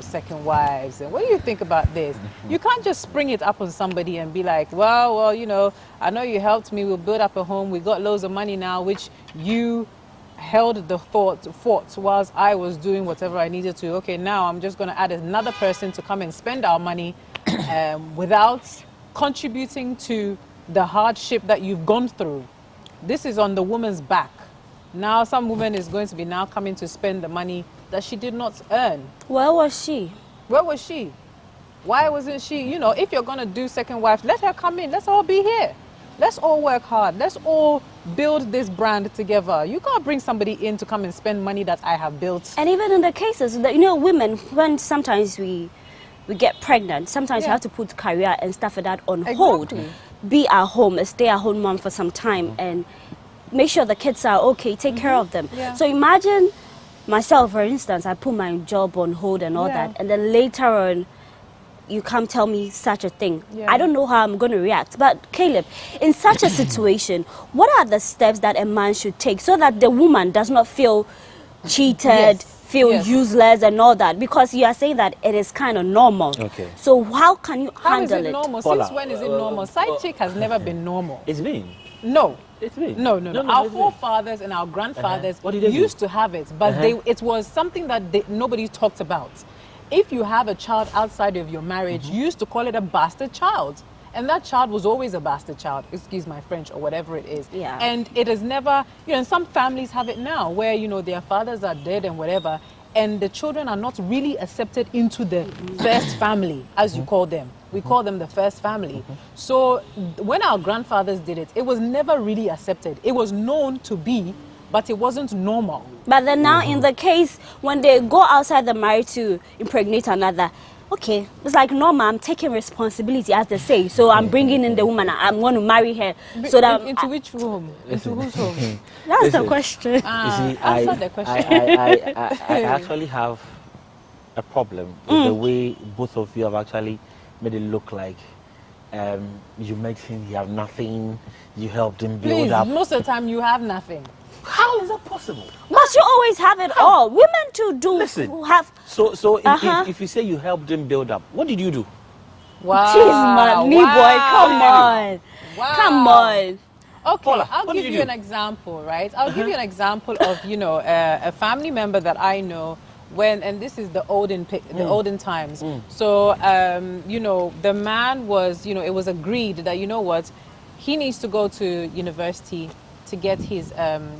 second wives, and what do you think about this? You can't just spring it up on somebody and be like, well, I know you helped me, we'll build up a home, we got loads of money now, which you held the fort whilst I was doing whatever I needed to. Okay, now I'm just going to add another person to come and spend our money without contributing to the hardship that you've gone through. This is on the woman's back. Now some woman is going to be now coming to spend the money that she did not earn. Where was she? Where was she? Why wasn't she? If you're going to do second wife, let her come in. Let's all be here. Let's all work hard. Let's all build this brand together. You can't bring somebody in to come and spend money that I have built. And even in the cases that, women, when sometimes we get pregnant, sometimes you have to put career and stuff like that on hold. Be at home, a stay-at-home mom for some time, and make sure the kids are okay, take care of them. So imagine myself, for instance, I put my job on hold and all that, and then later on, you come tell me such a thing. I don't know how I'm going to react. But Caleb, in such a situation, what are the steps that a man should take so that the woman does not feel cheated, feel useless and all that? Because you are saying that it is kind of normal. Okay. So how can you handle it? How is it normal? Since when is it normal? Side chick has never been normal. It's been. No. It's been. No. Our forefathers and our grandfathers used to have it, but it was something that nobody talked about. If you have a child outside of your marriage, you used to call it a bastard child. And that child was always a bastard child, excuse my French, or whatever it is. And it is never, and some families have it now where, their fathers are dead and whatever, and the children are not really accepted into the first family, as you call them. We call them the first family. So when our grandfathers did it, it was never really accepted. It was known to be, but it wasn't normal. But then now in the case, when they go outside the marriage to impregnate another, okay, it's like normal, I'm taking responsibility, as they say. So I'm bringing in the woman, I'm going to marry her. So that into which room? Into whose home? That's the question. You see, answer the question. I actually have a problem with the way both of you have actually made it look like you met him, you have nothing, you helped him build Please, up. most of the time you have nothing. How is that possible? But you always have it all. Women too do have. So if you say you helped him build up, what did you do? Wow. Jeez, me boy, come on. Wow. Come on. Okay, Paula, I'll what give did you you an do? example, right? I'll give you an example of, you know, a family member that I know when, and this is the olden times. So, you know, the man was, you know, it was agreed that, you know what, he needs to go to university to get his,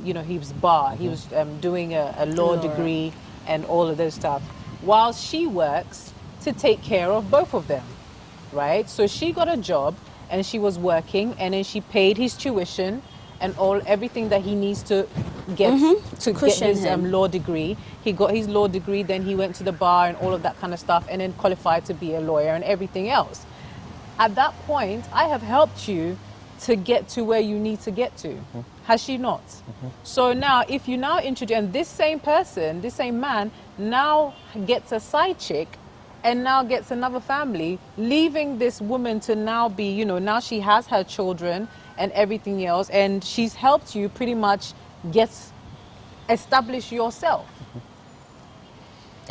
you know, his bar. He was doing a law degree and all of this stuff, while she works to take care of both of them, right? So she got a job and she was working, and then she paid his tuition and everything that he needs to get to get his law degree. He got his law degree, then he went to the bar and all of that kind of stuff, and then qualified to be a lawyer and everything else. At that point, I have helped you to get to where you need to get to. Has she not? So now, if you now introduce, and this same person, this same man, now gets a side chick and now gets another family, leaving this woman to now be, you know, now she has her children and everything else, and she's helped you pretty much establish yourself.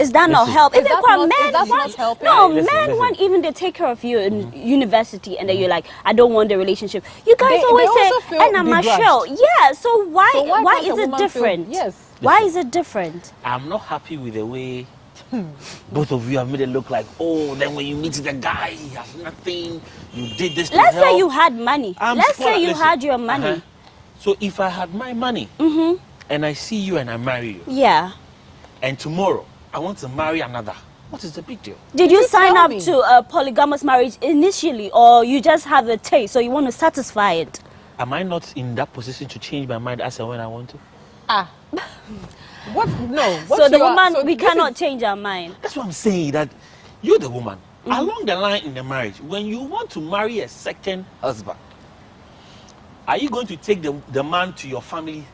Is that not help? Is that not men helping? No, men want even they take care of you in university, and then you're like, I don't want the relationship. You guys always say, and I'm a shell. Yeah, so why is it different? Yes. Why is it different? I'm not happy with the way both of you have made it look like, oh, then when you meet the guy, he has nothing, you did this to Let's help. say you had money. Let's say you had your money. So if I had my money, and I see you and I marry you, yeah, and tomorrow I want to marry another, what is the big deal? Did you sign up to a polygamous marriage initially, or you just have a taste, so you want to satisfy it? Am I not in that position to change my mind as and when I want to? What? No. So the woman, we cannot change our mind. That's what I'm saying, that you're the woman. Along the line in the marriage, when you want to marry a second husband, are you going to take the man to your family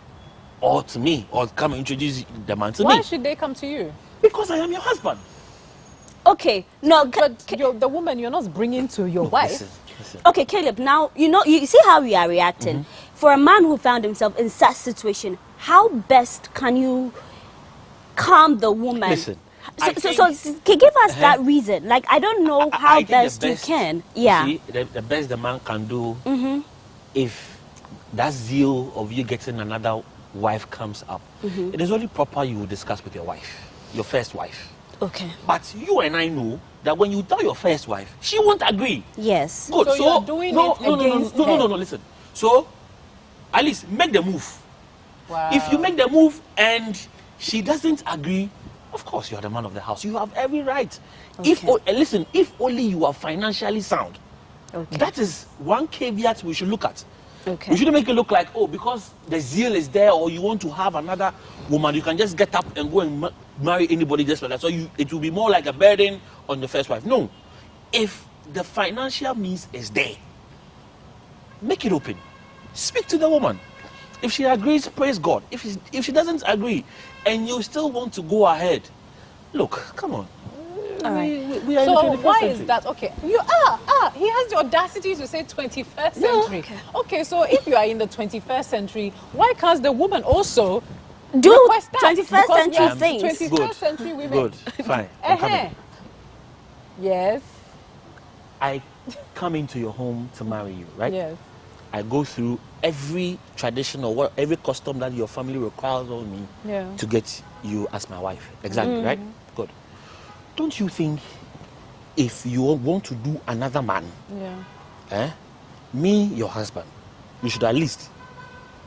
or to me, or come and introduce the man to me? Why should they come to you? Because I am your husband. Okay, no, but the woman you're not bringing to your wife. Listen. Okay, Caleb, now, you know, you see how we are reacting. For a man who found himself in such situation, how best can you calm the woman? Listen. So give us that reason. Like, I don't know how best you can. Yeah. You see, the best the man can do, if that zeal of you getting another wife comes up, it is only proper you will discuss with your wife, your first wife. Okay. But you and I know that when you tell your first wife, she won't agree. Yes. Good. So you're doing it against her. No, listen. So, at least make the move. Wow. If you make the move and she doesn't agree, of course you are the man of the house. You have every right. Okay. If only you are financially sound. Okay. That is one caveat we should look at. Okay. We shouldn't make it look like, oh, because the zeal is there, or you want to have another woman, you can just get up and go and marry anybody just like that. So it will be more like a burden on the first wife. No. If the financial means is there, make it open. Speak to the woman. If she agrees, praise God. If she doesn't agree, and you still want to go ahead, look, come on. All right. We are So in the 21st why century. is that? Okay, he has the audacity to say 21st century. Okay, so if you are in the 21st century, why can't the woman also do request that? 21st century things? 21st century women. Good, fine. I'm coming. Yes. I come into your home to marry you, right? Yes. I go through every tradition or every custom that your family requires of me to get you as my wife. Exactly, right? Good. Don't you think if you want to do another man, me, your husband, you should at least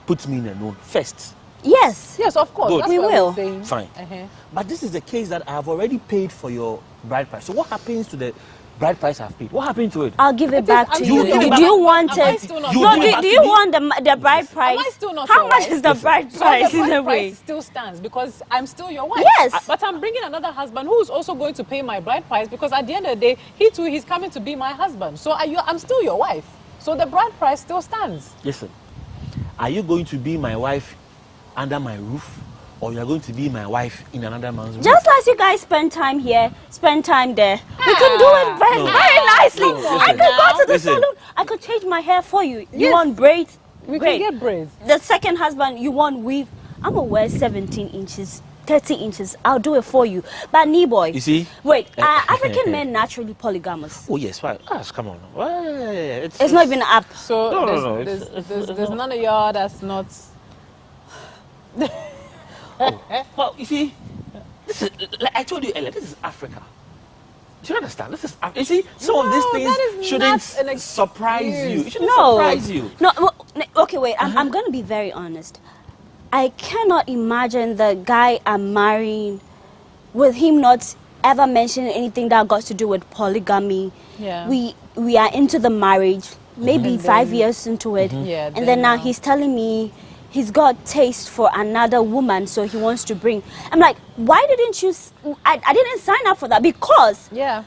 put me in a known first Yes. Yes, of course. Good. That's We what will. we're saying. Fine. Uh-huh. But this is the case that I have already paid for your bride price. So what happens to the bride price I've paid? What happened to it? I'll give it back to you. give it Do back- you want Am I it? still not No, your do wife? you want the bride price? Am I still not How your much wife? is the bride price So in the a bride way? price still stands because I'm still your wife. Yes. But I'm bringing another husband who's also going to pay my bride price because at the end of the day, he too, he's coming to be my husband. So I'm still your wife. So the bride price still stands. Listen, are you going to be my wife under my roof, or you are going to be my wife in another man's roof? Just as you guys spend time here, spend time there. We can do it very, No. very nicely. No, I listen. can go to the Listen. salon. I could change my hair for you. You Yes. want braids? We Great. can get braids. The second husband, you want weave? I'm gonna wear 17 inches, 30 inches. I'll do it for you. But boy, You see? wait, African men naturally polygamous. Oh yes, right. Come on. Well, It's not even up. So No, there's none of y'all that's not. Well, you see, this is, like I told you earlier, this is Africa. Do you understand? This is you see, some of these that things is shouldn't not an surprise you. It shouldn't No. surprise you. No, okay, wait. I'm going to be very honest. I cannot imagine the guy I'm marrying with him not ever mentioning anything that got to do with polygamy. Yeah. We are into the marriage, maybe And 5 then- years into it. Yeah, and then now now- he's telling me he's got taste for another woman, so he wants to bring. I'm like, why didn't you? I didn't sign up for that because Yeah.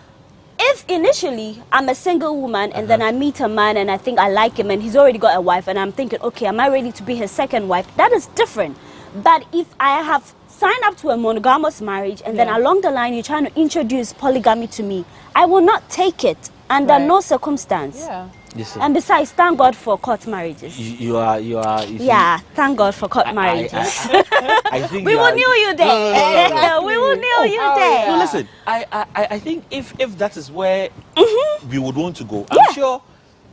if initially I'm a single woman and then I meet a man and I think I like him and he's already got a wife and I'm thinking, okay, am I ready to be his second wife? That is different. But if I have signed up to a monogamous marriage and then Yeah. along the line you're trying to introduce polygamy to me, I will not take it under Right. no circumstance. Yeah. Listen, And besides, thank God for court marriages. you are. You see, Yeah, thank God for court marriages. I think We you will are- knew you there. No. Exactly. We will knew you Oh, there. No, listen. I think if that is where we would want to go, I'm Yeah. sure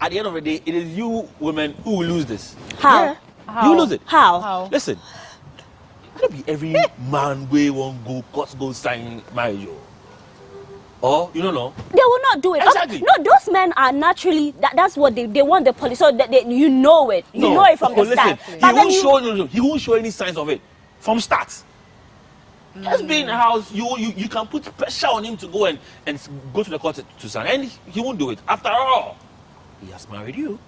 at the end of the day, it is you women who will lose this. How? Yeah. How? You lose it. How? Listen, not be every man way won't go sign marriage. Or you don't know. They will not do it. Exactly. No, those men are naturally, that's what they want the police, so that you know it. You know it from the listen, start. he But then won't you- show. He won't show any signs of it from start. Just being in the house, you can put pressure on him to go and go to the court to sign, and he won't do it. After all, he has married you.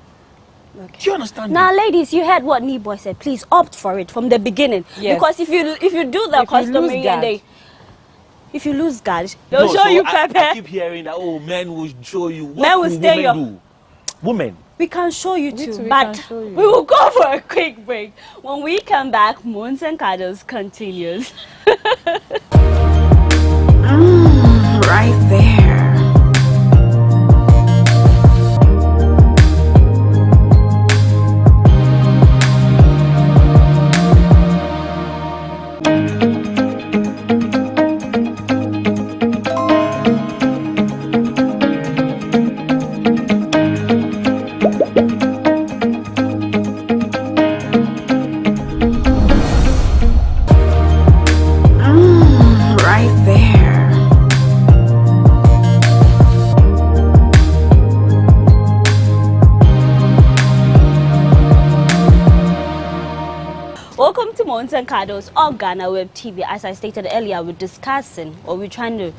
Okay. Do you understand? Now, me? ladies, you heard what Niboy said. Please opt for it from the beginning. Yes. Because if you do the If you lose customary and guard. if you lose guard, they'll No, show so you I pepper. keep hearing that men will show you. What Men will do stay women your- do? Women. We can show you We too, too, we but can show you. we will go for a quick break. When we come back, Moons and Cuddles continues. Right there. Right there. Welcome to Moons and Cuddles on GhanaWeb TV. As I stated earlier, we're discussing or we're trying to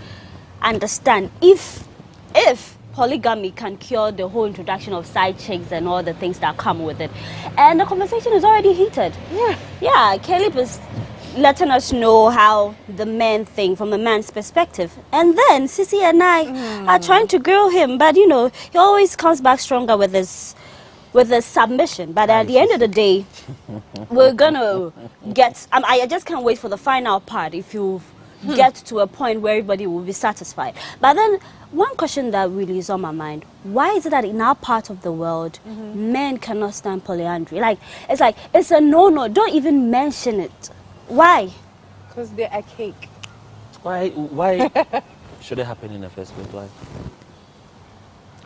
understand if polygamy can cure the whole introduction of side chicks and all the things that come with it. And the conversation is already heated. Yeah, Caleb is letting us know how the men think from a man's perspective. And then Sissy and I are trying to grill him, but you know, he always comes back stronger with his submission. But at the end of the day, we're gonna get. I just can't wait for the final part. If you get to a point where everybody will be satisfied. But then one question that really is on my mind: why is it that in our part of the world, men cannot stand polyandry? It's a no-no. Don't even mention it. Why? Because they're a cake. Why should it happen in the first place?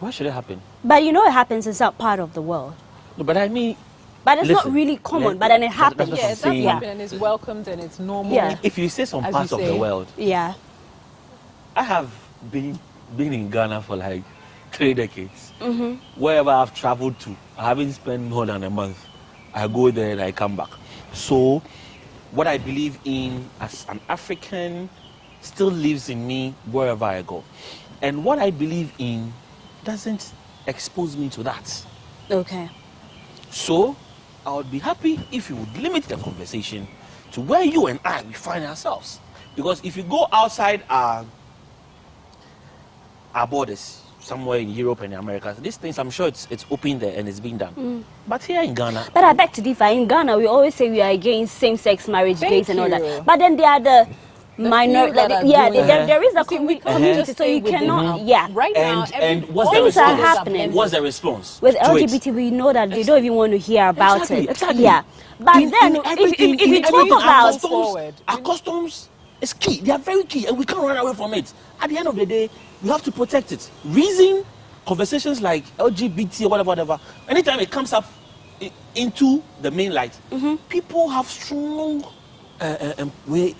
Why should it happen? But you know it happens in some part of the world. No, but I mean. But it's not listen, really common. But then it happens. that's what Yeah, I'm that's saying. happening and it's welcomed and it's normal. Yeah. If you say some As parts you of the say. world, Yeah. I have been in Ghana for like 3 decades. Wherever I've traveled to, I haven't spent more than a month. I go there and I come back. So what I believe in as an African still lives in me wherever I go. And what I believe in doesn't expose me to that. Okay. So, I would be happy if you would limit the conversation to where you and I we find ourselves. Because if you go outside our borders, somewhere in Europe and the Americas, these things, I'm sure it's open there and it's being done. But here in Ghana... But I beg to differ. In Ghana, we always say we are against same-sex marriage, gays and all that. But then there are the minor... there is a community, so you cannot... Yeah. Right now, and what's the things response? are happening. What's the response? With LGBT, we know that they don't even want to hear about it. Exactly. Yeah. But then, if you talk about... Our customs is key. They are very key, and we can't run away from it. At the end of the day, we have to protect it. Reason, conversations like LGBT or whatever, anytime it comes up into the main light, people have strong way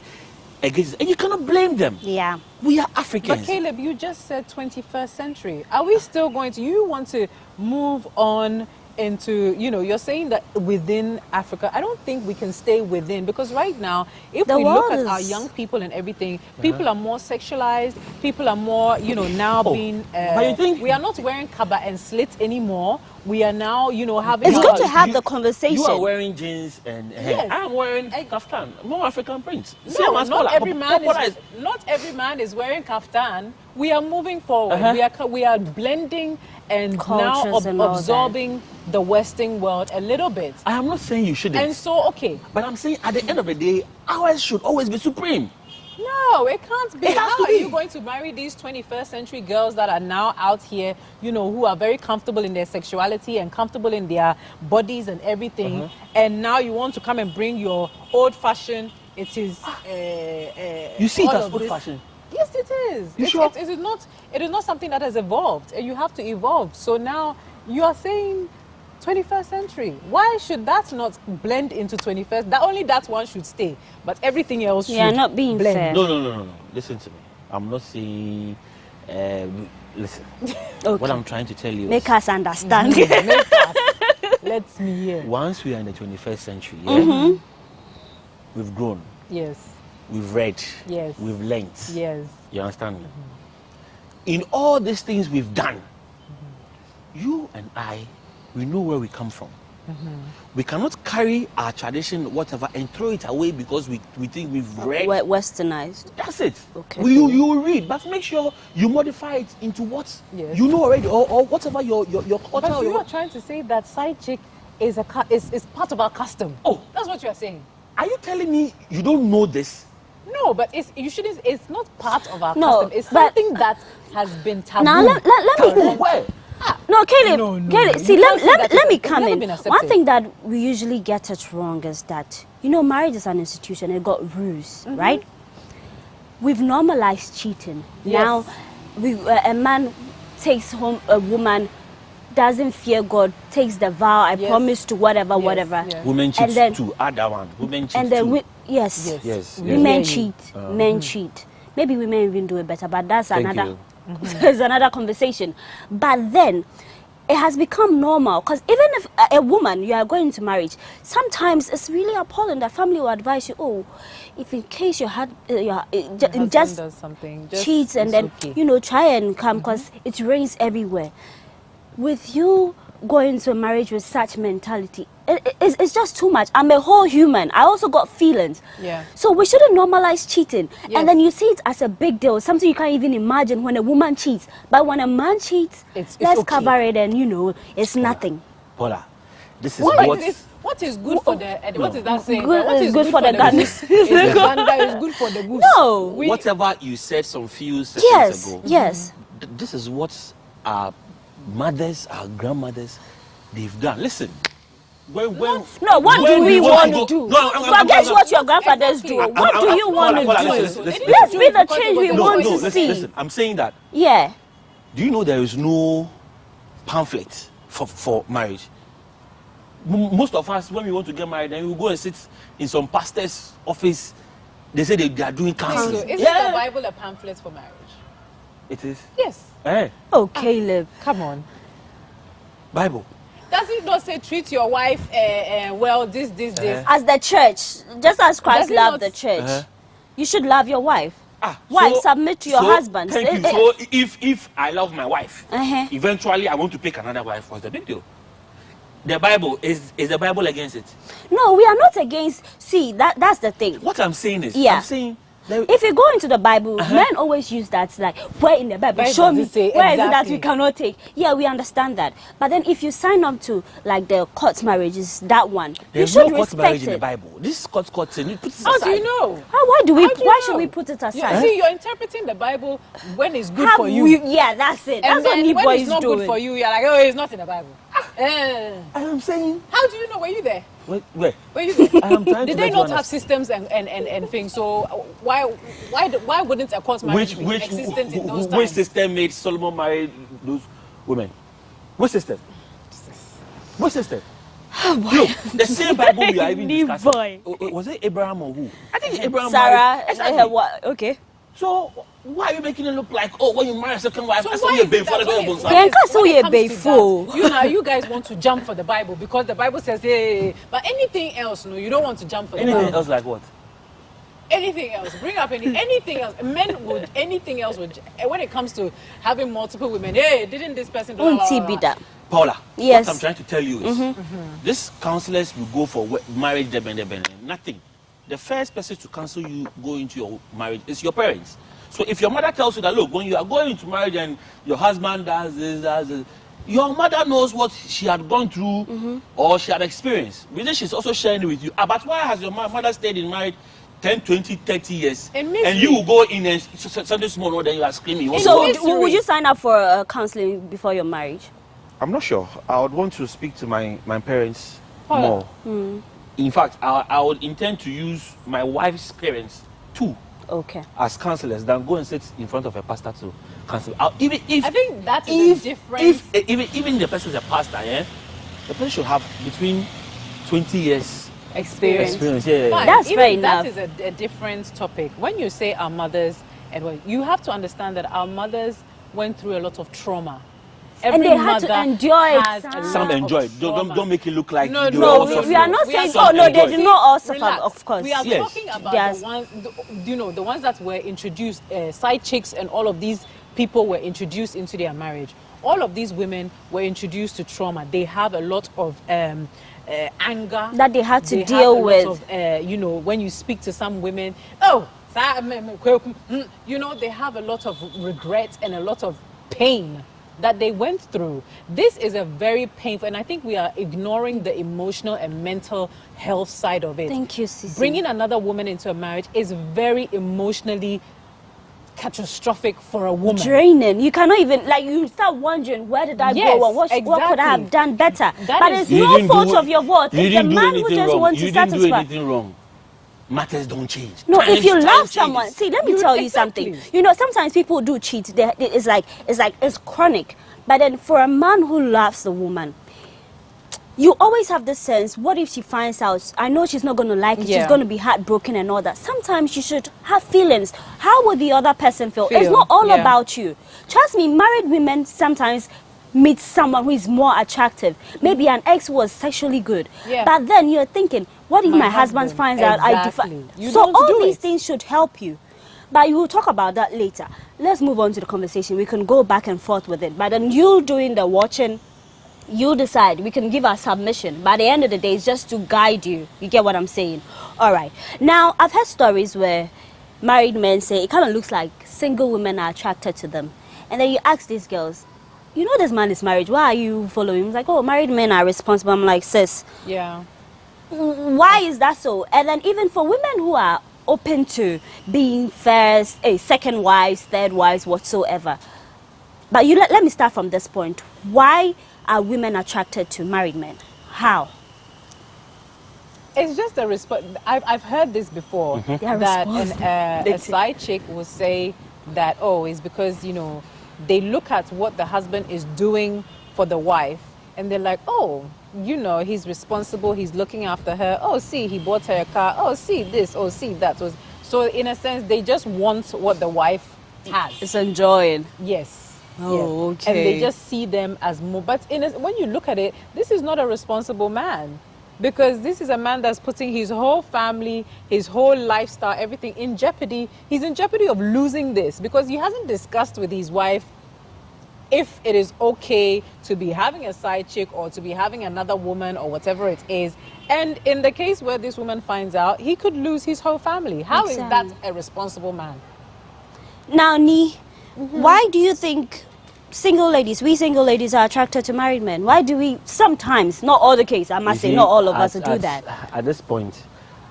against it, and you cannot blame them. Yeah. We are Africans. But Caleb, you just said 21st century. Are we still going to... You want to move on into, you know, you're saying that within Africa. I don't think we can stay within, because right now, if we look at our young people and everything, people are more sexualized, people are more, you know, now being... but you think... We are not wearing kaba and slits anymore. We are now, you know, having... It's good to have the conversation. You are wearing jeans and hair. I'm wearing kaftan, more African prints. No, not every man is wearing kaftan. We are moving forward. We are blending and cultures now and absorbing the Western world a little bit. I am not saying you shouldn't. And so, okay. But I'm saying at the end of the day, ours should always be supreme. No, it can't be. How are you going to marry these 21st century girls that are now out here, you know, who are very comfortable in their sexuality and comfortable in their bodies and everything, and now you want to come and bring your old-fashioned, it is... you see it as old-fashioned? Yes, it is. It is not something that has evolved, and you have to evolve. So now you are saying 21st century. Why should that not blend into 21st? Only that one should stay, but everything else should not being blend. fair. No. Listen to me. I'm not saying... listen. What I'm trying to tell you Make us understand. Let me hear. Once we are in the 21st century, we've grown. Yes. We've read. Yes. We've learned. Yes. You understand me? In all these things we've done, you and I, we know where we come from. We cannot carry our tradition, whatever, and throw it away because we think we've read. We're westernized. That's it. Okay. You will read, but make sure you modify it into what you know already, or whatever your culture. But you are trying to say that side chick is part of our custom. Oh, that's what you are saying. Are you telling me you don't know this? No, but it's not part of our custom. It's something that has been taboo. Now let me... Where? No, Caleb, Caleb, see, let me come in. One One thing that we usually get it wrong is that, you know, marriage is an institution. It got rules, right? We've normalized cheating. Now, a man takes home a woman, doesn't fear God, takes the vow, I promise to whatever. Women cheat too. Add that one. Women cheat too. Yes. Women cheat, men cheat. Maybe women even do it better, but that's another... There's another conversation. But then it has become normal, because even if a woman, you are going into marriage, sometimes it's really appalling that family will advise you, if in case your husband does something, cheats and then you know, try and come, because it rains everywhere. With you going into a marriage with such mentality, it's just too much. I'm a whole human. I also got feelings. So we shouldn't normalize cheating. And then you see it as a big deal, something you can't even imagine when a woman cheats. But when a man cheats, let's cover it, and you know, it's nothing. Paula, this is what is good for the... What is that saying? What is good for the gander is good for the goose. No. Whatever you said some few seconds ago. Yes. This is what our mothers, our grandmothers, they've done. Listen. What do we want to do? Forget what your grandfathers do. What do you want to do? Let's be the change we want to see. Listen, I'm saying that. Yeah. Do you know there is no pamphlet for marriage? Most of us, when we want to get married, then we go and sit in some pastor's office. They say they are doing counseling. So isn't the Bible a pamphlet for marriage? It is. Yes. Hey. Oh, Caleb. Come on. Bible. Does it not say treat your wife well, this? As the church, just as Christ Does it loved not- the church, you should love your wife. Wife, So- submit to your so, husband. Thank you. So if I love my wife, eventually I want to pick another wife. What's the big deal? The Bible is the Bible against it? No, we are not against. See, that's the thing. What I'm saying is, Yeah. I'm saying If you go into the Bible, men always use that like, where in the Bible? Where Show does me it say where is it that exactly? we cannot take. Yeah, we understand that. But then if you sign up to like the court marriages, that one, there's you should no court respect marriage in the it. Bible. This is court thing. You put it How aside. do you know? Why do we? How do you Why should know? we put it aside? You see, you're interpreting the Bible when it's good Have for you. yeah, that's it. And That's what then me when boys it's not doing. good for you, you're like, oh, it's not in the Bible. I'm saying. How do you know? Were you there? Where? Were you there? I'm trying Did to they let not you have systems and things? So why wouldn't a court marriage be existent in those which times? system made Solomon marry those women? Which system? Which system? Look, the same Bible we are even discussing. Was it Abraham or who? I think Abraham Sarah. married. Exactly. What? Okay. So why are you making it look like, oh, when you marry a second wife, So that's why only a is babe that- for the when babe it- on when Sunday? it comes to before. you guys want to jump for the Bible because the Bible says, hey, but anything else, no, you don't want to jump for the Anything Bible. else like what? Anything else, bring up anything else. Men would anything else would. When it comes to having multiple women, hey, didn't this person? Blah, blah, blah, blah. Paula, Yes. what I'm trying to tell you is, these counselors will go for marriage, nothing. The first person to counsel you go into your marriage is your parents. So if your mother tells you that, look, when you are going into marriage and your husband does this, your mother knows what she had gone through or she had experienced. Because she's also sharing it with you. But why has your mother stayed in marriage 10, 20, 30 years? And you will go in and Sunday morning, then you are screaming. So would you sign up for counseling before your marriage? I'm not sure. I would want to speak to my parents Paula. more. In fact, I would intend to use my wife's parents too. Okay. As counselors, than go and sit in front of a pastor to counsel. Even if I think that is a difference. Even the person is a pastor, the person should have between 20 years experience. Yeah. Fine. That's Even fair enough. That is a different topic. When you say our mothers, and you have to understand that our mothers went through a lot of trauma. And they had to endure it. Some enjoyed. Don't make it look like No, they were all we suffering. are not saying. Some Oh no, they enjoyed. did not all suffer. Relax. Of course. We are talking about the ones, the ones that were introduced, side chicks, and all of these people were introduced into their marriage. All of these women were introduced to trauma. They have a lot of anger that they had to They deal have a with. lot of, when you speak to some women, they have a lot of regret and a lot of pain that they went through. This is a very painful, and I think we are ignoring the emotional and mental health side of it. Thank you, Sisi. Bringing another woman into a marriage is very emotionally catastrophic for a woman. Draining. You cannot even, you start wondering, where did I go wrong? What could I have done better? But it's no fault of your fault. It's the man who just wants to You didn't do satisfy. anything wrong. Matters don't change. No, if you Time love someone, changes. see, let me tell you something. Sometimes people do cheat. It's chronic. But then for a man who loves a woman, you always have the sense, what if she finds out? I know she's not going to like it. Yeah. She's going to be heartbroken and all that. Sometimes you should have feelings. How would the other person feel? It's not all about you. Trust me, married women sometimes meet someone who is more attractive. Maybe an ex was sexually good. Yeah. But then you're thinking, what if my husband finds out I Exactly. You So don't all do these it. things should help you. But you will talk about that later. Let's move on to the conversation. We can go back and forth with it. But then you doing the watching, you decide. We can give our submission. By the end of the day, it's just to guide you. You get what I'm saying? All right. Now, I've heard stories where married men say it kind of looks like single women are attracted to them. And then you ask these girls, this man is married. Why are you following him? It's like, oh, married men are responsible. I'm like, sis. Yeah. Why is that so? And then even for women who are open to being first, second wives, third wives, whatsoever. But let me start from this point. Why are women attracted to married men? How? It's just a response. I've heard this before, that a side chick will say that, it's because, they look at what the husband is doing for the wife and they're like, he's responsible, he's looking after her. Oh, see, he bought her a car. Oh, see this. Oh, see that. So in a sense, they just want what the wife has. It's enjoying. Yes. Oh, yes. And they just see them as more. But when you look at it, this is not a responsible man. Because this is a man that's putting his whole family, his whole lifestyle, everything in jeopardy. He's in jeopardy of losing this because he hasn't discussed with his wife if it is okay to be having a side chick or to be having another woman or whatever it is. And in the case where this woman finds out, he could lose his whole family. How is that a responsible man? Now, Ni, why do you think we single ladies are attracted to married men? Why do we sometimes, not all the case, I must say, not all of us do that. At this point,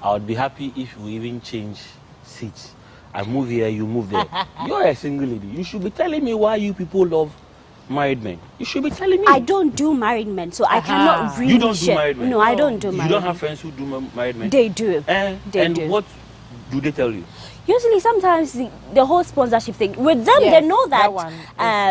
I would be happy if we even change seats. I move here, you move there. You're a single lady. You should be telling me why you people love married men. You should be telling me. I don't do married men, so I cannot really You don't do married men? No, I don't do married men. You don't have friends who do married men? They do. And what do they tell you? Usually, sometimes the whole sponsorship thing, with them, they know that,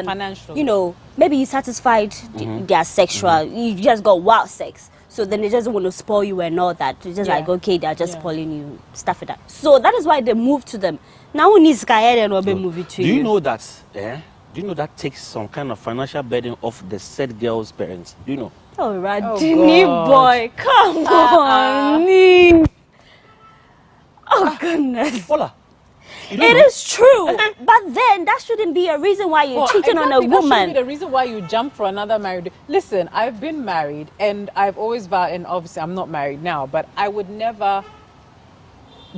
financial. you know, maybe you satisfied their sexual, you just got wild sex. So then they just want to spoil you and all that. It's just like, okay, they're just spoiling you, stuff like that. So that is why they move to them. Now we need Sky and Robin movie to you. Do you know that, do you know that takes some kind of financial burden off the said girl's parents? Do you know? Oh, Radini boy, come on, me. Oh, goodness. Hola. It is true, but then that shouldn't be a reason why you're cheating on a woman. That shouldn't be the reason why you jump for another married. Listen, I've been married and I've always vowed, and obviously I'm not married now, but I would never,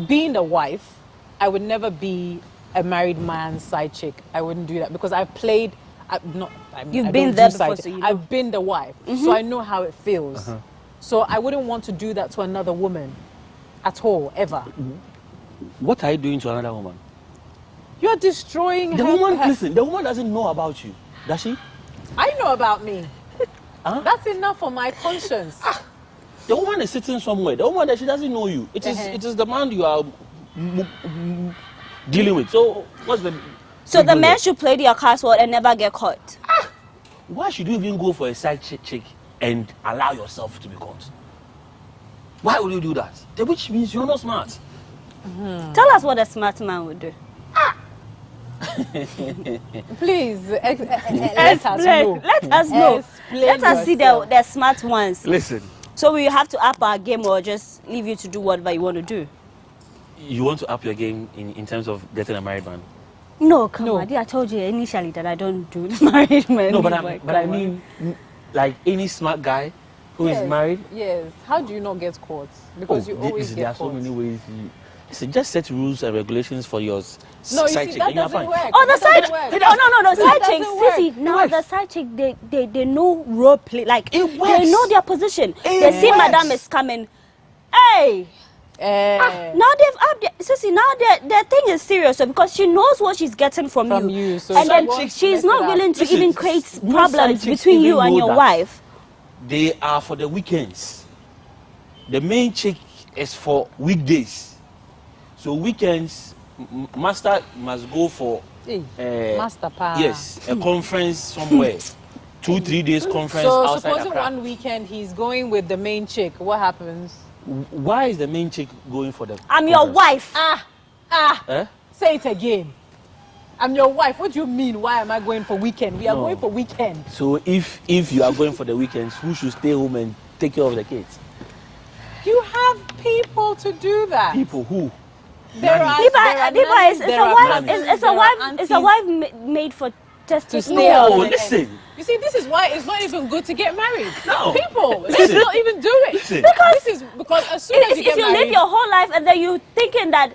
being a wife, I would never be a married man's side chick. I wouldn't do that because I've played. You've been there before, so you know. I've been the wife, so I know how it feels. So I wouldn't want to do that to another woman, at all, ever. What are you doing to another woman? You're destroying the woman. Listen, the woman doesn't know about you, does she? I know about me. That's enough for my conscience. The woman is sitting somewhere. The woman that she doesn't know you. It is the man you are dealing with. So what's the? So the man should play their cards well and never get caught. Why should you even go for a side chick and allow yourself to be caught? Why would you do that? Which means you're not smart. Tell us what a smart man would do. Please, let us know. Let us know. Let us see the smart ones. Listen. So we have to up our game or just leave you to do whatever you want to do? You want to up your game in terms of getting a married man? No, come on. I told you initially that I don't do married men. No, but I mean, like any smart guy who is married. Yes. How do you not get caught? Because you always get caught. There are so many ways. Listen, just set rules and regulations for yours. No, you see, that doesn't work. Oh, the side chick. No, side chicks. Sissy, now the side chick, they know role play. Like, they know their position. They see Madame is coming. Hey! Now they've upped it. Sissy, now their thing is serious because she knows what she's getting from you. So and then she's not willing to even create problems between you and your wife. They are for the weekends. The main chick is for weekdays. So weekends, master must go for master pa. Yes, a conference somewhere. 2-3 days conference outside. So supposing one weekend he's going with the main chick, what happens? Why is the main chick going for the I'm your wife. Say it again. I'm your wife. What do you mean? Why am I going for weekend? We are going for weekend. So if you are going for the weekends, who should stay home and take care of the kids? You have people to do that. People who? It's a wife made for just to stay home. Oh, listen. You see, this is why it's not even good to get married. No. People, let's not even do it. Listen. Because as soon as you get married, live your whole life and then you thinking that,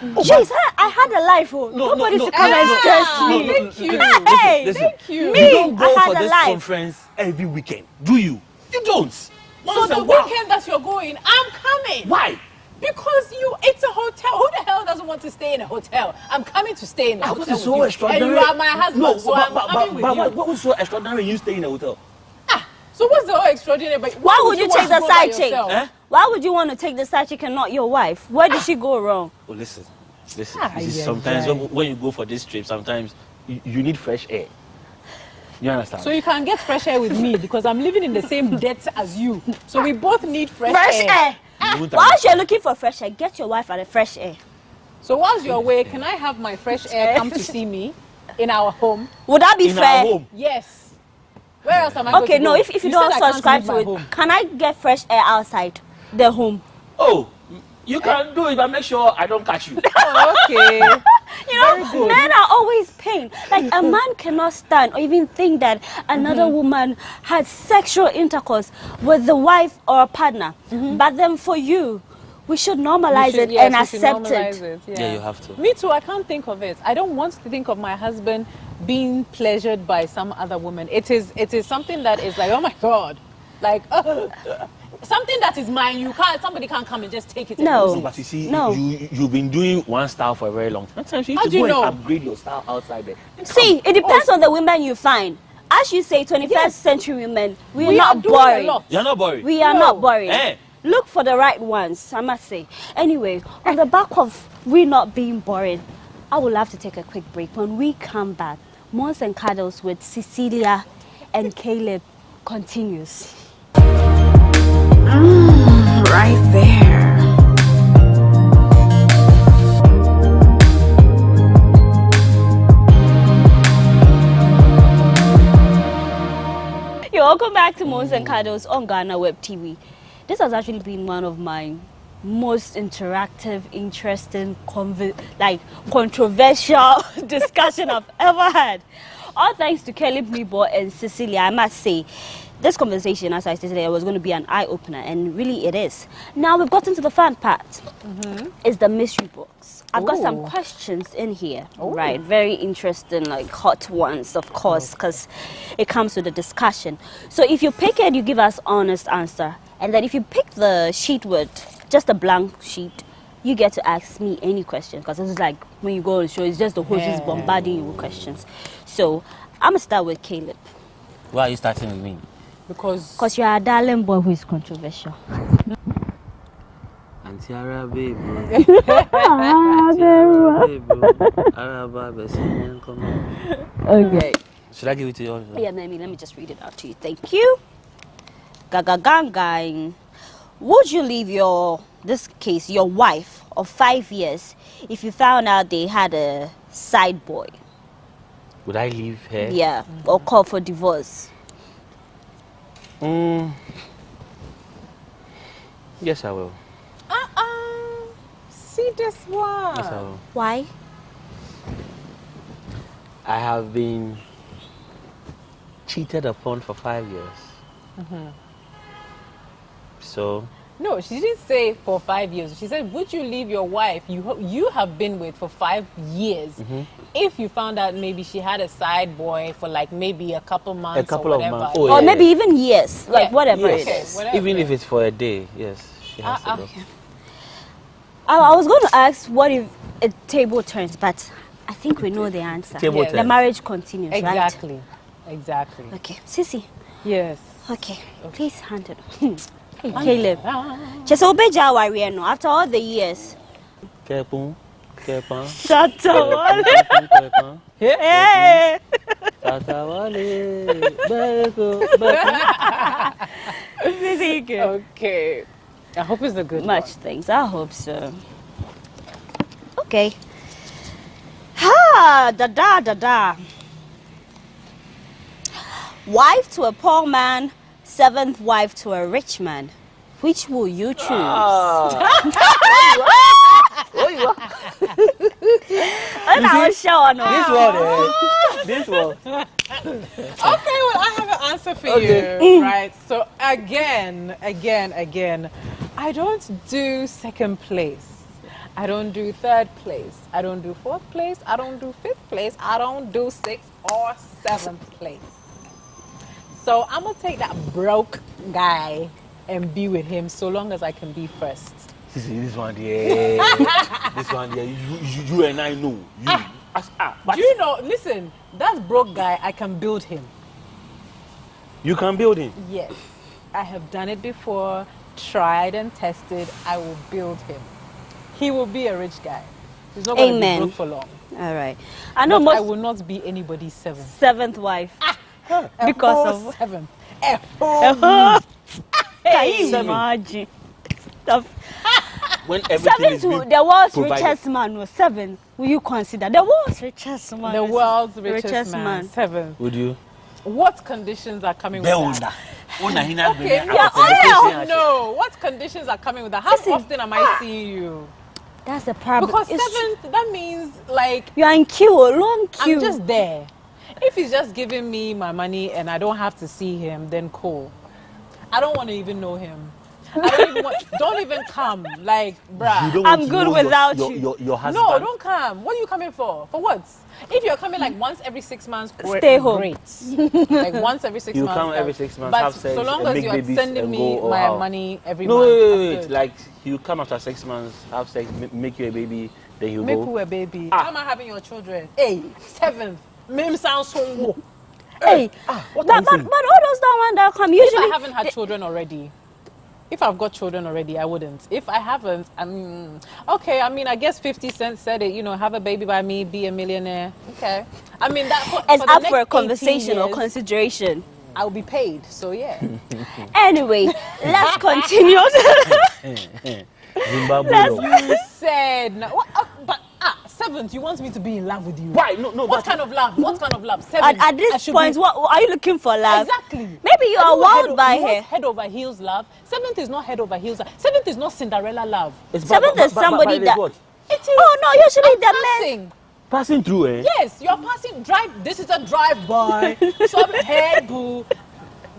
jeez, I had a life. Nobody should come and stress me. Thank you. Hey, thank you. You don't go for this conference every weekend, do you? You don't. So the weekend that you're going, I'm coming. Why? Because it's a hotel. Who the hell doesn't want to stay in a hotel? I'm coming to stay in a hotel. What's so extraordinary? And you are my husband, No, so I'm coming with you. What was so extraordinary you stay in a hotel? So what's the whole extraordinary? But why would you take the side chick? Why would you want to take the side chick and not your wife? Where did she go wrong? Oh, listen. Sometimes when you go for this trip, sometimes you need fresh air. You understand? So you can get fresh air with me because I'm living in the same debt as you. So we both need fresh air. Whilst you're looking for fresh air, get your wife at a fresh air. So whilst you're away, can I have my fresh air come to see me? in our home. Would that be In fair? our home. Yes. Where else am I going Okay, to no, go? if you said don't I can't subscribe leave to my it, home. can I get fresh air outside the home? Oh, you can do it, but make sure I don't catch you. Oh, okay. You know, men are always pain. Like a man cannot stand or even think that another woman had sexual intercourse with the wife or a partner. But then for you, we should normalize it and accept it. Yeah, you have to. Me too, I can't think of it. I don't want to think of my husband being pleasured by some other woman. It is something that is like, oh my God. Like, something that is mine, somebody can't come and just take it. No. But you see, No. you've been doing one style for a very long time. Sometimes you How need do to you go know? and upgrade your style outside there. See, it depends on the women you find. As you say, 21st century women, we are not doing a boring. lot. You're not boring. We are not boring. Eh. Look for the right ones, I must say. Anyway, on the back of we not being boring, I would love to take a quick break. When we come back, Mons and Cuddles with Cecilia and Caleb continues. Right there. Yo, welcome back to Mons and Cuddles on GhanaWeb TV. This has actually been one of my most interactive, interesting, controversial discussion I've ever had. All thanks to Caleb Nebo and Cecilia, I must say. This conversation, as I said today, was going to be an eye-opener, and really it is. Now we've gotten to the fun part. It's the mystery box. I've got some questions in here, right? Very interesting, like hot ones, of course, because it comes with a discussion. So if you pick it, you give us honest answer. And then if you pick the sheet with just a blank sheet, you get to ask me any question, because this is like when you go on the show, it's just the host is bombarding you with questions. So I'm going to start with Caleb. Why are you starting with me? Because you're a darling boy who is controversial. Antiara babe. Okay. Should I give it to you? Yeah, let me just read it out to you. Thank you. Gang. Would you leave your wife of 5 years if you found out they had a side boy? Would I leave her? Yeah, or call for divorce? Yes, I will. See this one. Yes, I will. Why? I have been cheated upon for 5 years. So. No, she didn't say for 5 years. She said, would you leave your wife you have been with for 5 years if you found out maybe she had a side boy for like maybe a couple months of months. Oh, or maybe even years, like whatever it is. Whatever. Even if it's for a day, yes. She has to go. Okay. I was going to ask what if a table turns, but I think we know the answer. Table turns. The marriage continues, Exactly. right? Exactly. Okay. Sissy. Yes. Okay. Please hand it. Hey, Caleb. Just obey Jawari no after all the years. Kepun. That's all. Hey. Okay. I hope it's a good Much one. thanks. I hope so. Okay. Ha! Da. Wife to a poor man, seventh wife to a rich man. Which will you choose? This one. Okay, well, I have an answer for you, right? So again, I don't do second place. I don't do third place. I don't do fourth place. I don't do fifth place. I don't do sixth or seventh place. So I'm gonna take that broke guy and be with him so long as I can be first. This one there. This one there. You and I know. Do you know? Listen, that broke guy, I can build him. You can build him? Yes. I have done it before, tried and tested. I will build him. He will be a rich guy. He's not going to be broke for long. All right. I know I will not be anybody's seventh wife. Because of seventh. Can you imagine? when everything is being the world's provided. richest man was 7. Will you consider the world's richest man? The world's richest man. 7. Would you? What conditions are coming with that? Okay, no. What conditions are coming with that? How often am I seeing you? That's the problem. Because 7th, that means like you are in queue, long queue. I'm just there. If he's just giving me my money and I don't have to see him, then cool. I don't want to even know him. Don't even come. Like, bruh. I'm good without you. Your husband. No, don't come. What are you coming for? For what? If you're coming like once every 6 months, stay home. Great. Like once every 6 months. You come every 6 months, but have sex, so long as you're sending me my money every month. Wait. Like you come after 6 months, have sex, make you a baby, then you make go. Make you a baby. How am I having your children? Hey, 7th. Meme sounds so low. Hey, but all those that come usually. If I haven't had children already. If I've got children already, I wouldn't. If I haven't, okay, I mean, I guess 50 Cent said it, have a baby by me, be a millionaire. Okay. I mean, that it's up for a conversation or consideration. I'll be paid, so yeah. Anyway, let's continue. You said, no, but 7th, you want me to be in love with you? Why? No. What kind of love? What kind of love? 7th. At this point, what are you looking for, love? Exactly. Maybe you are wild by here. Head over heels love. 7th is not head over heels. 7th is not Cinderella love. 7th is somebody that. It is. Oh no, usually the men. Passing through, eh? Yes, you're passing drive. This is a drive-by. Some head boo.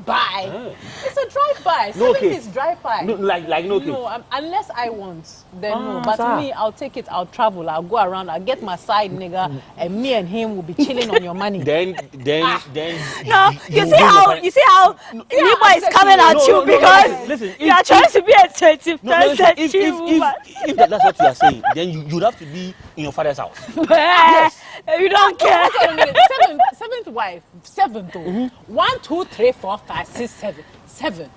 Bye. It's a drive-by. 7th is drive-by. No, like no. No, unless I want, then no. But me, I'll take it. I'll travel. I'll go around. I'll get my side nigga, and me and him will be chilling on your money. Then. No, you see how Nibo is coming at you because listen, you are trying to be a 21st century woman. If that's what you are saying, then you'd have to be in your father's house. Yes. You don't care. 7th wife. 7th. 1, 2, 3, 4, 5, 6, 7. 7.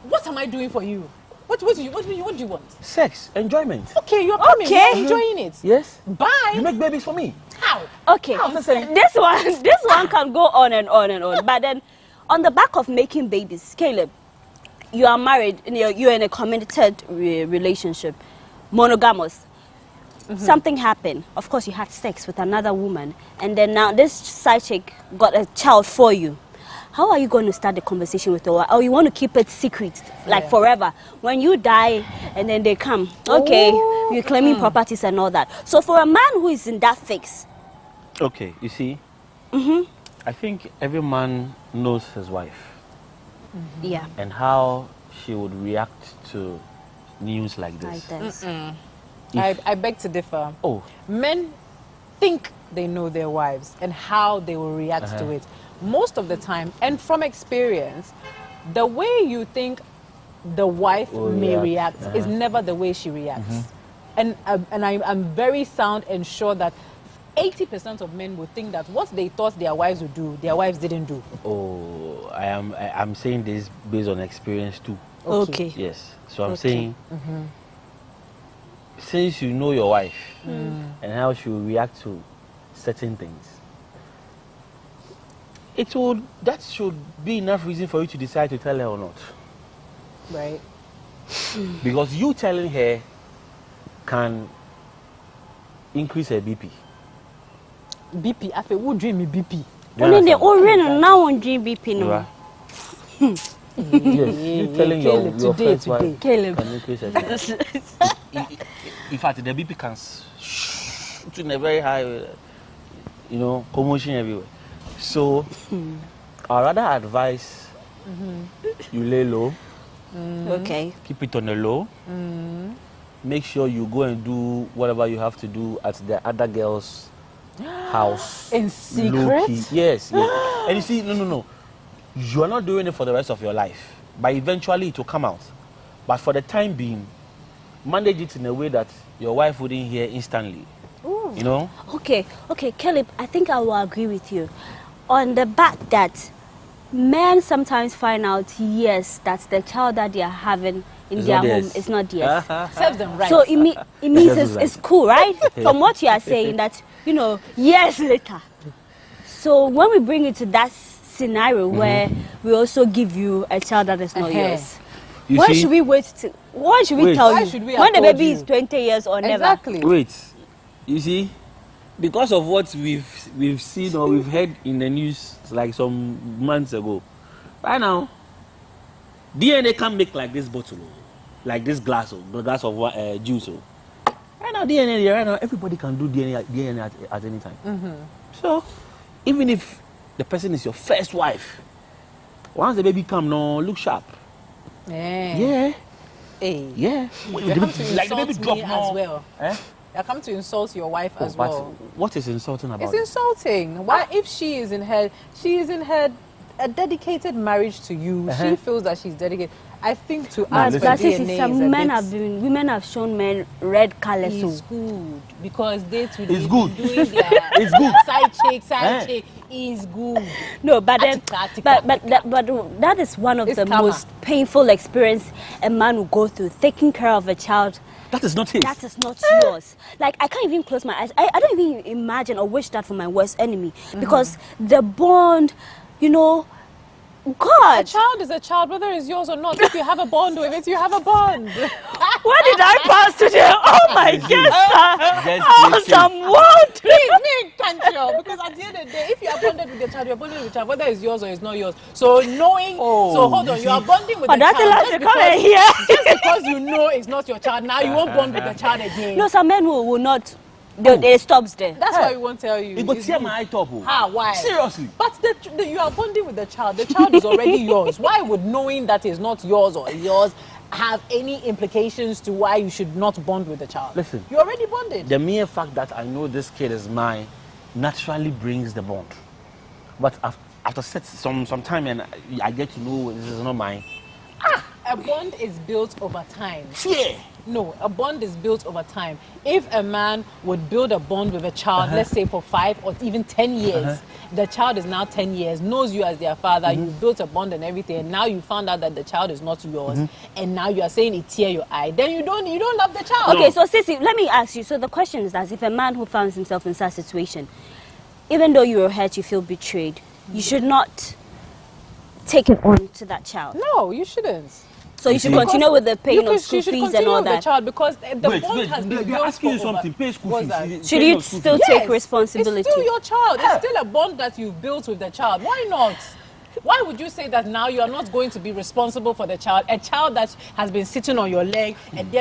What am I doing for you? What do you want? Sex, enjoyment. Okay, you're coming. You're enjoying it. Yes. Bye. You make babies for me. How? Okay. This one can go on and on and on. But then, on the back of making babies, Caleb, you are married. You're in a committed relationship, monogamous. Something happened. Of course, you had sex with another woman, and then now this side chick got a child for you. How are you going to start the conversation with her? Or you want to keep it secret, like forever? When you die, and then they come, okay, you're claiming properties and all that. So for a man who is in that fix, okay, you see, I think every man knows his wife, yeah, and how she would react to news like this. I beg to differ. Men think they know their wives and how they will react to it. Most of the time, and from experience, the way you think the wife may react is never the way she reacts. And I'm very sound and sure that 80% of men would think that what they thought their wives would do, their wives didn't do. Oh, I'm saying this based on experience too. Okay. Yes. So I'm saying, since you know your wife and how she will react to certain things, that should be enough reason for you to decide to tell her or not. Right. Because you telling her can increase her BP. BP? I feel who dream me BP? Only the orange now on dream BP no. Yes, you telling your first wife Caleb. can increase her BP. In fact, the BP can shoot in a very high, commotion everywhere. So, I rather advise you lay low. Okay. Keep it on the low. Make sure you go and do whatever you have to do at the other girl's house. In secret? Yes. And you see, no. You are not doing it for the rest of your life. But eventually it will come out. But for the time being, manage it in a way that your wife wouldn't hear instantly. Ooh. You know? Okay, Caleb, I think I will agree with you. On the back that men sometimes find out, yes, that the child that they are having in their home is not theirs. Serve them right. So it means it's cool, right? From what you are saying, that, years later. So when we bring it to that scenario where we also give you a child that is not yours, when should we wait to Why should we tell Why you? should we When the have baby told is you? 20 years or never. Exactly. Wait, you see, because of what we've seen or we've heard in the news like some months ago, right now, DNA can't make like this bottle, like this glass, the glass of juice. Right now, DNA, right now, everybody can do DNA at any time. So, even if the person is your first wife, once the baby come, no, look sharp. Yeah. Hey. Yeah. You come to Like the baby insult me drop as well. You come to insult your wife as but well. what is insulting about It's it? insulting. Why, if she is in her a dedicated marriage to you, she feels that she's dedicated. I think to ask for DNA some women have shown men red colors. It's good because they too It's good. doing their It's good. side chick is good. No, but then, but that is one of the most painful experience a man will go through, taking care of a child. That is not his. That is not yours. Like, I can't even close my eyes. I don't even imagine or wish that for my worst enemy. Because the bond, you know, God. A child is a child, whether it's yours or not. If you have a bond with it, you have a bond. What did I pass today? Oh my God, some what? Please, can't because at the end of the day, if you are bonded with the child, you're bonded with the child, whether it's yours or it's not yours. So knowing, so hold on, you are bonding with the child just because you know it's not your child. Now you won't bond with the child again. No, some men will not. It stops there. That's why we won't tell you. It would tear my eye top. Why? Seriously. But you are bonding with the child. The child is already yours. Why would knowing that is not yours or yours have any implications to why you should not bond with the child? Listen. You're already bonded. The mere fact that I know this kid is mine naturally brings the bond. But after some time and I get to know this is not mine. A bond is built over time. Yeah. No, a bond is built over time. If a man would build a bond with a child, let's say for 5 or even 10 years, the child is now 10 years, knows you as their father, you've built a bond and everything, and now you found out that the child is not yours, and now you are saying it tear your eye, then you don't love the child. Okay, so Sissy, let me ask you. So the question is that if a man who finds himself in such a situation, even though you were hurt, you feel betrayed, you should not take it on to that child. No, you shouldn't. So you should continue with the paying of school fees and all that. The child because the bond has been built asking you something. Pay school fees. Should you still take responsibility? It's still your child. It's still a bond that you've built with the child. Why not? Why would you say that now you are not going to be responsible for the child? A child that has been sitting on your leg and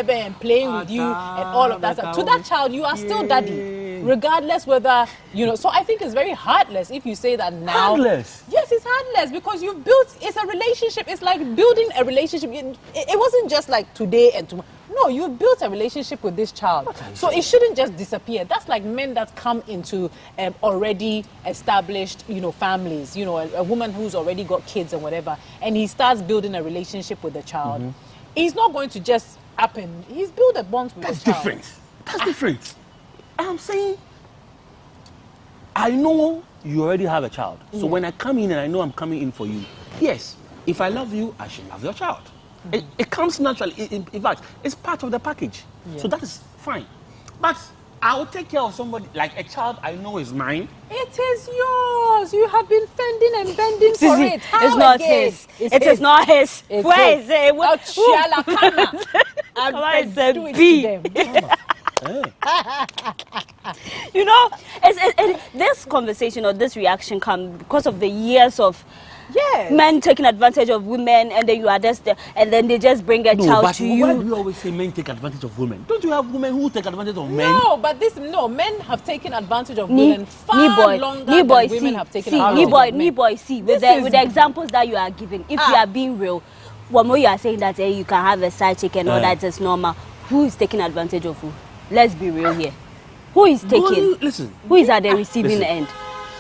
playing with you and all of that. To that child, you are still daddy, regardless whether, you know. So I think it's very heartless if you say that now. Heartless? Yes, it's heartless because you've built, it's a relationship. It's like building a relationship. It wasn't just like today and tomorrow. No, you built a relationship with this child. So it shouldn't just disappear. That's like men that come into already established, families, a woman who's already got kids and whatever, and he starts building a relationship with the child. He's not going to just happen. He's built a bond with the child. That's different. I'm saying, I know you already have a child. So when I come in and I know I'm coming in for you, yes, if I love you, I should love your child. It comes naturally. In fact, it's part of the package. So that is fine. But I will take care of somebody, like a child I know is mine. It is yours. You have been fending and bending for it. How it's not his. It is not his. Where is it? Where is the B? This conversation or this reaction comes because of the years of men taking advantage of women, and then you are just there, and then they just bring a child to you. Why do you always say men take advantage of women? Don't you have women who take advantage of men? No, but men have taken advantage of women far longer than women have taken advantage of men. With the examples that you are giving, if you are being real, one more you are saying that you can have a side chick and all that is normal. Who is taking advantage of who? Let's be real here. Who is taking? Who is at the receiving end?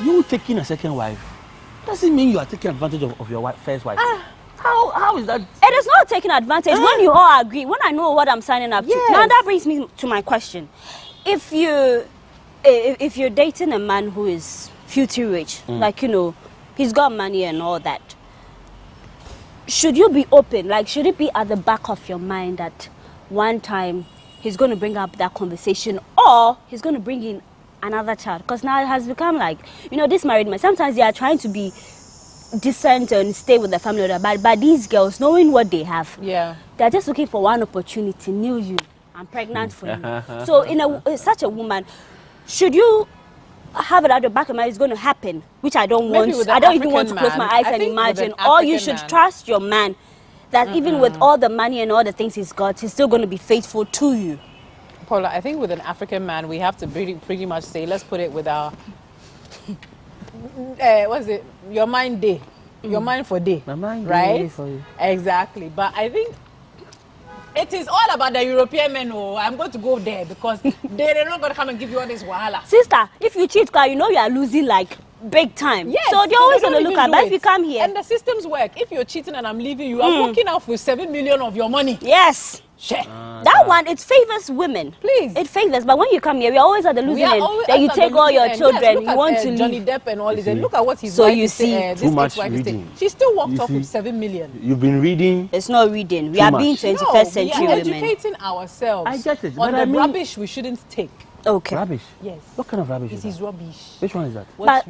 You taking a second wife doesn't mean you are taking advantage of your first wife. How is that? It is not taking advantage when you all agree. When I know what I'm signing up to. Now that brings me to my question: if you're dating a man who is filthy rich, he's got money and all that, should you be open? Like, should it be at the back of your mind that one time he's going to bring up that conversation, or he's going to bring in another child? Because now it has become like, this married man, sometimes they are trying to be decent and stay with the family, but these girls, knowing what they have, they're just looking for one opportunity. Knew you, I'm pregnant for you. So in such a woman, should you have it at the back of my mind, it's going to happen, which I don't want. I don't even want to close my eyes and imagine. Or you should trust your man that even with all the money and all the things he's got, he's still going to be faithful to you. Paula, I think with an African man, we have to pretty much say, let's put it with our, what's it, your mind day, your mind for day, right? For you. Exactly. But I think it is all about the European men. Oh, I'm going to go there because they're not going to come and give you all this wahala. Sister, if you cheat, you know you are losing like big time. Yes, so they're always going to look at. But if you come here and the systems work, if you're cheating and I'm leaving you, I'm walking out with 7 million of your money. Yes. That one, it favors women. Please. It favors. But when you come here, we're always at the losing end. Then you take all your children. You want to leave. Johnny Depp and all this. Look at what he's so you see. Too much reading. She still walked off with 7 million. You've been reading. It's not reading. We are being 21st century women. We are educating ourselves. I get it. On the rubbish we shouldn't take. Okay. Rubbish? Yes. What kind of rubbish is that? Rubbish. Which one is that?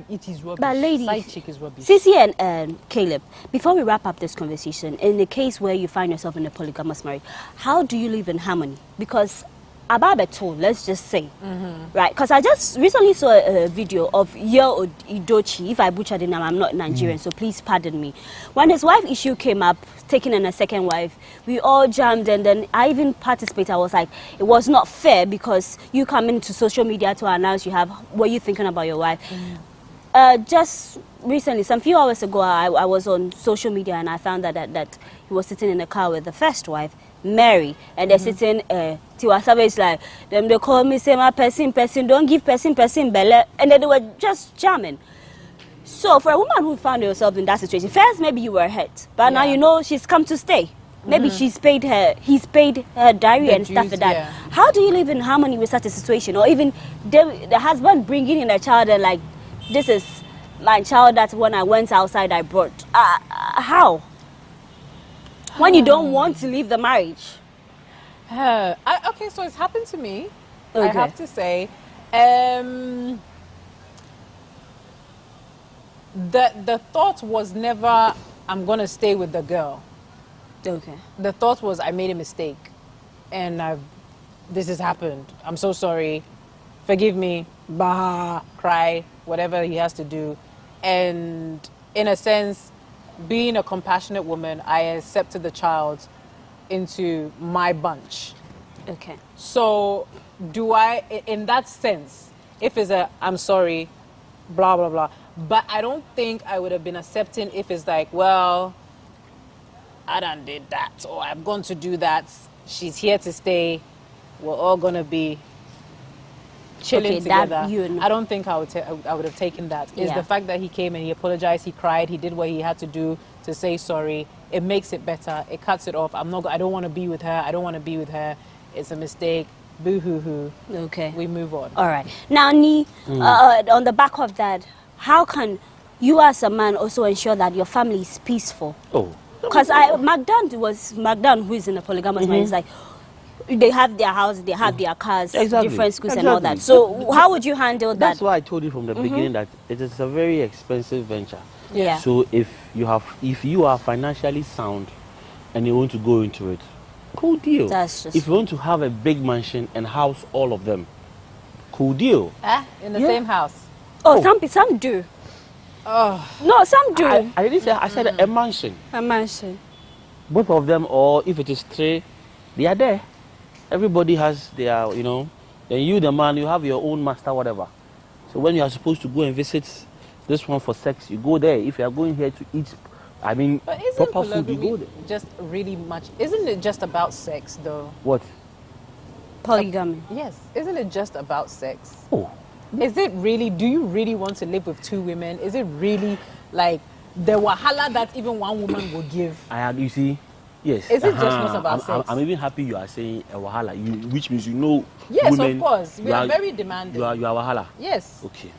It is rubbish. But ladies, side chick is rubbish. Sissy and Caleb, before we wrap up this conversation, in the case where you find yourself in a polygamous marriage, how do you live in harmony? Because Ababeto, let's just say, right? Because I just recently saw a video of Yo Idochi. If I butchered the name, I'm not Nigerian, so please pardon me. When his wife issue came up, taking in a second wife, we all jammed, and then I even participated. I was like, it was not fair because you come into social media to announce you have, what are you thinking about your wife? Just recently, some few hours ago, I was on social media and I found that he was sitting in a car with the first wife, Mary, and they're sitting. Tiwa Savage like them. They call me say my person, don't give person belle, and then they were just jamming. So for a woman who found herself in that situation, first maybe you were hurt, but now you know she's come to stay. Maybe he's paid her diary and stuff like that. Yeah. How do you live in harmony with such a situation? Or even the husband bringing in a child and like, this is my child that when I went outside I brought. How? When you don't want to leave the marriage? Okay, so it's happened to me. Okay. I have to say. The thought was never, I'm going to stay with the girl. Okay. The thought was, I made a mistake. And this has happened. I'm so sorry. Forgive me. Bah, cry, whatever he has to do. And in a sense, being a compassionate woman, I accepted the child into my bunch. Okay. So do I, in that sense, if it's a, I'm sorry, blah, blah, blah. But I don't think I would have been accepting if it's like, well, I done did that, or I'm going to do that. She's here to stay. We're all going to be chilling together. I don't think I would have taken that. It's the fact that he came and he apologized, he cried, he did what he had to do to say sorry. It makes it better. It cuts it off. I don't want to be with her. I don't want to be with her. It's a mistake. Boo-hoo-hoo. Okay. We move on. All right. Now, Ni, on the back of that, how can you as a man also ensure that your family is peaceful? Oh. Because Magdan, who is in a polygamous marriage, is like, they have their houses, they have their cars, different schools and all that. So how would you handle that? That's why I told you from the beginning that it is a very expensive venture. Yeah. So if you are financially sound and you want to go into it, cool deal. That's just if you want to have a big mansion and house all of them, cool deal. In the same house. Oh, some do. Oh. No, some do. I didn't say, I said a mansion. A mansion. Both of them, or if it is three, they are there. Everybody has their, then you, the man, you have your own master, whatever. So when you are supposed to go and visit this one for sex, you go there. If you are going here to eat, proper food, you go there. Just really much, isn't it just about sex, though? What? Polygamy. Yes. Isn't it just about sex? Oh. Is it really, do you really want to live with two women? Is it really like the wahala that even one woman will give? You see? Yes. Is it just not about sex? I'm even happy you are saying a wahala, which means yes, women, of course. We are very demanding. You are wahala. Yes. Okay,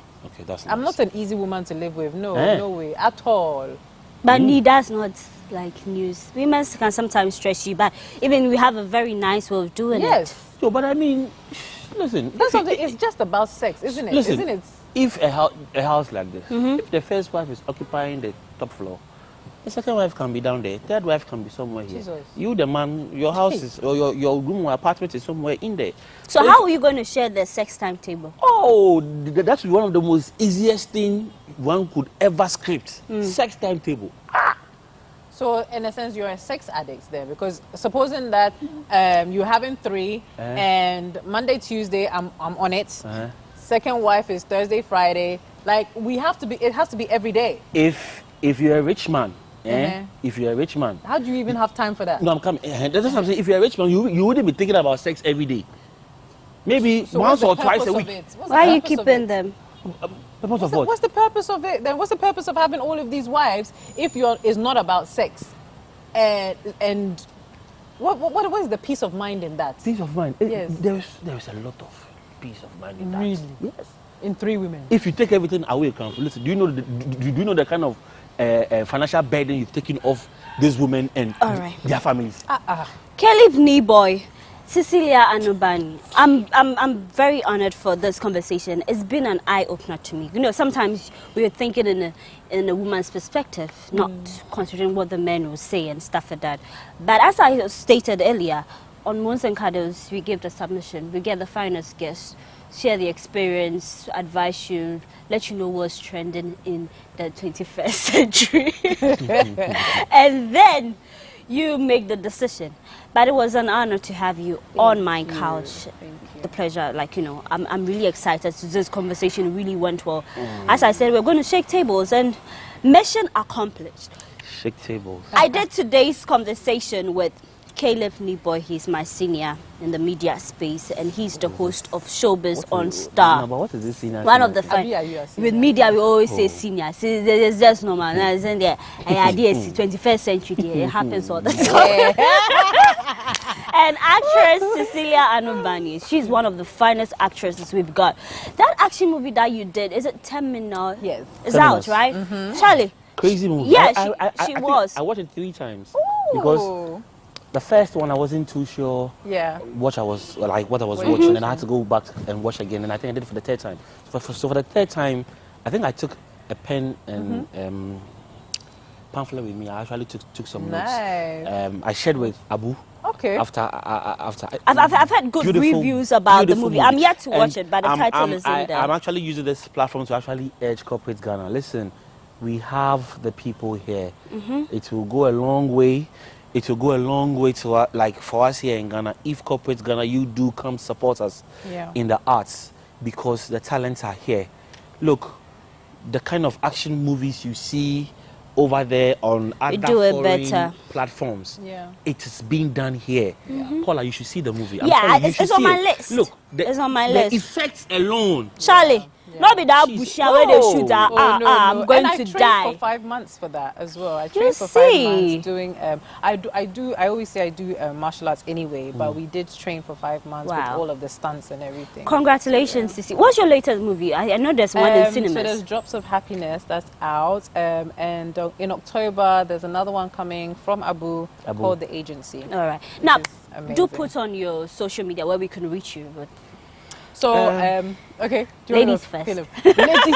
that's nice. I'm not an easy woman to live with. No, no way at all. But that's not like news. Women can sometimes stress you, but even we have a very nice way of doing it. Yes. So, but I mean, listen. That's something. It's just about sex, isn't it? Listen, isn't it? if a house like this, if the first wife is occupying the top floor, the second wife can be down there, third wife can be somewhere here. Jesus. You, the man, your house is, or your room or apartment is somewhere in there. So how are you going to share the sex timetable? Oh, that's one of the most easiest thing one could ever script. Sex timetable. So in a sense, you're a sex addict there, because supposing that you're having 3 and Monday, Tuesday, I'm on it. Second wife is Thursday, Friday. Like it has to be every day. If you're a rich man, if you're a rich man, how do you even have time for that? No, I'm coming. That's what I'm saying. If you're a rich man, you wouldn't be thinking about sex every day. Maybe once or twice a week. Why are you keeping them? Purpose of what? What's the purpose of it? Then what's the purpose of having all of these wives if it's not about sex? And what is the peace of mind in that? Peace of mind. Yes. There is a lot of peace of mind in that. Really? Yes. In 3 women. If you take everything away, listen. Do you know the kind of financial burden you've taken off these women and their families? Caleb Niboy, Cecilia Anubani, I'm very honored for this conversation. It's been an eye-opener to me. You know, sometimes we're thinking in a woman's perspective, not considering what the men will say and stuff like that. But as I stated earlier, on Moons and Cuddles, we give the submission, we get the finest guests, share the experience, advise you, let you know what's trending in the 21st century. And then you make the decision. But it was an honor to have you on my couch. The pleasure, like, you know, I'm really excited. This conversation really went well. As I said, we're going to shake tables, and mission accomplished. Shake tables. I did today's conversation with Caleb Niboy. He's my senior in the media space, and he's the host of Showbiz on Star. No, but what is this senior? One of the with media, we always say senior. See, it's just normal. Isn't there? And idea is 21st century. It happens all the time. And actress Cecilia Anubani, she's one of the finest actresses we've got. That action movie that you did, is it 10 minutes? Yes. It's out, right? Charlie. Crazy movie. Yeah, she was. I watched it 3 times. Because the first one I wasn't too sure what I was watching, and I had to go back and watch again, and I think I did it for the 3rd time. So for the 3rd time, I think I took a pen and pamphlet with me. I actually took some notes. I shared with Abu. Okay. After I've had good reviews about the movie. I'm yet to watch it, but the title is in there. I'm actually using this platform to actually urge corporate Ghana. Listen, we have the people here. It will go a long way. It will go a long way to for us here in Ghana. If corporate Ghana, you do come support us in the arts, because the talents are here. Look, the kind of action movies you see over there on other foreign platforms, it is being done here. Paula, you should see the movie. It's on my list. Look, it's on my list. The effects alone. Charlie, not be that bushy where they shoot. I'm going to die. I trained for 5 months for that as well. I trained for 5 months doing. I always say I do martial arts anyway, but we did train for 5 months with all of the stunts and everything. Congratulations, Sissy. What's your latest movie? I know there's one in cinemas. So there's Drops of Happiness that's out, and in October there's another one coming from Abu called The Agency. All right. Now, do put on your social media where we can reach you. But so, okay. Ladies first. Ladies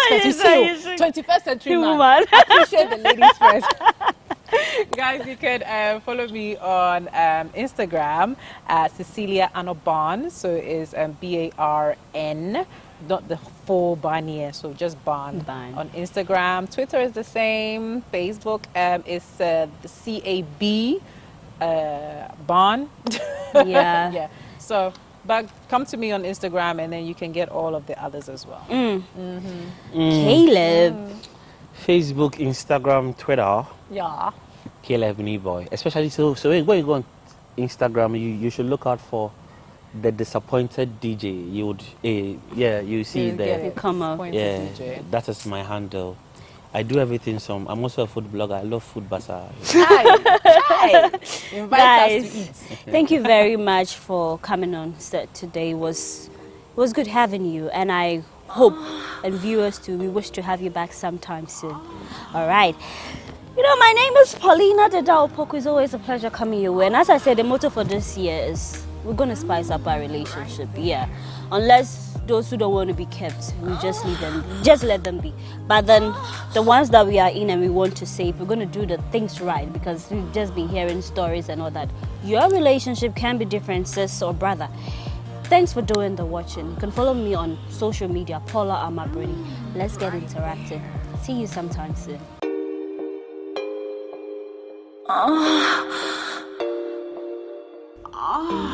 first. You see, 21st century man. I appreciate the ladies first. Guys, you can follow me on Instagram at Cecilia Anoban. So it's BARN, not the full Barnier, so just Barn. On Instagram. Twitter is the same. Facebook is the CAB Barn. Yeah. So, but come to me on Instagram, and then you can get all of the others as well. Caleb. Facebook, Instagram, Twitter. Yeah. Caleb Niboy. Especially so when you go on Instagram, you should look out for the disappointed DJ. You would you see the come up. DJ. That is my handle. I do everything. I'm also a food blogger. I love food bazaar. Invite us to eat. Thank you very much for coming on set today. It was good having you, and I hope and viewers too. We wish to have you back sometime soon. All right. You know, my name is Paulina Dedao Poku. It's always a pleasure coming your way. And as I said, the motto for this year is we're going to spice up our relationship, yeah. Unless those who don't want to be kept, we just leave them, just let them be. But then the ones that we are in and we want to save, we're going to do the things right, because we've just been hearing stories and all that. Your relationship can be different, sis or brother. Thanks for doing the watching. You can follow me on social media, Paula Amabruni. Let's get interactive. See you sometime soon. Oh.